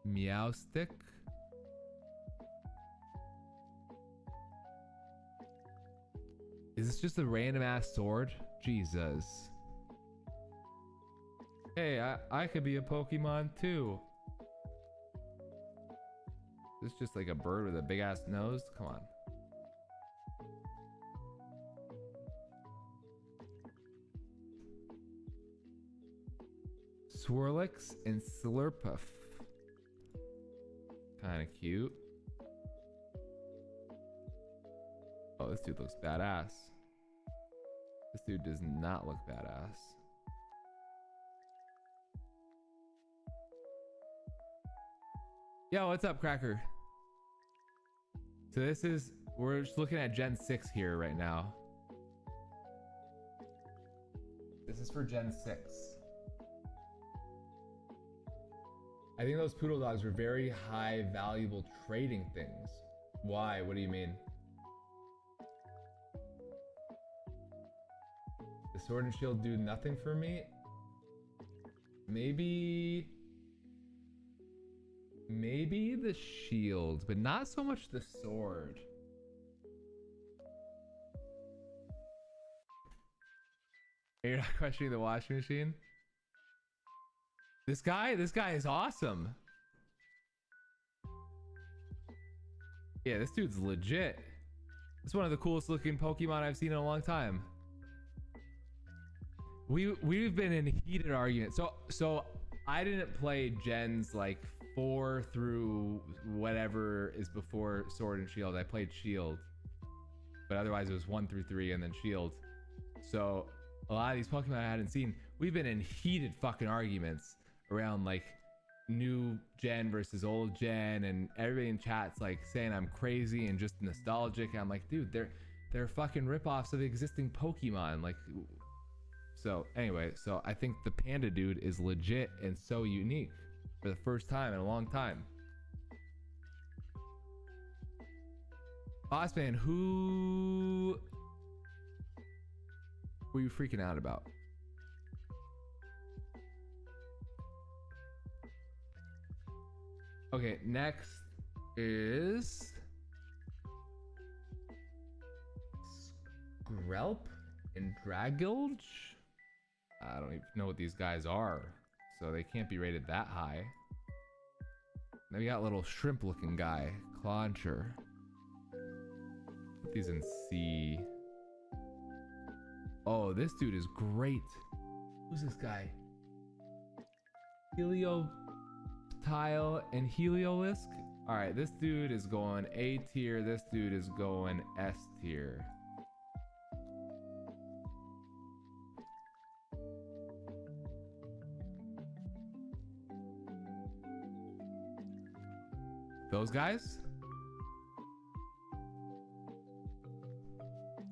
Meowstick? Is this just a random ass sword? Jesus. Hey, I could be a Pokemon too. This is just like a bird with a big ass nose? Come on. Swirlix and Slurpuff. Kind of cute. Oh, this dude looks badass. This dude does not look badass. Yo, what's up, Cracker? So we're just looking at Gen 6 here right now. This is for Gen 6. I think those poodle dogs were very high valuable trading things. Why? What do you mean? The sword and shield do nothing for me? Maybe the shield, but not so much the sword. You're not questioning the washing machine? This guy is awesome. Yeah, this dude's legit. It's one of the coolest looking Pokemon I've seen in a long time. We've been in heated arguments. So I didn't play gens like 4 through whatever is before Sword and Shield. I played Shield, but otherwise it was 1 through 3 and then Shield. So a lot of these Pokemon I hadn't seen. We've been in heated fucking arguments around like new gen versus old gen, and everybody in chat's like saying I'm crazy and just nostalgic. And I'm like, dude, they're fucking ripoffs of existing Pokemon. Like, so anyway, so I think the Panda dude is legit and so unique for the first time in a long time. Bossman, who were you freaking out about? Okay, next is Scarlet and Dragilge. I don't even know what these guys are, so they can't be rated that high. Then we got little shrimp looking guy, Clauncher. Put these in C. Oh, this dude is great. Who's this guy? Tile and Heliolisk. All right, this dude is going A tier. This dude is going S tier. Those guys?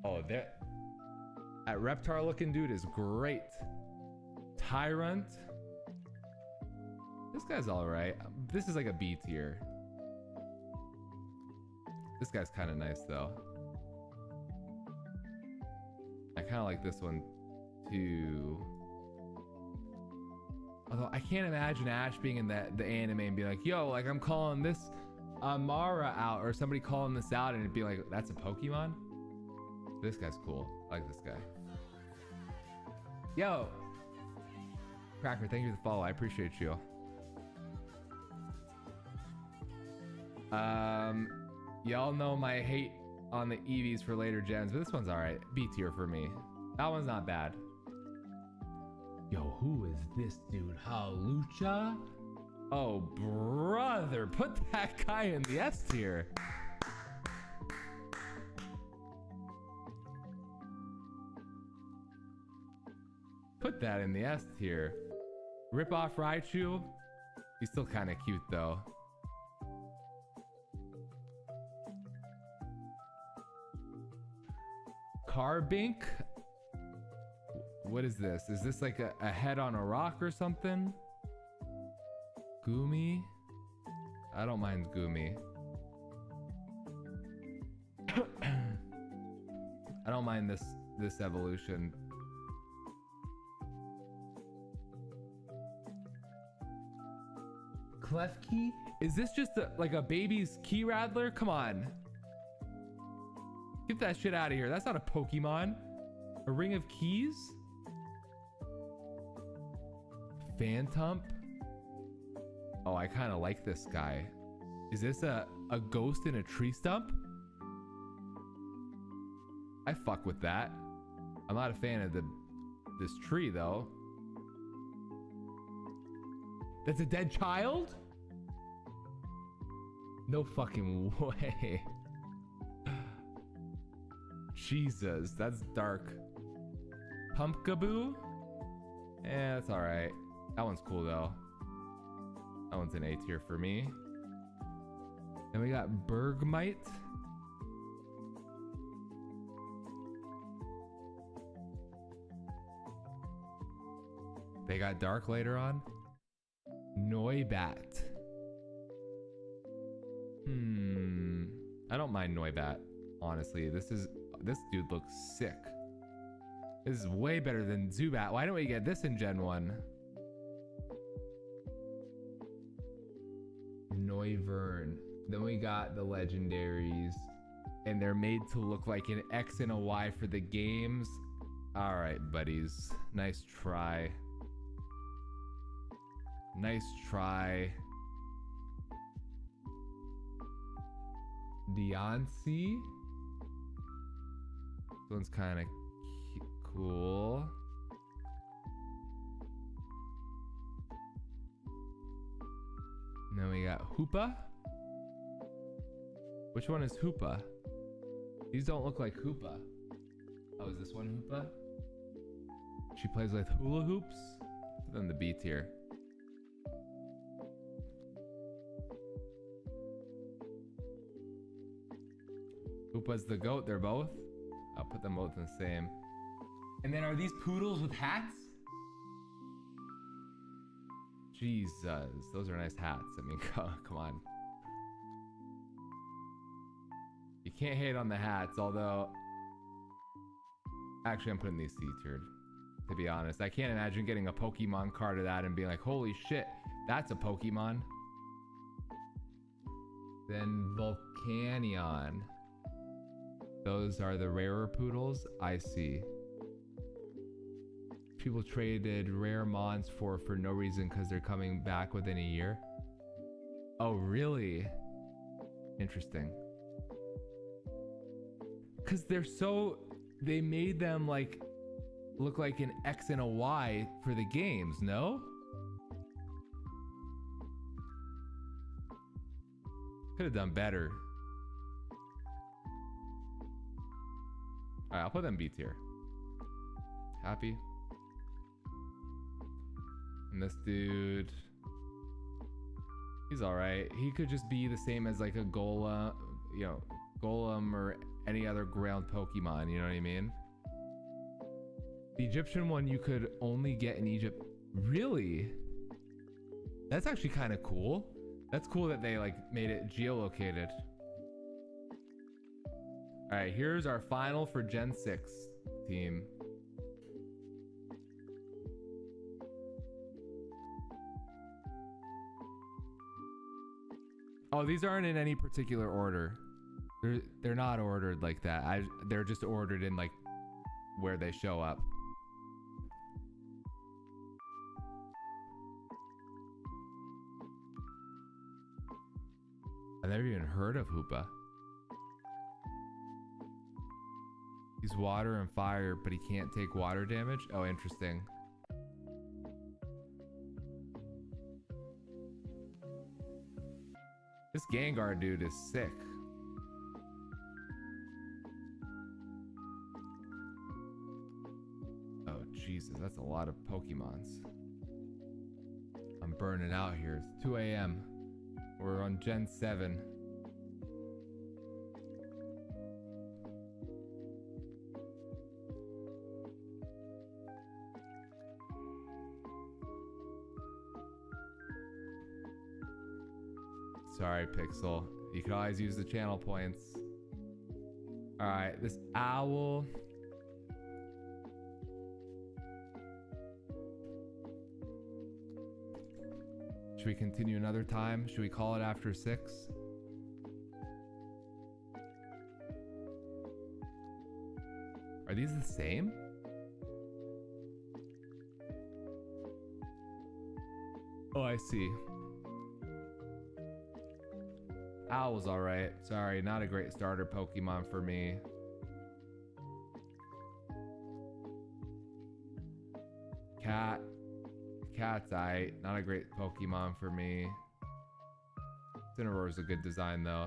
Oh, that Reptar looking dude is great. Tyrant. This guy's all right. This is like a B tier. This guy's kind of nice though. I kind of like this one too. Although I can't imagine Ash being in the anime and be like, yo, like I'm calling this Amara out, or somebody calling this out and it'd be like, that's a Pokemon? This guy's cool. I like this guy. Yo, Cracker, thank you for the follow. I appreciate you. Y'all know my hate on the Eevees for later gens, but this one's all right. B tier for me. That one's not bad. Yo, who is this dude? Halucha? Oh, brother, put that guy in the S tier. Put that in the S tier. Rip off Raichu. He's still kind of cute though. Carbink? What is this? Is this like a head on a rock or something? Gumi? I don't mind Gumi. I don't mind this evolution. Klefki? Is this just like a baby's key rattler? Come on. Get that shit out of here. That's not a Pokemon. A ring of keys? Phantump? Oh, I kind of like this guy. Is this a ghost in a tree stump? I fuck with that. I'm not a fan of this tree though. That's a dead child? No fucking way. Jesus, that's dark. Pumpkaboo? Eh, that's alright. That one's cool though. That one's an A tier for me. Then we got Bergmite. They got dark later on. Noibat. I don't mind Noibat, honestly. This dude looks sick. This is way better than Zubat. Why don't we get this in Gen 1? Noivern. Then we got the legendaries. And they're made to look like an X and a Y for the games. Alright, buddies. Nice try. Nice try. Deontay. This one's kind of cool. And then we got Hoopa. Which one is Hoopa? These don't look like Hoopa. Oh, is this one Hoopa? She plays with hula hoops. Then the B tier. Hoopa's the goat. They're both. I'll put them both in the same. And then are these poodles with hats? Jesus, those are nice hats. I mean, come on. You can't hate on the hats, although... Actually, I'm putting these C-tiered, to be honest. I can't imagine getting a Pokemon card of that and being like, holy shit, that's a Pokemon. Then Volcanion. Those are the rarer poodles. I see. People traded rare mons for no reason because they're coming back within a year. Oh, really? Interesting. Because they made them like look like an X and a Y for the games, no? Could have done better. Alright, I'll put them B tier. Happy. And this dude, he's alright. He could just be the same as like a Golem, Golem or any other ground Pokemon, you know what I mean? The Egyptian one you could only get in Egypt. Really? That's actually kind of cool. That's cool that they like made it geolocated. All right, here's our final for Gen 6 team. Oh, these aren't in any particular order. They're not ordered like that. They're just ordered in like where they show up. I've never even heard of Hoopa. He's water and fire, but he can't take water damage. Oh, interesting. This Gengar dude is sick. Oh, Jesus, that's a lot of Pokemons. I'm burning out here. It's 2 a.m. We're on Gen 7. Sorry, Pixel. You can always use the channel points. Alright, this owl. Should we continue another time? Should we call it after 6? Are these the same? Oh, I see. Owl's alright. Sorry, not a great starter Pokemon for me. Cat. Cat's aight. Not a great Pokemon for me. Cineraro's a good design though.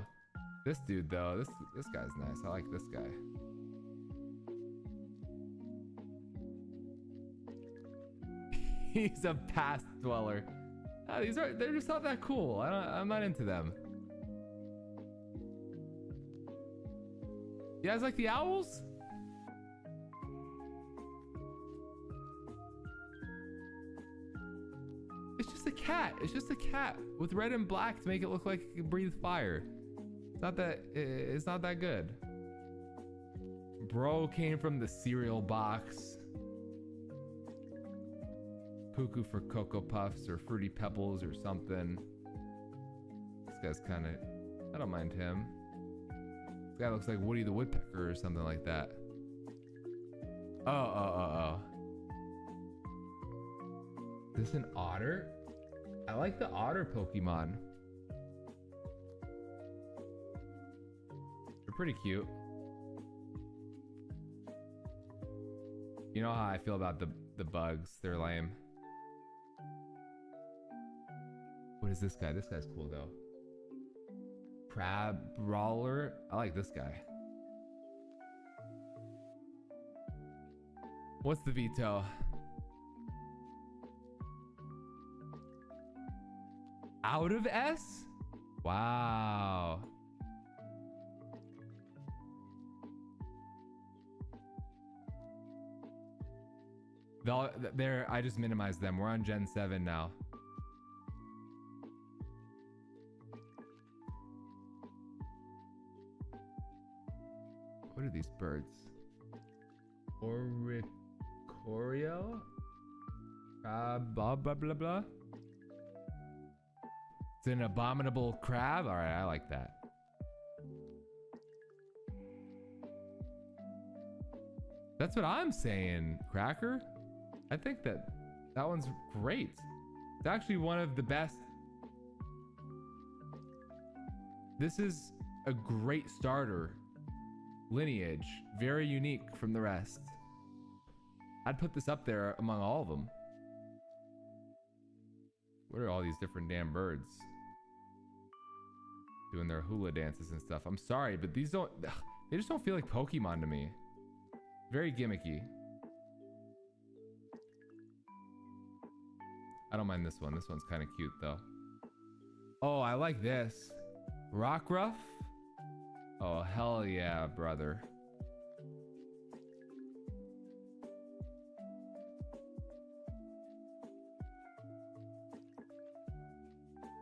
This dude though, this guy's nice. I like this guy. He's a past dweller. They're just not that cool. I'm not into them. You guys like the owls? It's just a cat. It's just a cat with red and black to make it look like it can breathe fire. It's not that good. Bro came from the cereal box. Cuckoo for Cocoa Puffs or Fruity Pebbles or something. This guy's kind of... I don't mind him. This guy looks like Woody the Woodpecker or something like that. Oh. Is this an otter? I like the otter Pokemon. They're pretty cute. You know how I feel about the bugs. They're lame. What is this guy? This guy's cool though. Crab Brawler. I like this guy. What's the veto? Out of S? Wow. There, I just minimized them. We're on Gen 7 now. What are these birds? Oricorio? Blah, blah, blah, blah. It's an abominable crab? Alright, I like that. That's what I'm saying, Cracker. I think that one's great. It's actually one of the best. This is a great starter lineage, very unique from the rest. I'd put this up there among all of them. What are all these different damn birds doing their hula dances and stuff? I'm sorry, but these don't, they just don't feel like Pokemon to me. Very gimmicky. I don't mind this one. This one's kind of cute though. Oh, I like this. Rockruff? Oh, hell yeah, brother.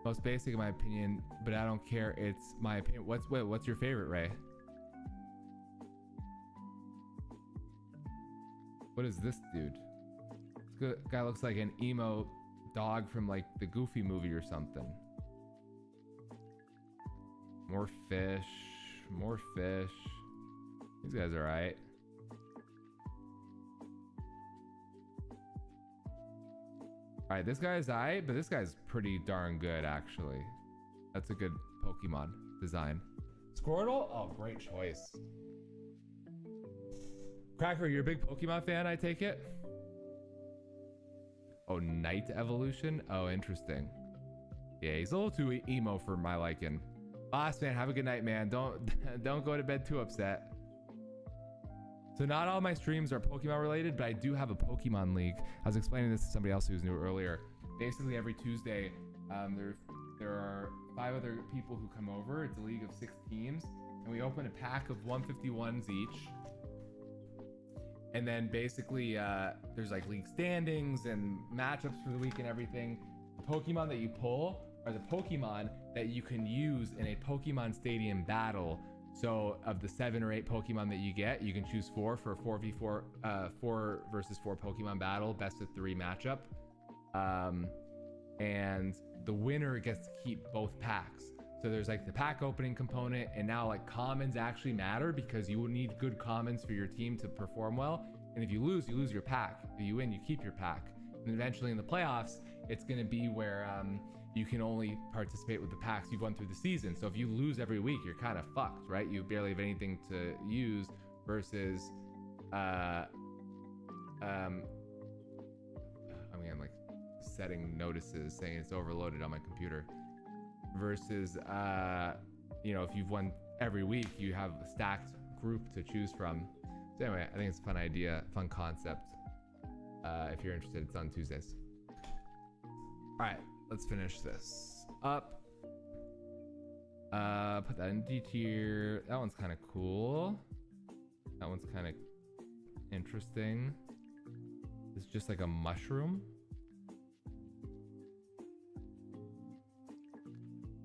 Most basic in my opinion, but I don't care. It's my opinion. What's your favorite, Ray? What is this dude? This guy looks like an emo dog from like the Goofy movie or something. More fish. More fish. These guys are alright. Alright, this guy's alright, but this guy's pretty darn good actually. That's a good Pokemon design. Squirtle? Oh, great choice. Cracker, you're a big Pokemon fan, I take it? Oh, Night Evolution? Oh, interesting. Yeah, he's a little too emo for my liking. Boss man, have a good night, man. Don't go to bed too upset. So not all my streams are Pokemon related, but I do have a Pokemon League. I was explaining this to somebody else who was new earlier. Basically every Tuesday, there are 5 other people who come over. It's a league of 6 teams, and we open a pack of 151s each. And then basically there's like league standings and matchups for the week and everything. The Pokemon that you pull are the Pokemon that you can use in a Pokemon Stadium battle. So of the 7 or 8 Pokemon that you get, you can choose 4 for a 4v4, 4 versus 4 Pokemon battle, best of 3 matchup. And the winner gets to keep both packs. So there's like the pack opening component, and now like commons actually matter because you will need good commons for your team to perform well. And if you lose your pack. If you win, you keep your pack. And eventually in the playoffs, it's going to be where you can only participate with the packs you've won through the season. So if you lose every week, you're kind of fucked, right? You barely have anything to use versus I mean, I'm like setting notices saying it's overloaded on my computer versus you know, if you've won every week, you have a stacked group to choose from. So anyway, I think it's a fun idea, fun concept. If you're interested, it's on Tuesdays. All right, let's finish this up. Put that in D tier. That one's kind of cool. That one's kind of interesting. It's just like a mushroom.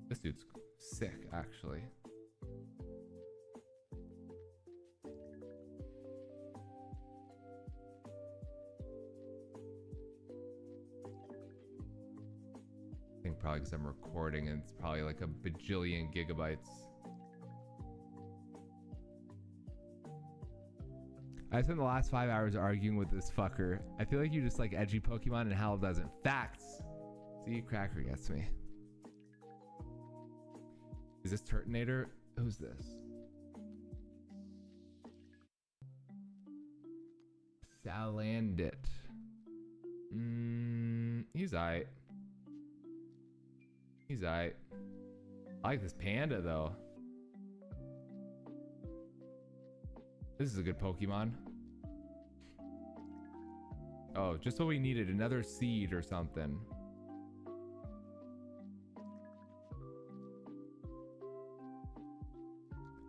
This dude's sick, actually. I think probably because I'm recording and it's probably like a bajillion gigabytes. I spent the last 5 hours arguing with this fucker. I feel like you just like edgy Pokemon and Hal doesn't. Facts. See, Cracker gets me. Is this Turtonator? Who's this? Salandit. He's aight. He's aight. I like this panda though. This is a good Pokemon. Oh, just what we needed. Another seed or something.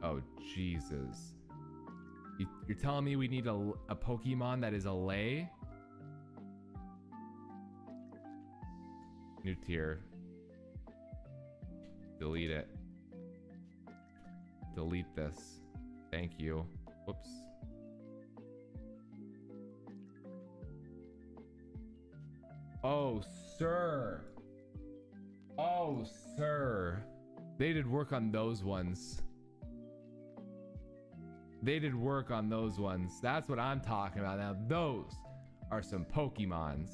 Oh, Jesus. You're telling me we need a Pokemon that is a lay? New tier. Delete it. Delete this. Thank you. Whoops. Oh, sir. Oh, sir. They did work on those ones. They did work on those ones. That's what I'm talking about. Now, those are some Pokemons.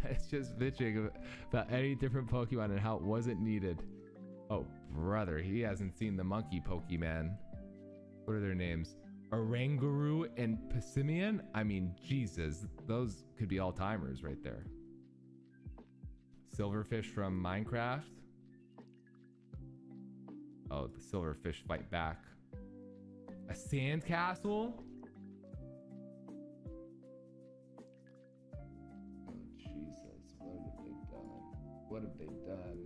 It's just bitching about any different Pokemon and how it wasn't needed. Oh, brother, he hasn't seen the monkey Pokemon. What are their names? Oranguru and Passimian? I mean, Jesus, those could be all-timers right there. Silverfish from Minecraft. Oh, the silverfish fight back. A sandcastle? Oh, Jesus. What have they done? What have they done?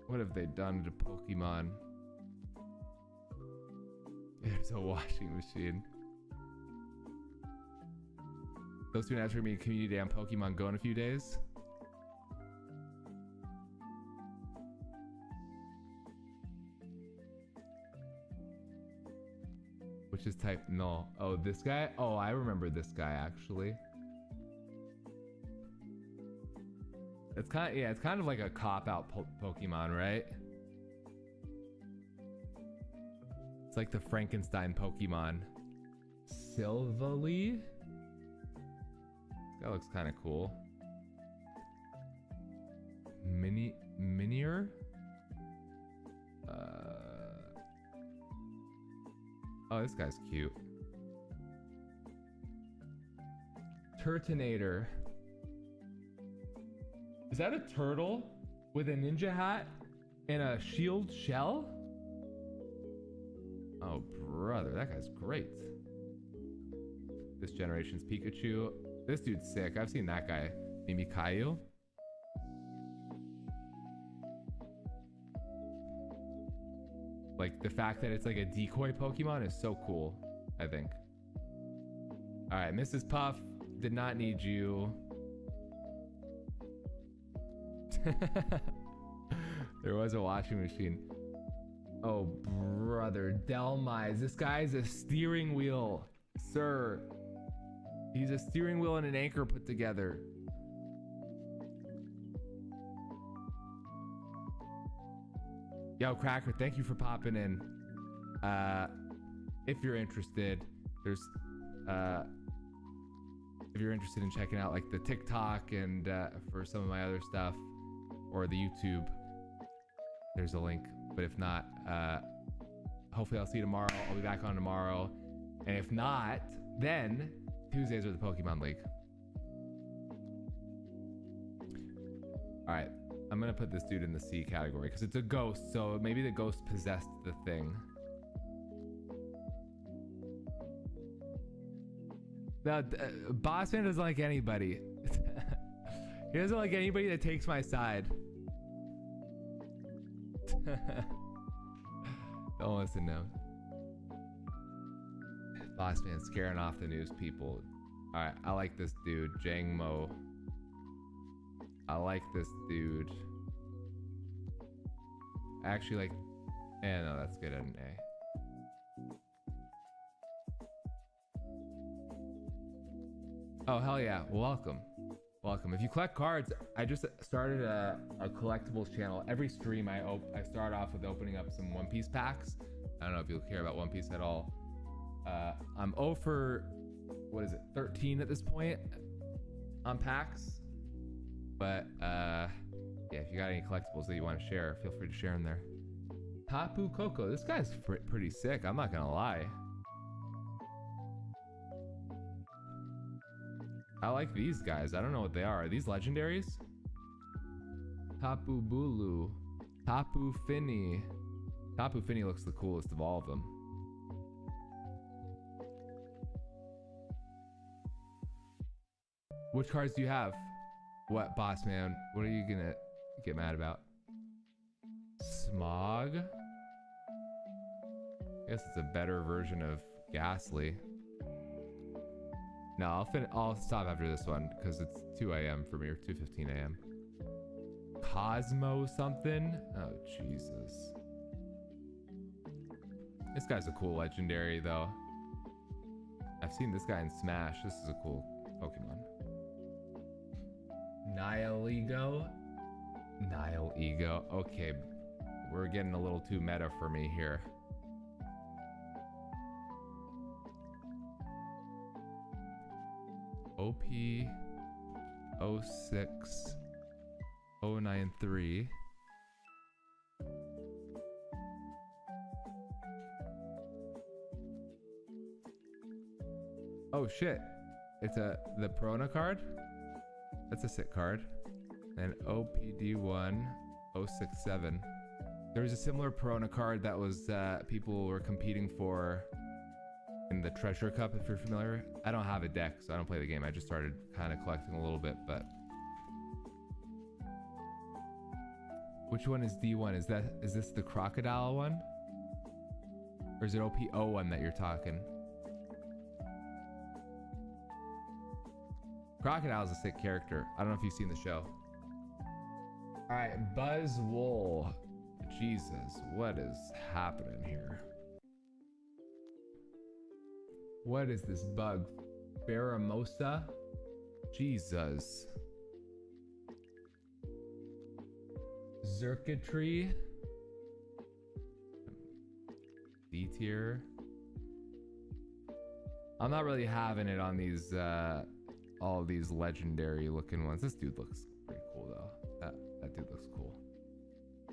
What have they done to Pokemon? There's a washing machine. Those 2 announced for me community day on Pokemon Go in a few days. Which is type no. Oh, this guy? Oh, I remember this guy actually. It's kind of, yeah, it's kind of like a cop-out Pokemon, right? It's like the Frankenstein Pokemon. Silvally? That looks kind of cool. Minier? Oh, this guy's cute. Turtonator. Is that a turtle with a ninja hat and a shield shell? Oh, brother, that guy's great. This generation's Pikachu. This dude's sick. I've seen that guy. Mimikyu. Like, the fact that it's like a decoy Pokemon is so cool, I think. All right, Mrs. Puff did not need you. There was a washing machine. Oh, brother, Delmise. This guy's a steering wheel, sir. He's a steering wheel and an anchor put together. Yo, Cracker, thank you for popping in. If you're interested, there's if you're interested in checking out like the TikTok and for some of my other stuff, or the YouTube, there's a link. But if not, hopefully I'll see you tomorrow. I'll be back on tomorrow. And if not, then Tuesdays are the Pokemon League. All right, I'm gonna put this dude in the C category because it's a ghost, so maybe the ghost possessed the thing. Now, Bossman doesn't like anybody. He doesn't like anybody that takes my side. Don't listen to him. Bossman scaring off the news people. All right, I like this dude, Jang Mo. I like this dude. Actually, like, no, that's good at an A. Oh, hell yeah. Welcome. Welcome. If you collect cards, I just started a collectibles channel. Every stream I start off with opening up some One Piece packs. I don't know if you'll care about One Piece at all. I'm 0 for, what is it, 13 at this point on packs. But yeah, if you got any collectibles that you want to share, feel free to share them there. Tapu Koko, this guy's pretty sick, I'm not gonna lie. I like these guys. I don't know what they are. Are these legendaries? Tapu Bulu. Tapu Fini. Tapu Fini looks the coolest of all of them. Which cards do you have? What, boss man? What are you gonna get mad about? Smog? I guess it's a better version of Ghastly. No, I'll stop after this one because it's 2 a.m. for me, or 2:15 a.m. Cosmo something? Oh, Jesus. This guy's a cool legendary, though. I've seen this guy in Smash. This is a cool Pokemon. Nihilego? Nihilego. Okay, we're getting a little too meta for me here. OP 06 093. Oh shit, it's the Prona card. That's a sick card. And OPD1 067. There was a similar Prona card that was people were competing for in the Treasure Cup, if you're familiar. I don't have a deck, so I don't play the game. I just started kind of collecting a little bit, but which one is D1? Is this the crocodile one? Or is it OP01 that you're talking? Crocodile's a sick character. I don't know if you've seen the show. All right, Buzz Wool. Jesus, what is happening here? What is this bug? Pheromosa? Jesus. Circuitry? D tier? I'm not really having it on these, all these legendary looking ones. This dude looks pretty cool though. That dude looks cool.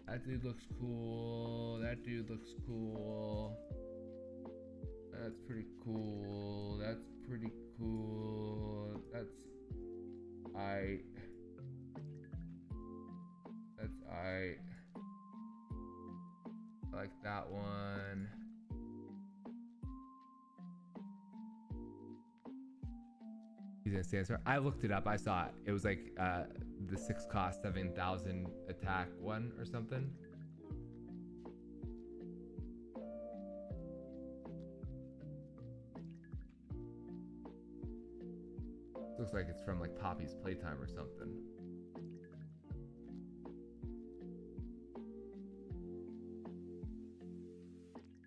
That dude looks cool. That dude looks cool. That's pretty cool. That's pretty cool. That's I. in Sandstorm. I looked it up. I saw it. It was like the 6 cost 7,000 attack one or something. Looks like it's from like Poppy's Playtime or something.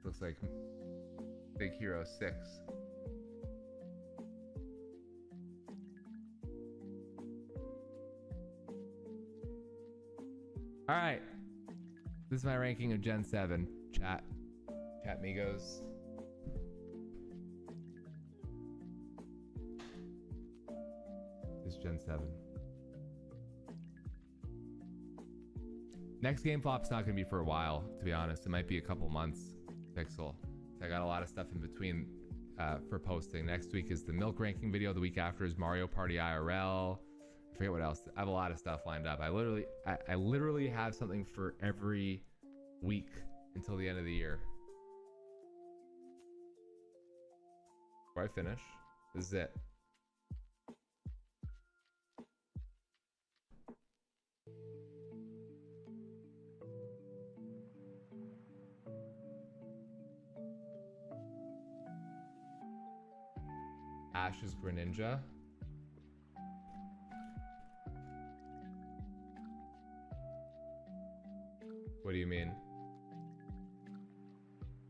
Looks like Big Hero 6. All right. This is my ranking of Gen 7. Chat Migos. This is Gen 7. Next game flop's not going to be for a while, to be honest. It might be a couple months. Pixel. I got a lot of stuff in between for posting. Next week is the Milk ranking video. The week after is Mario Party IRL. I forget what else. I have a lot of stuff lined up. I literally have something for every week until the end of the year. Before I finish, this is it. Ash's Greninja. What do you mean?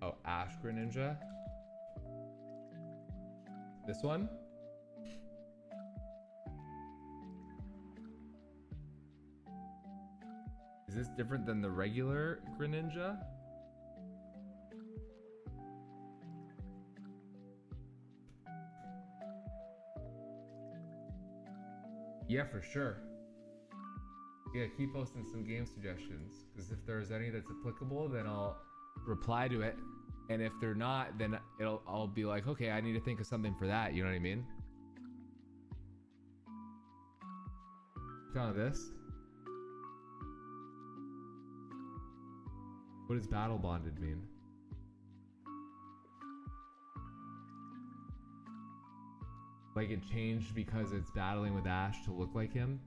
Oh, Ash Greninja? This one? Is this different than the regular Greninja? Yeah, for sure. Yeah, keep posting some game suggestions, because if there's any that's applicable, then I'll reply to it, and if they're not, then I'll be like, okay, I need to think of something for that. You know what I mean? Down this. What does battle bonded mean? Like it changed because it's battling with Ash to look like him?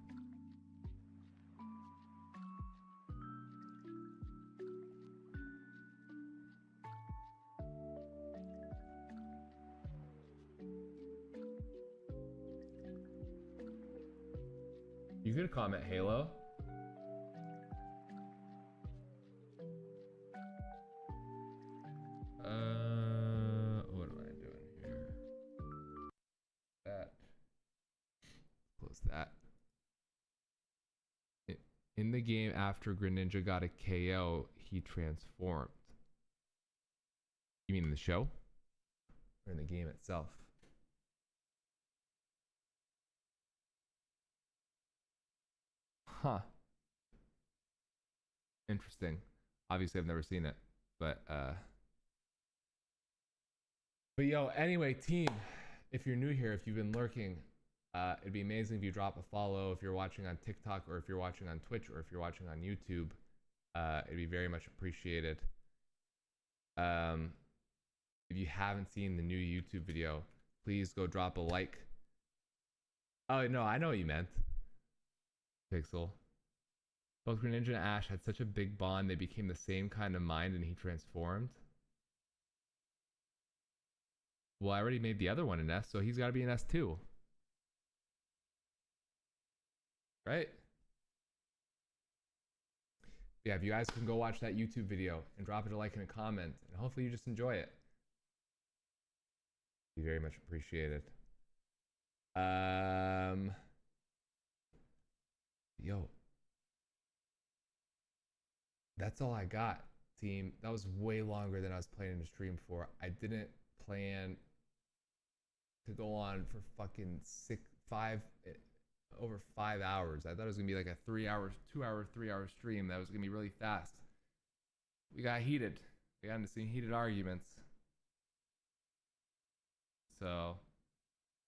You could comment Halo. What am I doing here? That. Close that. In the game after Greninja got a KO, he transformed. You mean in the show? Or in the game itself? Huh. Interesting. Obviously I've never seen it, but yo, anyway, team, if you're new here, if you've been lurking, it'd be amazing if you drop a follow if you're watching on TikTok, or if you're watching on Twitch, or if you're watching on YouTube. It'd be very much appreciated. If you haven't seen the new YouTube video, please go drop a like. Oh no, I know what you meant. Pixel. Both Greninja and Ash had such a big bond, they became the same kind of mind and he transformed. Well, I already made the other one an S, so he's got to be an S too. Right? Yeah, if you guys can go watch that YouTube video and drop it a like and a comment, and hopefully you just enjoy it. Be very much appreciated. Yo. That's all I got, team. That was way longer than I was planning to stream for. I didn't plan to go on for fucking over 5 hours. I thought it was gonna be like a 3-hour, 3-hour stream. That was gonna be really fast. We got heated. We got into some heated arguments. So,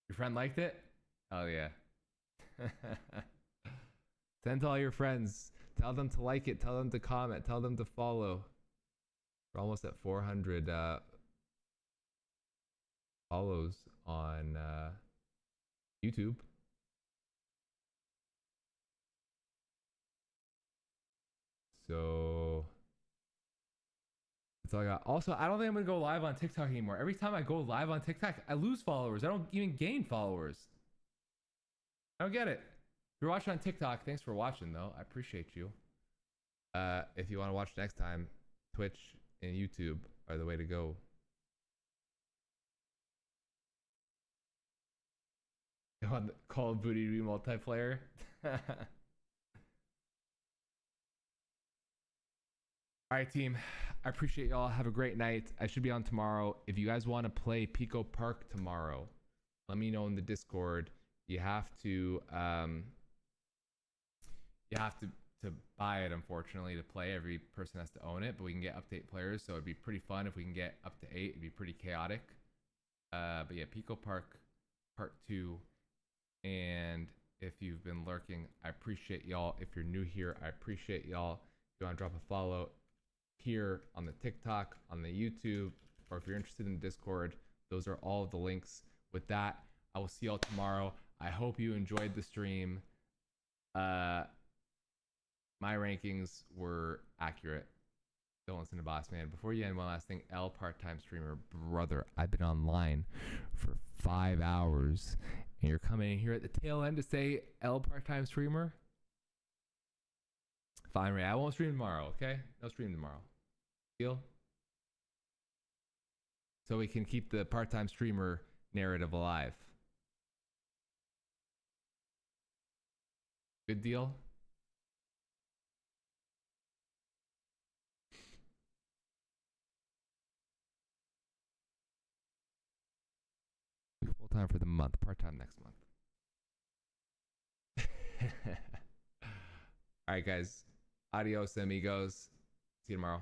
your friend liked it? Hell yeah. Send to all your friends. Tell them to like it. Tell them to comment. Tell them to follow. We're almost at 400 follows on YouTube. So that's all I got. Also, I don't think I'm gonna go live on TikTok anymore. Every time I go live on TikTok, I lose followers. I don't even gain followers. I don't get it. If you're watching on TikTok, thanks for watching though. I appreciate you. If you want to watch next time, Twitch and YouTube are the way to go. On the Call of Duty multiplayer. All right, team. I appreciate y'all. Have a great night. I should be on tomorrow. If you guys want to play Pico Park tomorrow, let me know in the Discord. You have to buy it, unfortunately, to play. Every person has to own it, but we can get update players, so it'd be pretty fun if we can get up to 8. It'd be pretty chaotic. But yeah, Pico Park Part 2. And if you've been lurking, I appreciate y'all. If you're new here, I appreciate y'all. If you want to drop a follow here on the TikTok, on the YouTube, or if you're interested in Discord, those are all the links. With that, I will see y'all tomorrow. I hope you enjoyed the stream. My rankings were accurate. Don't listen to Boss Man. Before you end, one last thing. L, part-time streamer. Brother, I've been online for 5 hours, and you're coming in here at the tail end to say L, part-time streamer? Fine, Ray. I won't stream tomorrow, okay? No stream tomorrow. Deal? So we can keep the part-time streamer narrative alive. Good deal? Full time for the month, part time next month. All right, guys. Adios, amigos. See you tomorrow.